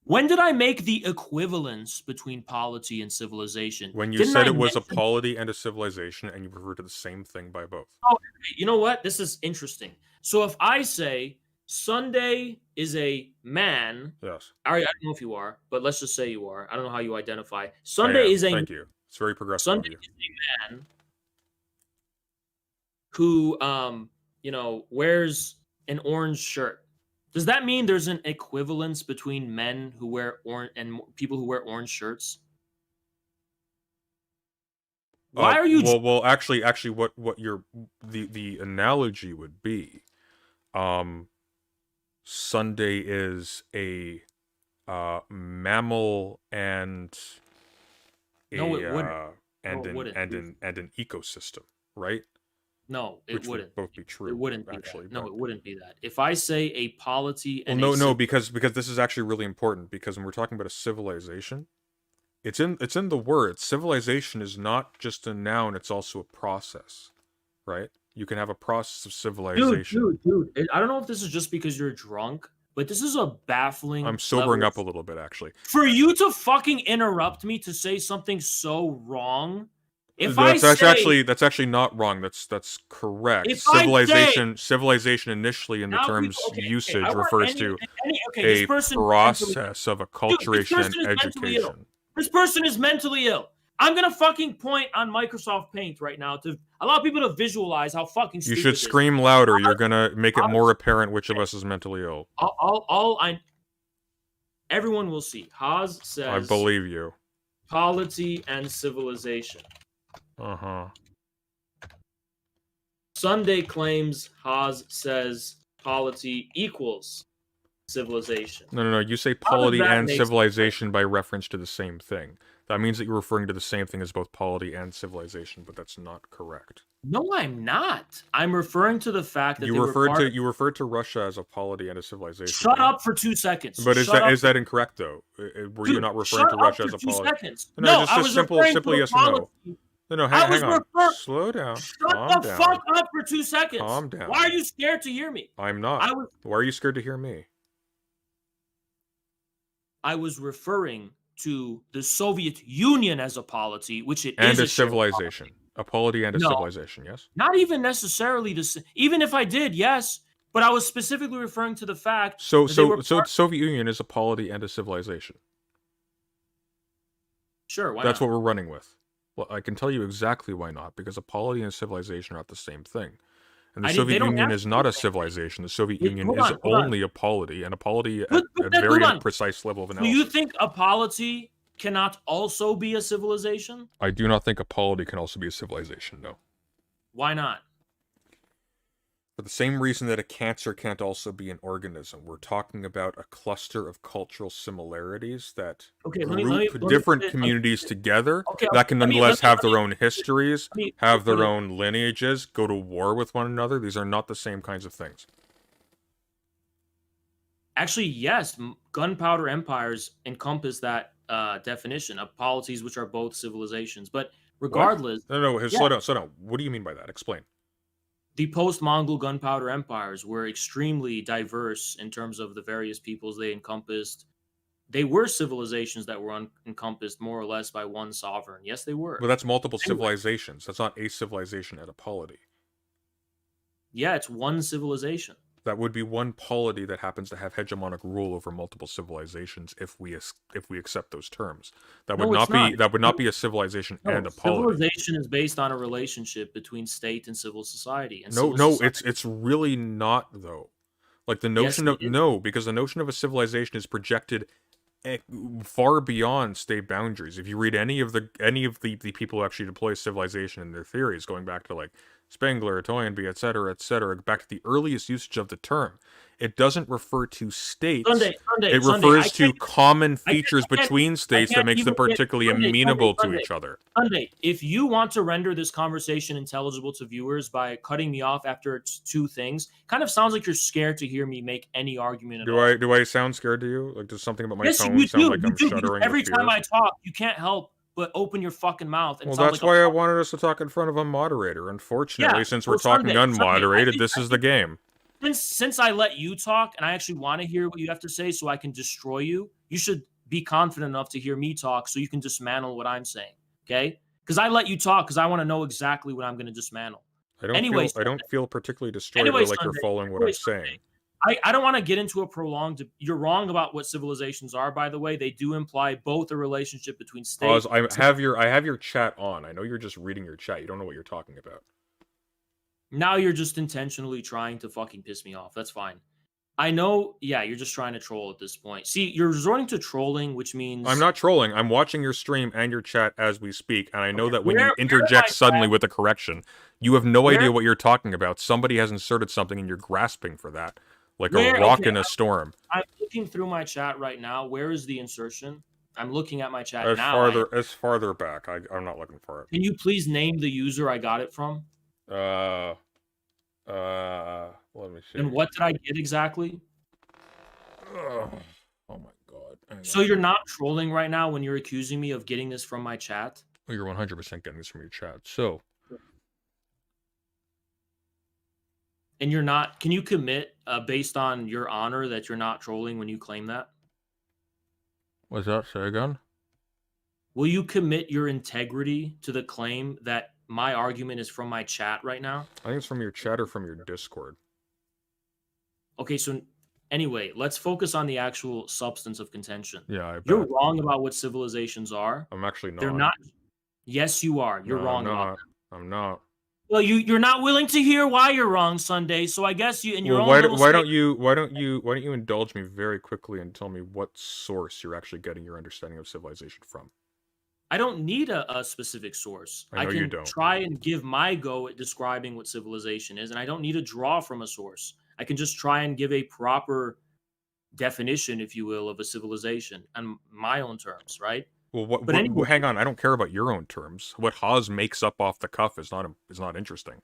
Speaker 2: When did I make the equivalence between polity and civilization?
Speaker 1: When you said it was a polity and a civilization, and you referred to the same thing by both.
Speaker 2: Oh, you know what? This is interesting. So if I say Sunday is a man,
Speaker 1: yes,
Speaker 2: I don't know if you are, but let's just say you are. I don't know how you identify. Sunday is a.
Speaker 1: Thank you. It's very progressive.
Speaker 2: Sunday is a man who, wears an orange shirt. Does that mean there's an equivalence between men who wear orange and people who wear orange shirts? Why are you?
Speaker 1: Well, actually, what the analogy would be, Sunday is a mammal and an ecosystem, right?
Speaker 2: No, it wouldn't.
Speaker 1: Would both be true.
Speaker 2: It wouldn't be
Speaker 1: actually.
Speaker 2: That. No, it wouldn't be that. If I say a polity and
Speaker 1: because this is actually really important, because when we're talking about a civilization, it's in the word. Civilization is not just a noun; it's also a process, right? You can have a process of civilization.
Speaker 2: Dude. I don't know if this is just because you're drunk, but this is a baffling.
Speaker 1: I'm sobering up a little bit, actually.
Speaker 2: For you to fucking interrupt me to say something so wrong.
Speaker 1: That's actually not wrong. That's correct. Civilization initially in the term's usage refers to a process of acculturation and education.
Speaker 2: This person is mentally ill. I'm gonna fucking point on Microsoft Paint right now to allow people to visualize how fucking stupid
Speaker 1: you should scream louder. You're gonna make it more apparent which of us is mentally ill.
Speaker 2: Everyone will see. Haas says,
Speaker 1: I believe you.
Speaker 2: Polity and civilization.
Speaker 1: Uh-huh.
Speaker 2: Sunday claims Haas says polity equals civilization.
Speaker 1: No. You say polity and civilization by reference to the same thing. That means that you're referring to the same thing as both polity and civilization, but that's not correct.
Speaker 2: No, I'm not. I'm referring to the fact that
Speaker 1: you referred to Russia as a polity and a civilization.
Speaker 2: Shut up for 2 seconds.
Speaker 1: But is that incorrect though? Were you not referring to Russia as a polity?
Speaker 2: Seconds. No, I was
Speaker 1: simple yes or no. No, hang on. Slow down.
Speaker 2: Shut the fuck up for 2 seconds.
Speaker 1: Calm down.
Speaker 2: Why are you scared to hear me?
Speaker 1: I'm not. Why are you scared to hear me?
Speaker 2: I was referring to the Soviet Union as a polity, which it
Speaker 1: is
Speaker 2: a
Speaker 1: civilization. A polity and a civilization, yes?
Speaker 2: Not even necessarily even if I did, yes. But I was specifically referring to the fact
Speaker 1: so the Soviet Union is a polity and a civilization.
Speaker 2: Sure, why
Speaker 1: That's
Speaker 2: not?
Speaker 1: What we're running with. Well, I can tell you exactly why not, because a polity and a civilization are not the same thing. And the Soviet Union is not a civilization. The Soviet Union is only a polity, and a polity at a very precise level of analysis.
Speaker 2: Do you think a polity cannot also be a civilization?
Speaker 1: I do not think a polity can also be a civilization, no.
Speaker 2: Why not?
Speaker 1: For the same reason that a cancer can't also be an organism. We're talking about a cluster of cultural similarities that group different communities together that can nonetheless have their own histories, have their own lineages, go to war with one another. These are not the same kinds of things.
Speaker 2: Actually, yes. Gunpowder empires encompass that definition of polities which are both civilizations. But regardless...
Speaker 1: What? No, slow down. What do you mean by that? Explain.
Speaker 2: The post-Mongol gunpowder empires were extremely diverse in terms of the various peoples they encompassed. They were civilizations that were encompassed more or less by one sovereign. Yes, they were.
Speaker 1: But that's multiple civilizations. That's not a civilization at a polity.
Speaker 2: Yeah, it's one civilization.
Speaker 1: That would be one polity that happens to have hegemonic rule over multiple civilizations if we accept those terms. That would
Speaker 2: No, it's
Speaker 1: not be
Speaker 2: not.
Speaker 1: a civilization
Speaker 2: No,
Speaker 1: and a polity.
Speaker 2: civilization is based on a relationship between state and civil society. And
Speaker 1: No,
Speaker 2: civil
Speaker 1: no,
Speaker 2: society,
Speaker 1: it's really not though. Like the
Speaker 2: yes,
Speaker 1: notion
Speaker 2: it
Speaker 1: of
Speaker 2: is.
Speaker 1: no, because the notion of a civilization is projected far beyond state boundaries. If you read any of the people who actually deploy civilization in their theories, going back to like Spengler, Toynbee, etc., back to the earliest usage of the term, it doesn't refer to states. It refers to common features between states that makes them particularly amenable to each other.
Speaker 2: Sunday, if you want to render this conversation intelligible to viewers by cutting me off after it's two things, kind of sounds like you're scared to hear me make any argument at all.
Speaker 1: Do I sound scared to you? Like, does something about my
Speaker 2: Yes,
Speaker 1: tone
Speaker 2: you
Speaker 1: sound
Speaker 2: do.
Speaker 1: like
Speaker 2: You
Speaker 1: I'm
Speaker 2: do.
Speaker 1: shuddering
Speaker 2: Every
Speaker 1: with fear?
Speaker 2: time I talk, you can't help but open your fucking mouth. And
Speaker 1: Well,
Speaker 2: sound
Speaker 1: that's
Speaker 2: like
Speaker 1: why I wanted us to talk in front of a moderator. Unfortunately,
Speaker 2: Yeah,
Speaker 1: since
Speaker 2: well,
Speaker 1: we're talking
Speaker 2: Sunday,
Speaker 1: unmoderated, this is the game.
Speaker 2: Since I let you talk and I actually want to hear what you have to say so I can destroy you, you should be confident enough to hear me talk so you can dismantle what I'm saying. Okay? Because I let you talk because I want to know exactly what I'm going to dismantle.
Speaker 1: I don't feel particularly destroyed or like you're following what I'm saying.
Speaker 2: I don't want to get into a prolonged. You're wrong about what civilizations are, by the way. They do imply both a relationship between states.
Speaker 1: I have your chat on. I know you're just reading your chat. You don't know what you're talking about.
Speaker 2: Now you're just intentionally trying to fucking piss me off. That's fine. I know, yeah, you're just trying to troll at this point. See, you're resorting to trolling, which means...
Speaker 1: I'm not trolling. I'm watching your stream and your chat as we speak, and I know that when you
Speaker 2: where
Speaker 1: interject suddenly with a correction, you have no
Speaker 2: Where-
Speaker 1: idea what you're talking about. Somebody has inserted something and you're grasping for that. Like
Speaker 2: Where-
Speaker 1: a rock
Speaker 2: okay,
Speaker 1: in a storm.
Speaker 2: I'm looking through my chat right now. Where is the insertion? I'm looking at my chat
Speaker 1: As
Speaker 2: now.
Speaker 1: farther back. I'm not looking for it.
Speaker 2: Can you please name the user I got it from?
Speaker 1: Let me see.
Speaker 2: And what did I get exactly?
Speaker 1: Oh my god.
Speaker 2: So you're not trolling right now when you're accusing me of getting this from my chat?
Speaker 1: Well, you're 100% getting this from your chat. So.
Speaker 2: And you're not, can you commit based on your honor that you're not trolling when you claim that?
Speaker 1: What's that? Say again?
Speaker 2: Will you commit your integrity to the claim that my argument is from my chat right now?
Speaker 1: I think it's from your chat or from your Discord.
Speaker 2: Okay, so anyway, let's focus on the actual substance of contention.
Speaker 1: Yeah, I bet.
Speaker 2: You're wrong about what civilizations are.
Speaker 1: I'm actually not.
Speaker 2: They're not. Yes, you are. You're wrong about that.
Speaker 1: I'm not.
Speaker 2: Well, you're not willing to hear why you're wrong, Sunday. So I guess you in your own
Speaker 1: why
Speaker 2: little
Speaker 1: don't you indulge me very quickly and tell me what source you're actually getting your understanding of civilization from?
Speaker 2: I don't need a specific source.
Speaker 1: I know you
Speaker 2: can
Speaker 1: don't.
Speaker 2: try and give my go at describing what civilization is, and I don't need to draw from a source. I can just try and give a proper definition, if you will, of a civilization on my own terms, right?
Speaker 1: Well, anyway, hang on. I don't care about your own terms. What Haas makes up off the cuff is not interesting.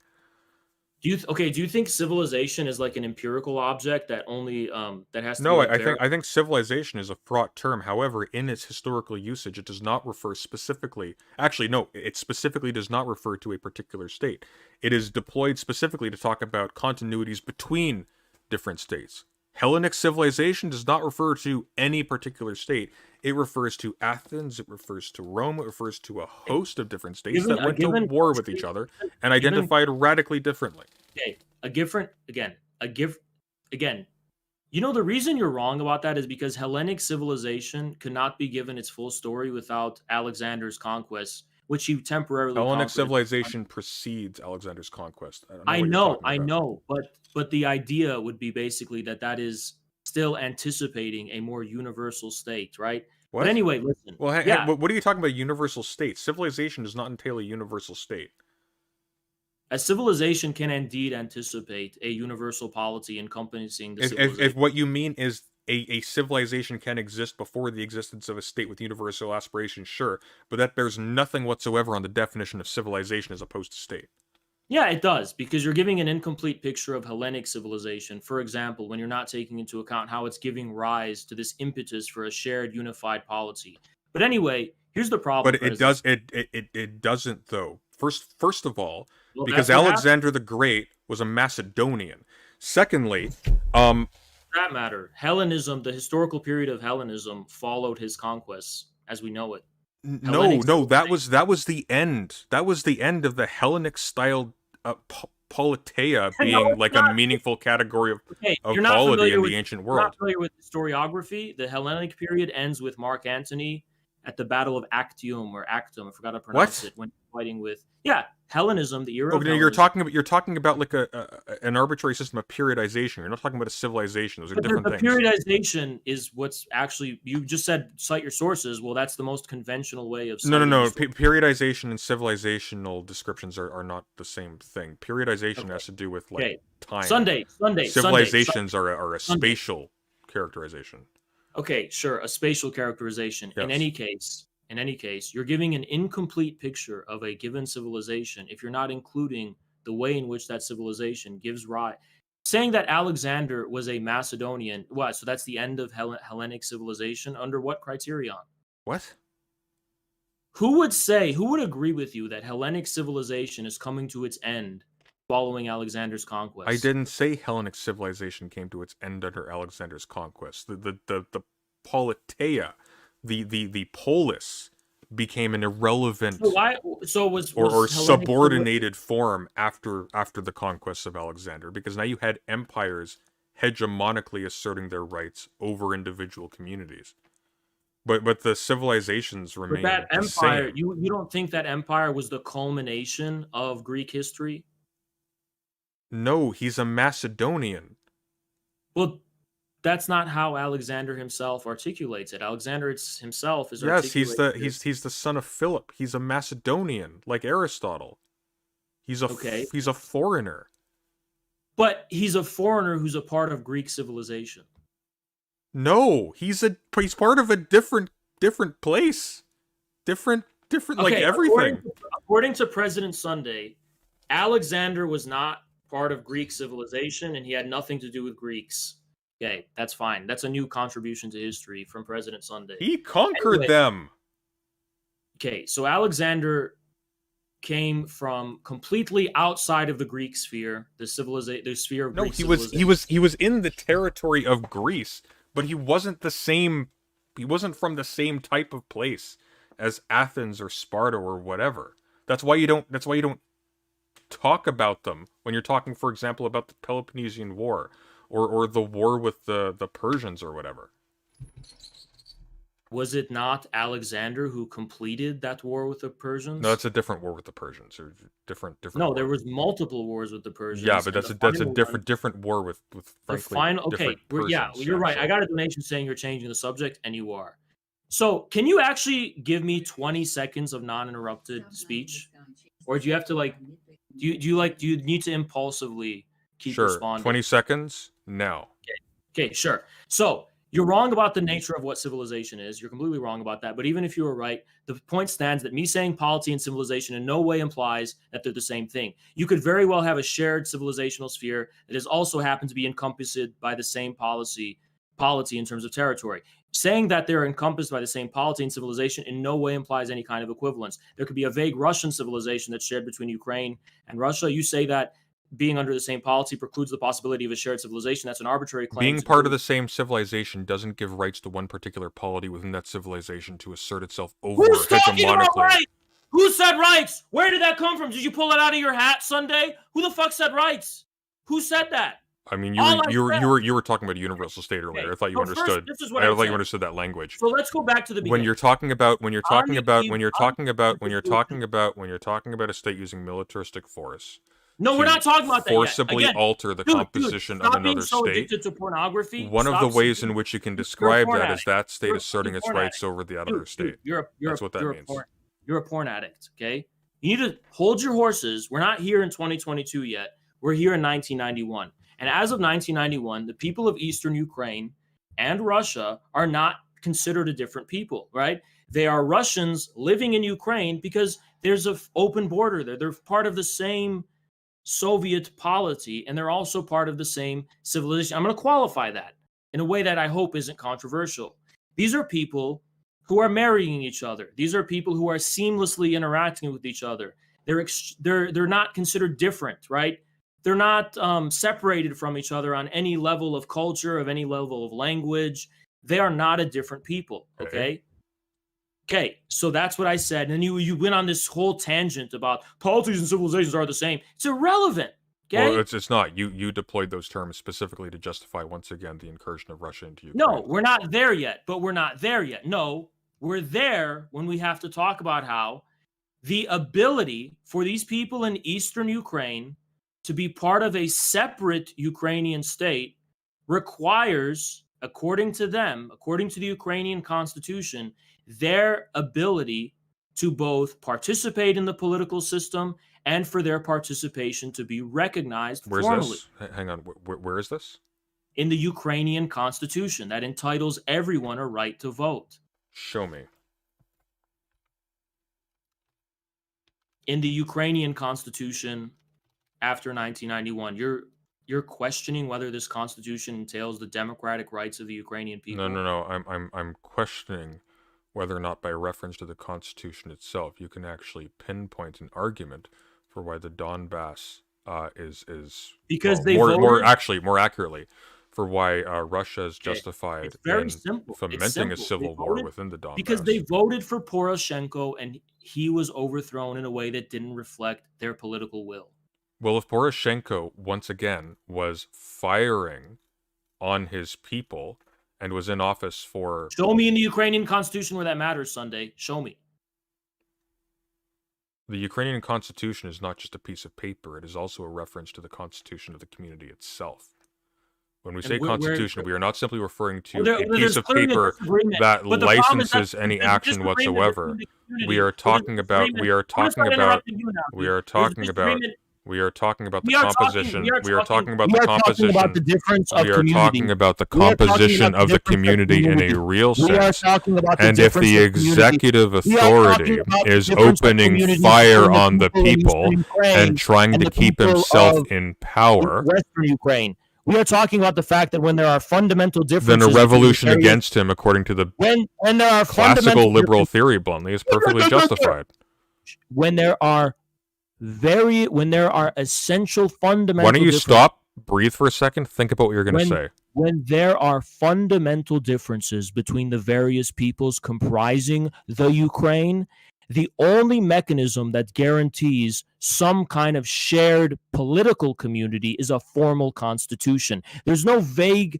Speaker 2: Do you think civilization is like an empirical object that only that has to?
Speaker 1: No, I think civilization is a fraught term. However, in its historical usage, it does not refer specifically. Actually, no, it specifically does not refer to a particular state. It is deployed specifically to talk about continuities between different states. Hellenic civilization does not refer to any particular state. It refers to Athens, it refers to Rome, it refers to a host of different states that went to war with each other and identified radically differently.
Speaker 2: Okay, you know, the reason you're wrong about that is because Hellenic civilization could not be given its full story without Alexander's conquest, which he temporarily
Speaker 1: Hellenic civilization precedes Alexander's conquest.
Speaker 2: I know, but the idea would be basically that is still anticipating a more universal state, right?
Speaker 1: What?
Speaker 2: But anyway, listen.
Speaker 1: Well, what are you talking about? Universal state? Civilization does not entail a universal state.
Speaker 2: A civilization can indeed anticipate a universal polity encompassing the civilization.
Speaker 1: If what you mean is a civilization can exist before the existence of a state with universal aspiration, sure, but that bears nothing whatsoever on the definition of civilization as opposed to state.
Speaker 2: Yeah, it does, because you're giving an incomplete picture of Hellenic civilization, for example, when you're not taking into account how it's giving rise to this impetus for a shared unified polity. But anyway, here's the problem.
Speaker 1: But it doesn't though. First of all, because Alexander the Great was a Macedonian. Secondly,
Speaker 2: that matter. Hellenism, the historical period of Hellenism, followed his conquests as we know it.
Speaker 1: No, that was the end. That was the end of the Hellenic style politeia
Speaker 2: No,
Speaker 1: being
Speaker 2: it's
Speaker 1: like
Speaker 2: not.
Speaker 1: a meaningful category
Speaker 2: Okay,
Speaker 1: of
Speaker 2: you're not
Speaker 1: quality
Speaker 2: familiar
Speaker 1: in
Speaker 2: with
Speaker 1: the ancient
Speaker 2: you're not
Speaker 1: world.
Speaker 2: familiar with historiography. The Hellenic period ends with Mark Antony at the Battle of Actium or Actum. I forgot to pronounce
Speaker 1: What?
Speaker 2: it. When fighting with Hellenism, the era of
Speaker 1: Okay,
Speaker 2: Hellenism.
Speaker 1: you're talking about like an arbitrary system of periodization. You're not talking about a civilization. Those are
Speaker 2: But
Speaker 1: different
Speaker 2: the
Speaker 1: things.
Speaker 2: periodization is what's actually, you just said cite your sources. Well, that's the most conventional way of
Speaker 1: No,
Speaker 2: citing.
Speaker 1: periodization and civilizational descriptions are not the same thing. Periodization
Speaker 2: Okay.
Speaker 1: has to do with like
Speaker 2: Okay.
Speaker 1: time.
Speaker 2: Sunday.
Speaker 1: Civilizations are a
Speaker 2: Sunday.
Speaker 1: spatial characterization.
Speaker 2: Okay, sure, a spatial characterization.
Speaker 1: Yes.
Speaker 2: In any case, you're giving an incomplete picture of a given civilization if you're not including the way in which that civilization gives rise. Saying that Alexander was a Macedonian, what? So that's the end of Hellenic civilization. Under what criterion?
Speaker 1: What?
Speaker 2: Who would agree with you that Hellenic civilization is coming to its end following Alexander's conquest?
Speaker 1: I didn't say Hellenic civilization came to its end under Alexander's conquest. The politeia, the polis, became an irrelevant or subordinated form after the conquest of Alexander, because now you had empires hegemonically asserting their rights over individual communities. But the civilizations remain
Speaker 2: that
Speaker 1: the
Speaker 2: empire,
Speaker 1: same.
Speaker 2: you don't think that empire was the culmination of Greek history?
Speaker 1: No, he's a Macedonian.
Speaker 2: Well, that's not how Alexander himself articulates it. Alexander himself is
Speaker 1: Yes, he's
Speaker 2: articulating
Speaker 1: the son of Philip. He's a Macedonian, like Aristotle. He's a foreigner.
Speaker 2: But he's a foreigner who's a part of Greek civilization.
Speaker 1: No, he's part of a different place. Different like everything.
Speaker 2: According to President Sunday, Alexander was not part of Greek civilization and he had nothing to do with Greeks. Okay, that's fine. That's a new contribution to history from President Sunday.
Speaker 1: He conquered them.
Speaker 2: Okay, so Alexander came from completely outside of the Greek sphere, the sphere of Greek civilization.
Speaker 1: he was in the territory of Greece, but he wasn't the same. He wasn't from the same type of place as Athens or Sparta or whatever. That's why you don't talk about them when you're talking, for example, about the Peloponnesian War or the war with the Persians or whatever.
Speaker 2: Was it not Alexander who completed that war with the Persians?
Speaker 1: No, it's a different war with the Persians. Or different.
Speaker 2: No,
Speaker 1: war.
Speaker 2: there was multiple wars with the Persians.
Speaker 1: Yeah, but that's a different war with frankly,
Speaker 2: okay,
Speaker 1: Persians.
Speaker 2: yeah, you're right. So. I got a donation saying you're changing the subject, and you are. So, can you actually give me 20 seconds of non-interrupted speech, or do you have to do you need to impulsively keep responding?
Speaker 1: 20 seconds now.
Speaker 2: Okay, sure. So. You're wrong about the nature of what civilization is. You're completely wrong about that. But even if you were right, the point stands that me saying polity and civilization in no way implies that they're the same thing. You could very well have a shared civilizational sphere that is also happens to be encompassed by the same polity in terms of territory. Saying that they're encompassed by the same polity and civilization in no way implies any kind of equivalence. There could be a vague Russian civilization that's shared between Ukraine and Russia. You say that being under the same polity precludes the possibility of a shared civilization. That's an arbitrary claim.
Speaker 1: Being part of the same civilization doesn't give rights to one particular polity within that civilization to assert itself over hegemonically.
Speaker 2: Who said rights? Where did that come from? Did you pull it out of your hat, Sunday? Who the fuck said rights? Who said that?
Speaker 1: I mean, you were talking about a universal state earlier. Okay. I thought you understood. I thought you understood that language.
Speaker 2: So let's go back to the beginning.
Speaker 1: When you're talking about a state using militaristic force.
Speaker 2: No, we're not talking about that
Speaker 1: forcibly alter the composition of another state.
Speaker 2: To pornography.
Speaker 1: One of the ways in which you can describe that is that state asserting its rights over the other state. That's what that means.
Speaker 2: You're a porn addict, okay? You need to hold your horses. We're not here in 2022 yet. We're here in 1991. And as of 1991, the people of Eastern Ukraine and Russia are not considered a different people, right? They are Russians living in Ukraine because there's an open border there. They're part of the same Soviet polity, and they're also part of the same civilization. I'm going to qualify that in a way that I hope isn't controversial. These are people who are marrying each other. These are people who are seamlessly interacting with each other. They're not considered different, right? They're not separated from each other on any level of culture, of any level of language. They are not a different people, okay? Okay, so that's what I said. And then you went on this whole tangent about polities and civilizations are the same. It's irrelevant.
Speaker 1: Well, it's not. You deployed those terms specifically to justify once again the incursion of Russia into Ukraine.
Speaker 2: No, we're not there yet. But we're not there yet. No, we're there when we have to talk about how the ability for these people in eastern Ukraine to be part of a separate Ukrainian state requires, according to them, according to the Ukrainian constitution, their ability to both participate in the political system and for their participation to be recognized
Speaker 1: Where's
Speaker 2: formally.
Speaker 1: this? Hang on. Where is this?
Speaker 2: In the Ukrainian constitution that entitles everyone a right to vote.
Speaker 1: Show me.
Speaker 2: In the Ukrainian constitution after 1991, you're questioning whether this constitution entails the democratic rights of the Ukrainian people.
Speaker 1: No. I'm questioning whether or not by reference to the Constitution itself, you can actually pinpoint an argument for why the Donbass is
Speaker 2: because
Speaker 1: well,
Speaker 2: they
Speaker 1: more
Speaker 2: voted,
Speaker 1: more accurately, for why Russia is justified
Speaker 2: it's very
Speaker 1: in
Speaker 2: simple.
Speaker 1: fomenting a
Speaker 2: It's
Speaker 1: civil
Speaker 2: simple.
Speaker 1: war within the Donbass.
Speaker 2: Because they voted for Poroshenko and he was overthrown in a way that didn't reflect their political will.
Speaker 1: Well, if Poroshenko once again was firing on his people and was in office for...
Speaker 2: Show me in the Ukrainian constitution where that matters, Sunday. Show me.
Speaker 1: The Ukrainian constitution is not just a piece of paper. It is also a reference to the constitution of the community itself. When we say constitution, we are not simply referring to a piece of paper that licenses any action whatsoever. We are talking about the composition. We are talking about the
Speaker 5: difference of
Speaker 1: we are
Speaker 5: community.
Speaker 1: talking about the composition of the community in a real sense. And if the executive authority is opening fire on the people and trying to keep himself in power,
Speaker 5: Western Ukraine. We are talking about the fact that when there are fundamental differences,
Speaker 1: then a revolution against him, according to the
Speaker 5: when there are
Speaker 1: classical liberal theory, bluntly, is perfectly justified.
Speaker 5: When there are essential fundamental.
Speaker 1: Why don't you stop, breathe for a second, think about what you're going to say.
Speaker 5: When there are fundamental differences between the various peoples comprising the Ukraine, the only mechanism that guarantees some kind of shared political community is a formal constitution. There's no vague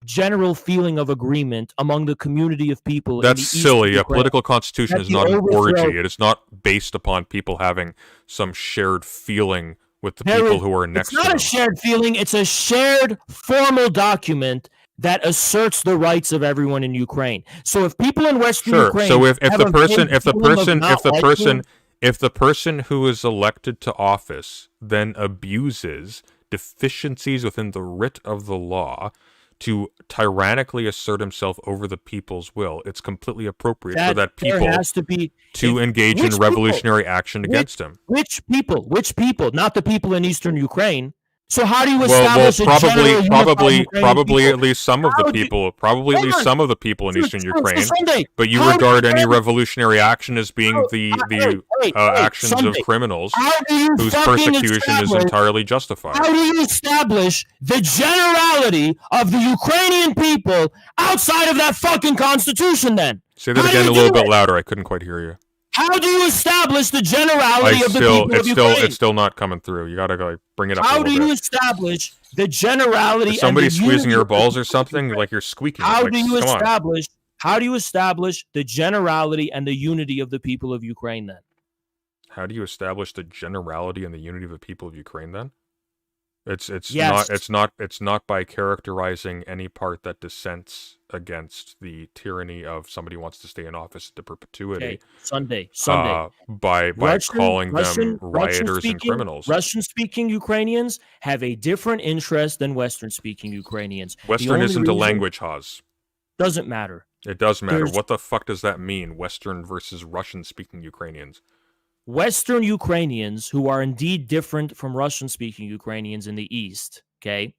Speaker 5: general feeling of agreement among the community of people.
Speaker 1: That's silly. A political constitution is not an orgy. It is not based upon people having some shared feeling with the people who are next to them.
Speaker 5: It's not a shared feeling. It's a shared formal document that asserts the rights of everyone in Ukraine. So if people in Western Ukraine,
Speaker 1: so if the person who is elected to office then abuses deficiencies within the writ of the law to tyrannically assert himself over the people's will, it's completely appropriate for that people to engage in revolutionary action against him.
Speaker 5: Which people? Not the people in Eastern Ukraine. So how do you establish
Speaker 1: probably at least some of the people, some of the people in Eastern Ukraine, but you regard any revolutionary action as being the actions of criminals whose persecution is entirely justified.
Speaker 5: How do you establish the generality of the Ukrainian people outside of that fucking constitution then?
Speaker 1: Say that again a little bit louder. I couldn't quite hear you.
Speaker 5: How do you establish the generality of the people of Ukraine?
Speaker 1: It's still not coming through. You gotta bring it up.
Speaker 5: How do you establish the generality?
Speaker 1: Is somebody squeezing your balls or something? Like you're squeaking.
Speaker 5: How do you establish the generality and the unity of the people of Ukraine then?
Speaker 1: How do you establish the generality and the unity of the people of Ukraine then? It's not by characterizing any part that dissents against the tyranny of somebody who wants to stay in office into perpetuity.
Speaker 5: Okay. Sunday.
Speaker 1: By calling them rioters and criminals.
Speaker 5: Russian-speaking Ukrainians have a different interest than Western-speaking Ukrainians.
Speaker 1: Western isn't a language, Haas.
Speaker 5: Doesn't matter.
Speaker 1: It does matter. What the fuck does that mean? Western versus Russian-speaking Ukrainians.
Speaker 5: Western Ukrainians, who are indeed different from Russian-speaking Ukrainians in the East, okay?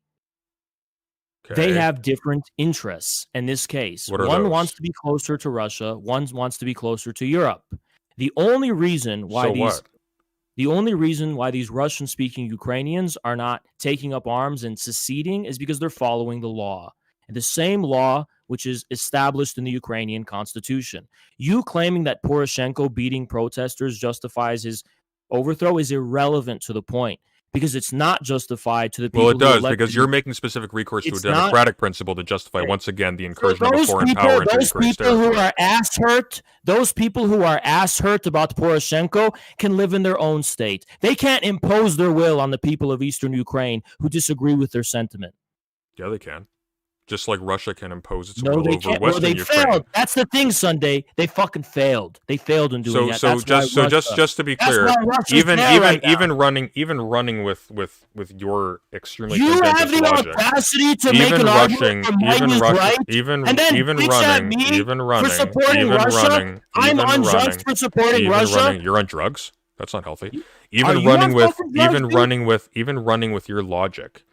Speaker 5: They have different interests in this case. One wants to be closer to Russia, one wants to be closer to Europe. The only reason why these Russian-speaking Ukrainians are not taking up arms and seceding is because they're following the law. And the same law which is established in the Ukrainian constitution. You claiming that Poroshenko beating protesters justifies his overthrow is irrelevant to the point. because it's not justified to the people.
Speaker 1: Well, it does,
Speaker 5: who
Speaker 1: because you're making specific recourse to a democratic principle to justify once again the incursion of a foreign power into Ukraine's territory.
Speaker 5: Those people who are ass hurt about Poroshenko can live in their own state. They can't impose their will on the people of Eastern Ukraine who disagree with their sentiment.
Speaker 1: Yeah, they can. Just like Russia can impose its
Speaker 5: No,
Speaker 1: will
Speaker 5: they
Speaker 1: over
Speaker 5: can't.
Speaker 1: Western
Speaker 5: Well, they
Speaker 1: Ukraine.
Speaker 5: failed. That's the thing, Sunday. They fucking failed. They failed in doing that.
Speaker 1: Just to be clear, even running with your extremely
Speaker 5: you have
Speaker 1: contentious
Speaker 5: the
Speaker 1: logic,
Speaker 5: audacity to make an argument for Mine is right, and then bitch at me for supporting Russia. I'm unjust for supporting Russia.
Speaker 1: You're on drugs. That's not healthy.
Speaker 5: Are
Speaker 1: Even
Speaker 5: you
Speaker 1: running
Speaker 5: on
Speaker 1: with
Speaker 5: fucking drugs,
Speaker 1: even running with your logic,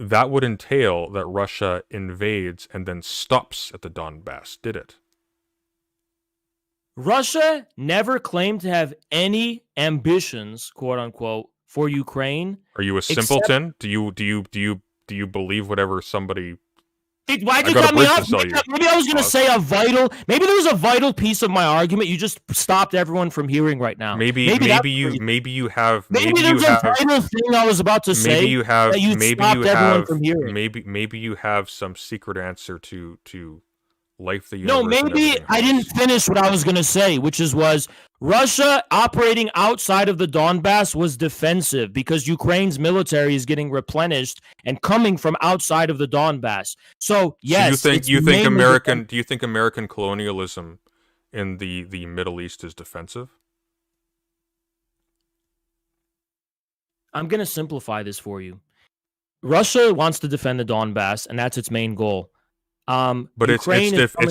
Speaker 1: that would entail that Russia invades and then stops at the Donbass, did it?
Speaker 5: Russia never claimed to have any ambitions, quote unquote, for Ukraine.
Speaker 1: Are you a simpleton? Do you believe whatever somebody?
Speaker 5: Why'd you cut me off? Maybe I was going to say maybe there was a vital piece of my argument you just stopped everyone from hearing right now.
Speaker 1: Maybe you have
Speaker 5: there's a vital thing I was about to say.
Speaker 1: Maybe you have
Speaker 5: maybe
Speaker 1: you have some secret answer to life, the universe.
Speaker 5: No, maybe I didn't finish what I was going to say, which was Russia operating outside of the Donbass was defensive because Ukraine's military is getting replenished and coming from outside of the Donbass. So, yes.
Speaker 1: So do you think American colonialism in the Middle East is defensive?
Speaker 5: I'm going to simplify this for you. Russia wants to defend the Donbass, and that's its main goal.
Speaker 1: But it's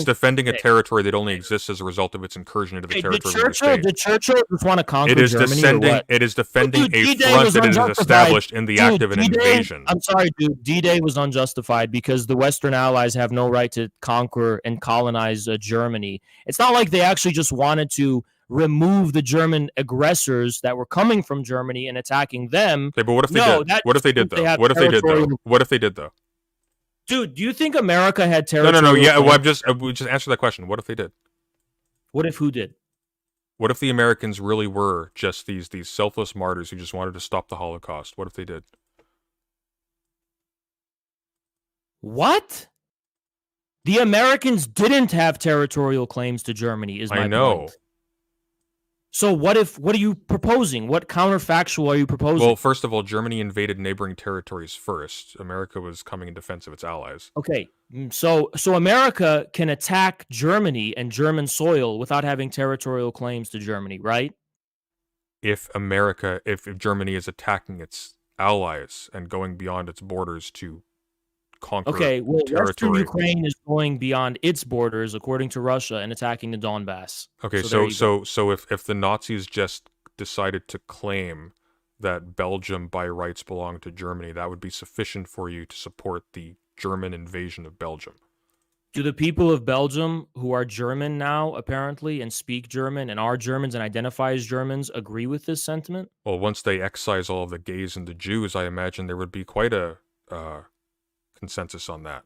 Speaker 1: defending a territory that only exists as a result of its incursion into the territory of the state.
Speaker 5: Did Churchill just want to conquer Germany?
Speaker 1: It is defending a front that is established in the act of an invasion.
Speaker 5: I'm sorry, dude. D-Day was unjustified because the Western Allies have no right to conquer and colonize Germany. It's not like they actually just wanted to remove the German aggressors that were coming from Germany and attacking them.
Speaker 1: Okay, but what if they did? What if they did though? What if they did though?
Speaker 5: Dude, do you think America had territory?
Speaker 1: No. Yeah, well, just answer that question. What if they did?
Speaker 5: What if who did?
Speaker 1: What if the Americans really were just these selfless martyrs who just wanted to stop the Holocaust? What if they did?
Speaker 5: What? The Americans didn't have territorial claims to Germany, is my point. So what are you proposing? What counterfactual are you proposing?
Speaker 1: Well, first of all, Germany invaded neighboring territories first. America was coming in defense of its allies.
Speaker 5: Okay, so America can attack Germany and German soil without having territorial claims to Germany, right?
Speaker 1: If Germany is attacking its allies and going beyond its borders to conquer territory.
Speaker 5: Western Ukraine is going beyond its borders, according to Russia, and attacking the Donbass.
Speaker 1: Okay, so if the Nazis just decided to claim that Belgium by rights belonged to Germany, that would be sufficient for you to support the German invasion of Belgium.
Speaker 5: Do the people of Belgium who are German now, apparently, and speak German and are Germans and identify as Germans agree with this sentiment?
Speaker 1: Well, once they excise all of the gays and the Jews, I imagine there would be quite a consensus on that.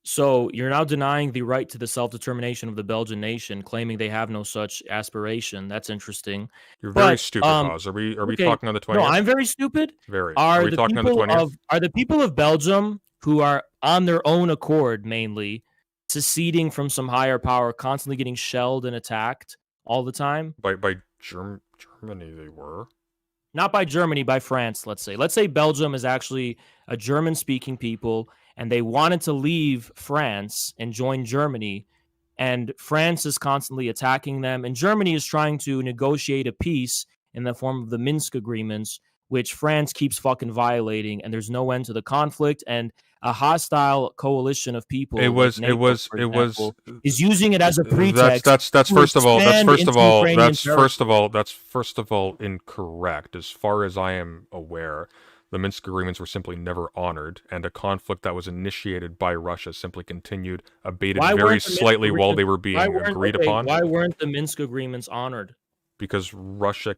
Speaker 5: So you're now denying the right to the self-determination of the Belgian nation, claiming they have no such aspiration. That's interesting.
Speaker 1: You're very stupid, Oz. Are we talking on the 20th?
Speaker 5: No, I'm very stupid.
Speaker 1: Very. Are we talking on the 20th?
Speaker 5: Are the people of Belgium who are on their own accord, mainly seceding from some higher power, constantly getting shelled and attacked all the time?
Speaker 1: By Germany, they were.
Speaker 5: Not by Germany, by France, let's say. Let's say Belgium is actually a German-speaking people, and they wanted to leave France and join Germany, and France is constantly attacking them, and Germany is trying to negotiate a peace in the form of the Minsk agreements, which France keeps fucking violating, and there's no end to the conflict, and a hostile coalition of people is using it as a pretext.
Speaker 1: That's first of all incorrect. As far as I am aware, the Minsk agreements were simply never honored, and a conflict that was initiated by Russia simply continued, abated very slightly while they were being agreed upon.
Speaker 5: Why weren't the Minsk agreements honored?
Speaker 1: Because Russia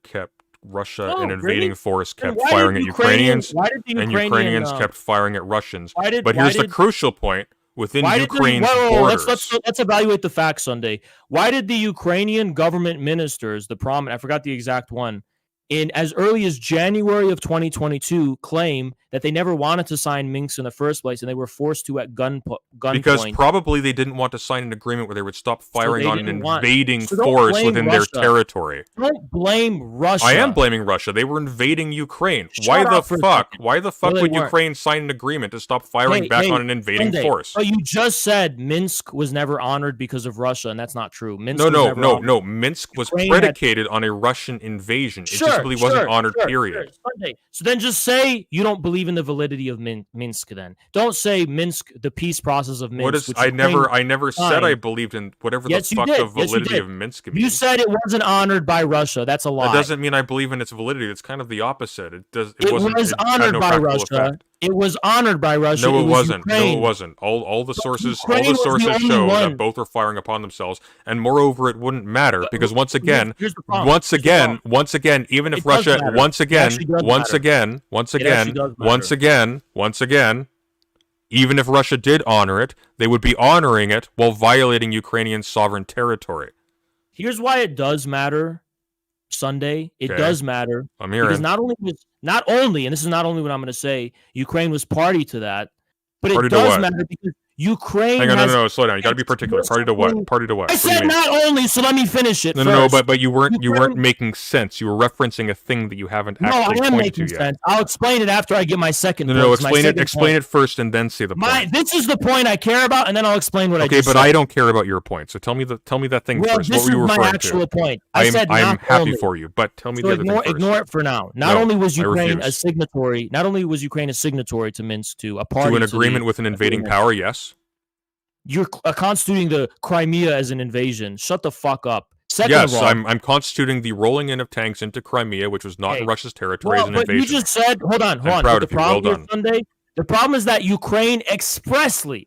Speaker 1: an invading force kept firing at Ukrainians, and Ukrainians kept firing at Russians. But here's the crucial point: within Ukraine's borders.
Speaker 5: Let's evaluate the facts, Sunday. Why did the Ukrainian government ministers, I forgot the exact one, in as early as January of 2022 claim that they never wanted to sign Minsk in the first place and they were forced to at gunpoint.
Speaker 1: Because probably they didn't want to sign an agreement where they would stop firing on an invading
Speaker 5: So
Speaker 1: force within their
Speaker 5: Russia.
Speaker 1: territory.
Speaker 5: Don't blame Russia.
Speaker 1: I am blaming Russia. They were invading Ukraine.
Speaker 5: Shut
Speaker 1: Why the
Speaker 5: up for a
Speaker 1: fuck?
Speaker 5: second.
Speaker 1: Why the fuck
Speaker 5: No, they
Speaker 1: would
Speaker 5: weren't.
Speaker 1: Ukraine sign an agreement to stop firing back on an invading
Speaker 5: Sunday,
Speaker 1: force?
Speaker 5: But you just said Minsk was never honored because of Russia, and that's not true. Minsk
Speaker 1: No,
Speaker 5: was
Speaker 1: no,
Speaker 5: never
Speaker 1: no,
Speaker 5: honored.
Speaker 1: no. Minsk was
Speaker 5: Ukraine
Speaker 1: predicated on a Russian invasion. It just simply wasn't honored, period.
Speaker 5: Sunday. So then just say you don't believe in the validity of Minsk then. Don't say Minsk, the peace process of Minsk.
Speaker 1: What is?
Speaker 5: which
Speaker 1: I
Speaker 5: Ukraine
Speaker 1: never said I believed in whatever
Speaker 5: Yes,
Speaker 1: the
Speaker 5: you
Speaker 1: fuck
Speaker 5: did.
Speaker 1: the
Speaker 5: Yes, you
Speaker 1: validity
Speaker 5: did.
Speaker 1: of Minsk means.
Speaker 5: You said it wasn't honored by Russia. That's a lie.
Speaker 1: That doesn't mean I believe in its validity. It's kind of the opposite. It
Speaker 5: was
Speaker 1: had
Speaker 5: honored
Speaker 1: no
Speaker 5: by
Speaker 1: practical
Speaker 5: Russia.
Speaker 1: effect.
Speaker 5: It was honored by Russia.
Speaker 1: No, it wasn't.
Speaker 5: Ukraine.
Speaker 1: No, it wasn't. All the sources
Speaker 5: Ukraine was the only
Speaker 1: show
Speaker 5: one.
Speaker 1: that both were firing upon themselves, and moreover, it wouldn't matter because once again,
Speaker 5: here's the problem.
Speaker 1: once again, even if
Speaker 5: It does
Speaker 1: Russia,
Speaker 5: matter.
Speaker 1: once
Speaker 5: It
Speaker 1: again,
Speaker 5: actually does
Speaker 1: once
Speaker 5: matter.
Speaker 1: again, once
Speaker 5: It
Speaker 1: again,
Speaker 5: actually does
Speaker 1: once
Speaker 5: matter.
Speaker 1: again, even if Russia did honor it, they would be honoring it while violating Ukrainian sovereign territory.
Speaker 5: Here's why it does matter, Sunday. It
Speaker 1: Okay.
Speaker 5: does matter.
Speaker 1: I'm
Speaker 5: Because
Speaker 1: hearing.
Speaker 5: not only, and this is not only what I'm going to say, Ukraine was party to that, but
Speaker 1: Party
Speaker 5: it
Speaker 1: to
Speaker 5: does
Speaker 1: what?
Speaker 5: matter because Ukraine
Speaker 1: Hang on,
Speaker 5: has...
Speaker 1: no, slow down. You got to be particular. Party to what? Party to what?
Speaker 5: I
Speaker 1: What do you
Speaker 5: said
Speaker 1: mean?
Speaker 5: not only, so let me finish it
Speaker 1: No,
Speaker 5: first.
Speaker 1: but you weren't
Speaker 5: Ukraine-
Speaker 1: making sense. You were referencing a thing that you haven't
Speaker 5: No,
Speaker 1: actually
Speaker 5: I am
Speaker 1: pointed
Speaker 5: making
Speaker 1: to yet.
Speaker 5: sense. I'll explain it after I get my second
Speaker 1: No,
Speaker 5: point.
Speaker 1: no,
Speaker 5: It's my
Speaker 1: explain it.
Speaker 5: second
Speaker 1: Explain
Speaker 5: point.
Speaker 1: it first, and then say the point.
Speaker 5: This is the point I care about, and then I'll explain what I
Speaker 1: Okay,
Speaker 5: just
Speaker 1: but
Speaker 5: said.
Speaker 1: I don't care about your point. So tell me that thing
Speaker 5: Well,
Speaker 1: first.
Speaker 5: this
Speaker 1: What were you
Speaker 5: is my
Speaker 1: referring
Speaker 5: actual
Speaker 1: to?
Speaker 5: point. I said
Speaker 1: I'm
Speaker 5: not
Speaker 1: happy
Speaker 5: only.
Speaker 1: for you, but tell me
Speaker 5: So
Speaker 1: the other thing first.
Speaker 5: ignore it for now. Not
Speaker 1: No,
Speaker 5: only was
Speaker 1: I
Speaker 5: Ukraine a
Speaker 1: refuse.
Speaker 5: signatory, not only was Ukraine a signatory to Minsk II, a party
Speaker 1: To an
Speaker 5: the
Speaker 1: agreement with an invading
Speaker 5: agreement.
Speaker 1: power, yes.
Speaker 5: You're constituting the Crimea as an invasion. Shut the fuck up. Second
Speaker 1: Yes,
Speaker 5: of all,
Speaker 1: I'm constituting the rolling in of tanks into Crimea, which was not in
Speaker 5: Hey,
Speaker 1: Russia's territory, as an
Speaker 5: but you
Speaker 1: invasion.
Speaker 5: just said, hold on.
Speaker 1: proud
Speaker 5: But the
Speaker 1: of you. Well
Speaker 5: problem here,
Speaker 1: done.
Speaker 5: Sunday, the problem is that Ukraine expressly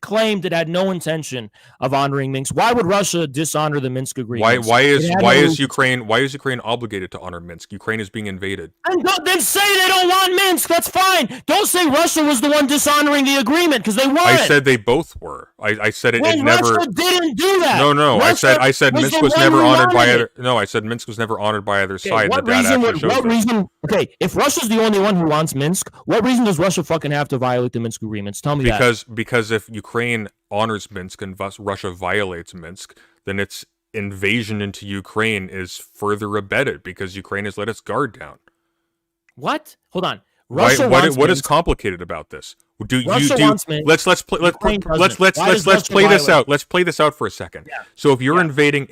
Speaker 5: claimed it had no intention of honoring Minsk. Why would Russia dishonor the Minsk agreement?
Speaker 1: Why is Ukraine obligated to honor Minsk? Ukraine is being invaded.
Speaker 5: And then say they don't want Minsk. That's fine. Don't say Russia was the one dishonoring the agreement because they weren't.
Speaker 1: I said they both were. I said it never.
Speaker 5: Russia didn't do that.
Speaker 1: No.
Speaker 5: Russia
Speaker 1: I said
Speaker 5: was
Speaker 1: Minsk
Speaker 5: the
Speaker 1: was
Speaker 5: one
Speaker 1: never
Speaker 5: who
Speaker 1: honored by
Speaker 5: wanted
Speaker 1: either.
Speaker 5: it.
Speaker 1: No, I said Minsk was never honored by either
Speaker 5: Okay,
Speaker 1: side.
Speaker 5: what
Speaker 1: The data
Speaker 5: reason?
Speaker 1: actually shows
Speaker 5: What
Speaker 1: that.
Speaker 5: reason? Okay, if Russia's the only one who wants Minsk, what reason does Russia fucking have to violate the Minsk agreements? Tell me that.
Speaker 1: Because if Ukraine honors Minsk and thus Russia violates Minsk, then its invasion into Ukraine is further abetted because Ukraine has let its guard down.
Speaker 5: What? Hold on. Russia
Speaker 1: What
Speaker 5: wants
Speaker 1: is
Speaker 5: Minsk.
Speaker 1: complicated about this?
Speaker 5: Russia wants Minsk.
Speaker 1: Let's
Speaker 5: Ukraine doesn't. Why does
Speaker 1: let's
Speaker 5: Russia
Speaker 1: play this
Speaker 5: violate?
Speaker 1: out. Let's play this out for a second.
Speaker 5: Yeah.
Speaker 1: So if you're invading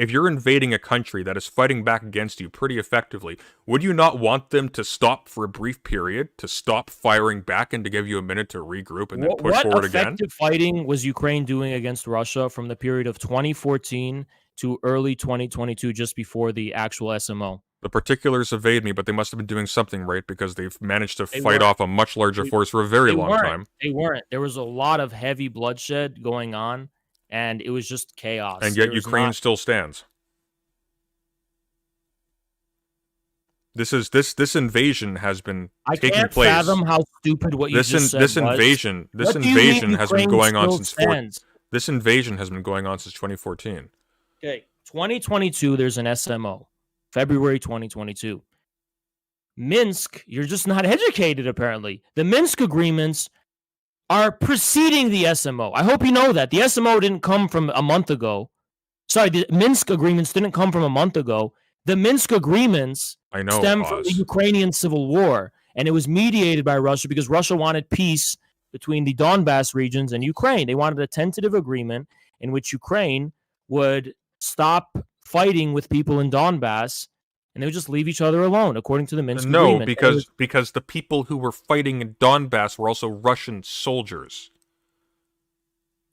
Speaker 1: a country that is fighting back against you pretty effectively, would you not want them to stop for a brief period, to stop firing back and to give you a minute to regroup and then push
Speaker 5: What
Speaker 1: forward again?
Speaker 5: effective fighting was Ukraine doing against Russia from the period of 2014 to early 2022, just before the actual SMO?
Speaker 1: The particulars evade me, but they must have been doing something right because they've managed to
Speaker 5: They
Speaker 1: fight
Speaker 5: weren't.
Speaker 1: off a much larger force for a very
Speaker 5: They
Speaker 1: long
Speaker 5: weren't.
Speaker 1: time.
Speaker 5: They weren't. There was a lot of heavy bloodshed going on, and it was just chaos.
Speaker 1: And yet
Speaker 5: There was
Speaker 1: Ukraine
Speaker 5: not-
Speaker 1: still stands. This invasion has been
Speaker 5: I
Speaker 1: taking
Speaker 5: can't
Speaker 1: place.
Speaker 5: fathom how stupid what you just said
Speaker 1: This
Speaker 5: was.
Speaker 1: invasion
Speaker 5: What do you mean
Speaker 1: has been
Speaker 5: Ukraine
Speaker 1: going on
Speaker 5: still
Speaker 1: since
Speaker 5: stands?
Speaker 1: this invasion has been going on since 2014.
Speaker 5: Okay, 2022, there's an SMO. February 2022. Minsk, you're just not educated, apparently. The Minsk agreements are preceding the SMO. I hope you know that. The SMO didn't come from a month ago. Sorry, the Minsk agreements didn't come from a month ago. The Minsk agreements
Speaker 1: I know.
Speaker 5: stem from the Ukrainian civil war, and it was mediated by Russia because Russia wanted peace between the Donbass regions and Ukraine. They wanted a tentative agreement in which Ukraine would stop fighting with people in Donbass, and they would just leave each other alone, according to the Minsk agreement.
Speaker 1: because the people who were fighting in Donbass were also Russian soldiers.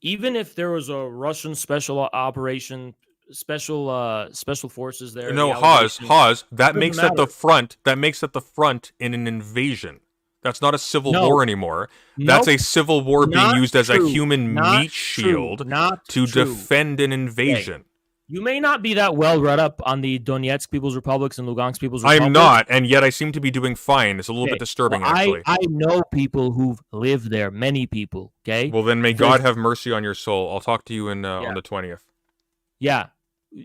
Speaker 5: Even if there was a Russian special operation, special forces there.
Speaker 1: No,
Speaker 5: the
Speaker 1: Haas,
Speaker 5: allegation-
Speaker 1: that
Speaker 5: doesn't
Speaker 1: makes it the front in an invasion. That's not a civil
Speaker 5: No.
Speaker 1: war anymore. That's
Speaker 5: Nope.
Speaker 1: a civil war being
Speaker 5: Not
Speaker 1: used as a
Speaker 5: true.
Speaker 1: human
Speaker 5: Not
Speaker 1: meat
Speaker 5: true.
Speaker 1: shield
Speaker 5: Not
Speaker 1: to
Speaker 5: true.
Speaker 1: defend an invasion.
Speaker 5: You may not be that well read up on the Donetsk People's Republics and Lugansk People's Republics.
Speaker 1: I'm not, and yet I seem to be doing fine. It's a little bit disturbing,
Speaker 5: Well,
Speaker 1: actually.
Speaker 5: I know people who've lived there, many people, okay?
Speaker 1: Well, then may God have mercy on your soul. I'll talk to you on the 20th.
Speaker 5: Yeah.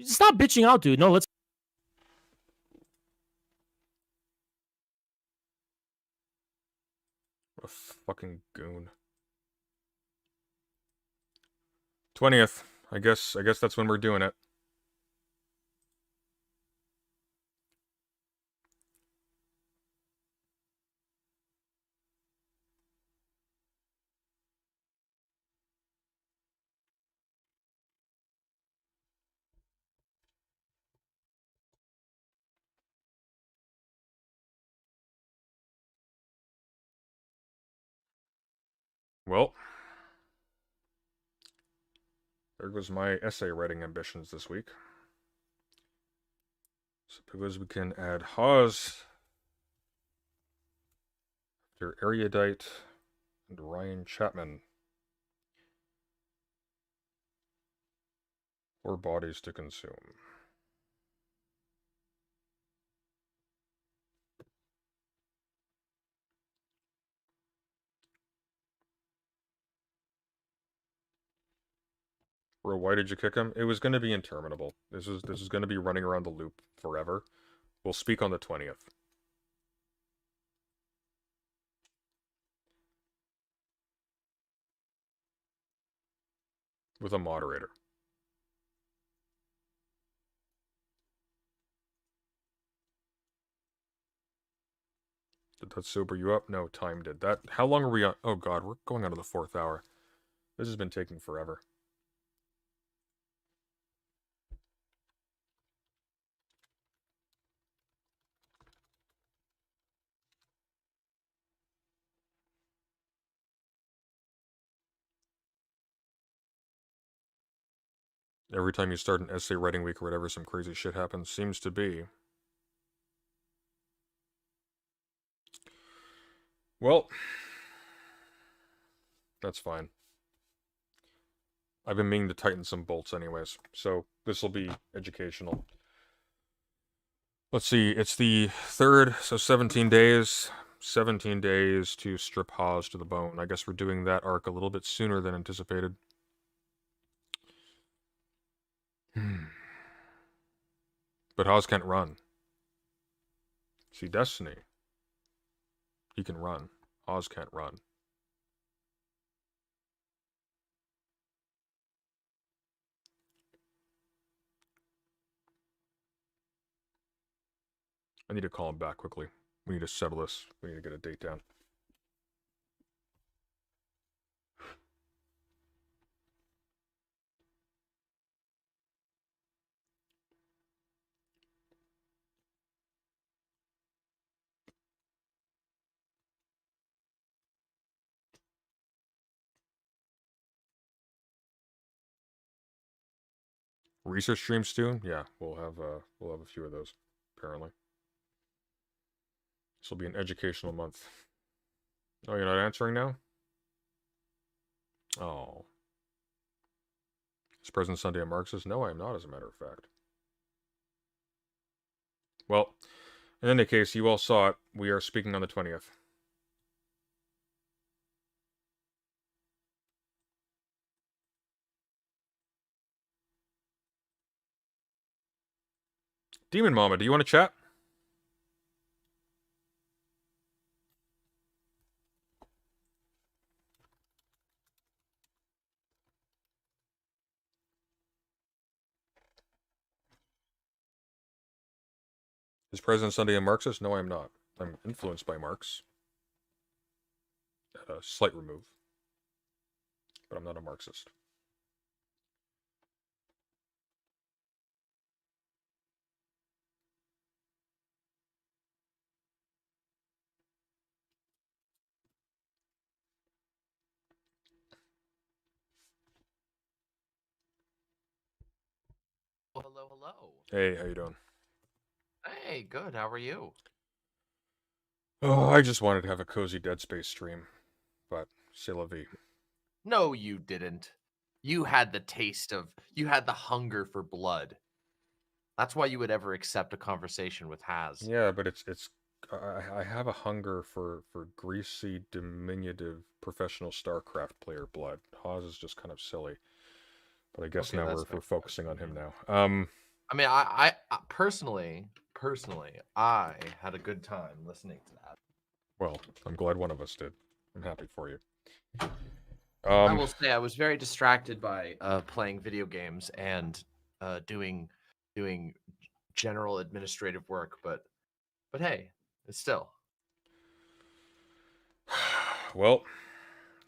Speaker 5: Stop bitching out, dude. No, let's
Speaker 1: Fucking goon. 20th. I guess that's when we're doing it. Well, there goes my essay writing ambitions this week. Suppose we can add Hawes after Erudite and Ryan Chapman. 4 bodies to consume. Bro, why did you kick him? It was going to be interminable. This is going to be running around the loop forever. We'll speak on the 20th. With a moderator. Did that sober you up? No, time did that. How long are we on? Oh god, we're going on to the 4th hour. This has been taking forever. Every time you start an essay writing week or whatever, some crazy shit happens. Seems to be. Well, that's fine. I've been meaning to tighten some bolts anyways, so this will be educational. Let's see, it's the 3rd, so 17 days. 17 days to strip Hawes to the bone. I guess we're doing that arc a little bit sooner than anticipated. But Hawes can't run. See, Destiny. He can run. Hawes can't run. I need to call him back quickly. We need to settle this. We need to get a date down. Research streams too? Yeah, we'll have a few of those, apparently. This will be an educational month. Oh, you're not answering now? Oh. Is President Sunday a Marxist? No, I am not, as a matter of fact. Well, in any case, you all saw it. We are speaking on the 20th. Demon Mama, do you want to chat? Is President Sunday a Marxist? No, I am not. I'm influenced by Marx. At a slight remove. But I'm not a Marxist.
Speaker 6: Hello, hello.
Speaker 1: Hey, how you doing?
Speaker 6: Hey, good. How are you?
Speaker 1: Oh, I just wanted to have a cozy Dead Space stream. But, c'est la vie.
Speaker 6: No, you didn't. You had the hunger for blood. That's why you would ever accept a conversation with Haz.
Speaker 1: Yeah, but I have a hunger for greasy, diminutive, professional StarCraft player blood. Hawes is just kind of silly. But I guess
Speaker 6: Okay,
Speaker 1: now
Speaker 6: that's
Speaker 1: we're
Speaker 6: fair.
Speaker 1: focusing on him now.
Speaker 6: I mean, I personally, I had a good time listening to that.
Speaker 1: Well, I'm glad one of us did. I'm happy for you.
Speaker 6: I will say I was very distracted by playing video games and doing general administrative work, but hey, it's still.
Speaker 1: Well,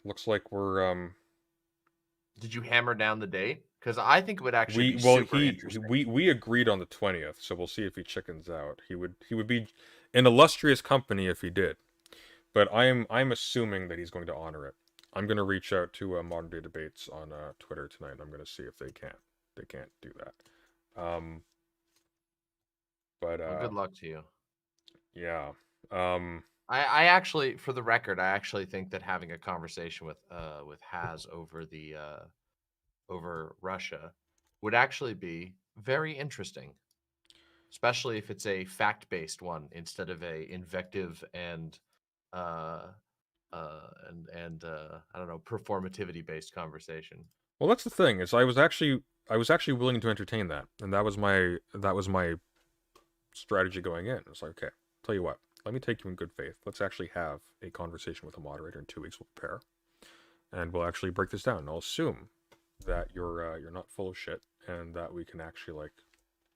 Speaker 1: looks like we're
Speaker 6: Did you hammer down the date? Because I think it would actually be
Speaker 1: well
Speaker 6: super interesting.
Speaker 1: we agreed on the 20th, so we'll see if he chickens out. He would be an illustrious company if he did, but I'm assuming that he's going to honor it. I'm going to reach out to Modern Day Debates on Twitter tonight. I'm going to see if they can't do that. But
Speaker 6: Well, good luck to you.
Speaker 1: yeah.
Speaker 6: I actually, for the record, I actually think that having a conversation with Haz over the over Russia would actually be very interesting, especially if it's a fact-based one instead of a invective and I don't know, performativity-based conversation.
Speaker 1: Well, that's the thing is I was actually willing to entertain that, and that was my strategy going in. It's like, okay, tell you what, let me take you in good faith. Let's actually have a conversation with a moderator in 2 weeks. We'll prepare, and we'll actually break this down. And I'll assume that you're not full of shit, and that we can actually, like,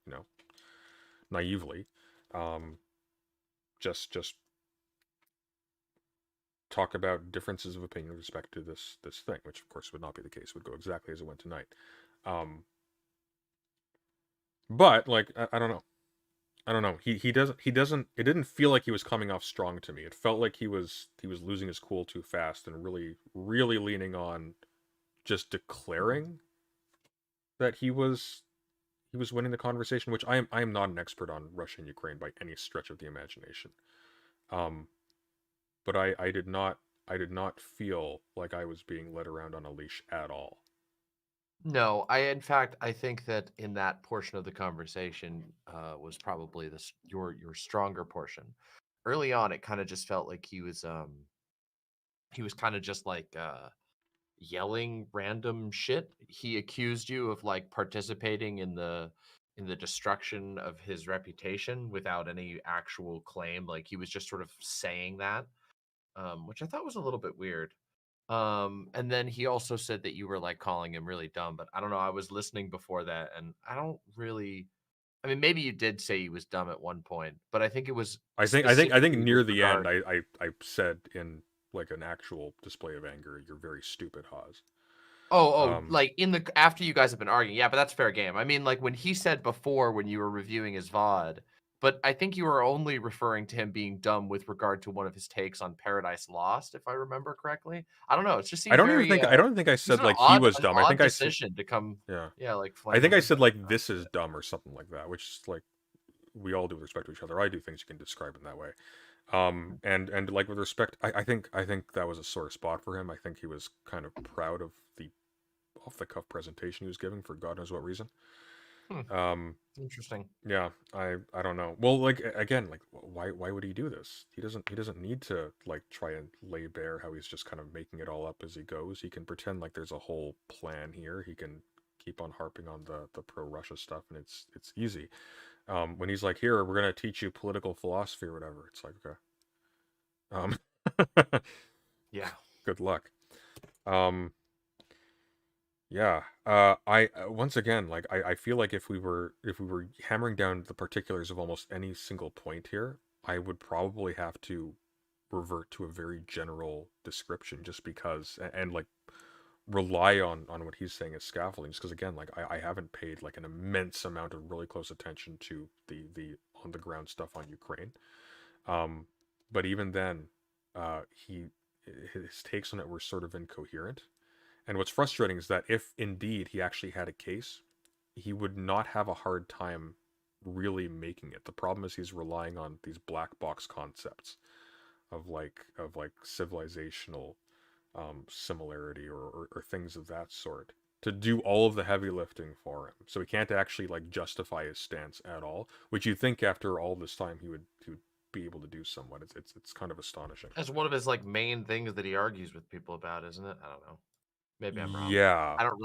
Speaker 1: you know, naively, just talk about differences of opinion with respect to this thing, which of course would not be the case. It would go exactly as it went tonight. But like I don't know. I don't know. He doesn't it didn't feel like he was coming off strong to me. It felt like he was losing his cool too fast and really leaning on just declaring that he was winning the conversation, which I am not an expert on Russia and Ukraine by any stretch of the imagination. But I did not feel like I was being led around on a leash at all.
Speaker 6: No, in fact, I think that in that portion of the conversation was probably your stronger portion. Early on, it kind of just felt like he was kind of just like yelling random shit. He accused you of like participating in the destruction of his reputation without any actual claim. Like he was just sort of saying that, which I thought was a little bit weird. And then he also said that you were like calling him really dumb, but I don't know. I was listening before that, and I don't really. I mean, maybe you did say he was dumb at one point, but I think it was.
Speaker 1: I think
Speaker 6: specifically
Speaker 1: near
Speaker 6: with
Speaker 1: the
Speaker 6: regard-
Speaker 1: end I said in like an actual display of anger, "You're very stupid, Haz."
Speaker 6: like in the after you guys have been arguing, yeah, but that's fair game. I mean, like when he said before when you were reviewing his VOD, but I think you were only referring to him being dumb with regard to one of his takes on Paradise Lost, if I remember correctly. I don't know. It just seemed
Speaker 1: I don't
Speaker 6: very.
Speaker 1: even think I don't think I
Speaker 6: It's
Speaker 1: said
Speaker 6: an
Speaker 1: like he
Speaker 6: odd,
Speaker 1: was dumb. I think I said
Speaker 6: decision to come.
Speaker 1: yeah.
Speaker 6: Like
Speaker 1: I think
Speaker 6: flaming
Speaker 1: I said
Speaker 6: him.
Speaker 1: like this is dumb or something like that, which is like we all do with respect to each other. I do things you can describe in that way. And like with respect, I think that was a sore spot for him. I think he was kind of proud of the off the cuff presentation he was giving for God knows what reason.
Speaker 6: Interesting.
Speaker 1: Yeah, I don't know. Well, like again, like why would he do this? He doesn't need to like try and lay bare how he's just kind of making it all up as he goes. He can pretend like there's a whole plan here. He can keep on harping on the pro Russia stuff, and it's easy. When he's like, "Here, we're gonna teach you political philosophy or whatever," it's like, okay.
Speaker 6: Yeah.
Speaker 1: Good luck. Yeah. I once again, like I feel like if we were hammering down the particulars of almost any single point here, I would probably have to revert to a very general description just because and like rely on what he's saying as scaffolding just because again like I haven't paid like an immense amount of really close attention to the on the ground stuff on Ukraine. But even then his takes on it were sort of incoherent. And what's frustrating is that if indeed he actually had a case, he would not have a hard time really making it. The problem is he's relying on these black box concepts of like civilizational similarity or things of that sort to do all of the heavy lifting for him. So he can't actually like justify his stance at all, which you think after all this time he would be able to do somewhat. It's kind of astonishing.
Speaker 6: That's one of his like main things that he argues with people about, isn't it? I don't know. Maybe I'm wrong.
Speaker 1: Yeah.
Speaker 6: I don't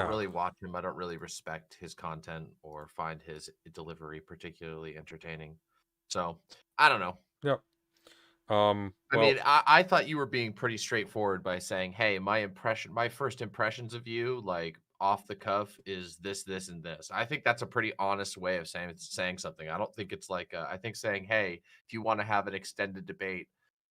Speaker 6: really watch him. I don't really respect his content or find his delivery particularly entertaining. So I don't know.
Speaker 1: Yep.
Speaker 6: I
Speaker 1: Well,
Speaker 6: mean, I thought you were being pretty straightforward by saying, "Hey, my first impressions of you, like off the cuff, is this, this, and this." I think that's a pretty honest way of saying something. I don't think it's like I think saying, "Hey, if you want to have an extended debate,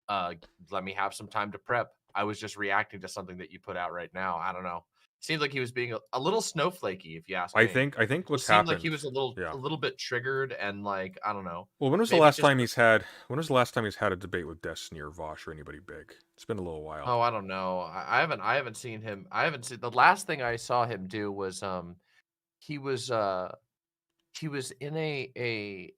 Speaker 6: uh, let me have some time to prep." I was just reacting to something that you put out right now. I don't know. Seems like he was being a little snowflakey, if you ask me.
Speaker 1: I think
Speaker 6: It
Speaker 1: what's
Speaker 6: seemed like he
Speaker 1: happened.
Speaker 6: was a
Speaker 1: Yeah.
Speaker 6: little bit triggered and like I don't know.
Speaker 1: Well, when was the
Speaker 6: Maybe
Speaker 1: last
Speaker 6: just
Speaker 1: time he's had? When was the last time he's had a debate with Destiny or Vosh or anybody big? It's been a little while.
Speaker 6: Oh, I don't know. I haven't seen him. I haven't seen the last thing I saw him do was he was uh he was in a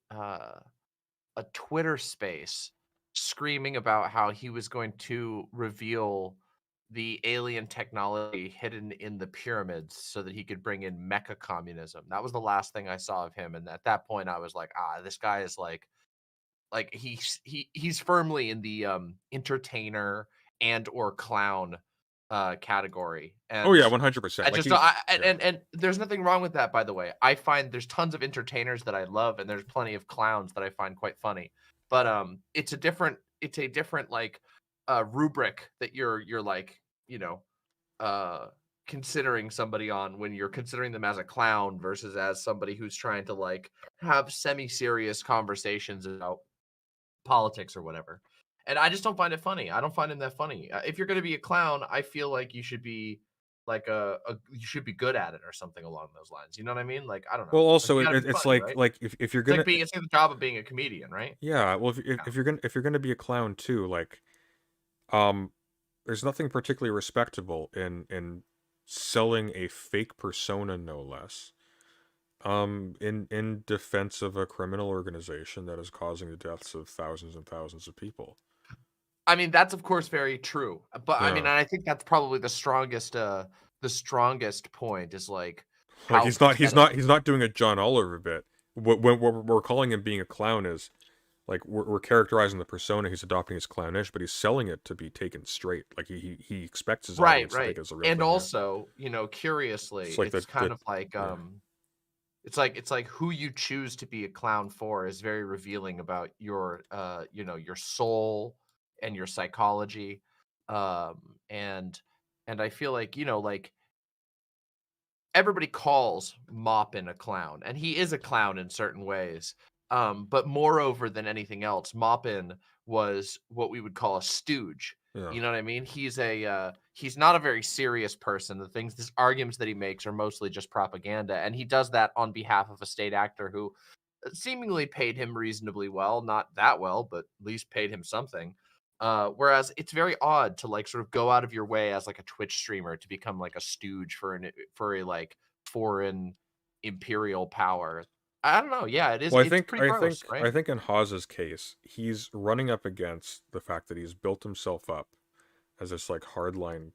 Speaker 6: Twitter space screaming about how he was going to reveal the alien technology hidden in the pyramids so that he could bring in mecha communism. That was the last thing I saw of him, and at that point I was like, this guy is like he's firmly in the entertainer and or clown category.
Speaker 1: Oh yeah,
Speaker 6: And
Speaker 1: 100%.
Speaker 6: I
Speaker 1: Like
Speaker 6: just don't
Speaker 1: he's yeah.
Speaker 6: and there's nothing wrong with that, by the way. I find there's tons of entertainers that I love and there's plenty of clowns that I find quite funny. But it's a different like rubric that you're like, you know, uh considering somebody on when you're considering them as a clown versus as somebody who's trying to like have semi-serious conversations about politics or whatever. And I just don't find it funny. I don't find him that funny. If you're going to be a clown, I feel like you should be like you should be good at it or something along those lines. You know what I mean? Like I don't know.
Speaker 1: Well,
Speaker 6: Like
Speaker 1: also
Speaker 6: you got to be
Speaker 1: it's
Speaker 6: funny, right?
Speaker 1: like if you're
Speaker 6: It's like
Speaker 1: gonna
Speaker 6: being it's like the job of being a comedian, right?
Speaker 1: yeah. Well,
Speaker 6: Yeah.
Speaker 1: if you're gonna be a clown too, like um, there's nothing particularly respectable in selling a fake persona, no less. In defense of a criminal organization that is causing the deaths of thousands and thousands of people.
Speaker 6: I mean, that's of course very true. But I mean,
Speaker 1: Yeah.
Speaker 6: I think that's probably the strongest point is like
Speaker 1: Like
Speaker 6: how pathetic.
Speaker 1: he's not doing a John Oliver bit. What we're calling him being a clown is like we're characterizing the persona he's adopting as clownish, but he's selling it to be taken straight. Like he expects his
Speaker 6: Right,
Speaker 1: audience to
Speaker 6: right.
Speaker 1: think it's a real
Speaker 6: And
Speaker 1: thing. Yeah.
Speaker 6: also, curiously,
Speaker 1: It's like
Speaker 6: it's
Speaker 1: the
Speaker 6: kind of like
Speaker 1: yeah.
Speaker 6: it's like who you choose to be a clown for is very revealing about your your soul and your psychology. And I feel like, like everybody calls Moppin a clown, and he is a clown in certain ways. But moreover than anything else, Moppin was what we would call a stooge.
Speaker 1: Yeah.
Speaker 6: You know what I mean? He's not a very serious person. These arguments that he makes are mostly just propaganda, and he does that on behalf of a state actor who seemingly paid him reasonably well, not that well, but at least paid him something. Whereas it's very odd to like sort of go out of your way as like a Twitch streamer to become like a stooge for a like foreign imperial power. I don't know. Yeah, it is.
Speaker 1: Well,
Speaker 6: It's pretty gross, right?
Speaker 1: I think in Hawes's case, he's running up against the fact that he's built himself up as this like hardline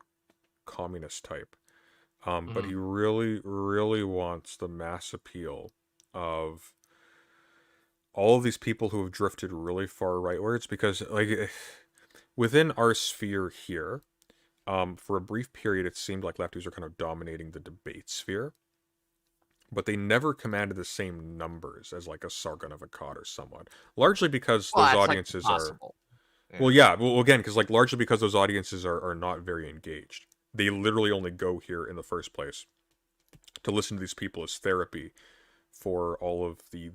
Speaker 1: communist type. But he
Speaker 6: Mhm.
Speaker 1: really wants the mass appeal of all of these people who have drifted really far rightwards because like within our sphere here, for a brief period it seemed like lefties were kind of dominating the debate sphere, but they never commanded the same numbers as like a Sargon of Akkad or someone. Largely because
Speaker 6: Well,
Speaker 1: those
Speaker 6: that's like
Speaker 1: audiences are
Speaker 6: impossible.
Speaker 1: well,
Speaker 6: Yeah.
Speaker 1: yeah, well again, because like largely because those audiences are not very engaged. They literally only go here in the first place to listen to these people as therapy for all of the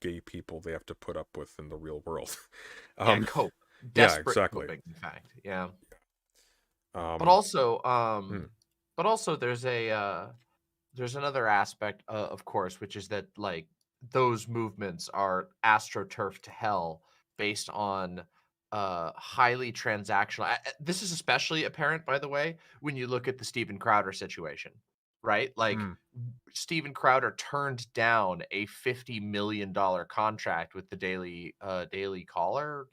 Speaker 1: gay people they have to put up with in the real world.
Speaker 6: Yeah,
Speaker 1: um,
Speaker 6: cope.
Speaker 1: yeah,
Speaker 6: Desperate
Speaker 1: exactly.
Speaker 6: coping, in fact. Yeah. But
Speaker 1: Um,
Speaker 6: also,
Speaker 1: hmm.
Speaker 6: there's another aspect, of course, which is that like those movements are astroturf to hell based on highly transactional. This is especially apparent, by the way, when you look at the Steven Crowder situation, right? Like
Speaker 1: Hmm.
Speaker 6: Steven Crowder turned down a $50 million contract with the Daily Caller,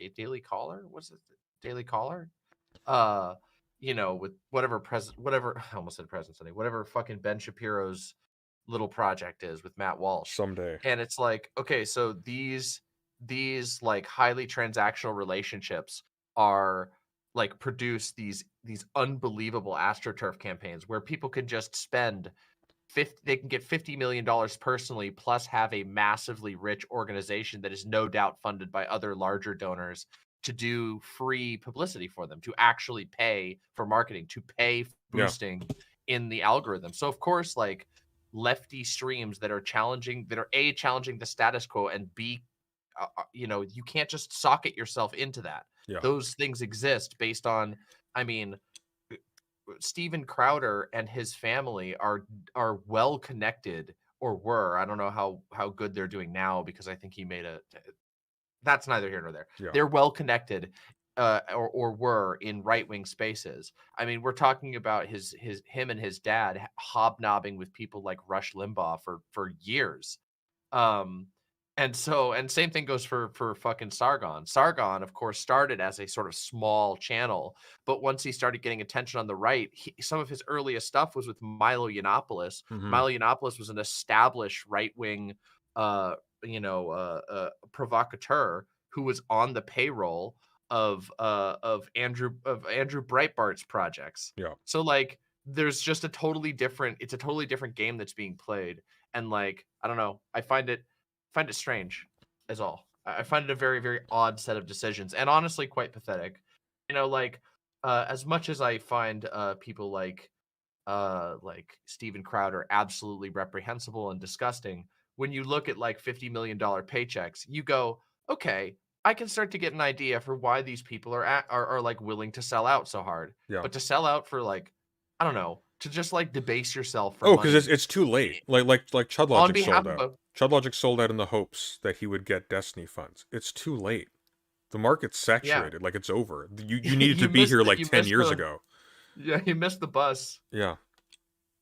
Speaker 6: was it Daily Caller? uh with whatever I almost said President Sunday, whatever fucking Ben Shapiro's little project is with Matt Walsh.
Speaker 1: Someday.
Speaker 6: And it's like, okay, so these like highly transactional relationships are like produce these unbelievable astroturf campaigns where people can just spend 50, they can get $50 million personally plus have a massively rich organization that is no doubt funded by other larger donors to do free publicity for them, to actually pay for marketing, to pay for
Speaker 1: Yeah.
Speaker 6: boosting in the algorithm. So of course, like lefty streams that are challenging, that are A, challenging the status quo, and B, you know, you can't just socket yourself into that.
Speaker 1: Yeah.
Speaker 6: Those things exist based on, I mean, Steven Crowder and his family are well connected, or were. I don't know how good they're doing now, because I think he made a, that's neither here nor there.
Speaker 1: Yeah.
Speaker 6: They're well connected, or were in right wing spaces. I mean, we're talking about him and his dad hobnobbing with people like Rush Limbaugh for years. And same thing goes for fucking Sargon. Sargon, of course, started as a sort of small channel, but once he started getting attention on the right, some of his earliest stuff was with Milo Yiannopoulos.
Speaker 1: Mhm.
Speaker 6: Milo Yiannopoulos was an established right wing, provocateur who was on the payroll of Andrew Breitbart's projects.
Speaker 1: Yeah.
Speaker 6: So like, there's just it's a totally different game that's being played, and like, I don't know, I find it strange, is all. I find it a very, very odd set of decisions, and honestly quite pathetic. You know, like, as much as I find people like Steven Crowder absolutely reprehensible and disgusting, when you look at like $50 million paychecks, you go, okay, I can start to get an idea for why these people are like willing to sell out so hard.
Speaker 1: Yeah.
Speaker 6: But to sell out for, like, I don't know, to just like debase yourself for
Speaker 1: Oh,
Speaker 6: money
Speaker 1: because it's too late. Like Chud
Speaker 6: on
Speaker 1: Logic
Speaker 6: behalf
Speaker 1: sold
Speaker 6: of
Speaker 1: out. Chud Logic sold out in the hopes that he would get Destiny funds. It's too late. The market's saturated. Like, it's over. You needed to be here like 10 years ago.
Speaker 6: Yeah, you missed the bus.
Speaker 1: Yeah.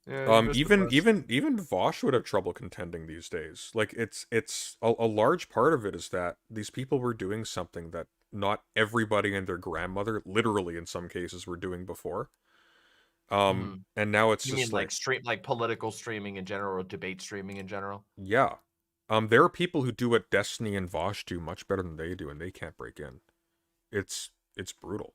Speaker 6: Yeah, you missed the bus.
Speaker 1: Even Vosh would have trouble contending these days. Like, it's a large part of it is that these people were doing something that not everybody and their grandmother, literally in some cases, were doing before. And now it's
Speaker 6: You
Speaker 1: just
Speaker 6: mean like political streaming in general, or debate streaming in general?
Speaker 1: yeah. There are people who do what Destiny and Vosh do much better than they do, and they can't break in. It's brutal.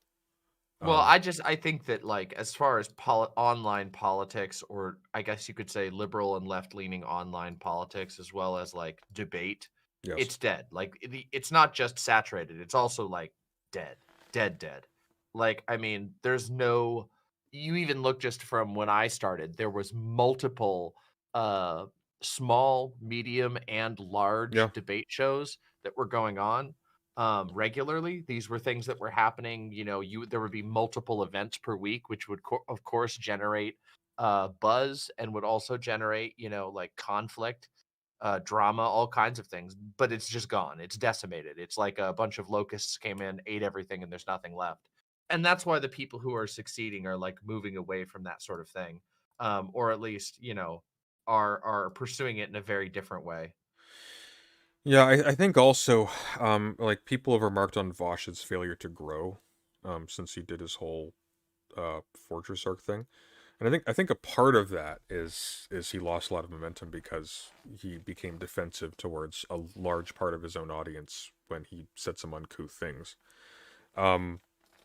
Speaker 6: Well, I think that, like, as far as online politics, or I guess you could say liberal and left-leaning online politics, as well as like debate,
Speaker 1: Yes.
Speaker 6: it's dead. Like, it's not just saturated; it's also like dead. Like, I mean, there's no. You even look just from when I started, there was multiple small, medium, and large
Speaker 1: Yeah.
Speaker 6: debate shows that were going on regularly. These were things that were happening. You know, there would be multiple events per week, which would of course generate buzz, and would also generate, you know, like conflict, drama, all kinds of things. But it's just gone. It's decimated. It's like a bunch of locusts came in, ate everything, and there's nothing left. And that's why the people who are succeeding are like moving away from that sort of thing, or at least, you know, are pursuing it in a very different way.
Speaker 1: Yeah, I think also, like, people have remarked on Vosh's failure to grow, since he did his whole Fortress Arc thing, and I think a part of that is he lost a lot of momentum because he became defensive towards a large part of his own audience when he said some uncouth things.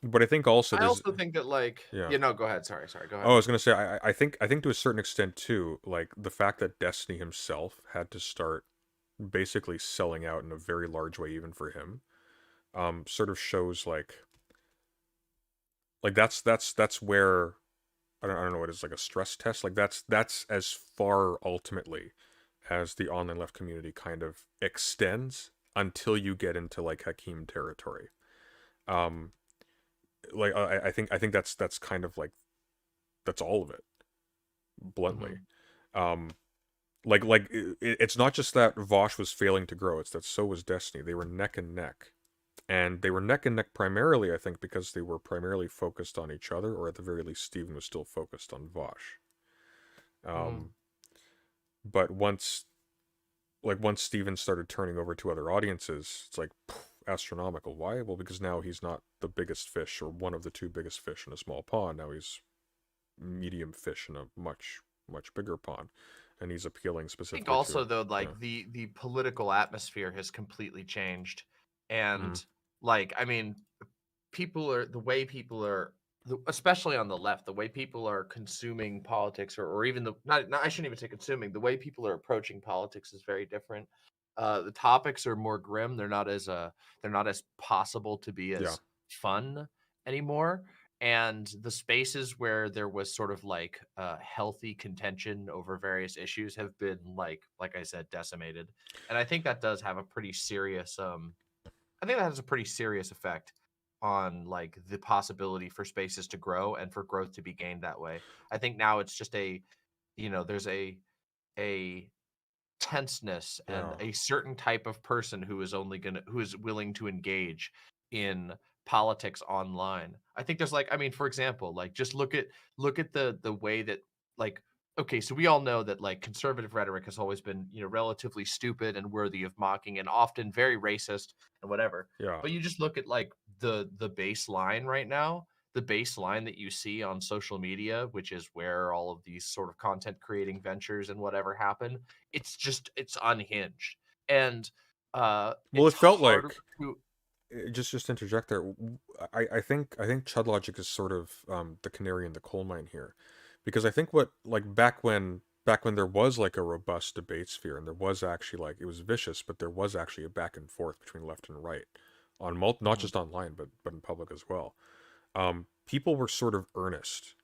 Speaker 1: But I think also
Speaker 6: I also think that, like,
Speaker 1: Yeah.
Speaker 6: no, go ahead. Sorry, go ahead.
Speaker 1: Oh, I was gonna say, I think to a certain extent too, like the fact that Destiny himself had to start basically selling out in a very large way, even for him, sort of shows like that's where I don't know what is, like a stress test. Like that's as far ultimately as the online left community kind of extends until you get into like Hakeem territory. Like I think that's kind of like that's all of it, bluntly. Like it's not just that Vosh was failing to grow, it's that so was Destiny. They were neck and neck, and they were neck and neck primarily, I think, because they were primarily focused on each other, or at the very least Steven was still focused on Vosh. But once Steven started turning over to other audiences, it's like astronomical. Why? Well, because now he's not the biggest fish, or one of the two biggest fish in a small pond. Now he's medium fish in a much bigger pond, and he's appealing
Speaker 6: I
Speaker 1: specifically
Speaker 6: think also,
Speaker 1: to,
Speaker 6: though, like the political atmosphere has completely changed, and like, I mean, the way people are, especially on the left, the way people are consuming politics, or even I shouldn't even say consuming, the way people are approaching politics is very different. The topics are more grim. They're not as possible to be
Speaker 1: Yeah.
Speaker 6: as fun anymore. And the spaces where there was sort of like healthy contention over various issues have been like I said, decimated. And I think that does have a pretty serious I think that has a pretty serious effect on like the possibility for spaces to grow and for growth to be gained that way. I think now it's just there's a tenseness and
Speaker 1: Yeah.
Speaker 6: a certain type of person who is willing to engage in politics online. I think there's like, I mean, for example, like just look at the way that like okay, so we all know that like conservative rhetoric has always been, relatively stupid and worthy of mocking and often very racist and whatever.
Speaker 1: Yeah.
Speaker 6: But you just look at like the baseline right now, the baseline that you see on social media, which is where all of these sort of content creating ventures and whatever happen, it's unhinged. And
Speaker 1: Well,
Speaker 6: it's
Speaker 1: it felt
Speaker 6: harder
Speaker 1: like
Speaker 6: to
Speaker 1: just to interject there. I think Chud Logic is sort of the canary in the coal mine here, because I think what like back when there was like a robust debate sphere and there was actually like it was vicious, but there was actually a back and forth between left and right on not
Speaker 6: Mhm.
Speaker 1: just online but in public as well. People were sort of earnest.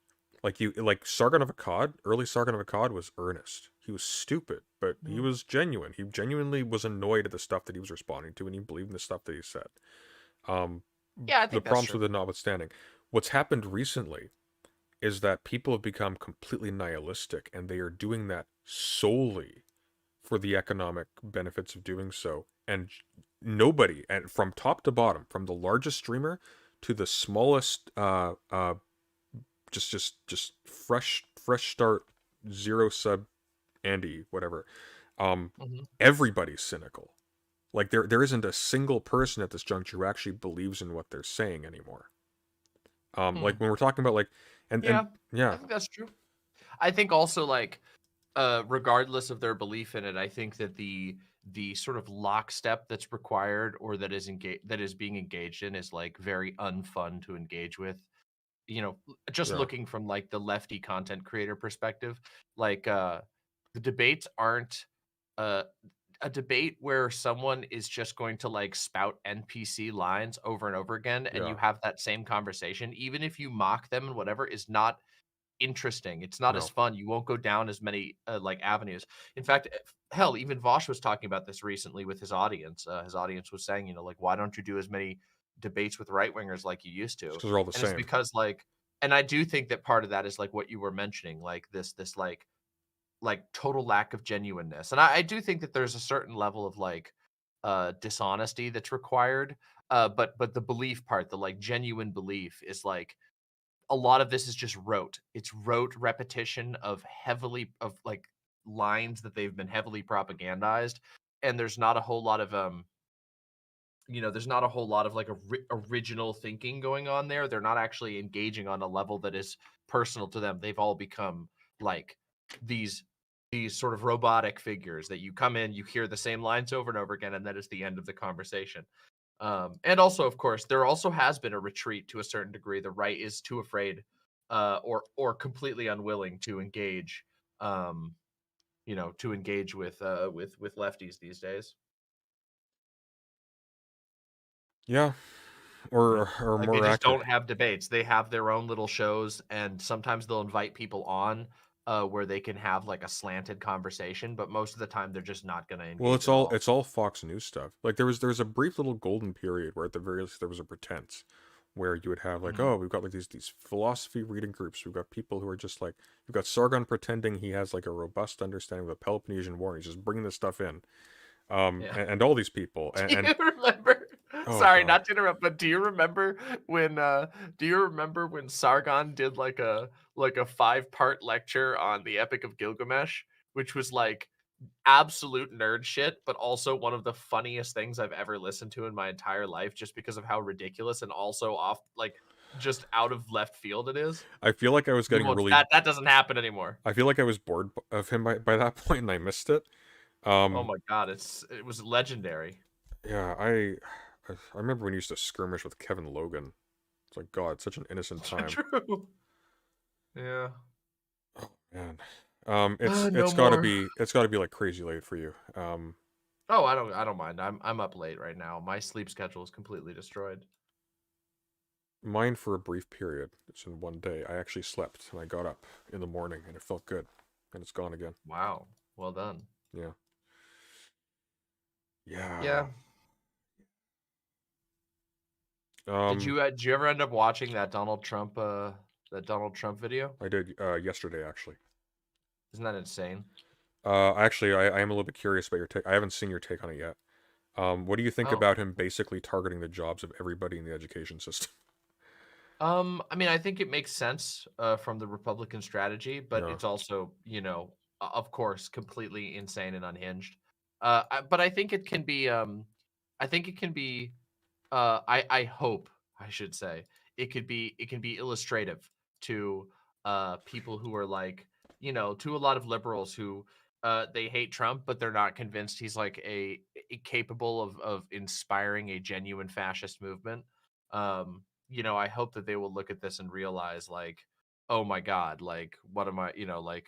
Speaker 1: Like Sargon of Akkad, early Sargon of Akkad was earnest. He was stupid, but he
Speaker 6: Mhm.
Speaker 1: was genuine. He genuinely was annoyed at the stuff that he was responding to, and he believed in the stuff that he said. Um,
Speaker 6: Yeah, I
Speaker 1: the
Speaker 6: think that's
Speaker 1: problems
Speaker 6: true.
Speaker 1: with it notwithstanding, what's happened recently is that people have become completely nihilistic, and they are doing that solely for the economic benefits of doing so. And nobody, and from top to bottom, from the largest streamer to the smallest just fresh start, zero sub Andy, whatever. um
Speaker 6: Mhm.
Speaker 1: Everybody's cynical. Like there isn't a single person at this juncture who actually believes in what they're saying anymore.
Speaker 6: Hmm.
Speaker 1: Like when we're talking about like and
Speaker 6: Yeah,
Speaker 1: yeah.
Speaker 6: I think that's true. I think also like regardless of their belief in it, I think that the sort of lockstep that's required or that is being engaged in is like very unfun to engage with. Just
Speaker 1: Yeah.
Speaker 6: looking from like the lefty content creator perspective, like the debates aren't uh a debate where someone is just going to like spout NPC lines over and over again and you
Speaker 1: Yeah.
Speaker 6: have that same conversation, even if you mock them and whatever, is not interesting. It's not as
Speaker 1: No.
Speaker 6: fun. You won't go down as many like avenues. In fact, hell, even Vosh was talking about this recently with his audience. His audience was saying, like, why don't you do as many debates with right wingers like you used
Speaker 1: It's
Speaker 6: to?
Speaker 1: because they're all the
Speaker 6: And it's
Speaker 1: same.
Speaker 6: because like, and I do think that part of that is like what you were mentioning, like this like total lack of genuineness. And I do think that there's a certain level of like dishonesty that's required. But the belief part, the like genuine belief is like a lot of this is just rote. It's rote repetition of like lines that they've been heavily propagandized, and there's not a whole lot of there's not a whole lot of like original thinking going on there. They're not actually engaging on a level that is personal to them. They've all become like these these sort of robotic figures that you come in, you hear the same lines over and over again, and that is the end of the conversation. And also, of course, there also has been a retreat to a certain degree. The right is too afraid, or completely unwilling to engage, um, to engage with lefties these days.
Speaker 1: Yeah.
Speaker 6: Yeah.
Speaker 1: Or
Speaker 6: Like they
Speaker 1: more
Speaker 6: just
Speaker 1: accurate.
Speaker 6: don't have debates. They have their own little shows, and sometimes they'll invite people on where they can have like a slanted conversation. But most of the time, they're just not going to
Speaker 1: Well,
Speaker 6: engage at all.
Speaker 1: it's all Fox News stuff. Like there was a brief little golden period where at the very least there was a pretense where you would have like,
Speaker 6: Mhm.
Speaker 1: oh, we've got like these philosophy reading groups. We've got people who are just like, we've got Sargon pretending he has like a robust understanding of the Peloponnesian War, and he's just bringing this stuff in.
Speaker 6: Yeah.
Speaker 1: And all these people
Speaker 6: Do
Speaker 1: and
Speaker 6: you remember?
Speaker 1: oh
Speaker 6: Sorry,
Speaker 1: god.
Speaker 6: not to interrupt, but do you remember when Sargon did like a 5-part lecture on the Epic of Gilgamesh, which was like absolute nerd shit, but also one of the funniest things I've ever listened to in my entire life just because of how ridiculous and also off like just out of left field it is.
Speaker 1: I feel like I was
Speaker 6: You
Speaker 1: getting
Speaker 6: won't
Speaker 1: really
Speaker 6: that doesn't happen anymore.
Speaker 1: I feel like I was bored of him by that point and I missed it.
Speaker 6: Oh
Speaker 1: Um
Speaker 6: my god, it was legendary.
Speaker 1: yeah, I remember when he used to skirmish with Kevin Logan. It's like god, such an innocent time.
Speaker 6: True. Yeah.
Speaker 1: Oh man.
Speaker 6: No more.
Speaker 1: It's got to be like crazy late for you.
Speaker 6: Oh, I don't mind. I'm up late right now. My sleep schedule is completely destroyed.
Speaker 1: Mine for a brief period. It's in one day. I actually slept and I got up in the morning and it felt good, and it's gone again.
Speaker 6: Wow. Well done.
Speaker 1: Yeah. Yeah.
Speaker 6: Yeah.
Speaker 1: Um,
Speaker 6: Did you ever end up watching that Donald Trump video?
Speaker 1: I did yesterday actually.
Speaker 6: Isn't that insane?
Speaker 1: Actually, I am a little bit curious about your take. I haven't seen your take on it yet. What do you think
Speaker 6: Oh.
Speaker 1: about him basically targeting the jobs of everybody in the education system?
Speaker 6: I mean, I think it makes sense from the Republican strategy, but
Speaker 1: Yeah.
Speaker 6: it's also, of course, completely insane and unhinged. But I think it can be, I think it can be, I hope, I should say, it can be illustrative to people who are like, to a lot of liberals who they hate Trump, but they're not convinced he's like capable of inspiring a genuine fascist movement. I hope that they will look at this and realize like, oh my God, like what am I, like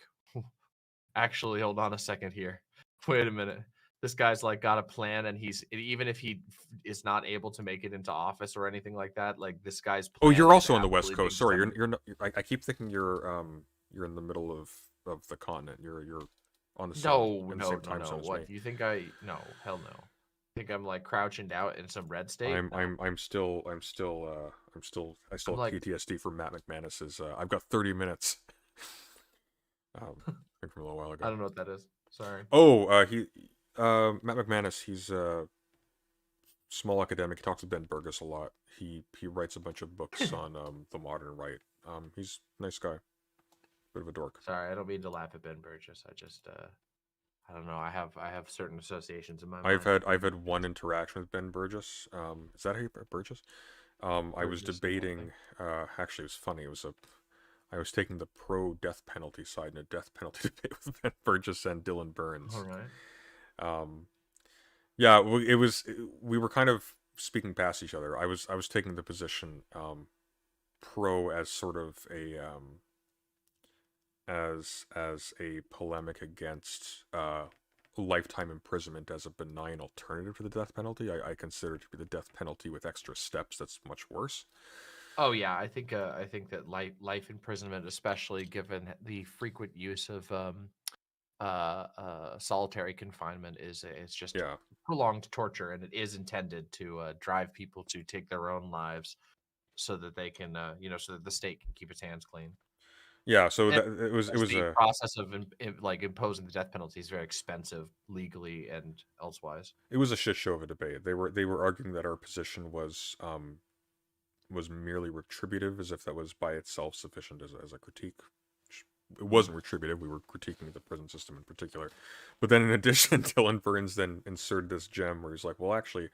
Speaker 6: actually hold on a second here. Wait a minute. This guy's like got a plan and even if he is not able to make it into office or anything like that, like this guy's
Speaker 1: Oh,
Speaker 6: plan
Speaker 1: you're
Speaker 6: is
Speaker 1: also on the West
Speaker 6: absolutely being
Speaker 1: Coast. Sorry,
Speaker 6: disseminated.
Speaker 1: you're not. I keep thinking you're in the middle of the continent. You're on the same
Speaker 6: No,
Speaker 1: in the
Speaker 6: no,
Speaker 1: same
Speaker 6: no,
Speaker 1: time
Speaker 6: no.
Speaker 1: zone as me.
Speaker 6: What do you think no, hell no. Think I'm like crouching out in some red state?
Speaker 1: I'm
Speaker 6: No.
Speaker 1: I'm I'm still I'm still I still
Speaker 6: I'm
Speaker 1: have
Speaker 6: like
Speaker 1: PTSD from Matt McManus's. I've got 30 minutes. I think from a little while
Speaker 6: I
Speaker 1: ago.
Speaker 6: don't know what that is. Sorry.
Speaker 1: Oh, Matt McManus. He's a small academic. He talks to Ben Burgess a lot. He writes a bunch of books on the modern right. He's a nice guy, bit of a dork.
Speaker 6: Sorry, I don't mean to laugh at Ben Burgess. I just I don't know. I have certain associations in my
Speaker 1: I've
Speaker 6: mind.
Speaker 1: had I've had one interaction with Ben Burgess. Is that how you Burgess? I was
Speaker 6: Burgess, I think.
Speaker 1: debating. Actually, it was funny. I was taking the pro death penalty side in a death penalty debate with Ben Burgess and Dylan Burns.
Speaker 6: All right.
Speaker 1: Um, yeah, we were kind of speaking past each other. I was taking the position pro as sort of a as a polemic against lifetime imprisonment as a benign alternative to the death penalty. I consider it to be the death penalty with extra steps that's much worse.
Speaker 6: Oh yeah, I think that life imprisonment, especially given the frequent use of solitary confinement, is just
Speaker 1: Yeah.
Speaker 6: prolonged torture, and it is intended to drive people to take their own lives so that they can, so that the state can keep its hands clean.
Speaker 1: Yeah, so
Speaker 6: And
Speaker 1: that it
Speaker 6: because
Speaker 1: was
Speaker 6: the
Speaker 1: a
Speaker 6: process of like imposing the death penalty is very expensive legally and elsewise.
Speaker 1: it was a shit show of a debate. They were arguing that our position was merely retributive, as if that was by itself sufficient as a critique. It wasn't retributive. We were critiquing the prison system in particular. But then in addition, Dylan Burns then inserted this gem where he's like, well, actually,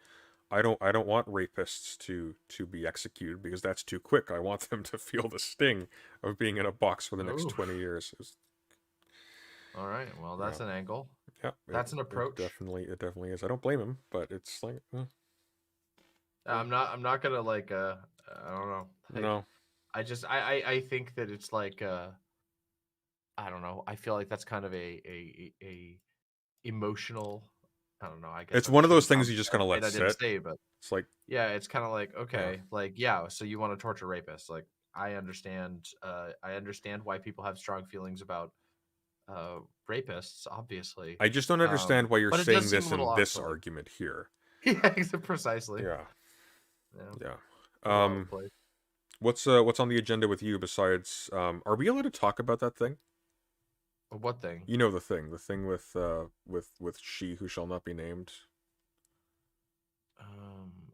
Speaker 1: I don't want rapists to be executed because that's too quick. I want them to feel the sting of being in a box for the next
Speaker 6: Oof.
Speaker 1: 20 years.
Speaker 6: All right, well, that's
Speaker 1: Yeah.
Speaker 6: an angle.
Speaker 1: Yeah,
Speaker 6: That's an approach.
Speaker 1: it definitely is. I don't blame him, but it's like,
Speaker 6: I'm not gonna like I don't know. Like,
Speaker 1: no.
Speaker 6: I think that it's like I don't know. I feel like that's kind of a emotional. I don't know. I guess
Speaker 1: It's
Speaker 6: that
Speaker 1: one of those
Speaker 6: shouldn't
Speaker 1: things
Speaker 6: sound
Speaker 1: you just
Speaker 6: the
Speaker 1: kind of
Speaker 6: way
Speaker 1: let
Speaker 6: I didn't
Speaker 1: sit.
Speaker 6: say, but
Speaker 1: It's like,
Speaker 6: yeah, it's kind of like
Speaker 1: yeah,
Speaker 6: okay, like yeah. So you want to torture rapists? Like I understand. I understand why people have strong feelings about rapists. Obviously,
Speaker 1: I just don't understand why you're
Speaker 6: but it does
Speaker 1: saying
Speaker 6: seem a
Speaker 1: this
Speaker 6: little
Speaker 1: in this
Speaker 6: off-putting.
Speaker 1: argument here.
Speaker 6: Yeah, precisely.
Speaker 1: Yeah,
Speaker 6: Yeah,
Speaker 1: yeah.
Speaker 6: a little out of place.
Speaker 1: What's on the agenda with you besides are we allowed to talk about that thing?
Speaker 6: What thing?
Speaker 1: You know the thing with she who shall not be named.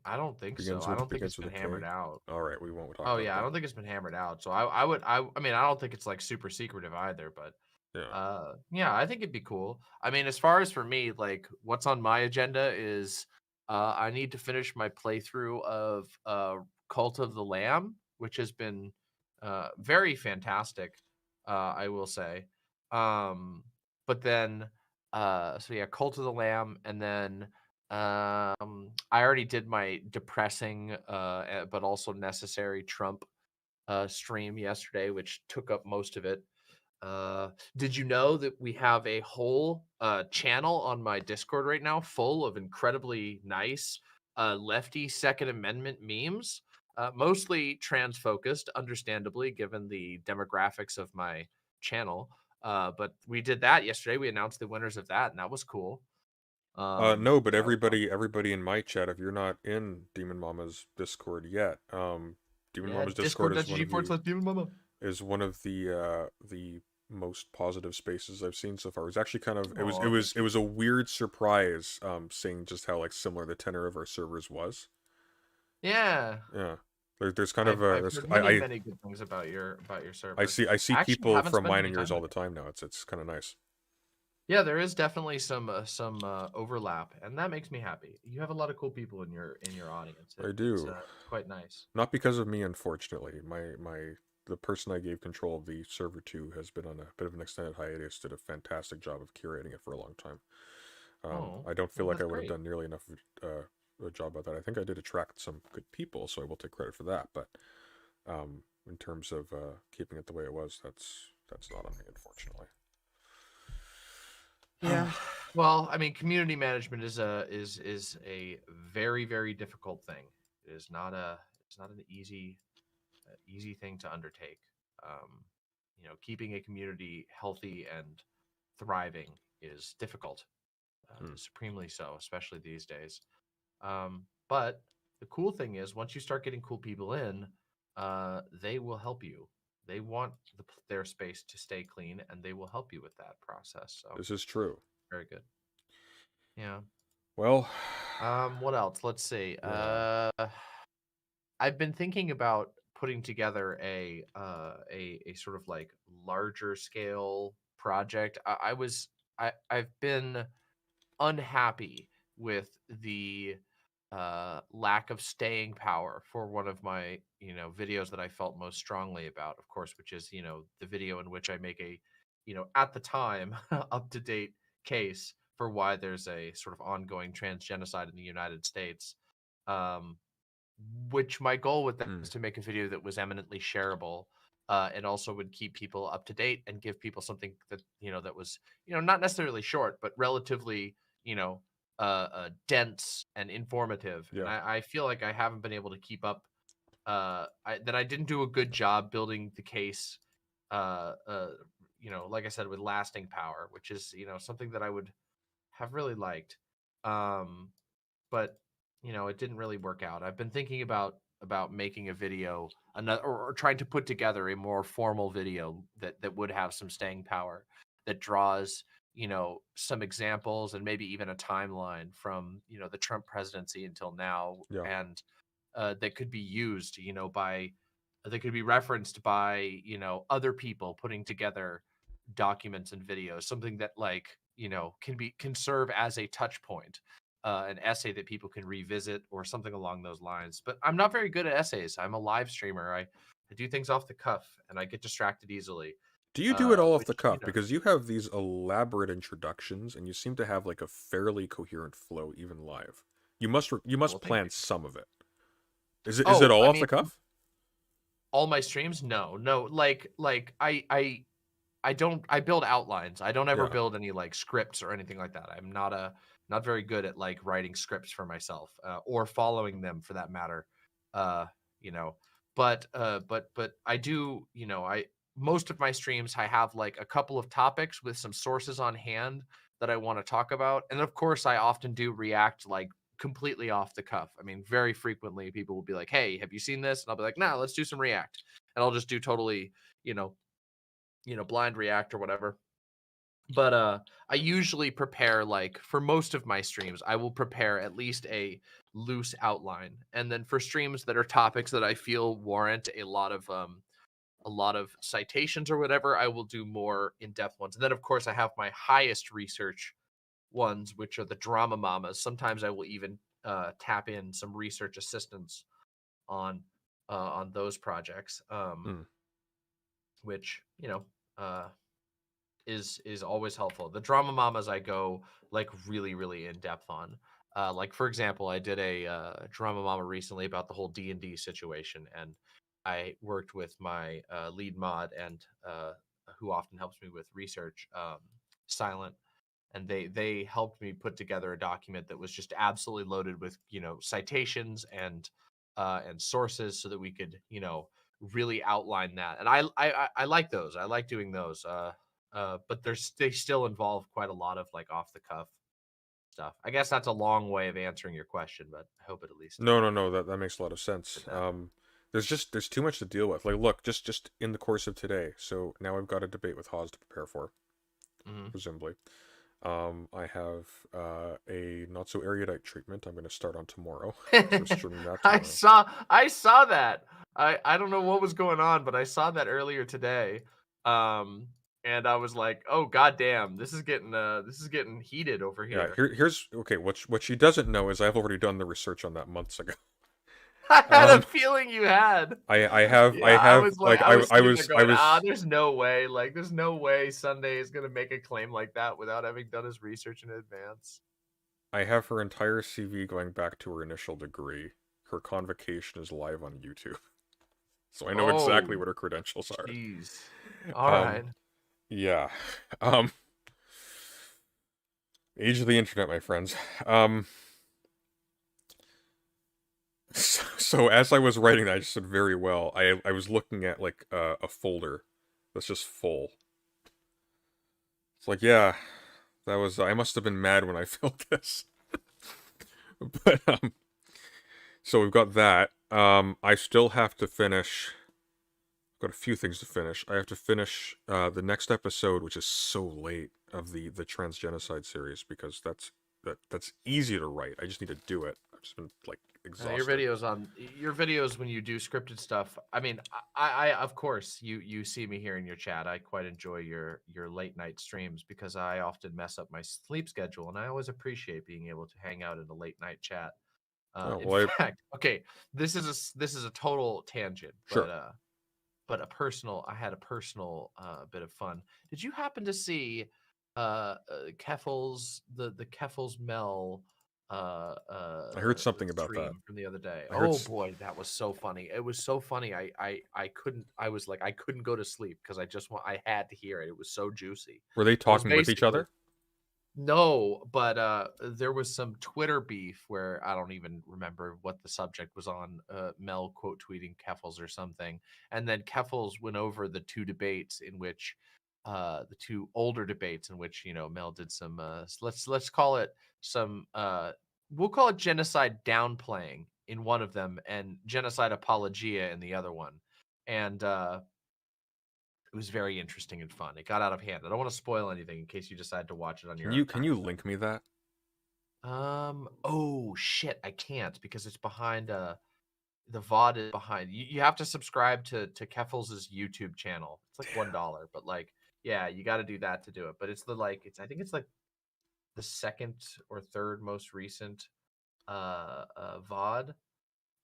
Speaker 6: I don't think so.
Speaker 1: Begins
Speaker 6: I
Speaker 1: with
Speaker 6: don't think it's
Speaker 1: a
Speaker 6: been
Speaker 1: K.
Speaker 6: hammered out.
Speaker 1: All right, we won't talk
Speaker 6: Oh
Speaker 1: about
Speaker 6: yeah, I
Speaker 1: that.
Speaker 6: don't think it's been hammered out. So I mean, I don't think it's like super secretive either, but
Speaker 1: Yeah.
Speaker 6: yeah, I think it'd be cool. I mean, as far as for me, like what's on my agenda is I need to finish my playthrough of Cult of the Lamb, which has been very fantastic, I will say. But then so yeah, Cult of the Lamb, and then I already did my depressing but also necessary Trump stream yesterday, which took up most of it. Did you know that we have a whole channel on my Discord right now full of incredibly nice lefty Second Amendment memes? Mostly trans focused, understandably, given the demographics of my channel. But we did that yesterday. We announced the winners of that, and that was cool.
Speaker 1: No, but
Speaker 6: That was fun.
Speaker 1: everybody in my chat, if you're not in Demon Mama's Discord yet, Demon
Speaker 6: Yeah,
Speaker 1: Mama's Discord is one of the most positive spaces I've seen so far. It was actually kind of it was a weird surprise seeing just how like similar the tenor of our servers was.
Speaker 6: Yeah.
Speaker 1: Yeah. There's kind
Speaker 6: I've,
Speaker 1: of a
Speaker 6: I've heard many good things about your server.
Speaker 1: I see
Speaker 6: I actually
Speaker 1: people
Speaker 6: haven't
Speaker 1: from
Speaker 6: spent
Speaker 1: mine
Speaker 6: any
Speaker 1: and yours
Speaker 6: time
Speaker 1: all
Speaker 6: with
Speaker 1: the time now. It's kind of nice.
Speaker 6: Yeah, there is definitely some overlap, and that makes me happy. You have a lot of cool people in your audience.
Speaker 1: I
Speaker 6: It's
Speaker 1: do.
Speaker 6: quite nice.
Speaker 1: Not because of me, unfortunately. The person I gave control of the server to has been on a bit of an extended hiatus. Did a fantastic job of curating it for a long time. I don't feel
Speaker 6: well,
Speaker 1: like I
Speaker 6: that's
Speaker 1: would have
Speaker 6: great.
Speaker 1: done nearly enough a job about that. I think I did attract some good people, so I will take credit for that. But in terms of keeping it the way it was, that's not on me, unfortunately.
Speaker 6: Yeah. Well, I mean, community management is a very, very difficult thing. It is not an easy thing to undertake. Keeping a community healthy and thriving is difficult, supremely so, especially these days. But the cool thing is, once you start getting cool people in, they will help you. They want their space to stay clean, and they will help you with that process. So
Speaker 1: This is true.
Speaker 6: very good. Yeah.
Speaker 1: Well,
Speaker 6: What else? Let's see.
Speaker 1: yeah.
Speaker 6: I've been thinking about putting together a sort of like larger scale project. I've been unhappy with the lack of staying power for one of my videos that I felt most strongly about, of course, which is the video in which I make a at the time up to date case for why there's a sort of ongoing trans genocide in the United States. Um, which my goal with that
Speaker 1: Hmm.
Speaker 6: is to make a video that was eminently shareable, and also would keep people up to date and give people something that that was not necessarily short but relatively dense and informative. And
Speaker 1: Yeah.
Speaker 6: I feel like I haven't been able to keep up. That I didn't do a good job building the case. Uh, uh, like I said, with lasting power, which is something that I would have really liked. But it didn't really work out. I've been thinking about making a video, another, or trying to put together a more formal video that would have some staying power, that draws some examples and maybe even a timeline from the Trump presidency until now,
Speaker 1: Yeah.
Speaker 6: and that could be used by that could be referenced by other people putting together documents and videos, something that can serve as a touch point, an essay that people can revisit or something along those lines. But I'm not very good at essays. I'm a live streamer. I do things off the cuff and I get distracted easily.
Speaker 1: Do you do it all off
Speaker 6: Which
Speaker 1: the cuff? Because you have these elaborate introductions, and you seem to have like a fairly coherent flow, even live. You must
Speaker 6: well,
Speaker 1: plan some of it. Is it
Speaker 6: Oh,
Speaker 1: all
Speaker 6: I
Speaker 1: off
Speaker 6: mean,
Speaker 1: the cuff?
Speaker 6: all my streams? No. Like I don't, I build outlines. I don't ever
Speaker 1: Yeah.
Speaker 6: build any like scripts or anything like that. I'm not very good at like writing scripts for myself, or following them for that matter. Uh, you know, but I do, most of my streams I have like a couple of topics with some sources on hand that I want to talk about. And of course I often do react like completely off the cuff. I mean, very frequently people will be like, "Hey, have you seen this?" And I'll be like, "Nah, let's do some react." And I'll just do totally, blind react or whatever. But I usually prepare, like for most of my streams I will prepare at least a loose outline, and then for streams that are topics that I feel warrant a lot of citations or whatever, I will do more in-depth ones. And then of course I have my highest research ones, which are the drama mamas. Sometimes I will even tap in some research assistance on those projects, which uh is always helpful. The drama mamas I go like really really in depth on. Like for example, I did a drama mama recently about the whole D&D situation, and I worked with my lead mod and who often helps me with research, Silent, and they helped me put together a document that was just absolutely loaded with citations and sources so that we could really outline that. And I like those. I like doing those. But they still involve quite a lot of like off the cuff stuff. I guess that's a long way of answering your question, but I hope it at least
Speaker 1: No. That makes a lot of sense. There's too much to deal with. Like, look, just in the course of today. So now I've got a debate with Haas to prepare for, presumably. I have a not so erudite treatment I'm going to start on tomorrow. So streaming that tomorrow.
Speaker 6: I saw that. I don't know what was going on, but I saw that earlier today. And I was like, "Oh goddamn, this is getting heated over here."
Speaker 1: Yeah, here's okay. What she doesn't know is I've already done the research on that months ago.
Speaker 6: I had a feeling you had.
Speaker 1: I have
Speaker 6: There's no way. Like, there's no way Sunday is gonna make a claim like that without having done his research in advance.
Speaker 1: I have her entire CV going back to her initial degree. Her convocation is live on YouTube, so I know exactly what her credentials are.
Speaker 6: Jeez. All right.
Speaker 1: Yeah. Age of the internet, my friends. So as I was writing that, I just said very well. I was looking at like a folder that's just full. It's like, yeah, that was. I must have been mad when I filled this. But so we've got that. I still have to finish. Got a few things to finish. I have to finish the next episode, which is so late, of the transgenocide series, because that's easy to write. I just need to do it. I've just been like exhausted.
Speaker 6: Your videos when you do scripted stuff. I mean, I of course you see me here in your chat. I quite enjoy your late night streams because I often mess up my sleep schedule, and I always appreciate being able to hang out in a late night chat. In fact, okay, this is a total tangent,
Speaker 1: sure.
Speaker 6: But I had a personal bit of fun. Did you happen to see Keffel's the Keffel's Mel?
Speaker 1: I heard something about that
Speaker 6: from the other day. Oh boy, that was so funny. It was so funny. I couldn't go to sleep because I had to hear it. It was so juicy.
Speaker 1: Were they talking with each other?
Speaker 6: No, but there was some Twitter beef where I don't even remember what the subject was on. Mel quote tweeting Keffels or something, and then Keffels went over the two debates in which, the two older debates in which Mel did some let's call it some we'll call it genocide downplaying in one of them and genocide apologia in the other one, and it was very interesting and fun. It got out of hand. I don't want to spoil anything in case you decide to watch it on your own.
Speaker 1: Can you link me that?
Speaker 6: Oh shit, I can't because it's behind the VOD is behind. You have to subscribe to Keffels' YouTube channel. It's like $1, but like yeah, you got to do that to do it. But it's I think it's like the second or third most recent VOD.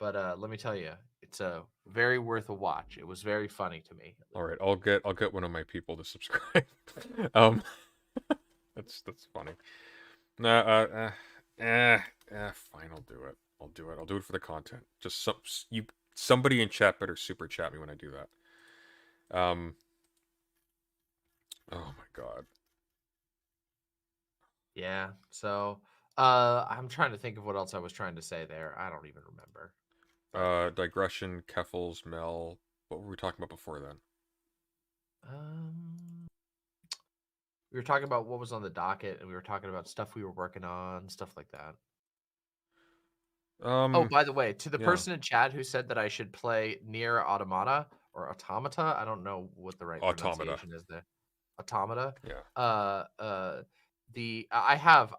Speaker 6: But let me tell you, it's very worth a watch. It was very funny to me.
Speaker 1: All right, I'll get one of my people to subscribe. That's funny. Fine, I'll do it. I'll do it for the content. Just somebody in chat better super chat me when I do that. Oh my god.
Speaker 6: Yeah. So I'm trying to think of what else I was trying to say there. I don't even remember.
Speaker 1: Digression, Keffels, Mel. What were we talking about before then?
Speaker 6: We were talking about what was on the docket, and we were talking about stuff we were working on, stuff like that. Oh, by the way, to the person in chat who said that I should play Nier Automata or Automata, I don't know what the right pronunciation is there. Automata.
Speaker 1: Yeah.
Speaker 6: I have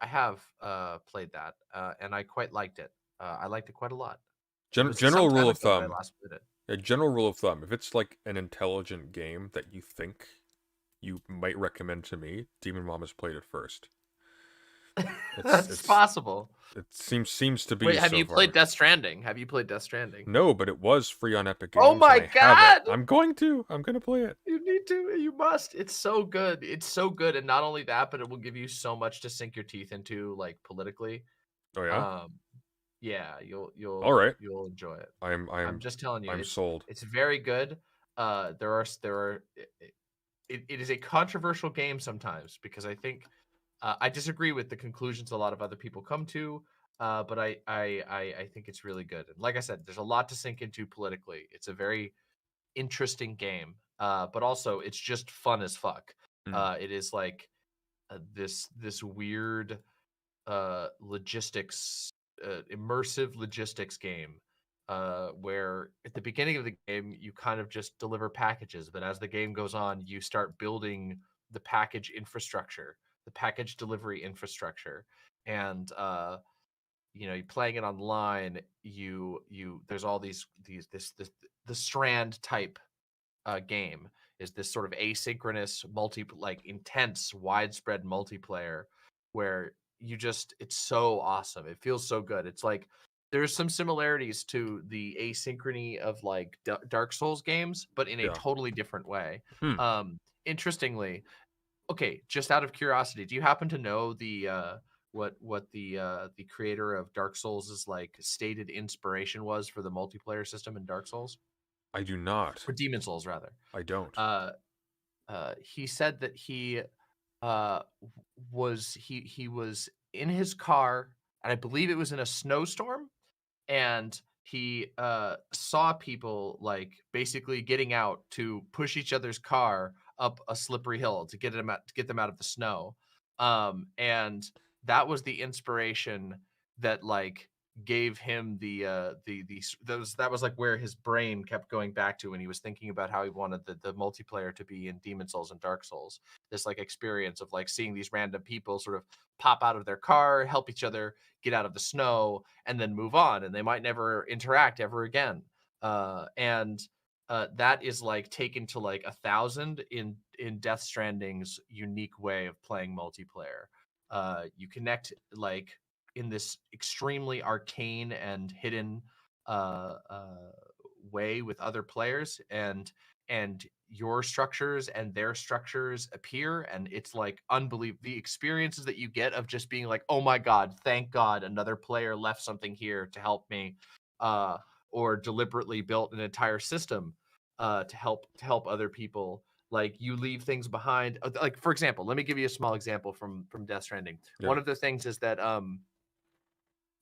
Speaker 6: played that, and I quite liked it. I liked it quite a lot.
Speaker 1: General rule of thumb. A general rule of thumb: if it's like an intelligent game that you think you might recommend to me, Demon Mom has played it first.
Speaker 6: It's possible.
Speaker 1: It seems to be.
Speaker 6: Wait, have you played Death Stranding? Have you played Death Stranding?
Speaker 1: No, but it was free on Epic Games.
Speaker 6: Oh my god!
Speaker 1: I'm going to play it.
Speaker 6: You need to. You must. It's so good. It's so good, and not only that, but it will give you so much to sink your teeth into, like politically.
Speaker 1: Oh yeah.
Speaker 6: Yeah, you'll.
Speaker 1: All right.
Speaker 6: You'll enjoy it.
Speaker 1: I'm
Speaker 6: just telling you.
Speaker 1: I'm sold.
Speaker 6: It's very good. There are it is a controversial game sometimes because I think I disagree with the conclusions a lot of other people come to. But I think it's really good. And like I said, there's a lot to sink into politically. It's a very interesting game, but also it's just fun as fuck.
Speaker 1: Mm.
Speaker 6: It is like this weird logistics, immersive logistics game, where at the beginning of the game you kind of just deliver packages, but as the game goes on, you start building the package infrastructure, the package delivery infrastructure, and you're playing it online. There's all these this the Strand type game is this sort of asynchronous intense widespread multiplayer where it's so awesome. It feels so good. It's like there's some similarities to the asynchrony of like Dark Souls games, but in a
Speaker 1: Yeah.
Speaker 6: totally different way.
Speaker 1: Hmm.
Speaker 6: Interestingly, okay, just out of curiosity, do you happen to know what the creator of Dark Souls' like stated inspiration was for the multiplayer system in Dark Souls?
Speaker 1: I do not.
Speaker 6: Or Demon Souls rather.
Speaker 1: I don't.
Speaker 6: He said that uh he was in his car, and I believe it was in a snowstorm, and he saw people like basically getting out to push each other's car up a slippery hill to get them out of the snow. And that was the inspiration that like gave him that was like where his brain kept going back to when he was thinking about how he wanted the multiplayer to be in Demon Souls and Dark Souls. This like experience of like seeing these random people sort of pop out of their car, help each other get out of the snow, and then move on, and they might never interact ever again. And that is like taken to like 1,000 in Death Stranding's unique way of playing multiplayer. You connect like in this extremely arcane and hidden way with other players, and your structures and their structures appear, and it's like unbelievable. The experiences that you get of just being like, oh my god, thank god another player left something here to help me, or deliberately built an entire system to help other people. Like you leave things behind. Like for example, let me give you a small example from Death Stranding.
Speaker 1: Yeah.
Speaker 6: One of the things is that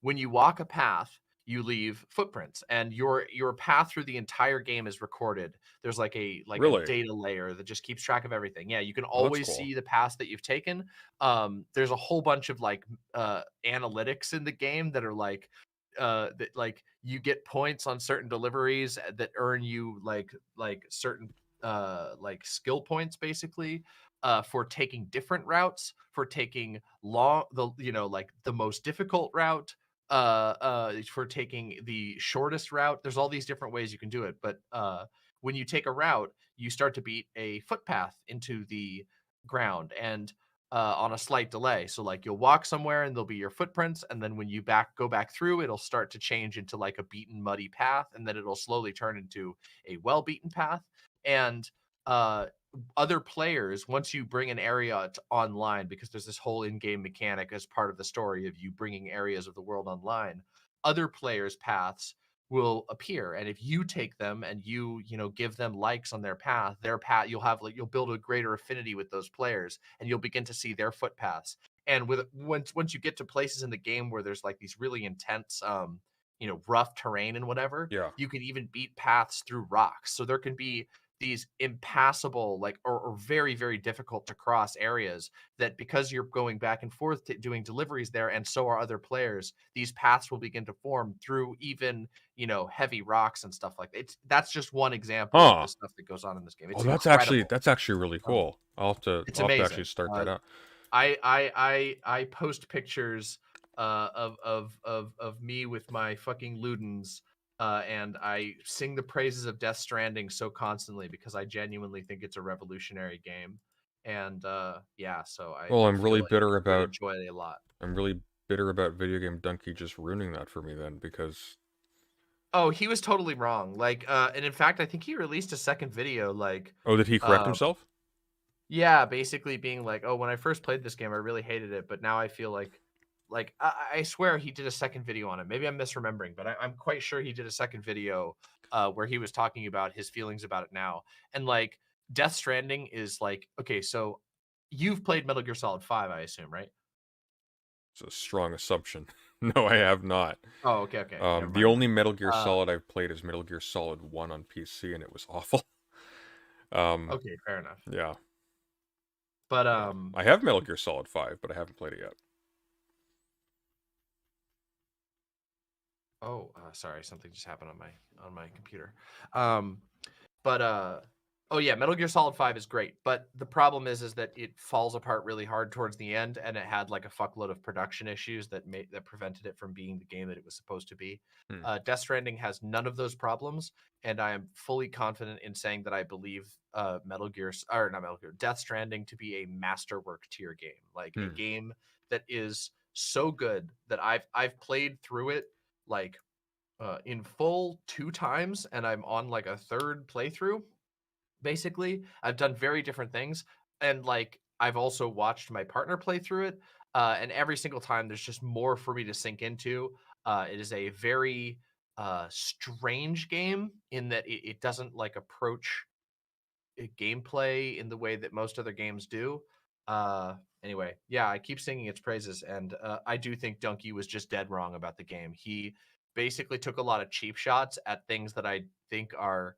Speaker 6: when you walk a path, you leave footprints, and your path through the entire game is recorded. There's like a
Speaker 1: Really?
Speaker 6: data layer that just keeps track of everything. Yeah, you can
Speaker 1: Oh, that's
Speaker 6: always
Speaker 1: cool.
Speaker 6: see the paths that you've taken. There's a whole bunch of like analytics in the game that are like that like you get points on certain deliveries that earn you like certain like skill points basically for taking different routes, for taking like the most difficult route, for taking the shortest route. There's all these different ways you can do it, but when you take a route, you start to beat a footpath into the ground, and on a slight delay. So like you'll walk somewhere and there'll be your footprints, and then when you go back through, it'll start to change into like a beaten muddy path, and then it'll slowly turn into a well-beaten path. And other players, once you bring an area online, because there's this whole in-game mechanic as part of the story of you bringing areas of the world online, other players' paths will appear, and if you take them and you give them likes on their path, you'll build a greater affinity with those players, and you'll begin to see their footpaths. And once you get to places in the game where there's like these really intense rough terrain and whatever,
Speaker 1: Yeah.
Speaker 6: you can even beat paths through rocks. So there can be these impassable or very very difficult to cross areas that, because you're going back and forth doing deliveries there, and so are other players, these paths will begin to form through even heavy rocks and stuff like that. That's just one example of the stuff that goes on in this game. It's incredible.
Speaker 1: That's actually really cool.
Speaker 6: It's
Speaker 1: I'll have to
Speaker 6: amazing.
Speaker 1: actually start that out.
Speaker 6: I post pictures of me with my fucking Ludens, and I sing the praises of Death Stranding so constantly because I genuinely think it's a revolutionary game. And yeah, so
Speaker 1: Well,
Speaker 6: I
Speaker 1: I'm
Speaker 6: feel
Speaker 1: really
Speaker 6: like
Speaker 1: bitter
Speaker 6: you would
Speaker 1: about
Speaker 6: enjoy it a lot.
Speaker 1: I'm really bitter about Video Game Donkey just ruining that for me then, because
Speaker 6: Oh, he was totally wrong. Like, and in fact, I think he released a second video. Like,
Speaker 1: oh, did he correct
Speaker 6: um,
Speaker 1: himself?
Speaker 6: yeah, basically being like, oh, when I first played this game, I really hated it, but now I feel like I swear he did a second video on it. Maybe I'm misremembering, but I'm quite sure he did a second video where he was talking about his feelings about it now. And like Death Stranding is like, okay, so you've played Metal Gear Solid 5, I assume, right?
Speaker 1: It's a strong assumption. No, I have not.
Speaker 6: Oh, okay, never
Speaker 1: The
Speaker 6: mind.
Speaker 1: only Metal Gear
Speaker 6: Uh,
Speaker 1: Solid I've played is Metal Gear Solid 1 on PC, and it was awful.
Speaker 6: Okay, fair enough.
Speaker 1: Yeah.
Speaker 6: But
Speaker 1: I have Metal Gear Solid 5, but I haven't played it yet.
Speaker 6: oh, sorry, something just happened on my computer. But oh yeah, Metal Gear Solid 5 is great, but the problem is that it falls apart really hard towards the end, and it had like a fuckload of production issues that prevented it from being the game that it was supposed to be.
Speaker 1: Hmm.
Speaker 6: Death Stranding has none of those problems, and I am fully confident in saying that I believe Death Stranding to be a masterwork tier game, like a game that is so good that I've played through it like in full 2 times, and I'm on like a 3rd playthrough. Basically, I've done very different things, and like I've also watched my partner play through it, and every single time there's just more for me to sink into. It is a very strange game in that it doesn't like approach gameplay in the way that most other games do. Anyway, yeah, I keep singing its praises, and I do think Donkey was just dead wrong about the game. He basically took a lot of cheap shots at things that I think are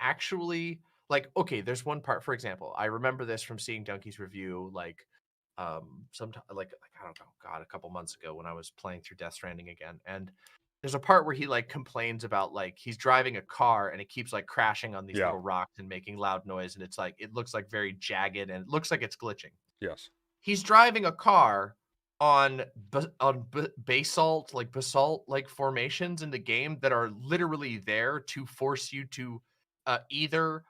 Speaker 6: actually like, okay, there's one part, for example, I remember this from seeing Donkey's review like sometime like I don't know, God, a couple months ago when I was playing through Death Stranding again, and there's a part where he like complains about like he's driving a car and it keeps like crashing on these
Speaker 1: Yeah.
Speaker 6: little rocks and making loud noise, and it's like it looks like very jagged and it looks like it's glitching.
Speaker 1: Yes.
Speaker 6: He's driving a car on basalt like formations in the game that are literally there to force you to either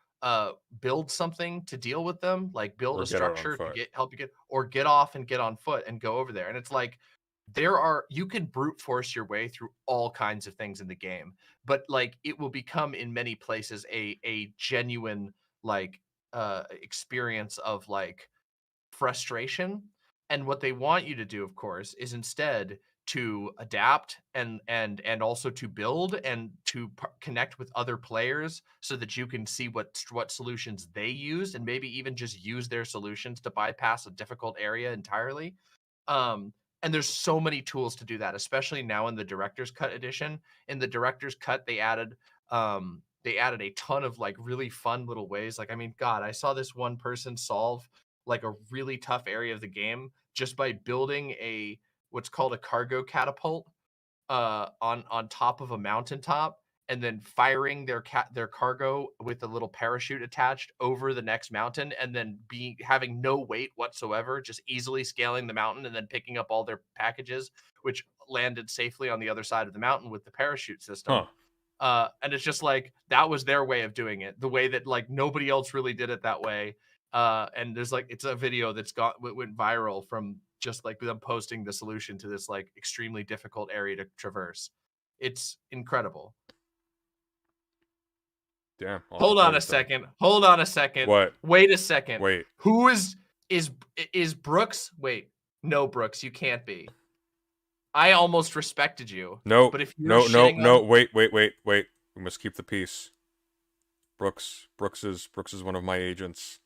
Speaker 6: build something to deal with them, like build
Speaker 1: Or
Speaker 6: a
Speaker 1: get out on
Speaker 6: structure to
Speaker 1: foot.
Speaker 6: help you get, or get off and get on foot and go over there. And it's like you can brute force your way through all kinds of things in the game, but like it will become in many places a genuine like experience of like frustration. And what they want you to do, of course, is instead to adapt and also to build and to connect with other players so that you can see what solutions they use, and maybe even just use their solutions to bypass a difficult area entirely. And there's so many tools to do that, especially now in the director's cut edition. In the director's cut, they added a ton of like really fun little ways. Like, I mean, God, I saw this one person solve like a really tough area of the game just by building what's called a cargo catapult on top of a mountaintop, and then firing their cargo with a little parachute attached over the next mountain, and then having no weight whatsoever, just easily scaling the mountain and then picking up all their packages, which landed safely on the other side of the mountain with the parachute system. And it's just like that was their way of doing it, the way that like nobody else really did it that way. And there's like it's a video that's went viral from just like them posting the solution to this like extremely difficult area to traverse. It's incredible.
Speaker 1: Damn.
Speaker 6: Hold on a second.
Speaker 1: What?
Speaker 6: Wait a second.
Speaker 1: Wait.
Speaker 6: Who is Brooks? Wait. No, Brooks, you can't be. I almost respected you.
Speaker 1: No.
Speaker 6: But if you're
Speaker 1: no. Wait. We must keep the peace. Brooks is one of my agents.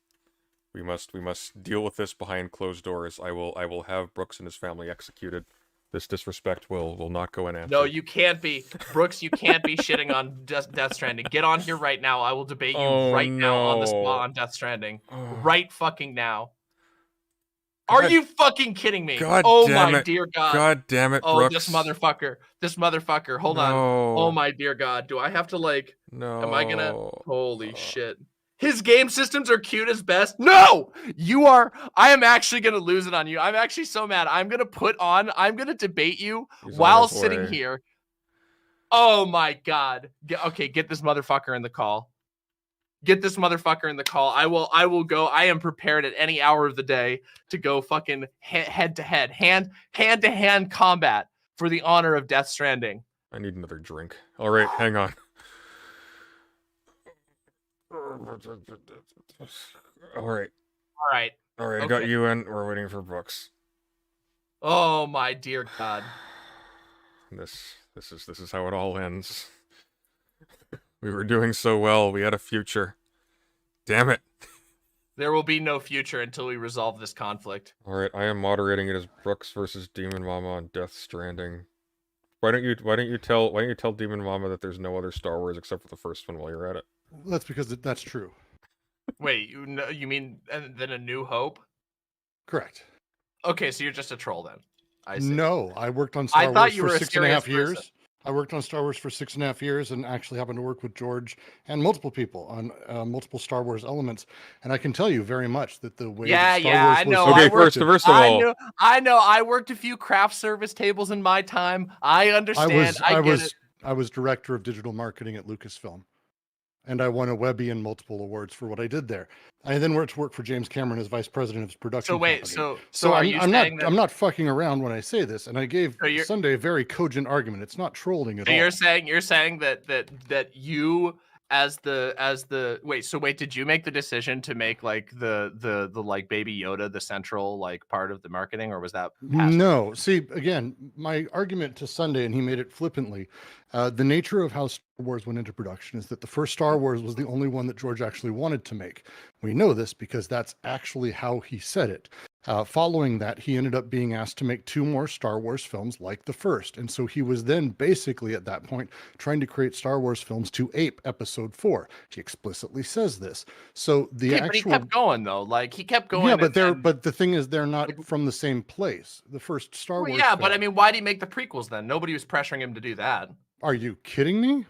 Speaker 1: We must deal with this behind closed doors. I will have Brooks and his family executed. This disrespect will not go unanswered.
Speaker 6: No, you can't be. Brooks, you can't be shitting on Death Stranding. Get on here right now. I will debate you now on the spot on Death Stranding. Right fucking now. Are you fucking kidding me?
Speaker 1: God
Speaker 6: damn my dear God.
Speaker 1: God damn it,
Speaker 6: Oh,
Speaker 1: Brooks.
Speaker 6: this motherfucker. Hold on. Oh my dear God. Do I have to like...
Speaker 1: No.
Speaker 6: Am I gonna... Holy shit. His game systems are cute as best. No! You are... I am actually gonna lose it on you. I'm actually so mad. I'm gonna debate you while sitting here. Oh my God. Okay, get this motherfucker in the call. I will go. I am prepared at any hour of the day to go fucking head to head, hand to hand combat for the honor of Death Stranding.
Speaker 1: I need another drink. All right, hang on. All right. I got you in. We're waiting for Brooks.
Speaker 6: Oh my dear God.
Speaker 1: This is how it all ends. We were doing so well. We had a future. Damn it.
Speaker 6: There will be no future until we resolve this conflict.
Speaker 1: All right, I am moderating it as Brooks versus Demon Mama on Death Stranding. Why don't you tell Demon Mama that there's no other Star Wars except for the first one while you're at it?
Speaker 7: That's because that's true.
Speaker 6: Wait, you mean then A New Hope?
Speaker 7: Correct.
Speaker 6: Okay, so you're just a troll then. I see.
Speaker 7: No, I worked on Star
Speaker 6: I thought
Speaker 7: Wars
Speaker 6: you
Speaker 7: for
Speaker 6: were a
Speaker 7: 6.5
Speaker 6: serious
Speaker 7: years.
Speaker 6: person.
Speaker 7: I worked on Star Wars for 6.5 years and actually happened to work with George and multiple people on multiple Star Wars elements. And I can tell you very much that the way that Star Wars
Speaker 6: I know.
Speaker 7: was
Speaker 1: Okay,
Speaker 7: constructed-
Speaker 1: first of all,
Speaker 6: I know. I worked a few craft service tables in my time. I understand. I get it.
Speaker 7: I was director of digital marketing at Lucasfilm, and I won a Webby and multiple awards for what I did there. I then went to work for James Cameron as vice president of his production
Speaker 6: So wait,
Speaker 7: company.
Speaker 6: so are you saying that?
Speaker 7: I'm not fucking around when I say this, and I gave
Speaker 6: So you're-
Speaker 7: Sunday a very cogent argument. It's not trolling at
Speaker 6: So
Speaker 7: all.
Speaker 6: you're saying that you as the wait, did you make the decision to make like the like Baby Yoda the central like part of the marketing, or was that past?
Speaker 7: No, see, again, my argument to Sunday, and he made it flippantly, the nature of how Star Wars went into production is that the first Star Wars was the only one that George actually wanted to make. We know this because that's actually how he said it. Following that, he ended up being asked to make 2 more Star Wars films like the first. And so he was then basically at that point trying to create Star Wars films to ape episode 4. He explicitly says this. So the
Speaker 6: But he kept going though. Like he kept going.
Speaker 7: Yeah, but the thing is they're not from the same place. The first Star Wars
Speaker 6: Yeah, but
Speaker 7: film-
Speaker 6: I mean, why did he make the prequels then? Nobody was pressuring him to do that.
Speaker 7: Are you kidding me?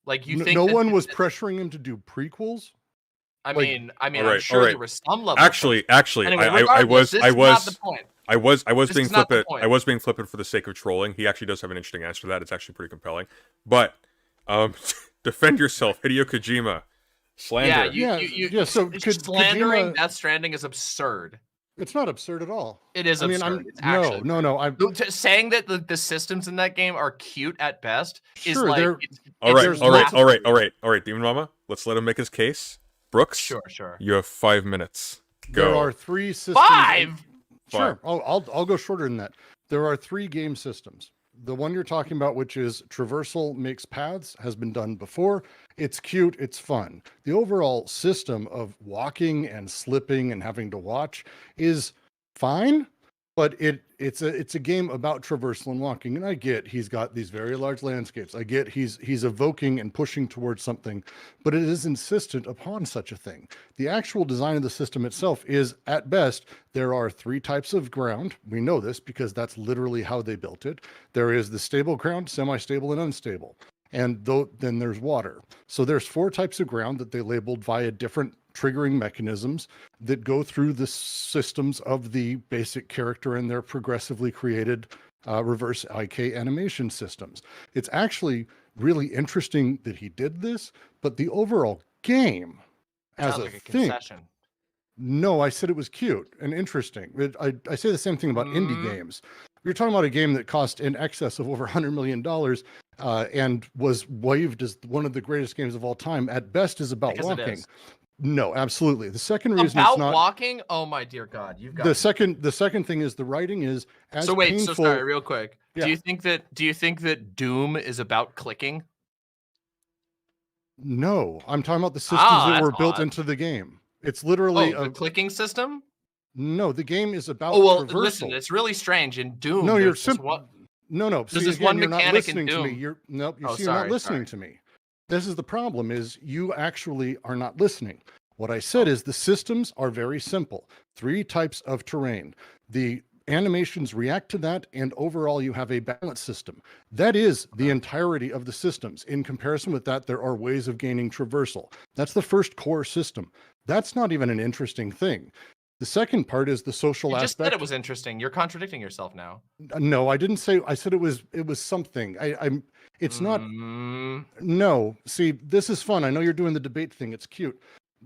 Speaker 6: Like you
Speaker 7: No,
Speaker 6: think
Speaker 7: no
Speaker 6: that-
Speaker 7: one was pressuring him to do prequels?
Speaker 6: I
Speaker 7: like-
Speaker 6: mean,
Speaker 1: All
Speaker 6: I'm
Speaker 1: right,
Speaker 6: sure
Speaker 1: all
Speaker 6: there
Speaker 1: right.
Speaker 6: was some level.
Speaker 1: Actually,
Speaker 6: Anyway,
Speaker 1: I
Speaker 6: regardless,
Speaker 1: was
Speaker 6: this is not the point.
Speaker 1: I was
Speaker 6: This
Speaker 1: being
Speaker 6: is not the
Speaker 1: flippant.
Speaker 6: point.
Speaker 1: I was being flippant for the sake of trolling. He actually does have an interesting answer to that. It's actually pretty compelling. But defend yourself, Hideo Kojima. Slander.
Speaker 7: So
Speaker 6: slandering
Speaker 7: Kojima-
Speaker 6: Death Stranding is absurd.
Speaker 7: It's not absurd at all.
Speaker 6: It is
Speaker 7: I mean,
Speaker 6: absurd. It's actually
Speaker 7: no.
Speaker 6: saying that the systems in that game are cute at best is
Speaker 7: Sure,
Speaker 6: like
Speaker 7: they're-
Speaker 1: All right,
Speaker 6: it's
Speaker 1: all right,
Speaker 6: blasphemy.
Speaker 1: all right, Demon Mama. Let's let him make his case. Brooks,
Speaker 6: Sure.
Speaker 1: you have 5 minutes. Go.
Speaker 7: There are 3 systems.
Speaker 6: 5.
Speaker 7: Sure. I'll go shorter than that. There are 3 game systems. The one you're talking about, which is traversal makes paths, has been done before. It's cute. It's fun. The overall system of walking and slipping and having to watch is fine, but it's a game about traversal and walking. And I get he's got these very large landscapes. I get he's evoking and pushing towards something, but it is insistent upon such a thing. The actual design of the system itself is, at best, there are 3 types of ground. We know this because that's literally how they built it. There is the stable ground, semi-stable, and unstable. And then there's water. So there's 4 types of ground that they labeled via different triggering mechanisms that go through the systems of the basic character and their progressively created reverse IK animation systems. It's actually really interesting that he did this, but the overall game as
Speaker 6: Sounds
Speaker 7: a
Speaker 6: like a
Speaker 7: thing.
Speaker 6: concession.
Speaker 7: No, I said it was cute and interesting. I say the same thing about indie games. You're talking about a game that cost in excess of over $100 million and was waived as one of the greatest games of all time. At best, is about
Speaker 6: Because it
Speaker 7: walking.
Speaker 6: is.
Speaker 7: No, absolutely. The second reason
Speaker 6: About
Speaker 7: it's not
Speaker 6: walking? Oh my dear God, you've got
Speaker 7: the second thing is the writing is as
Speaker 6: So wait,
Speaker 7: painful.
Speaker 6: so sorry, real quick.
Speaker 7: Yeah.
Speaker 6: Do you think that Doom is about clicking?
Speaker 7: No, I'm talking about the systems
Speaker 6: Ah,
Speaker 7: that
Speaker 6: that's
Speaker 7: were built
Speaker 6: odd.
Speaker 7: into the game. It's literally
Speaker 6: The clicking system?
Speaker 7: no. The game is about
Speaker 6: Oh well,
Speaker 7: traversal.
Speaker 6: listen, it's really strange in Doom.
Speaker 7: No, you're
Speaker 6: there's this
Speaker 7: simple.
Speaker 6: one-
Speaker 7: No.
Speaker 6: There's
Speaker 7: See,
Speaker 6: this
Speaker 7: again,
Speaker 6: one
Speaker 7: you're not
Speaker 6: mechanic in
Speaker 7: listening to me.
Speaker 6: Doom.
Speaker 7: You're nope. You're
Speaker 6: Oh,
Speaker 7: see, you're not
Speaker 6: sorry,
Speaker 7: listening to me. This is the problem: is you actually are not listening. What I said is the systems are very simple. 3 types of terrain. The animations react to that, and overall you have a balance system. That is the entirety of the systems. In comparison with that, there are ways of gaining traversal. That's the first core system. That's not even an interesting thing. The second part is the social
Speaker 6: You
Speaker 7: aspect.
Speaker 6: just said it was interesting. You're contradicting yourself now.
Speaker 7: No, I didn't say. I said it was something. I'm. It's not.
Speaker 6: Mm,
Speaker 7: No. See, this is fun. I know you're doing the debate thing. It's cute.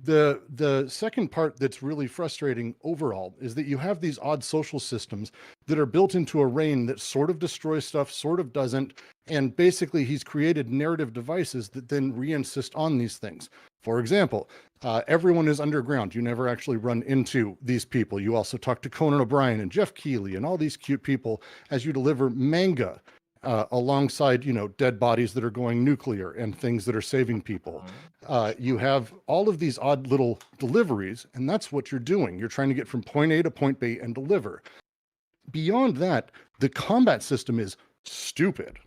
Speaker 7: The second part that's really frustrating overall is that you have these odd social systems that are built into a rain that sort of destroys stuff, sort of doesn't, and basically he's created narrative devices that then re-insist on these things. For example, everyone is underground. You never actually run into these people. You also talk to Conan O'Brien and Jeff Keighley and all these cute people as you deliver manga alongside, dead bodies that are going nuclear and things that are saving people. You have all of these odd little deliveries, and that's what you're doing. You're trying to get from point A to point B and deliver. Beyond that, the combat system is stupid,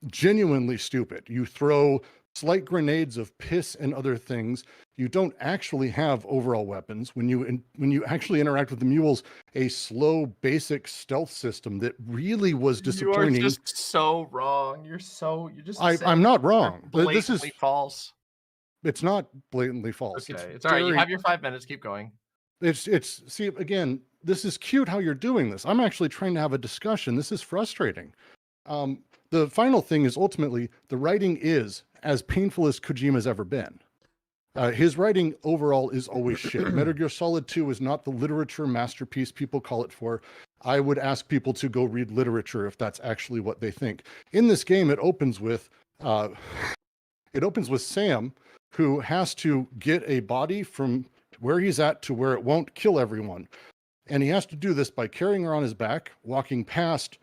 Speaker 7: genuinely stupid. You throw slight grenades of piss and other things. You don't actually have overall weapons. When you actually interact with the mules, a slow, basic stealth system that really was disappointing.
Speaker 6: You are just so wrong. You're just.
Speaker 7: I'm not wrong. This is
Speaker 6: false.
Speaker 7: It's not blatantly false.
Speaker 6: Okay, it's all right. You have your 5 minutes. Keep going.
Speaker 7: See, again, this is cute how you're doing this. I'm actually trying to have a discussion. This is frustrating. The final thing is ultimately the writing is as painful as Kojima's ever been. His writing overall is always shit. Metal Gear Solid 2 is not the literature masterpiece people call it for. I would ask people to go read literature if that's actually what they think. In this game, it opens with Sam, who has to get a body from where he's at to where it won't kill everyone. And he has to do this by carrying her on his back, walking past,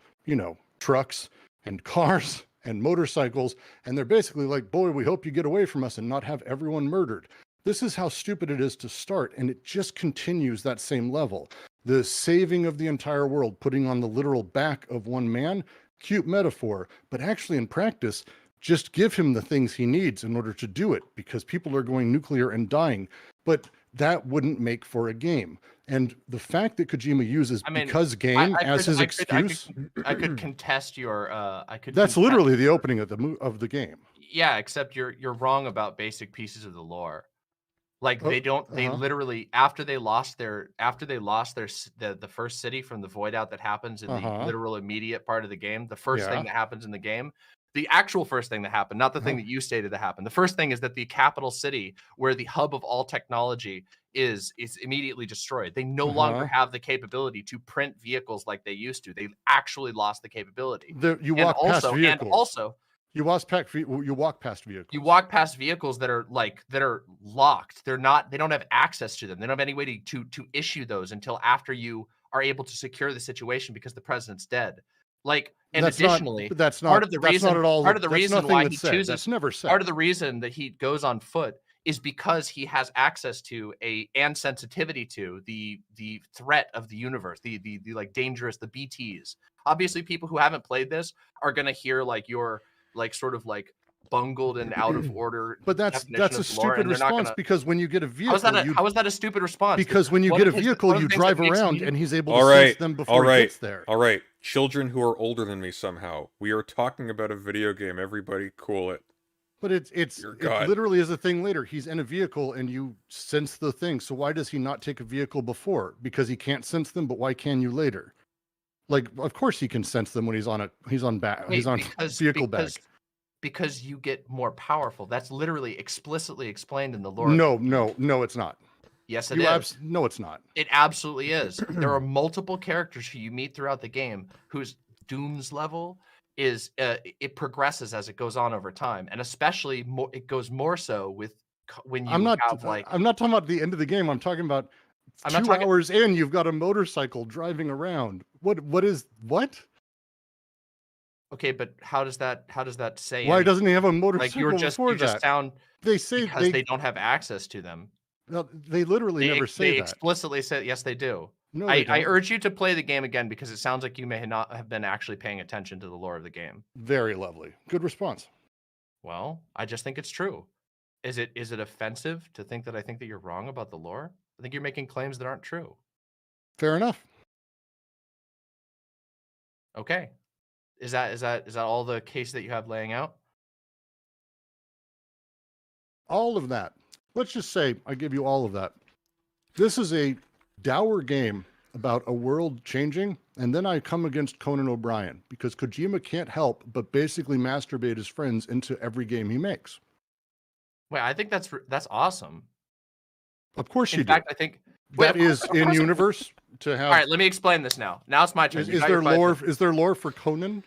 Speaker 7: trucks and cars and motorcycles. And they're basically like, boy, we hope you get away from us and not have everyone murdered. This is how stupid it is to start. And it just continues that same level. The saving of the entire world, putting on the literal back of one man, cute metaphor, but actually in practice, just give him the things he needs in order to do it, because people are going nuclear and dying. But that wouldn't make for a game. And the fact that Kojima uses because game as his excuse,
Speaker 6: I could contest your.
Speaker 7: That's literally the opening of the game.
Speaker 6: Yeah, except you're wrong about basic pieces of the lore. Like they literally after they lost the first city from the void out that happens in the literal immediate part of the game. The first thing that happens in the game. The actual first thing that happened, not the thing that you stated that happened. The first thing is that the capital city, where the hub of all technology is immediately destroyed. They no longer have the capability to print vehicles like they used to. They actually lost the capability.
Speaker 7: You walk past vehicles
Speaker 6: that are locked. They don't have access to them. They don't have any way to issue those until after you are able to secure the situation because the president's dead. Additionally, part of the reason why he chooses
Speaker 7: that's never said.
Speaker 6: Part of the reason that he goes on foot is because he has access to and sensitivity to the threat of the universe, the dangerous, the BTs. Obviously, people who haven't played this are gonna hear your bungled and out of order.
Speaker 7: But that's a stupid response because when you get a vehicle,
Speaker 6: how is that a stupid response?
Speaker 7: Because when you get a vehicle, you drive around and he's able to sense them before he gets there.
Speaker 1: All right, children who are older than me somehow. We are talking about a video game. Everybody, cool it.
Speaker 7: But it literally is a thing later. He's in a vehicle and you sense the thing. So why does he not take a vehicle before? Because he can't sense them. But why can you later? Of course he can sense them when he's on vehicle bag.
Speaker 6: Because you get more powerful. That's literally explicitly explained in the lore.
Speaker 7: No, it's not.
Speaker 6: Yes, it is.
Speaker 7: No, it's not.
Speaker 6: It absolutely is. There are multiple characters who you meet throughout the game whose Doom's level is it progresses as it goes on over time, and especially it goes more so with when you
Speaker 7: I'm not talking about the end of the game. I'm talking about 2 hours in. You've got a motorcycle driving around. What?
Speaker 6: Okay, but how does that say?
Speaker 7: Why doesn't he have a motorcycle
Speaker 6: before that?
Speaker 7: They say
Speaker 6: because they don't have access to them.
Speaker 7: No, they literally never say that. They
Speaker 6: explicitly say yes, they do.
Speaker 7: No,
Speaker 6: I urge you to play the game again because it sounds like you may not have been actually paying attention to the lore of the game.
Speaker 7: Very lovely. Good response.
Speaker 6: Well, I just think it's true. Is it offensive to think that I think that you're wrong about the lore? I think you're making claims that aren't true.
Speaker 7: Fair enough.
Speaker 6: Okay. Is that all the case that you have laying out?
Speaker 7: All of that. Let's just say I give you all of that. This is a dour game about a world changing, and then I come against Conan O'Brien because Kojima can't help but basically masturbate his friends into every game he makes.
Speaker 6: Wait, I think that's awesome.
Speaker 7: Of course you do.
Speaker 6: In fact, I think
Speaker 7: that is in universe to have.
Speaker 6: All right, let me explain this now. Now it's my turn.
Speaker 7: Is there lore? Is there lore for Conan?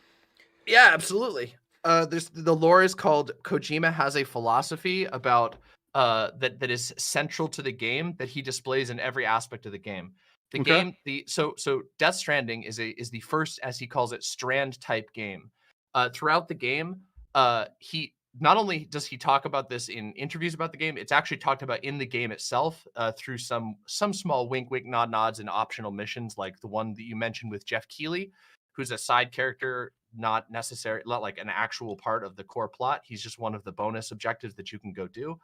Speaker 6: Yeah, absolutely. The lore is called Kojima has a philosophy about that is central to the game that he displays in every aspect of the game. So Death Stranding is the first, as he calls it, strand type game. throughout the game, he not only does he talk about this in interviews about the game, it's actually talked about in the game itself through some small wink, wink, nod, nods, and optional missions, like the one that you mentioned with Jeff Keighley, who's a side character, not like an actual part of the core plot. He's just one of the bonus objectives that you can go do.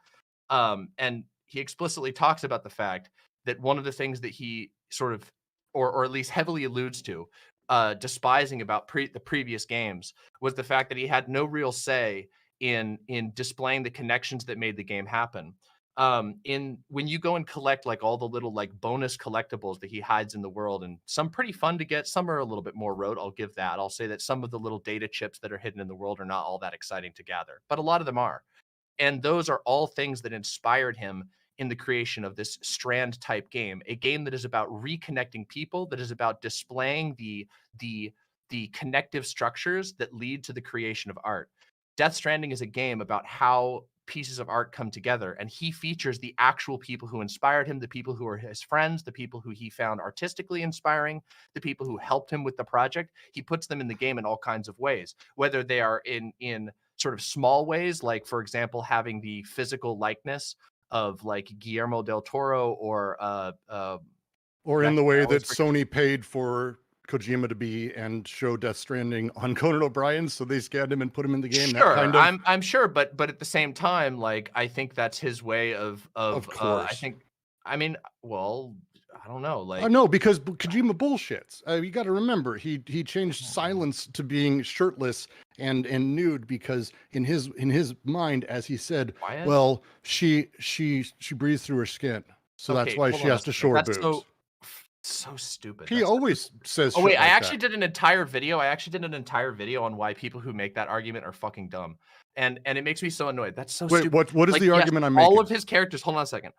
Speaker 6: And he explicitly talks about the fact that one of the things that he sort of, or at least heavily alludes to, despising about the previous games was the fact that he had no real say in displaying the connections that made the game happen. When you go and collect like all the little like bonus collectibles that he hides in the world, and some pretty fun to get, some are a little bit more rote, I'll give that. I'll say that some of the little data chips that are hidden in the world are not all that exciting to gather, but a lot of them are. And those are all things that inspired him in the creation of this Strand type game, a game that is about reconnecting people, that is about displaying the connective structures that lead to the creation of art. Death Stranding is a game about how pieces of art come together, and he features the actual people who inspired him, the people who are his friends, the people who he found artistically inspiring, the people who helped him with the project. He puts them in the game in all kinds of ways, whether they are in sort of small ways, like, for example, having the physical likeness of like Guillermo del Toro, or
Speaker 7: in the way that Sony paid for Kojima to be and show Death Stranding on Conan O'Brien, so they scanned him and put him in the game.
Speaker 6: Sure,
Speaker 7: that kind of...
Speaker 6: I'm sure, but at the same time, like, I think that's his way of
Speaker 7: course.
Speaker 6: I mean, well, I don't know, like,
Speaker 7: no, because Kojima bullshits. You got to remember, he changed silence to being shirtless and nude because in his mind, as he said,
Speaker 6: Quiet?
Speaker 7: well, she breathes through her skin, so that's why she has to show her boobs.
Speaker 6: So stupid.
Speaker 7: He always says.
Speaker 6: Oh wait, I
Speaker 7: like
Speaker 6: actually
Speaker 7: that.
Speaker 6: did an entire video. On why people who make that argument are fucking dumb, and it makes me so annoyed. That's so
Speaker 7: Wait,
Speaker 6: stupid.
Speaker 7: what is the argument I'm making?
Speaker 6: All of his characters. Hold on a second.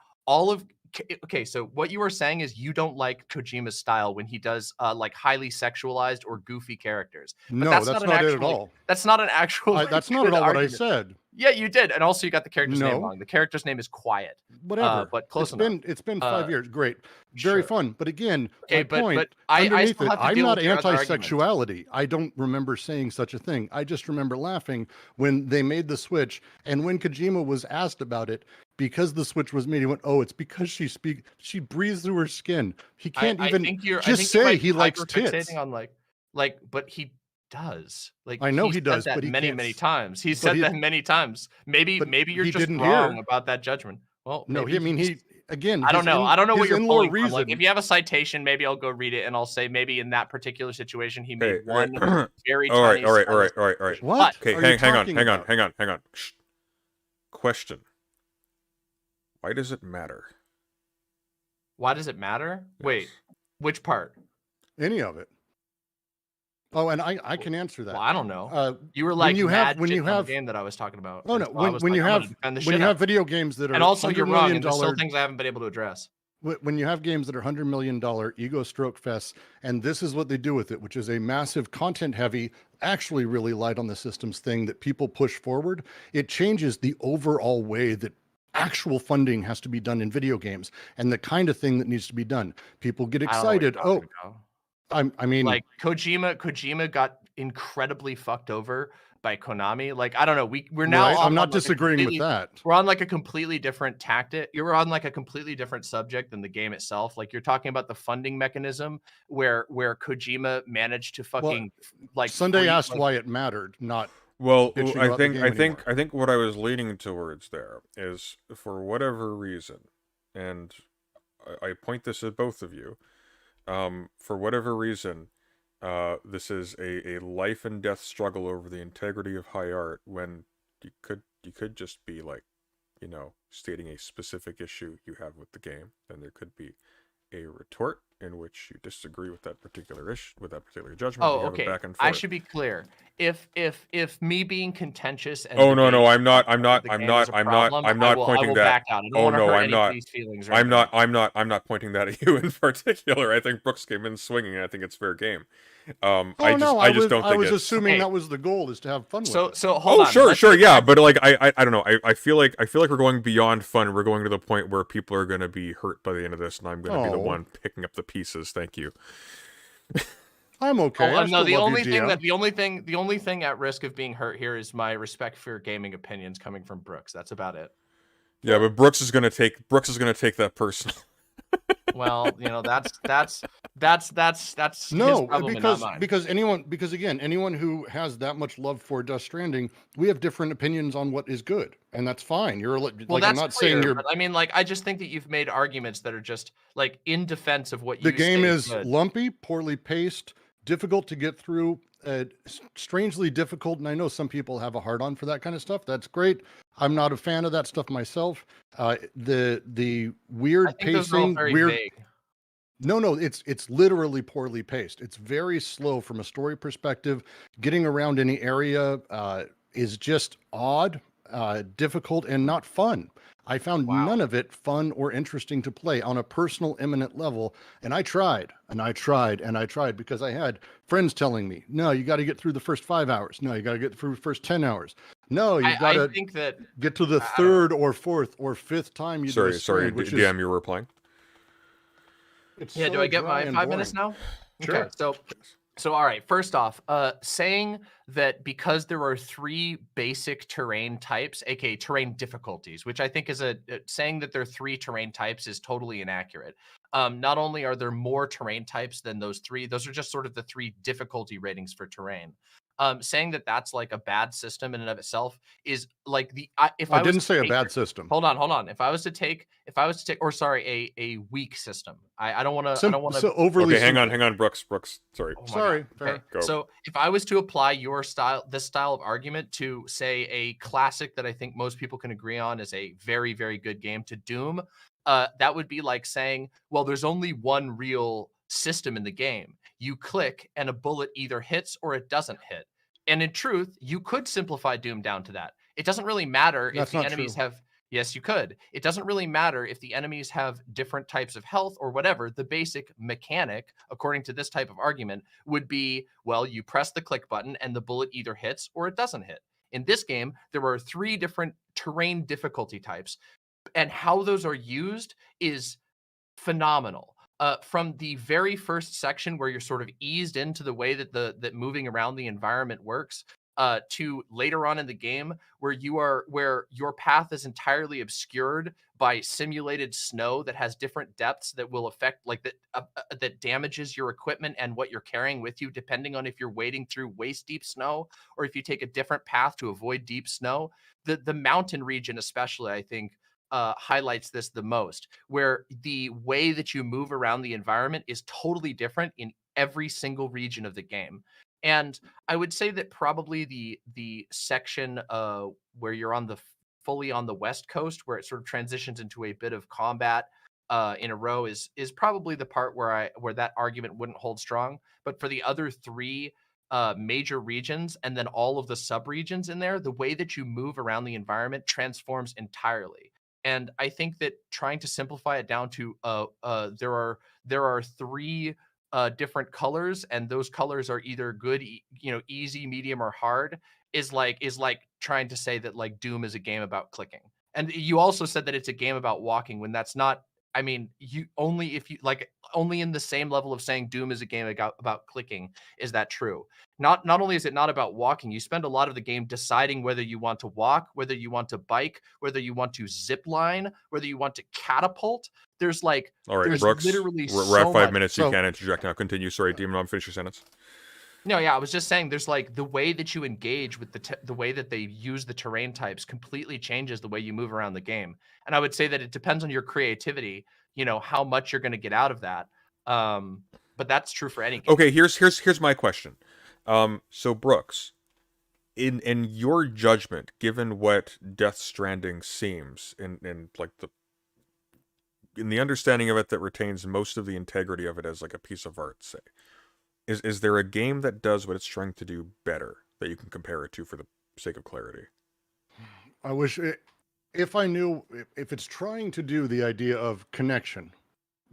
Speaker 6: Okay, so what you were saying is you don't like Kojima's style when he does like highly sexualized or goofy characters. But
Speaker 7: no, that's not it at all.
Speaker 6: That's not an actual.
Speaker 7: That's not at all what I said.
Speaker 6: Yeah, you did, and also you got the character's name wrong. The character's name is Quiet.
Speaker 7: Whatever,
Speaker 6: but close enough.
Speaker 7: It's been 5 years. Great, very fun. But again,
Speaker 6: okay,
Speaker 7: but underneath it, I'm not anti-sexuality. I don't remember saying such a thing. I just remember laughing when they made the switch, and when Kojima was asked about it, because the switch was made, he went, "Oh, it's because she breathes through her skin." He can't even just say he likes tits.
Speaker 6: On but he does. Like,
Speaker 7: I know he does,
Speaker 6: that
Speaker 7: but he
Speaker 6: many times. He said that many times. Maybe you're just wrong about that judgment. Well,
Speaker 7: no, again,
Speaker 6: I don't know. I don't know what you're pulling from. Like, if you have a citation, maybe I'll go read it and I'll say maybe in that particular situation he made one very tiny.
Speaker 1: All right.
Speaker 7: What?
Speaker 1: Okay, hang on. Shh. Question. Why does it matter?
Speaker 6: Why does it matter? Yes. Wait, which part?
Speaker 7: Any of it. Oh, and I can answer that.
Speaker 6: Well, I don't know. You were like, when you have
Speaker 7: the
Speaker 6: game that I was talking about.
Speaker 7: Oh no, when you have video games that are,
Speaker 6: and also you're wrong, and there's still things I haven't been able to address.
Speaker 7: When you have games that are $100 million ego stroke fests, and this is what they do with it, which is a massive content heavy, actually really light on the systems thing that people push forward, it changes the overall way that actual funding has to be done in video games and the kind of thing that needs to be done. People get excited. I mean, like Kojima got incredibly fucked over by Konami. Like, I don't know. We're now. Right. I'm not disagreeing with that. We're on like a completely different tactic. You're on like a completely different subject than the game itself. Like, you're talking about the funding mechanism where Kojima managed to fucking like. Sunday asked why it mattered, not.
Speaker 1: Well, I think what I was leaning towards there is, for whatever reason, and I point this at both of you. For whatever reason, this is a life and death struggle over the integrity of high art, when you could just be like, stating a specific issue you have with the game. Then there could be a retort in which you disagree with that particular issue, with that particular judgment.
Speaker 6: Oh, okay. Back and forth. I should be clear. If me being contentious and
Speaker 1: I'm not pointing that. Oh no, I'm not. I'm not pointing that at you in particular. I think Brooks came in swinging, and I think it's fair game. I was
Speaker 7: assuming that was the goal, is to have fun with it.
Speaker 6: So hold on.
Speaker 1: Sure, yeah, but like I don't know. I feel like we're going beyond fun. We're going to the point where people are going to be hurt by the end of this, and I'm going to be the one picking up the pieces. Thank you.
Speaker 7: I'm okay. I
Speaker 6: No,
Speaker 7: still
Speaker 6: the
Speaker 7: love
Speaker 6: only
Speaker 7: you,
Speaker 6: thing
Speaker 7: DM.
Speaker 6: that the only thing at risk of being hurt here is my respect for your gaming opinions coming from Brooks. That's about it.
Speaker 1: Yeah, but Brooks is gonna take that personal.
Speaker 6: Well, that's his
Speaker 7: No,
Speaker 6: problem and not mine.
Speaker 7: because anyone who has that much love for Death Stranding, we have different opinions on what is good, and that's fine. You're
Speaker 6: Well,
Speaker 7: like,
Speaker 6: that's
Speaker 7: I'm not
Speaker 6: clear,
Speaker 7: saying you're.
Speaker 6: but I mean, like, I just think that you've made arguments that are just like in defense of what
Speaker 7: The
Speaker 6: you
Speaker 7: game
Speaker 6: say
Speaker 7: is
Speaker 6: good.
Speaker 7: lumpy, poorly paced, difficult to get through, strangely difficult. And I know some people have a hard on for that kind of stuff. That's great. I'm not a fan of that stuff myself. The weird
Speaker 6: I think those are all
Speaker 7: pacing,
Speaker 6: very
Speaker 7: weird.
Speaker 6: vague.
Speaker 7: No, it's literally poorly paced. It's very slow from a story perspective. Getting around any area is just odd, difficult, and not fun. I found
Speaker 6: Wow.
Speaker 7: none of it fun or interesting to play on a personal, imminent level. And I tried, and I tried, and I tried because I had friends telling me, no, you got to get through the first 5 hours. No, you got to get through the first 10 hours. No, you got
Speaker 6: I
Speaker 7: to
Speaker 6: think that
Speaker 7: get to the
Speaker 6: I don't know.
Speaker 7: third or fourth or fifth time you do a
Speaker 1: Sorry,
Speaker 7: strand, which
Speaker 1: DM, you were replying.
Speaker 7: it's
Speaker 6: Yeah,
Speaker 7: so
Speaker 6: do I get
Speaker 7: dry
Speaker 6: my
Speaker 7: and
Speaker 6: 5 minutes
Speaker 7: boring.
Speaker 6: now?
Speaker 7: Sure.
Speaker 6: Okay, so all right. First off, saying that because there are 3 basic terrain types, aka terrain difficulties, which I think is saying that there are 3 terrain types is totally inaccurate. Not only are there more terrain types than those 3, those are just sort of the 3 difficulty ratings for terrain. Saying that that's like a bad system in and of itself is like if
Speaker 7: I
Speaker 6: I was
Speaker 7: didn't
Speaker 6: to
Speaker 7: say a
Speaker 6: take
Speaker 7: bad system.
Speaker 6: Hold on. If I was to take, or sorry, a weak system. I don't want to.
Speaker 7: So overly.
Speaker 1: Okay,
Speaker 7: simple.
Speaker 1: hang on, Brooks. Sorry.
Speaker 6: Oh my
Speaker 7: Sorry,
Speaker 6: God.
Speaker 7: fair.
Speaker 6: Okay.
Speaker 1: Go.
Speaker 6: So if I was to apply this style of argument to say a classic that I think most people can agree on is a very, very good game to Doom, that would be like saying, well, there's only one real system in the game. You click and a bullet either hits or it doesn't hit. And in truth, you could simplify Doom down to that. It doesn't really matter if
Speaker 7: That's
Speaker 6: the
Speaker 7: not
Speaker 6: enemies
Speaker 7: true.
Speaker 6: have. Yes, you could. It doesn't really matter if the enemies have different types of health or whatever. The basic mechanic, according to this type of argument, would be, well, you press the click button and the bullet either hits or it doesn't hit. In this game, there are 3 different terrain difficulty types, and how those are used is phenomenal. From the very first section where you're sort of eased into the way that that moving around the environment works, to later on in the game where your path is entirely obscured by simulated snow that has different depths that will affect that damages your equipment and what you're carrying with you, depending on if you're wading through waist deep snow or if you take a different path to avoid deep snow. The mountain region especially, I think, highlights this the most, where the way that you move around the environment is totally different in every single region of the game. And I would say that probably the section where you're fully on the West Coast, where it sort of transitions into a bit of combat in a row, is probably the part where that argument wouldn't hold strong. But for the other 3 major regions and then all of the sub-regions in there, the way that you move around the environment transforms entirely. And I think that trying to simplify it down to there are 3 different colors, and those colors are either good, easy, medium, or hard, is like trying to say that like Doom is a game about clicking. And you also said that it's a game about walking when that's not. I mean, only in the same level of saying Doom is a game about clicking is that true. Not only is it not about walking, you spend a lot of the game deciding whether you want to walk, whether you want to bike, whether you want to zip line, whether you want to catapult. There's like,
Speaker 1: All right,
Speaker 6: there's
Speaker 1: Brooks.
Speaker 6: literally
Speaker 1: We're at 5
Speaker 6: much.
Speaker 1: minutes. You can't interject now. Continue. Sorry, Demon. Finish your sentence.
Speaker 6: No, yeah, I was just saying there's like the way that you engage with the way that they use the terrain types completely changes the way you move around the game. And I would say that it depends on your creativity, how much you're going to get out of that. But that's true for any game.
Speaker 1: Okay, here's my question. So Brooks, in your judgment, given what Death Stranding seems, in the understanding of it that retains most of the integrity of it as like a piece of art, say, is there a game that does what it's trying to do better that you can compare it to for the sake of clarity?
Speaker 7: I wish if I knew if it's trying to do the idea of connection,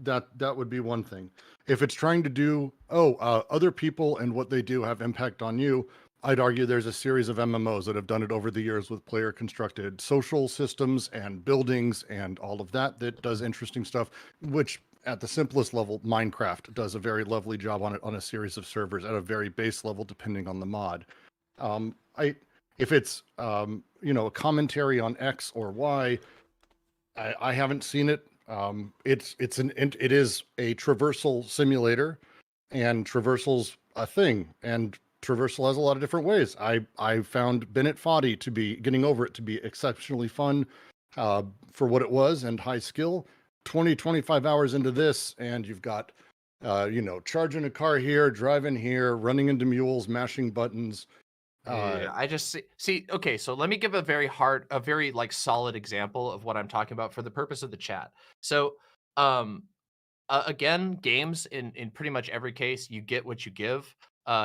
Speaker 7: that would be one thing. If it's trying to do other people and what they do have impact on you, I'd argue there's a series of MMOs that have done it over the years with player constructed social systems and buildings and all of that does interesting stuff, which at the simplest level, Minecraft does a very lovely job on it on a series of servers at a very base level, depending on the mod. If it's a commentary on X or Y, I haven't seen it. It is a traversal simulator, and traversal's a thing, and traversal has a lot of different ways. I found Bennett Foddy to be getting over it to be exceptionally fun for what it was and high skill. 25 hours into this, and you've got charging a car here, driving here, running into mules, mashing buttons.
Speaker 6: Yeah, I just see. Okay, so let me give a very like solid example of what I'm talking about for the purpose of the chat. So, again, games in pretty much every case, you get what you give.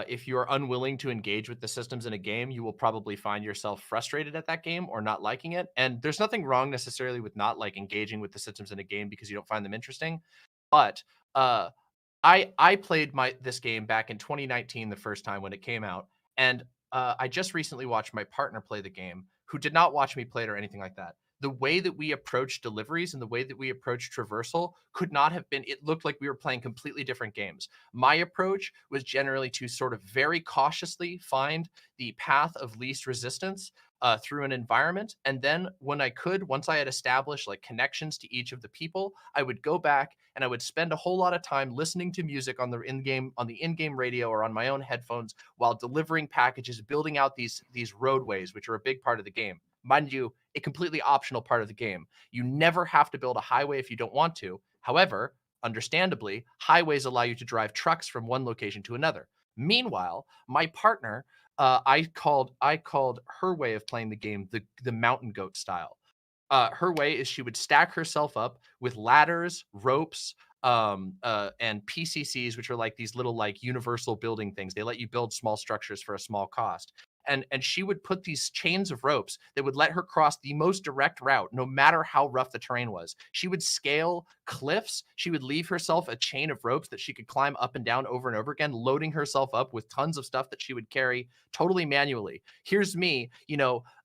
Speaker 6: If you are unwilling to engage with the systems in a game, you will probably find yourself frustrated at that game or not liking it. And there's nothing wrong necessarily with not like engaging with the systems in a game because you don't find them interesting. But I played this game back in 2019 the first time when it came out, and I just recently watched my partner play the game, who did not watch me play it or anything like that. The way that we approached deliveries and the way that we approached traversal could not have been, it looked like we were playing completely different games. My approach was generally to sort of very cautiously find the path of least resistance through an environment. And then when I could, once I had established like connections to each of the people, I would go back and I would spend a whole lot of time listening to music on the in-game radio or on my own headphones while delivering packages, building out these roadways, which are a big part of the game. Mind you, a completely optional part of the game. You never have to build a highway if you don't want to. However, understandably, highways allow you to drive trucks from one location to another. Meanwhile, my partner, I called her way of playing the game the mountain goat style. Her way is she would stack herself up with ladders, ropes, and PCCs, which are like these little like universal building things. They let you build small structures for a small cost. And she would put these chains of ropes that would let her cross the most direct route, no matter how rough the terrain was. She would scale cliffs. She would leave herself a chain of ropes that she could climb up and down over and over again, loading herself up with tons of stuff that she would carry totally manually. Here's me,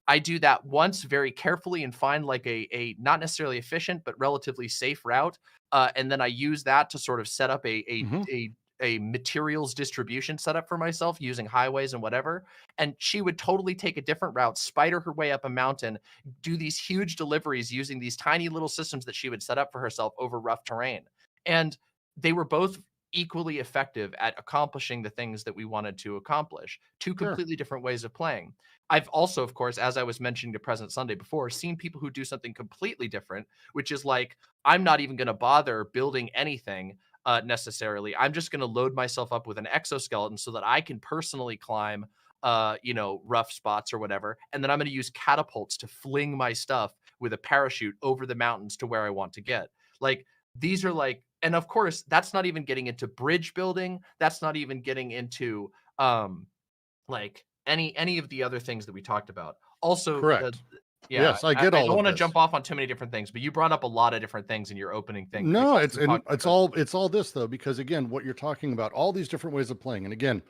Speaker 6: I do that once very carefully and find like a not necessarily efficient, but relatively safe route. And then I use that to sort of set up a materials distribution setup for myself using highways and whatever. And she would totally take a different route, spider her way up a mountain, do these huge deliveries using these tiny little systems that she would set up for herself over rough terrain. And they were both equally effective at accomplishing the things that we wanted to accomplish. Two completely different ways of playing. I've also, of course, as I was mentioning to Present Sunday before, seen people who do something completely different, which is like, I'm not even going to bother building anything necessarily. I'm just going to load myself up with an exoskeleton so that I can personally climb, rough spots or whatever. And then I'm going to use catapults to fling my stuff with a parachute over the mountains to where I want to get. Like, these are like, and of course, that's not even getting into bridge building. That's not even getting into like any of the other things that we talked about. Also,
Speaker 7: Correct.
Speaker 6: yeah,
Speaker 7: Yes, I get all
Speaker 6: I don't
Speaker 7: of
Speaker 6: want to
Speaker 7: this.
Speaker 6: jump off on too many different things, but you brought up a lot of different things in your opening thing.
Speaker 7: No,
Speaker 6: Like,
Speaker 7: it's all this though, because again, what you're talking about, all these different ways of playing, and again,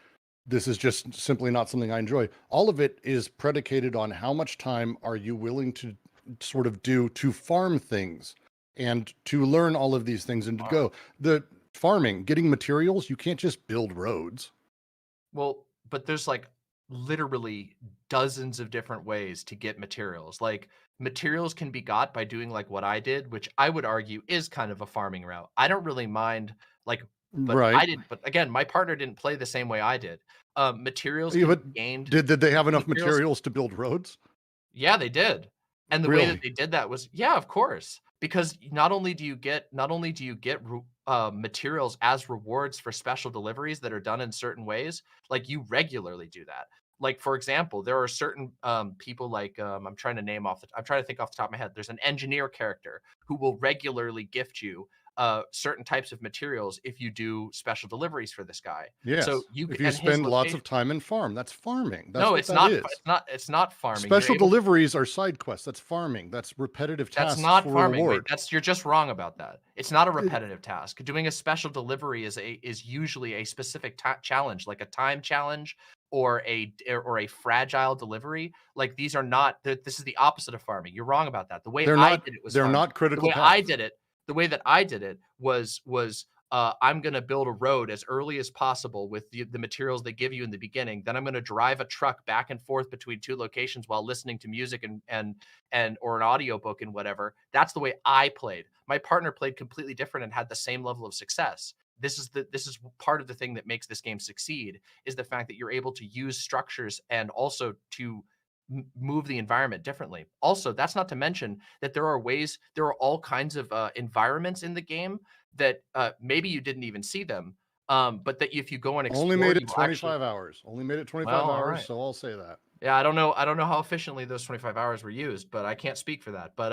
Speaker 7: this is just simply not something I enjoy. All of it is predicated on how much time are you willing to sort of do to farm things and to learn all of these things and to go. The farming, getting materials, you can't just build roads.
Speaker 6: Well, but there's like literally dozens of different ways to get materials. Like, materials can be got by doing like what I did, which I would argue is kind of a farming route. I don't really mind like, but
Speaker 7: Right.
Speaker 6: I didn't. But again, my partner didn't play the same way I did. Materials
Speaker 7: Yeah,
Speaker 6: can
Speaker 7: but
Speaker 6: be gained.
Speaker 7: Did they have enough
Speaker 6: materials-
Speaker 7: materials to build roads?
Speaker 6: Yeah, they did. And the way
Speaker 7: Really?
Speaker 6: that they did that was, yeah, of course, because not only do you get materials as rewards for special deliveries that are done in certain ways, like you regularly do that. Like, for example, there are certain people like I'm trying to think off the top of my head. There's an engineer character who will regularly gift you certain types of materials if you do special deliveries for this guy.
Speaker 7: Yes.
Speaker 6: So
Speaker 7: if you spend lots of time in farm, that's farming. That's
Speaker 6: no,
Speaker 7: what
Speaker 6: it's
Speaker 7: that
Speaker 6: not.
Speaker 7: is.
Speaker 6: It's not farming. You're
Speaker 7: Special
Speaker 6: able-
Speaker 7: deliveries are side quests. That's farming. That's repetitive tasks.
Speaker 6: That's not
Speaker 7: for
Speaker 6: farming.
Speaker 7: reward.
Speaker 6: Wait, you're just wrong about that. It's not a repetitive task. Doing a special delivery is usually a specific challenge, like a time challenge or a fragile delivery. Like, these are not. This is the opposite of farming. You're wrong about that. The way I did it was
Speaker 7: they're
Speaker 6: farming.
Speaker 7: not critical
Speaker 6: The way
Speaker 7: paths.
Speaker 6: I did it. The way that I did it was I'm going to build a road as early as possible with the materials they give you in the beginning. Then I'm going to drive a truck back and forth between two locations while listening to music and or an audiobook and whatever. That's the way I played. My partner played completely different and had the same level of success. This is part of the thing that makes this game succeed, is the fact that you're able to use structures and also to move the environment differently. Also, that's not to mention that there are all kinds of environments in the game that maybe you didn't even see them, but that if you go and explore,
Speaker 7: Only made it
Speaker 6: you
Speaker 7: 25 hours. Only made it 25
Speaker 6: Well, all
Speaker 7: hours,
Speaker 6: right.
Speaker 7: so I'll say that.
Speaker 6: Yeah, I don't know how efficiently those 25 hours were used, but I can't speak for that. But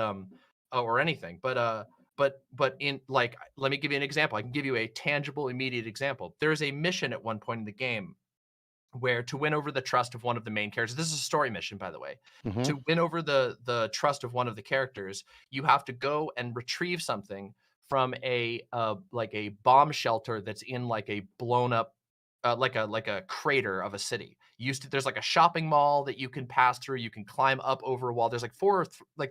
Speaker 6: or anything. But in like, let me give you an example. I can give you a tangible, immediate example. There is a mission at one point in the game where, to win over the trust of one of the main characters, this is a story mission, by the way.
Speaker 7: Mhm.
Speaker 6: To win over the trust of one of the characters, you have to go and retrieve something from a like a bomb shelter that's in like a blown up like a crater of a city. There's like a shopping mall that you can pass through. You can climb up over a wall. There's like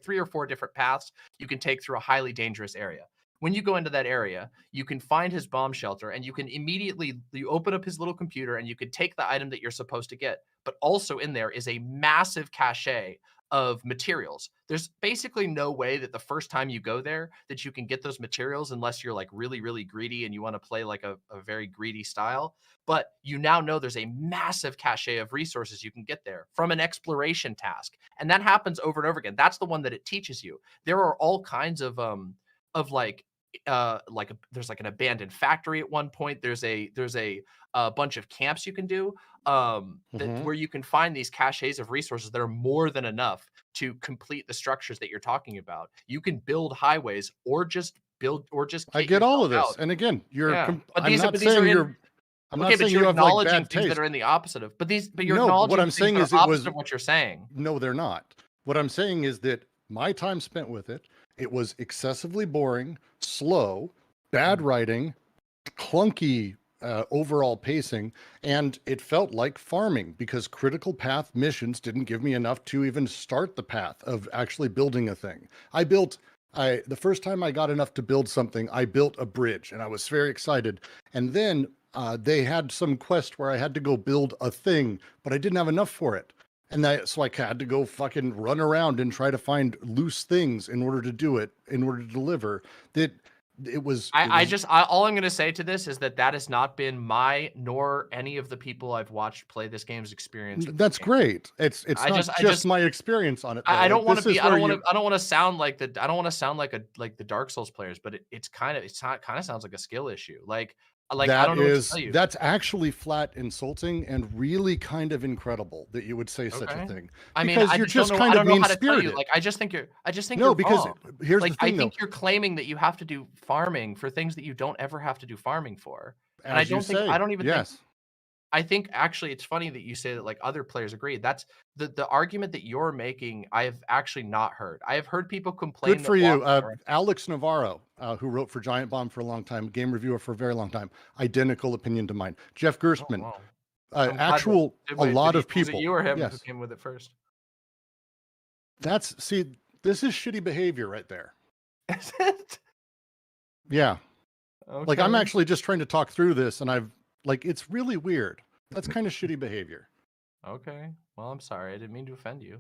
Speaker 6: 3 or 4 different paths you can take through a highly dangerous area. When you go into that area, you can find his bomb shelter, and you can immediately, you open up his little computer and you can take the item that you're supposed to get. But also in there is a massive cache of materials. There's basically no way that the first time you go there that you can get those materials unless you're like really, really greedy and you want to play like a very greedy style. But you now know there's a massive cache of resources you can get there from an exploration task. And that happens over and over again. That's the one that it teaches you. There are all kinds of there's like an abandoned factory at one point. There's a bunch of camps you can do where you can find these caches of resources that are more than enough to complete the structures that you're talking about. You can build highways or just
Speaker 7: I get all of this.
Speaker 6: out.
Speaker 7: And again,
Speaker 6: Yeah.
Speaker 7: I'm not saying you're I'm not saying you have like
Speaker 6: acknowledging
Speaker 7: bad
Speaker 6: things
Speaker 7: taste.
Speaker 6: that are in the opposite of, but you're
Speaker 7: No,
Speaker 6: acknowledging
Speaker 7: what I'm
Speaker 6: things
Speaker 7: saying
Speaker 6: that
Speaker 7: is
Speaker 6: are
Speaker 7: it
Speaker 6: opposite
Speaker 7: was
Speaker 6: of what you're saying.
Speaker 7: No, they're not. What I'm saying is that my time spent with it was excessively boring, slow, bad writing, clunky overall pacing, and it felt like farming because critical path missions didn't give me enough to even start the path of actually building a thing. The first time I got enough to build something, I built a bridge and I was very excited. And then they had some quest where I had to go build a thing, but I didn't have enough for it. So I had to go fucking run around and try to find loose things in order to do it, in order to deliver.
Speaker 6: All I'm going to say to this is that has not been my nor any of the people I've watched play this game's experience.
Speaker 7: That's great. It's not just my experience on it.
Speaker 6: I don't want to sound like the Dark Souls players, but it kind of sounds like a skill issue. I don't know what to tell you.
Speaker 7: That's actually flat insulting and really kind of incredible that you would say such a thing.
Speaker 6: I mean,
Speaker 7: because
Speaker 6: I
Speaker 7: you're
Speaker 6: just
Speaker 7: just kind of
Speaker 6: mean-spirited.
Speaker 7: mean-spirited.
Speaker 6: I just think you're
Speaker 7: No, because
Speaker 6: wrong.
Speaker 7: here's the thing,
Speaker 6: I think you're claiming that you have to do farming for things that you don't ever have to do farming for. And I think actually it's funny that you say that like other players agree. That's the argument that you're making. I have actually not heard. I have heard people complain.
Speaker 7: Good for you. Alex Navarro, who wrote for Giant Bomb for a long time, game reviewer for a very long time, identical opinion to mine. Jeff Gerstmann, a lot of people.
Speaker 6: Was it you or him who came with it first?
Speaker 7: This is shitty behavior right there.
Speaker 6: Is it?
Speaker 7: Yeah.
Speaker 6: Okay.
Speaker 7: Like I'm actually just trying to talk through this and it's really weird. That's kind of shitty behavior.
Speaker 6: Okay. Well, I'm sorry. I didn't mean to offend you.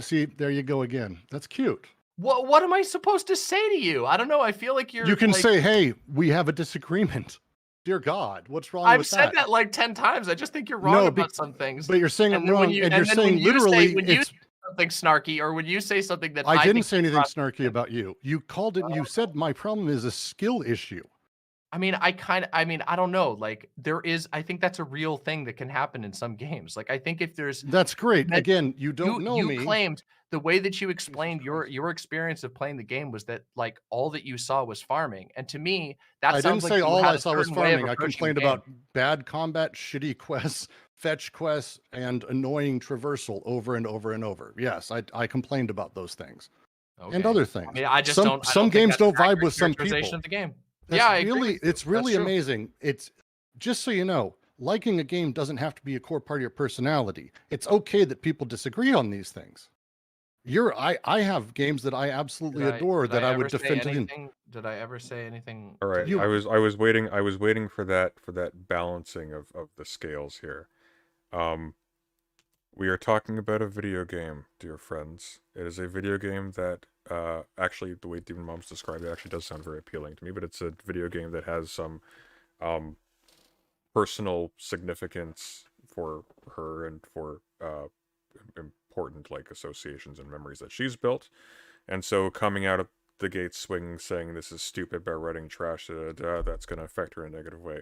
Speaker 7: See, there you go again. That's cute.
Speaker 6: What am I supposed to say to you? I don't know. I feel like
Speaker 7: you can say, hey, we have a disagreement. Dear God, what's wrong with that?
Speaker 6: I've said that like 10 times. I just think you're wrong about some things.
Speaker 7: But you're saying it wrong, and you're saying literally it's
Speaker 6: something snarky, or when you say something that
Speaker 7: I didn't say anything snarky about you. You called it, you said my problem is a skill issue.
Speaker 6: I mean, I don't know. Like I think that's a real thing that can happen in some games. Like I think if there's
Speaker 7: That's great. Again, you don't know me.
Speaker 6: You claimed the way that you explained your experience of playing the game was that like all that you saw was farming. And to me, that sounds like
Speaker 7: I didn't say all I saw was farming. I complained about bad combat, shitty quests, fetch quests, and annoying traversal over and over and over. Yes, I complained about those things. Okay. And other things.
Speaker 6: I mean,
Speaker 7: some games don't vibe with some people.
Speaker 6: Of the game.
Speaker 7: It's really amazing. It's just so you know, liking a game doesn't have to be a core part of your personality. It's okay that people disagree on these things. I have games that I absolutely adore that I would defend to him.
Speaker 6: Did I ever say anything?
Speaker 1: All right, I was waiting for that balancing of the scales here. We are talking about a video game, dear friends. It is a video game that actually, the way Demon Mom's described it actually does sound very appealing to me, but it's a video game that has some personal significance for her and for important like associations and memories that she's built. And so coming out of the gate swinging, saying this is stupid by writing trash, that's going to affect her in a negative way.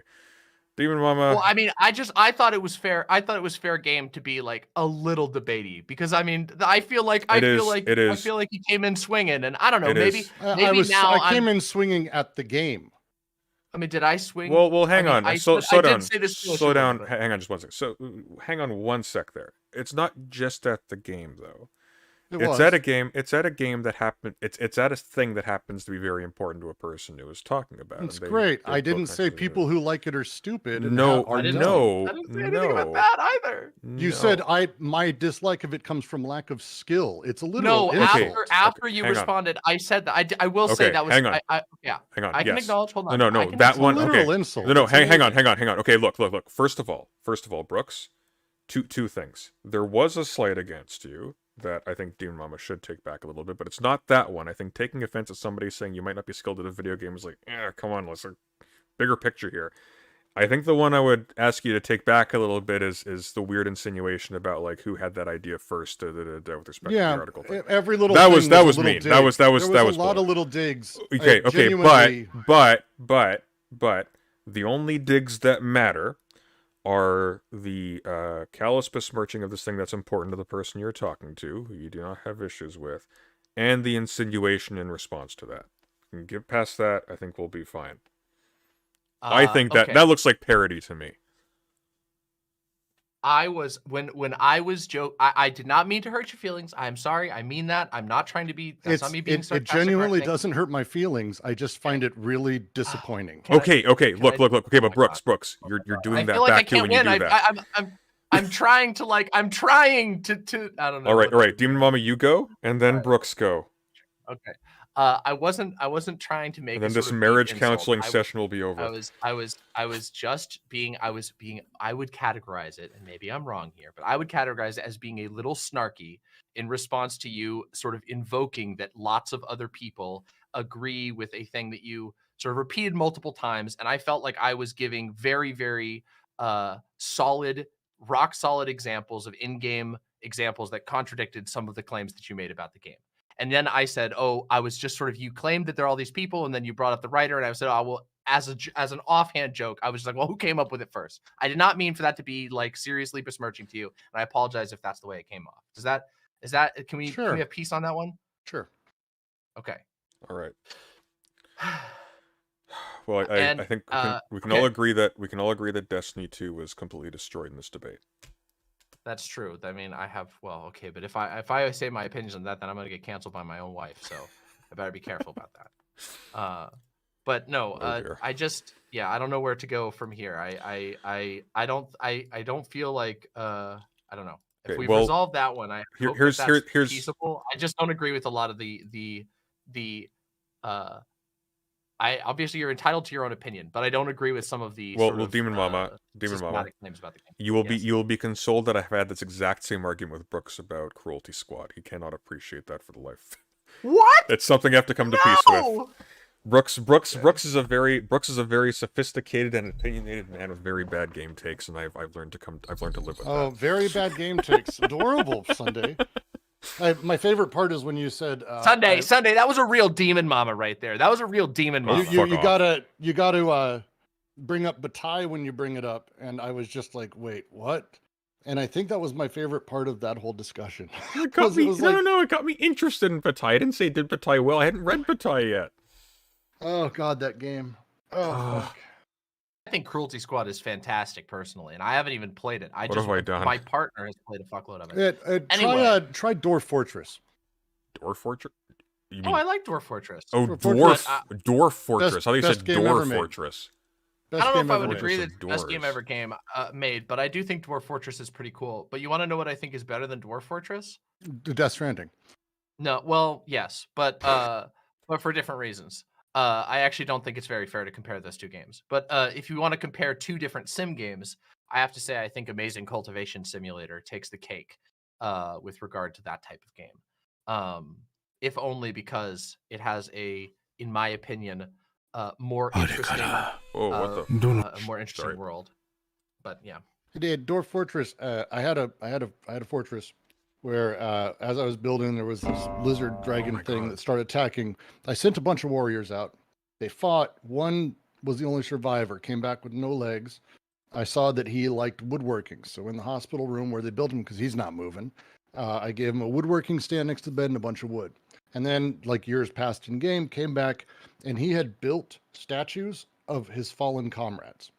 Speaker 1: Demon Mama.
Speaker 6: Well, I mean, I thought it was fair. I thought it was fair game to be like a little debatey because I mean, I feel like he came in swinging, and I don't know, maybe
Speaker 7: I came in swinging at the game.
Speaker 6: I mean, did I swing?
Speaker 1: Well, hang on. Slow down. Slow down.
Speaker 6: But...
Speaker 1: Hang on just one sec. So, hang on one sec there. It's not just at the game, though. It's at a game that happened. It's at a thing that happens to be very important to a person who is talking about.
Speaker 7: It's great. I didn't say people who like it are stupid. And
Speaker 1: no,
Speaker 6: I didn't say anything about that either.
Speaker 7: You said my dislike of it comes from lack of skill. It's a little.
Speaker 6: No, after you responded, I said that. I will say that was.
Speaker 1: Hang on.
Speaker 6: Hang on. I can acknowledge. Hold on.
Speaker 1: No. That one. Okay.
Speaker 7: Insult.
Speaker 1: No. Hang on. Okay. Look. First of all, Brooks. Two things. There was a slight against you that I think Demon Mama should take back a little bit, but it's not that one. I think taking offense at somebody saying you might not be skilled at a video game is like, come on, let's bigger picture here. I think the one I would ask you to take back a little bit is the weird insinuation about like who had that idea first with respect to the article thing.
Speaker 7: Every little
Speaker 1: that was mean.
Speaker 7: Dig.
Speaker 1: That was
Speaker 7: a lot of little digs.
Speaker 1: Okay, but the only digs that matter are the callous besmirching of this thing that's important to the person you're talking to, who you do not have issues with, and the insinuation in response to that. You can get past that, I think we'll be fine. I think that looks like parody to me.
Speaker 6: I was when I was I did not mean to hurt your feelings. I'm sorry. I mean that. I'm not trying to be. That's not me being sarcastic.
Speaker 7: It genuinely doesn't hurt my feelings. I just find it really disappointing.
Speaker 1: Okay. Look. Okay, but Brooks, you're doing that back to when you do that.
Speaker 6: I'm trying to I don't know.
Speaker 1: All right. Demon Mama, you go, and then Brooks go.
Speaker 6: Okay. I wasn't trying to make.
Speaker 1: And then this marriage counseling session will be over.
Speaker 6: I would categorize it, and maybe I'm wrong here, but I would categorize it as being a little snarky in response to you sort of invoking that lots of other people agree with a thing that you sort of repeated multiple times, and I felt like I was giving very, very solid, rock solid examples of in-game examples that contradicted some of the claims that you made about the game. And then I said, I was just sort of, you claimed that there are all these people, and then you brought up the writer, and I said, well, as an offhand joke, I was just like, well, who came up with it first? I did not mean for that to be like seriously besmirching to you, and I apologize if that's the way it came off. Can we have peace on that one?
Speaker 7: Sure.
Speaker 6: Okay.
Speaker 1: All right. Well, I think we can all agree that Destiny 2 was completely destroyed in this debate.
Speaker 6: That's true. I mean, but if I say my opinions on that, then I'm going to get canceled by my own wife. So I better be careful about that. But no, I don't know where to go from here. I don't feel like I don't know. If we've resolved that one, here's peaceable. I just don't agree with a lot of the obviously you're entitled to your own opinion, but I don't agree with some of the
Speaker 1: Demon Mama, claims about the game. You will be consoled that I've had this exact same argument with Brooks about Cruelty Squad. He cannot appreciate that for the life.
Speaker 6: What?
Speaker 1: It's something I have to come to peace with. Brooks is a very sophisticated and opinionated man with very bad game takes, and I've learned to live with that.
Speaker 7: Oh, very bad game takes. Adorable, Sunday. My favorite part is when you said
Speaker 6: Sunday. That was a real Demon Mama right there. That was a real Demon Mama.
Speaker 7: You gotta bring up Bataille when you bring it up, and I was just like, wait, what? And I think that was my favorite part of that whole discussion.
Speaker 1: It got me interested in Bataille. I didn't say it did Bataille well. I hadn't read Bataille yet.
Speaker 7: Oh God, that game. Oh fuck.
Speaker 6: I think Cruelty Squad is fantastic personally, and I haven't even played it.
Speaker 1: What have I done?
Speaker 6: My partner has played a fuckload of it.
Speaker 7: Try Dwarf Fortress.
Speaker 1: Dwarf Fortress?
Speaker 6: I like Dwarf Fortress.
Speaker 1: Oh, Dwarf Fortress. I thought you said Dwarf Fortress.
Speaker 6: I don't know if I would agree that it's the best game ever made, but I do think Dwarf Fortress is pretty cool. But you want to know what I think is better than Dwarf Fortress?
Speaker 7: Death Stranding.
Speaker 6: No, well, yes, but for different reasons. I actually don't think it's very fair to compare those two games. But if you want to compare two different sim games, I have to say I think Amazing Cultivation Simulator takes the cake with regard to that type of game. If only because it has in my opinion, more interesting,
Speaker 1: Oh, what the?
Speaker 6: a more interesting
Speaker 1: Sorry.
Speaker 6: world. But yeah.
Speaker 7: I did Dwarf Fortress. I had a fortress where as I was building, there was this lizard dragon thing that started attacking. I sent a bunch of warriors out. They fought. One was the only survivor. Came back with no legs. I saw that he liked woodworking. So in the hospital room where they built him, because he's not moving, I gave him a woodworking stand next to the bed and a bunch of wood. And then, like years passed in game, came back, and he had built statues of his fallen comrades.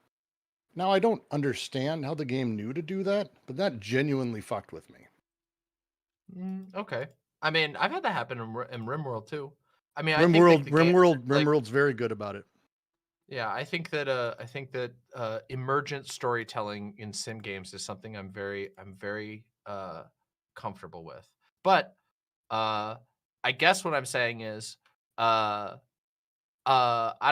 Speaker 7: Now, I don't understand how the game knew to do that, but that genuinely fucked with me.
Speaker 6: Okay. I mean, I've had that happen in RimWorld too. I mean, I think like,
Speaker 7: RimWorld's very good about it.
Speaker 6: Yeah, I think that emergent storytelling in sim games is something I'm very comfortable with. But I guess what I'm saying is I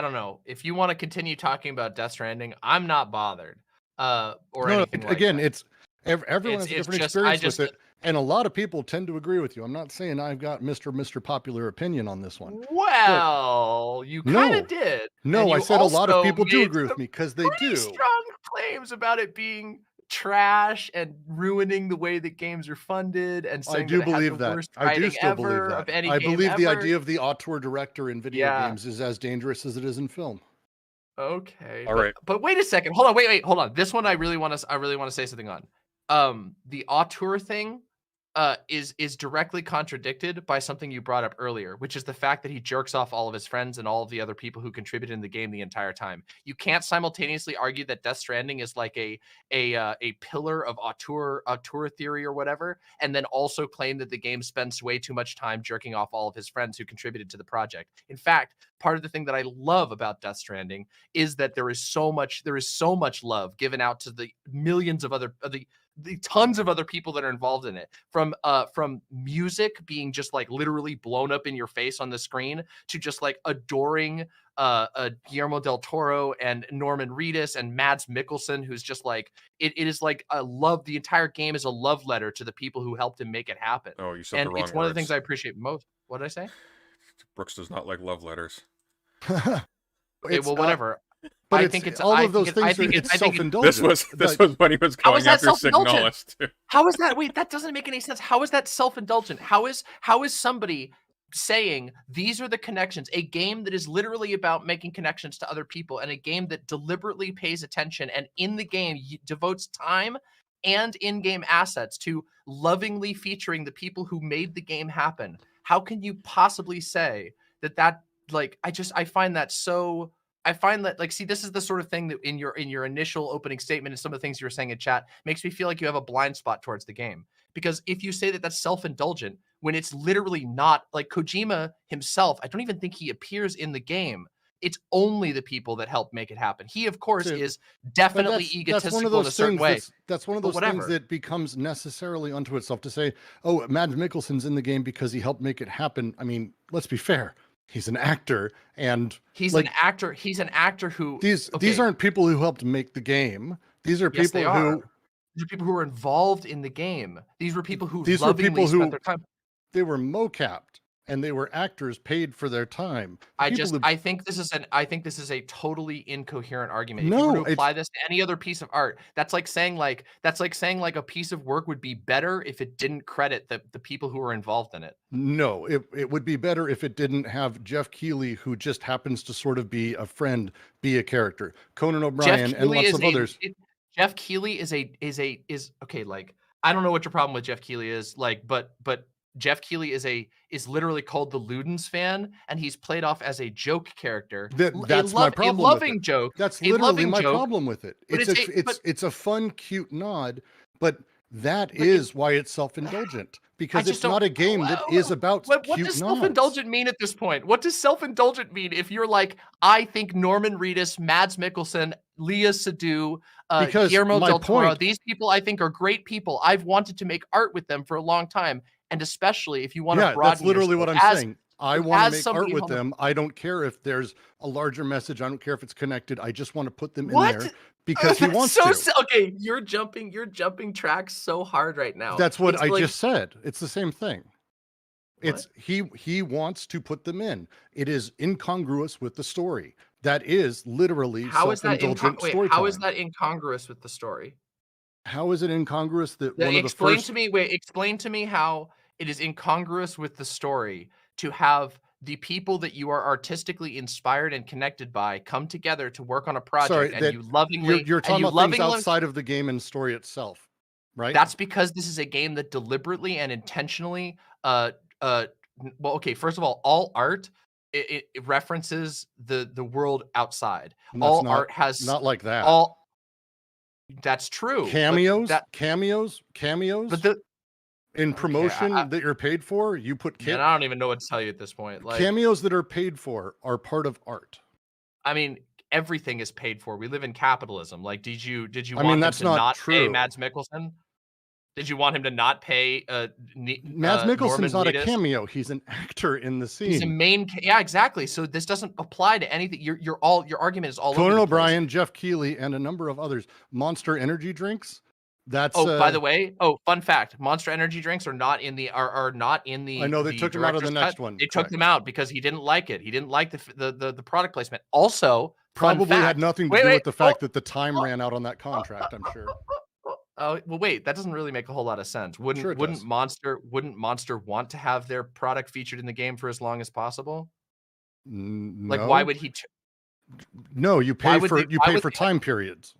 Speaker 6: don't know. If you want to continue talking about Death Stranding, I'm not bothered. Or
Speaker 7: No,
Speaker 6: anything like
Speaker 7: again,
Speaker 6: that.
Speaker 7: it's everyone has a different experience with it, and a lot of people tend to agree with you. I'm not saying I've got Mr. Popular Opinion on this one.
Speaker 6: Well, you kind
Speaker 7: No.
Speaker 6: of did.
Speaker 7: No,
Speaker 6: and
Speaker 7: I
Speaker 6: you
Speaker 7: said a lot of
Speaker 6: also
Speaker 7: people do
Speaker 6: made
Speaker 7: agree with
Speaker 6: some
Speaker 7: me because they
Speaker 6: pretty
Speaker 7: do.
Speaker 6: strong claims about it being trash and ruining the way that games are funded, and
Speaker 7: I
Speaker 6: saying
Speaker 7: do
Speaker 6: that it had
Speaker 7: believe
Speaker 6: the
Speaker 7: that.
Speaker 6: worst
Speaker 7: I do
Speaker 6: writing
Speaker 7: still believe
Speaker 6: ever
Speaker 7: that.
Speaker 6: of any
Speaker 7: I
Speaker 6: game
Speaker 7: believe the
Speaker 6: ever.
Speaker 7: idea of the auteur director in video
Speaker 6: Yeah.
Speaker 7: games is as dangerous as it is in film.
Speaker 6: Okay.
Speaker 1: All right.
Speaker 6: But wait a second. Hold on. Wait. Hold on. This one I really want to say something on. The auteur thing is directly contradicted by something you brought up earlier, which is the fact that he jerks off all of his friends and all of the other people who contributed in the game the entire time. You can't simultaneously argue that Death Stranding is like a pillar of auteur theory or whatever, and then also claim that the game spends way too much time jerking off all of his friends who contributed to the project. In fact, part of the thing that I love about Death Stranding is that there is so much love given out to the millions of other the tons of other people that are involved in it, from music being just like literally blown up in your face on the screen, to just like adoring Guillermo del Toro and Norman Reedus and Mads Mikkelsen, who's just like it is like a love. The entire game is a love letter to the people who helped him make it happen.
Speaker 1: Oh, you said
Speaker 6: And
Speaker 1: the wrong
Speaker 6: it's one of the
Speaker 1: words.
Speaker 6: things I appreciate most. What did I say?
Speaker 1: Brooks does not like love letters.
Speaker 6: Okay, well, whatever.
Speaker 7: But
Speaker 6: I think it's
Speaker 7: all
Speaker 6: I
Speaker 7: of those
Speaker 6: think it- I
Speaker 7: things.
Speaker 6: think
Speaker 7: It's
Speaker 6: it- I think it-
Speaker 7: self-indulgent.
Speaker 1: This was when he was
Speaker 6: How is
Speaker 1: going
Speaker 6: that
Speaker 1: after
Speaker 6: self-indulgent?
Speaker 1: Signalis too.
Speaker 6: How is that? Wait, that doesn't make any sense. How is that self-indulgent? How is somebody saying these are the connections? A game that is literally about making connections to other people, and a game that deliberately pays attention and in the game devotes time and in-game assets to lovingly featuring the people who made the game happen. How can you possibly say that like I find that so I find that, like, see, this is the sort of thing that in your initial opening statement and some of the things you were saying in chat makes me feel like you have a blind spot towards the game. Because if you say that that's self-indulgent when it's literally not, like Kojima himself, I don't even think he appears in the game. It's only the people that help make it happen. He, of course,
Speaker 7: Dude,
Speaker 6: is
Speaker 7: But
Speaker 6: definitely
Speaker 7: that's
Speaker 6: egotistical
Speaker 7: one of
Speaker 6: in
Speaker 7: those
Speaker 6: a certain
Speaker 7: things.
Speaker 6: way.
Speaker 7: That's one of
Speaker 6: But
Speaker 7: those things
Speaker 6: whatever.
Speaker 7: that becomes necessarily unto itself to say, "Oh, Mads Mikkelsen's in the game because he helped make it happen." I mean, let's be fair. He's an actor, and
Speaker 6: He's
Speaker 7: like,
Speaker 6: an actor. He's an actor who
Speaker 7: these
Speaker 6: okay,
Speaker 7: aren't people who helped make the game. These are
Speaker 6: yes,
Speaker 7: people
Speaker 6: they
Speaker 7: who
Speaker 6: are. These are people who were involved in the game. These were people who
Speaker 7: These were
Speaker 6: lovingly
Speaker 7: people
Speaker 6: spent
Speaker 7: who-
Speaker 6: their time.
Speaker 7: they were mocapped and they were actors paid for their time.
Speaker 6: I think this is a totally incoherent argument. If you
Speaker 7: No,
Speaker 6: were to
Speaker 7: it's-
Speaker 6: apply this to any other piece of art, that's like saying a piece of work would be better if it didn't credit the people who were involved in it.
Speaker 7: No, it would be better if it didn't have Jeff Keighley, who just happens to sort of be a friend, be a character. Conan O'Brien and lots of others.
Speaker 6: Jeff Keighley is okay. Like, I don't know what your problem with Jeff Keighley is, like, but Jeff Keighley is literally called the Ludens fan, and he's played off as a joke character.
Speaker 7: That's my problem.
Speaker 6: A loving
Speaker 7: with it.
Speaker 6: joke.
Speaker 7: That's
Speaker 6: a
Speaker 7: literally
Speaker 6: loving
Speaker 7: my
Speaker 6: joke,
Speaker 7: problem with it.
Speaker 6: but
Speaker 7: It's a fun, cute nod, but that is why it's self-indulgent, because it's not a game that is about
Speaker 6: what
Speaker 7: cute
Speaker 6: does
Speaker 7: nods.
Speaker 6: self-indulgent mean at this point? What does self-indulgent mean if you're like, I think Norman Reedus, Mads Mikkelsen, Leah Seydoux,
Speaker 7: Because
Speaker 6: Guillermo
Speaker 7: my
Speaker 6: del Toro,
Speaker 7: point-
Speaker 6: these people I think are great people. I've wanted to make art with them for a long time. and especially if you want to
Speaker 7: Yeah,
Speaker 6: broaden
Speaker 7: that's literally
Speaker 6: your
Speaker 7: what I'm
Speaker 6: scope as
Speaker 7: saying. I want to
Speaker 6: as
Speaker 7: make art
Speaker 6: somebody
Speaker 7: with
Speaker 6: who
Speaker 7: them. I don't care if there's a larger message. I don't care if it's connected. I just want to put them in
Speaker 6: What?
Speaker 7: there because he
Speaker 6: That's
Speaker 7: wants
Speaker 6: so
Speaker 7: to.
Speaker 6: okay, you're jumping tracks so hard right now.
Speaker 7: That's what
Speaker 6: It's
Speaker 7: I
Speaker 6: like,
Speaker 7: just said. It's the same thing.
Speaker 6: what?
Speaker 7: It's he wants to put them in. It is incongruous with the story. That is literally
Speaker 6: How is that
Speaker 7: self-indulgent
Speaker 6: wait,
Speaker 7: storytelling.
Speaker 6: how is that incongruous with the story?
Speaker 7: How is it incongruous that one of the
Speaker 6: Explain
Speaker 7: first
Speaker 6: to me, wait, explain to me how it is incongruous with the story to have the people that you are artistically inspired and connected by come together to work on a project
Speaker 7: sorry
Speaker 6: and
Speaker 7: that
Speaker 6: you lovingly
Speaker 7: you're
Speaker 6: and
Speaker 7: talking
Speaker 6: you
Speaker 7: about things
Speaker 6: lovingly
Speaker 7: outside of the game and story itself, right?
Speaker 6: That's because this is a game that deliberately and intentionally, well, okay, first of all art it references the world outside.
Speaker 7: And that's
Speaker 6: All art has
Speaker 7: not like that.
Speaker 6: all. That's true. but
Speaker 7: Cameos,
Speaker 6: that,
Speaker 7: cameos
Speaker 6: but the
Speaker 7: in
Speaker 6: okay,
Speaker 7: promotion that you're paid for. You put
Speaker 6: man, I don't even know what to tell you at this point. Like,
Speaker 7: cameos that are paid for are part of art.
Speaker 6: I mean, everything is paid for. We live in capitalism. Like, did you
Speaker 7: I
Speaker 6: want
Speaker 7: mean,
Speaker 6: him
Speaker 7: that's
Speaker 6: to
Speaker 7: not
Speaker 6: not pay
Speaker 7: true.
Speaker 6: Mads Mikkelsen? Did you want him to not pay
Speaker 7: Mads Mikkelsen's
Speaker 6: Norman
Speaker 7: not a
Speaker 6: Reedus?
Speaker 7: cameo. He's an actor in the scene.
Speaker 6: He's a main, yeah, exactly. So this doesn't apply to anything. Your argument is all over
Speaker 7: Conan
Speaker 6: the place.
Speaker 7: O'Brien, Jeff Keighley, and a number of others. Monster energy drinks. That's
Speaker 6: by the way, fun fact: Monster energy drinks are not in the are not in the.
Speaker 7: I know they
Speaker 6: the
Speaker 7: took him out of the
Speaker 6: director's
Speaker 7: next
Speaker 6: cut.
Speaker 7: one.
Speaker 6: They took
Speaker 7: Correct.
Speaker 6: them out because he didn't like it. He didn't like the product placement. Also, fun
Speaker 7: Probably
Speaker 6: fact,
Speaker 7: had nothing to do with the fact that the time ran out on that contract. I'm sure.
Speaker 6: Oh well, wait. That doesn't really make a whole lot of sense.
Speaker 7: Sure it
Speaker 6: Wouldn't
Speaker 7: does.
Speaker 6: Monster want to have their product featured in the game for as long as possible?
Speaker 7: No.
Speaker 6: Like, why would he?
Speaker 7: No, you pay for time periods.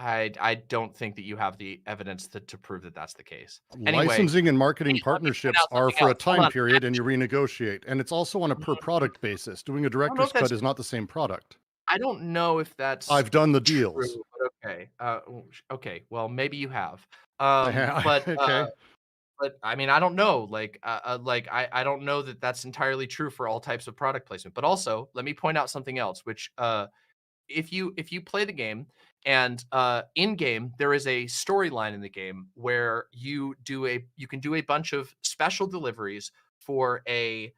Speaker 6: I don't think that you have the evidence to prove that that's the case. Anyway,
Speaker 7: Licensing and marketing partnerships are for a time
Speaker 6: else.
Speaker 7: period, and you renegotiate. And it's also on a per product basis. Doing a director's cut is not the same product.
Speaker 6: I don't know if that's.
Speaker 7: I've done the deals.
Speaker 6: True, but okay. Okay. Well, maybe you have.
Speaker 7: Yeah,
Speaker 6: But
Speaker 7: okay.
Speaker 6: but I mean, I don't know. I don't know that that's entirely true for all types of product placement. But also, let me point out something else, which if you play the game and in game there is a storyline in the game where you can do a bunch of special deliveries for a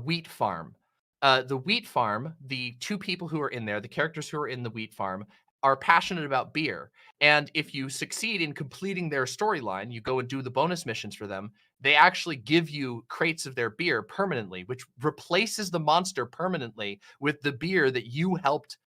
Speaker 6: wheat farm. The wheat farm, the two people who are in there, the characters who are in the wheat farm, are passionate about beer. And if you succeed in completing their storyline, you go and do the bonus missions for them, they actually give you crates of their beer permanently, which replaces the monster permanently with the beer that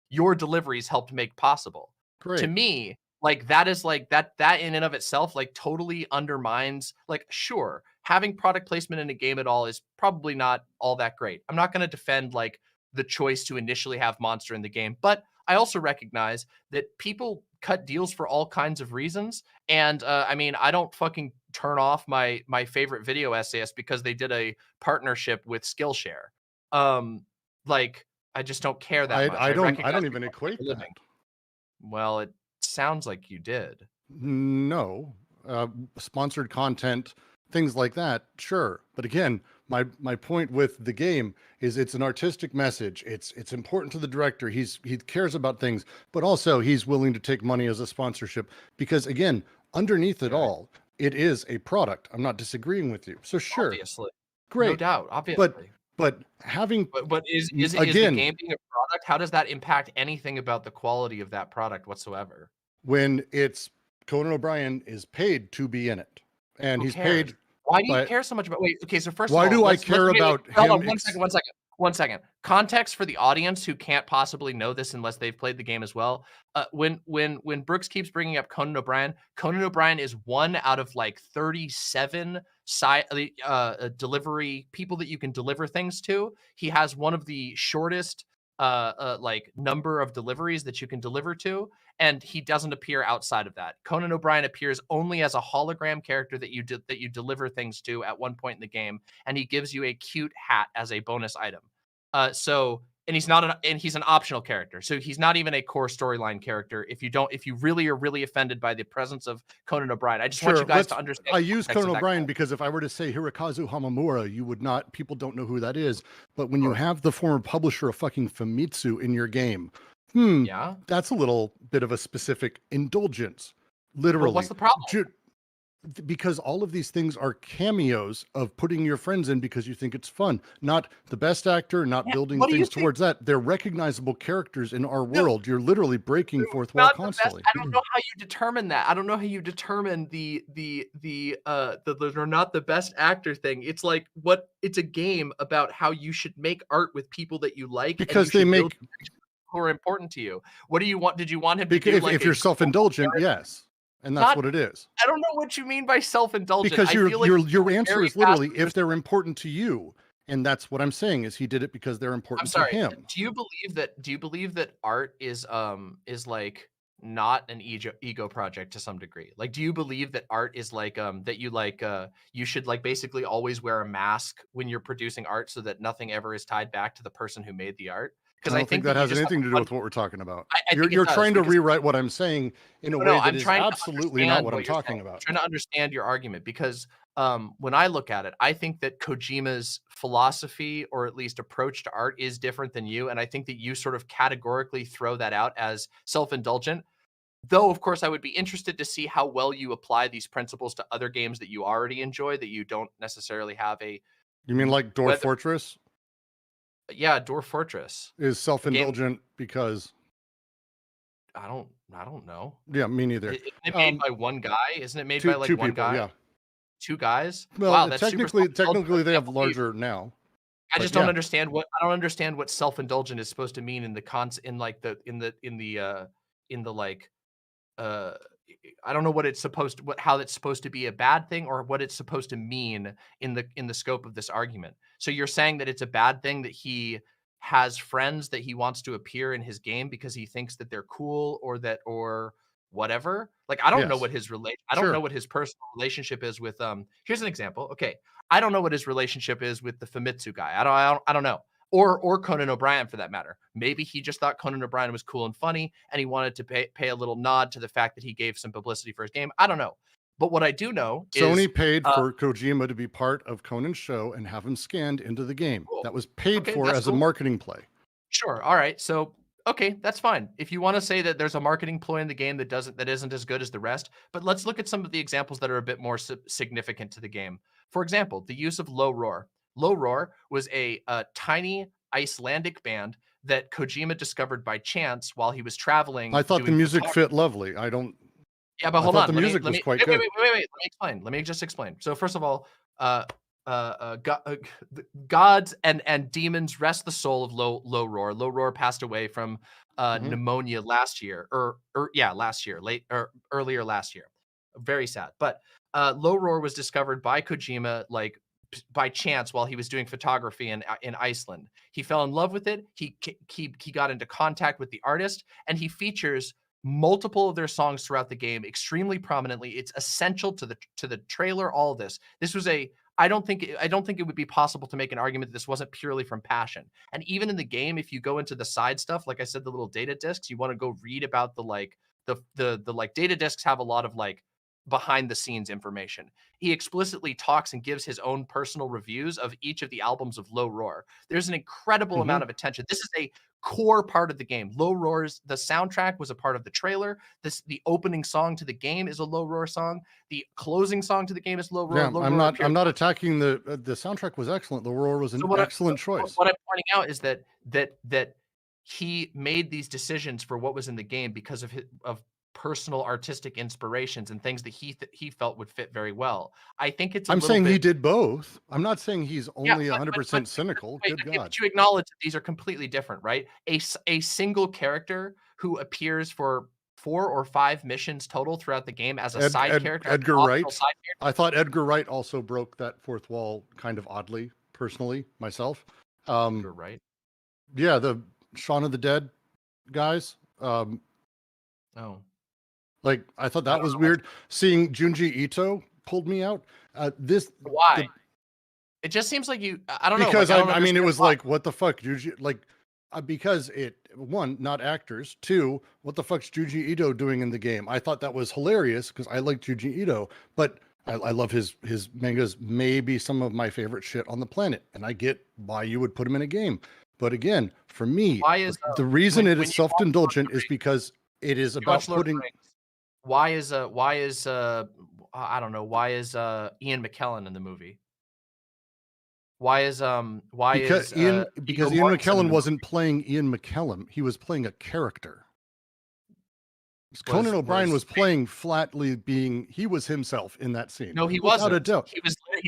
Speaker 6: your deliveries helped make possible.
Speaker 7: Great.
Speaker 6: To me, like that is like that in and of itself, like totally undermines, like, sure, having product placement in a game at all is probably not all that great. I'm not going to defend like the choice to initially have Monster in the game, but I also recognize that people cut deals for all kinds of reasons. And I mean, I don't fucking turn off my favorite video essayist because they did a partnership with Skillshare. Like, I just don't care that much.
Speaker 7: I don't even equate that.
Speaker 6: Well, it sounds like you did.
Speaker 7: No, sponsored content, things like that, sure. But again, my point with the game is it's an artistic message. It's important to the director. He cares about things, but also he's willing to take money as a sponsorship because, again, underneath it all, it is a product. I'm not disagreeing with you. So sure,
Speaker 6: obviously,
Speaker 7: great,
Speaker 6: no doubt, obviously.
Speaker 7: But having
Speaker 6: is the game being a product? How does that impact anything about the quality of that product whatsoever?
Speaker 7: When it's Conan O'Brien is paid to be in it, and he's paid.
Speaker 6: Why do you care so much about? Wait, okay. So first,
Speaker 7: why
Speaker 6: of all,
Speaker 7: do I care about him?
Speaker 6: Hold on, one second. Context for the audience who can't possibly know this unless they've played the game as well. When Brooks keeps bringing up Conan O'Brien is one out of like 37 delivery people that you can deliver things to. He has one of the shortest like number of deliveries that you can deliver to, and he doesn't appear outside of that. Conan O'Brien appears only as a hologram character that you deliver things to at one point in the game, and he gives you a cute hat as a bonus item. And he's an optional character, so he's not even a core storyline character. If you really are really offended by the presence of Conan O'Brien, I just want you guys to understand.
Speaker 7: I use Conan O'Brien because if I were to say Hirokazu Hamamura, you would not. People don't know who that is. But when you have the former publisher of fucking Famitsu in your game,
Speaker 6: yeah,
Speaker 7: that's a little bit of a specific indulgence. Literally,
Speaker 6: well, what's the problem?
Speaker 7: because all of these things are cameos of putting your friends in because you think it's fun, not the best actor, not building
Speaker 6: what do you
Speaker 7: things
Speaker 6: think?
Speaker 7: towards that. They're recognizable characters in our
Speaker 6: No.
Speaker 7: world. You're literally breaking fourth wall
Speaker 6: Not the best.
Speaker 7: constantly.
Speaker 6: I don't know how you determine that. I don't know how you determine the they're not the best actor thing. It's like it's a game about how you should make art with people that you like, and
Speaker 7: Because
Speaker 6: you
Speaker 7: they
Speaker 6: should build
Speaker 7: make
Speaker 6: connections who are important to you. What do you want? Did you want him to
Speaker 7: because
Speaker 6: do like
Speaker 7: if
Speaker 6: a
Speaker 7: you're
Speaker 6: cool
Speaker 7: self-indulgent,
Speaker 6: character?
Speaker 7: yes. And that's
Speaker 6: Not
Speaker 7: what it is.
Speaker 6: I don't know what you mean by self-indulgent.
Speaker 7: Because
Speaker 6: I feel like
Speaker 7: your answer
Speaker 6: very
Speaker 7: is literally
Speaker 6: fast-
Speaker 7: if they're important to you. And that's what I'm saying is he did it because they're
Speaker 6: I'm
Speaker 7: important to
Speaker 6: sorry.
Speaker 7: him.
Speaker 6: Do you believe that art is like not an ego project to some degree? Like, do you believe that art is like that you should like basically always wear a mask when you're producing art so that nothing ever is tied back to the person who made the art?
Speaker 7: I
Speaker 6: Because
Speaker 7: don't think that has anything to do with what we're talking about.
Speaker 6: I think it
Speaker 7: You're
Speaker 6: does,
Speaker 7: trying to
Speaker 6: because
Speaker 7: rewrite what I'm saying in a way that
Speaker 6: I'm
Speaker 7: is
Speaker 6: trying to
Speaker 7: absolutely not
Speaker 6: understand
Speaker 7: what I'm
Speaker 6: what you're
Speaker 7: talking
Speaker 6: saying.
Speaker 7: about.
Speaker 6: I'm trying to understand your argument because when I look at it, I think that Kojima's philosophy or at least approach to art is different than you. And I think that you sort of categorically throw that out as self-indulgent. Though, of course, I would be interested to see how well you apply these principles to other games that you already enjoy that you don't necessarily have a
Speaker 7: You mean like Dwarf
Speaker 6: whether-
Speaker 7: Fortress
Speaker 6: yeah, Dwarf Fortress.
Speaker 7: is self-indulgent because
Speaker 6: I don't know.
Speaker 7: yeah, me neither.
Speaker 6: Isn't it made by one guy? Isn't it made
Speaker 7: Two,
Speaker 6: by like
Speaker 7: two
Speaker 6: one
Speaker 7: people,
Speaker 6: guy?
Speaker 7: yeah.
Speaker 6: Two guys?
Speaker 7: Well,
Speaker 6: Wow, that's super
Speaker 7: technically
Speaker 6: self-indulgent.
Speaker 7: they
Speaker 6: I
Speaker 7: have
Speaker 6: can't believe-
Speaker 7: larger now.
Speaker 6: I
Speaker 7: but
Speaker 6: just don't
Speaker 7: yeah.
Speaker 6: understand what self-indulgent is supposed to mean in the like I don't know what it's supposed to how it's supposed to be a bad thing or what it's supposed to mean in the scope of this argument. So you're saying that it's a bad thing that he has friends that he wants to appear in his game because he thinks that they're cool or whatever. Like I don't know
Speaker 7: Yes.
Speaker 6: what I don't know
Speaker 7: Sure.
Speaker 6: what his personal relationship is with here's an example. Okay. I don't know what his relationship is with the Famitsu guy. I don't know. Or Conan O'Brien for that matter. Maybe he just thought Conan O'Brien was cool and funny and he wanted to pay a little nod to the fact that he gave some publicity for his game. I don't know. But what I do know is
Speaker 7: Sony paid for Kojima to be part of Conan's show and have him scanned into the game.
Speaker 6: Cool.
Speaker 7: That was paid
Speaker 6: Okay,
Speaker 7: for
Speaker 6: that's
Speaker 7: as a
Speaker 6: cool.
Speaker 7: marketing play.
Speaker 6: Sure. All right. So okay, that's fine. If you want to say that there's a marketing ploy in the game that isn't as good as the rest, but let's look at some of the examples that are a bit more significant to the game. For example, the use of Low Roar. Low Roar was a tiny Icelandic band that Kojima discovered by chance while he was traveling.
Speaker 7: I thought the
Speaker 6: doing
Speaker 7: music
Speaker 6: photography.
Speaker 7: fit lovely. I don't.
Speaker 6: Yeah, but
Speaker 7: I
Speaker 6: hold
Speaker 7: thought
Speaker 6: on.
Speaker 7: the
Speaker 6: Let me-
Speaker 7: music
Speaker 6: let
Speaker 7: was
Speaker 6: me-
Speaker 7: quite
Speaker 6: wait,
Speaker 7: good.
Speaker 6: Wait. Let me explain. Let me just explain. So first of all, gods and demons rest the soul of Low Roar. Low Roar passed away from pneumonia last year, earlier last year. Very sad. But Low Roar was discovered by Kojima like by chance while he was doing photography in Iceland. He fell in love with it. He got into contact with the artist, and he features multiple of their songs throughout the game extremely prominently. It's essential to the trailer. All of this. This was a. I don't think it would be possible to make an argument that this wasn't purely from passion. And even in the game, if you go into the side stuff, like I said, the little data discs, you want to go read about the like data discs have a lot of like behind the scenes information. He explicitly talks and gives his own personal reviews of each of the albums of Low Roar. There's an incredible amount of attention. This is a core part of the game. Low Roar's the soundtrack was a part of the trailer. The opening song to the game is a Low Roar song. The closing song to the game is Low Roar.
Speaker 7: Yeah,
Speaker 6: Low
Speaker 7: I'm
Speaker 6: Roar
Speaker 7: not attacking the soundtrack was excellent. The Roar was an excellent choice.
Speaker 6: What I'm pointing out is that he made these decisions for what was in the game because of personal artistic inspirations and things that he felt would fit very well. I think it's.
Speaker 7: I'm saying he did both. I'm not saying he's only 100% cynical.
Speaker 6: Wait,
Speaker 7: Good
Speaker 6: okay,
Speaker 7: God.
Speaker 6: but you acknowledge that these are completely different, right? A single character who appears for 4 or 5 missions total throughout the game as a side character.
Speaker 7: Edgar
Speaker 6: an optional
Speaker 7: Wright.
Speaker 6: side character.
Speaker 7: I thought Edgar Wright also broke that fourth wall kind of oddly, personally, myself.
Speaker 6: Edgar Wright.
Speaker 7: Yeah, the Shaun of the Dead guys.
Speaker 6: Oh.
Speaker 7: Like I thought that was weird. Seeing Junji Ito pulled me out.
Speaker 6: Why? It just seems like you. I don't know.
Speaker 7: Because
Speaker 6: like,
Speaker 7: I mean, it was
Speaker 6: why.
Speaker 7: like, what the fuck, Junji? Like, because it one, not actors. 2, what the fuck's Junji Ito doing in the game? I thought that was hilarious because I like Junji Ito, but I love his mangas. Maybe some of my favorite shit on the planet, and I get why you would put him in a game. But again, for me,
Speaker 6: Why is
Speaker 7: the reason
Speaker 6: when
Speaker 7: it is
Speaker 6: you
Speaker 7: self-indulgent is because it is about
Speaker 6: watch Lord of the
Speaker 7: putting.
Speaker 6: Rings, why is I don't know, why is Ian McKellen in the movie? Why is
Speaker 7: Because Ian
Speaker 6: Viggo
Speaker 7: Ian
Speaker 6: Mortensen in
Speaker 7: McKellen
Speaker 6: the
Speaker 7: wasn't playing Ian McKellen. He was playing a character. Conan O'Brien was playing flatly being he was himself in that scene.
Speaker 6: No, he
Speaker 7: without
Speaker 6: wasn't.
Speaker 7: a doubt.
Speaker 6: He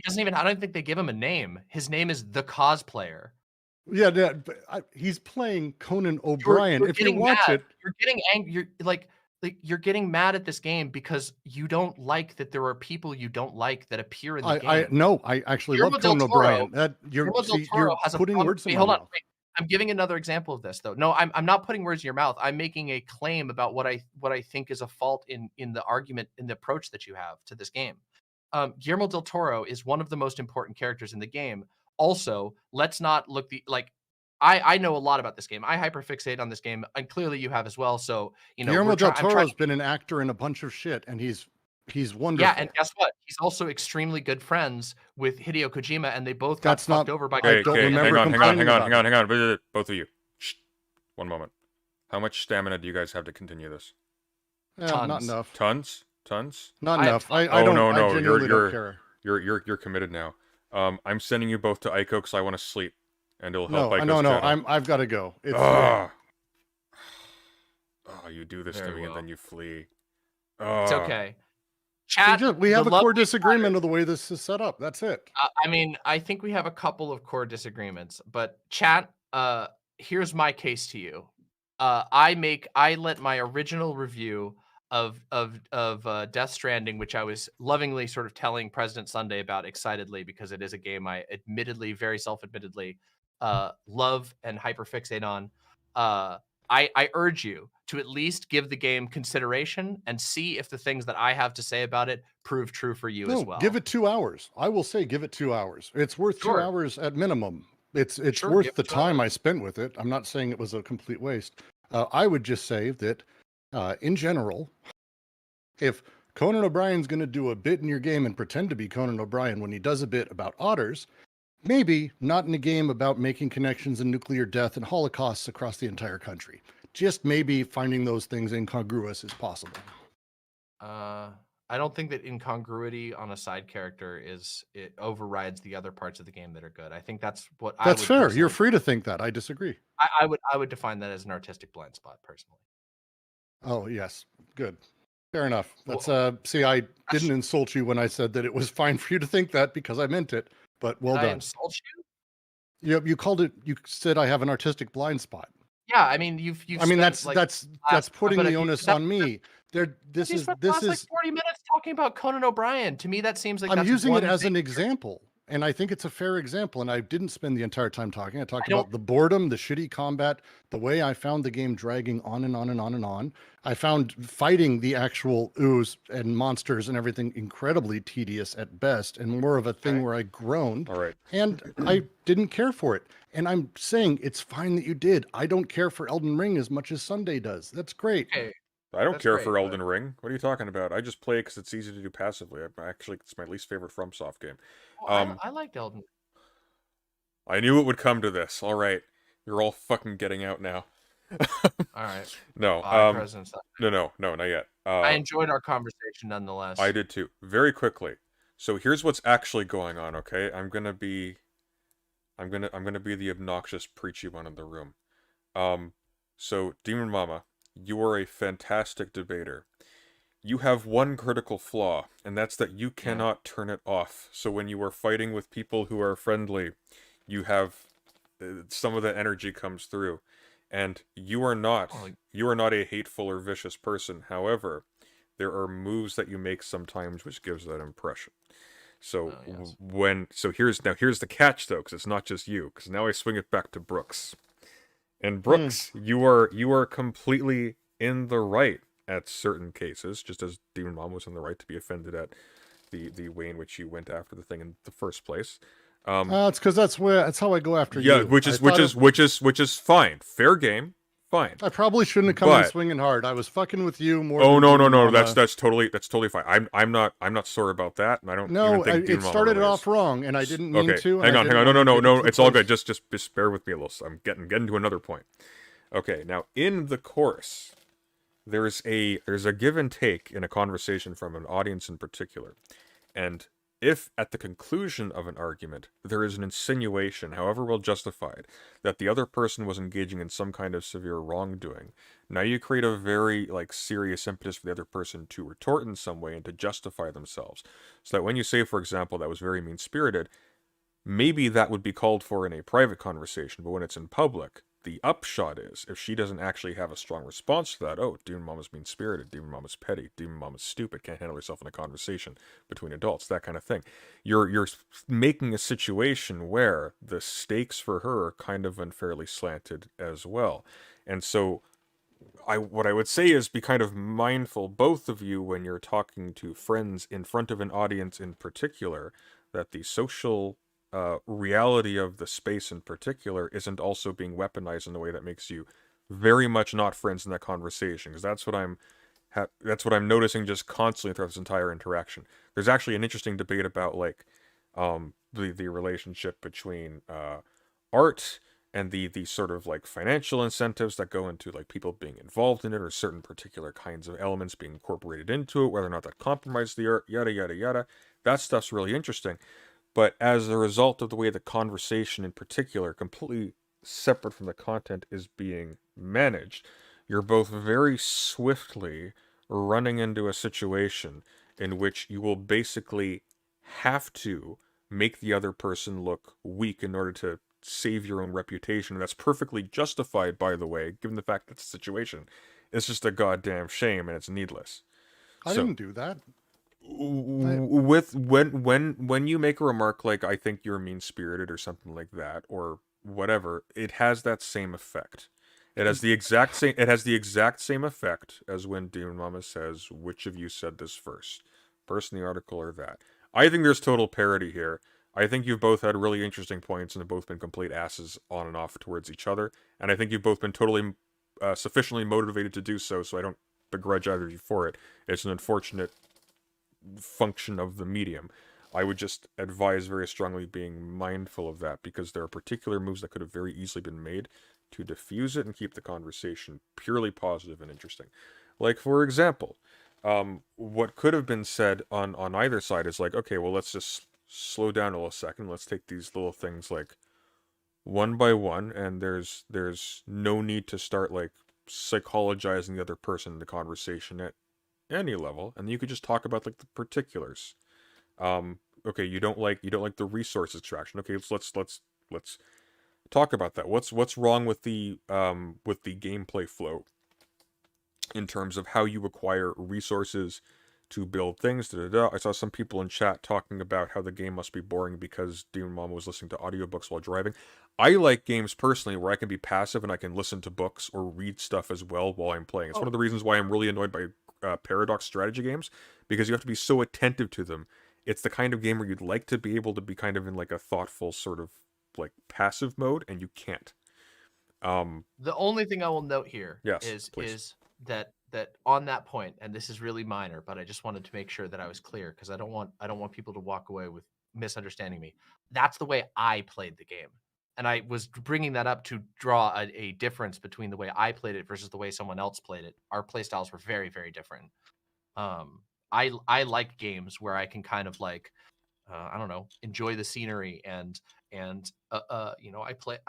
Speaker 6: doesn't even. I don't think they give him a name. His name is the Cosplayer.
Speaker 7: Yeah, but he's playing Conan O'Brien. If you watch it,
Speaker 6: you're getting angry. You're like you're getting mad at this game because you don't like that there are people you don't like that appear in the game.
Speaker 7: No, I actually
Speaker 6: Guillermo
Speaker 7: love Conan
Speaker 6: del Toro-
Speaker 7: O'Brien. That you're
Speaker 6: Guillermo del Toro has a
Speaker 7: putting
Speaker 6: problem-
Speaker 7: words in
Speaker 6: Wait,
Speaker 7: my
Speaker 6: hold on.
Speaker 7: mouth.
Speaker 6: Wait. I'm giving another example of this though. No, I'm not putting words in your mouth. I'm making a claim about what I think is a fault in the argument, in the approach that you have to this game. Guillermo del Toro is one of the most important characters in the game. Also, let's not look I know a lot about this game. I hyperfixate on this game, and clearly you have as well. So
Speaker 7: Guillermo del Toro's been an actor in a bunch of shit, and he's wonderful.
Speaker 6: Yeah, and guess what? He's also extremely good friends with Hideo Kojima, and they both got fucked over by.
Speaker 1: Hang on, both of you. Shh. One moment. How much stamina do you guys have to continue this?
Speaker 7: Not enough.
Speaker 1: Tons?
Speaker 7: Not enough. I
Speaker 1: don't.
Speaker 7: No.
Speaker 1: I
Speaker 7: genuinely don't care.
Speaker 1: You're committed now. I'm sending you both to Ico because I want to sleep, and it'll help.
Speaker 7: No. I've got to go. It's
Speaker 1: you do this
Speaker 6: Very
Speaker 1: to me
Speaker 6: well.
Speaker 1: and then you flee.
Speaker 6: It's okay. Chat,
Speaker 7: we have
Speaker 6: the
Speaker 7: a core
Speaker 6: lovely
Speaker 7: disagreement of the way this is set up. That's it.
Speaker 6: I mean, I think we have a couple of core disagreements, but chat, here's my case to you. I let my original review of Death Stranding, which I was lovingly sort of telling President Sunday about excitedly because it is a game I admittedly, very self-admittedly, love and hyperfixate on. I urge you to at least give the game consideration and see if the things that I have to say about it prove true for you as well.
Speaker 7: Give it 2 hours. I will say give it 2 hours. It's worth 2 hours at minimum. It's worth the time I spent with it. I'm not saying it was a complete waste. I would just say that in general, if Conan O'Brien's going to do a bit in your game and pretend to be Conan O'Brien when he does a bit about otters, maybe not in a game about making connections and nuclear death and holocausts across the entire country. Just maybe finding those things incongruous is possible.
Speaker 6: I don't think that incongruity on a side character it overrides the other parts of the game that are good. I think that's what
Speaker 7: That's fair. You're free to think that. I disagree.
Speaker 6: I would define that as an artistic blind spot personally.
Speaker 7: Oh, yes. Good. Fair enough. That's see, I didn't insult you when I said that it was fine for you to think that because I meant it, but well
Speaker 6: Did
Speaker 7: done.
Speaker 6: I insult you?
Speaker 7: You said I have an artistic blind spot.
Speaker 6: Yeah, I mean you've
Speaker 7: I mean
Speaker 6: spent,
Speaker 7: that's putting the onus on me. This is
Speaker 6: 40 minutes talking about Conan O'Brien. To me that seems like
Speaker 7: I'm
Speaker 6: that's
Speaker 7: using it as
Speaker 6: thing.
Speaker 7: an example, and I think it's a fair example, and I didn't spend the entire time talking. I talked about the boredom, the shitty combat, the way I found the game dragging on and on and on and on. I found fighting the actual ooze and monsters and everything incredibly tedious at best, and more of a thing where I groaned.
Speaker 1: All right.
Speaker 7: And I didn't care for it. And I'm saying it's fine that you did. I don't care for Elden Ring as much as Sunday does. That's great.
Speaker 6: Okay.
Speaker 1: I don't care for Elden Ring. What are you talking about? I just play because it's easy to do passively. It's my least favorite FromSoft game.
Speaker 6: I liked Elden.
Speaker 1: I knew it would come to this. All right, you're all fucking getting out now.
Speaker 6: All right.
Speaker 1: No. No, not yet.
Speaker 6: I enjoyed our conversation nonetheless.
Speaker 1: I did too. Very quickly. So here's what's actually going on. Okay, I'm gonna be the obnoxious, preachy one in the room. So Demon Mama, you are a fantastic debater. You have one critical flaw, and that's that you cannot turn it off. So when you are fighting with people who are friendly, you have some of the energy comes through, and you are not a hateful or vicious person. However, there are moves that you make sometimes which gives that impression. So here's the catch though, because it's not just you. Because now I swing it back to Brooks. And Brooks, you are completely in the right at certain cases, just as Demon Mom was in the right to be offended at the way in which you went after the thing in the first place.
Speaker 7: It's because that's how I go after you.
Speaker 1: Yeah, which is fine. Fair game. Fine.
Speaker 7: I probably shouldn't have come in swinging hard. I was fucking with you more.
Speaker 1: Oh no. That's totally fine. I'm not sore about that, and I don't.
Speaker 7: No,
Speaker 1: even think
Speaker 7: it started it off wrong, and I didn't mean to.
Speaker 1: Hang on. No. It's all good. Just bear with me a little. So I'm getting to another point. Okay, now in the course, there's a give and take in a conversation from an audience in particular. And if at the conclusion of an argument there is an insinuation, however well justified, that the other person was engaging in some kind of severe wrongdoing, now you create a very serious impetus for the other person to retort in some way and to justify themselves. So that when you say, for example, that was very mean-spirited, maybe that would be called for in a private conversation, but when it's in public, the upshot is, if she doesn't actually have a strong response to that, oh, Demon Mama's mean-spirited, Demon Mama's petty, Demon Mama's stupid, can't handle herself in a conversation between adults, that kind of thing. You're making a situation where the stakes for her are kind of unfairly slanted as well. And so what I would say is be kind of mindful, both of you, when you're talking to friends in front of an audience in particular, that the social reality of the space in particular isn't also being weaponized in a way that makes you very much not friends in that conversation. Because that's what I'm noticing just constantly throughout this entire interaction. There's actually an interesting debate about the relationship between art and the sort of financial incentives that go into people being involved in it, or certain particular kinds of elements being incorporated into it, whether or not that compromise the art, yada yada yada. That stuff's really interesting. But as a result of the way the conversation in particular, completely separate from the content, is being managed, you're both very swiftly running into a situation in which you will basically have to make the other person look weak in order to save your own reputation. And that's perfectly justified, by the way, given the fact that the situation is just a goddamn shame and it's needless.
Speaker 7: I didn't do that.
Speaker 1: With when you make a remark like, I think you're mean-spirited or something like that, or whatever, it has that same effect. It has the exact same effect as when Demon Mama says, which of you said this first? Person in the article or that? I think there's total parody here. I think you've both had really interesting points and have both been complete asses on and off towards each other. And I think you've both been totally sufficiently motivated to do so, so I don't begrudge either of you for it. It's an unfortunate function of the medium. I would just advise very strongly being mindful of that, because there are particular moves that could have very easily been made to diffuse it and keep the conversation purely positive and interesting. Like, for example, what could have been said on either side is okay, well, let's just slow down a little second. Let's take these little things one by one, and there's no need to start psychologizing the other person in the conversation at any level, and you could just talk about the particulars. Okay, you don't like the resource extraction. Okay, let's talk about that. What's wrong with the gameplay flow in terms of how you acquire resources to build things? I saw some people in chat talking about how the game must be boring because Demon Mama was listening to audiobooks while driving. I like games personally where I can be passive and I can listen to books or read stuff as well while I'm playing. It's one of the reasons why I'm really annoyed by paradox strategy games, because you have to be so attentive to them. It's the kind of game where you'd like to be able to be kind of in a thoughtful sort of passive mode, and you can't.
Speaker 6: The only thing I will note here
Speaker 1: is
Speaker 6: that on that point, and this is really minor, but I just wanted to make sure that I was clear, because I don't want people to walk away with misunderstanding me. That's the way I played the game. And I was bringing that up to draw a difference between the way I played it versus the way someone else played it. Our play styles were very, very different. I like games where I can kind of I don't know, enjoy the scenery and I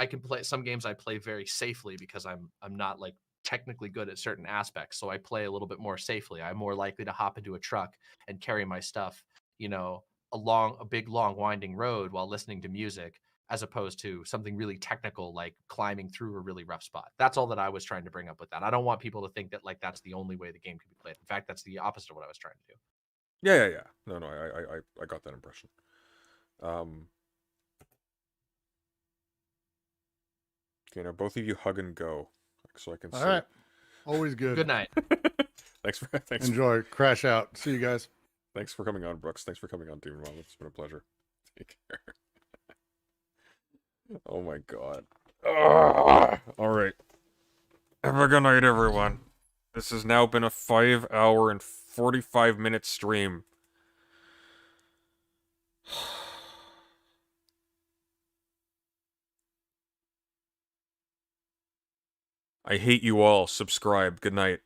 Speaker 6: can play some games. I play very safely because I'm not technically good at certain aspects, so I play a little bit more safely. I'm more likely to hop into a truck and carry my stuff, along a big long winding road while listening to music, as opposed to something really technical like climbing through a really rough spot. That's all that I was trying to bring up with that. I don't want people to think that that's the only way the game can be played. In fact, that's the opposite of what I was trying to do.
Speaker 1: Yeah. No, I got that impression. Okay, now both of you hug and go, so I can.
Speaker 7: All right. Always good.
Speaker 6: Good night.
Speaker 1: Thanks.
Speaker 7: Enjoy. Crash out. See you guys.
Speaker 1: Thanks for coming on, Brooks. Thanks for coming on, Demon Mama. It's been a pleasure. Take care. Oh my god. All right. Have a good night, everyone. This has now been a 5-hour and 45-minute stream. I hate you all. Subscribe. Good night.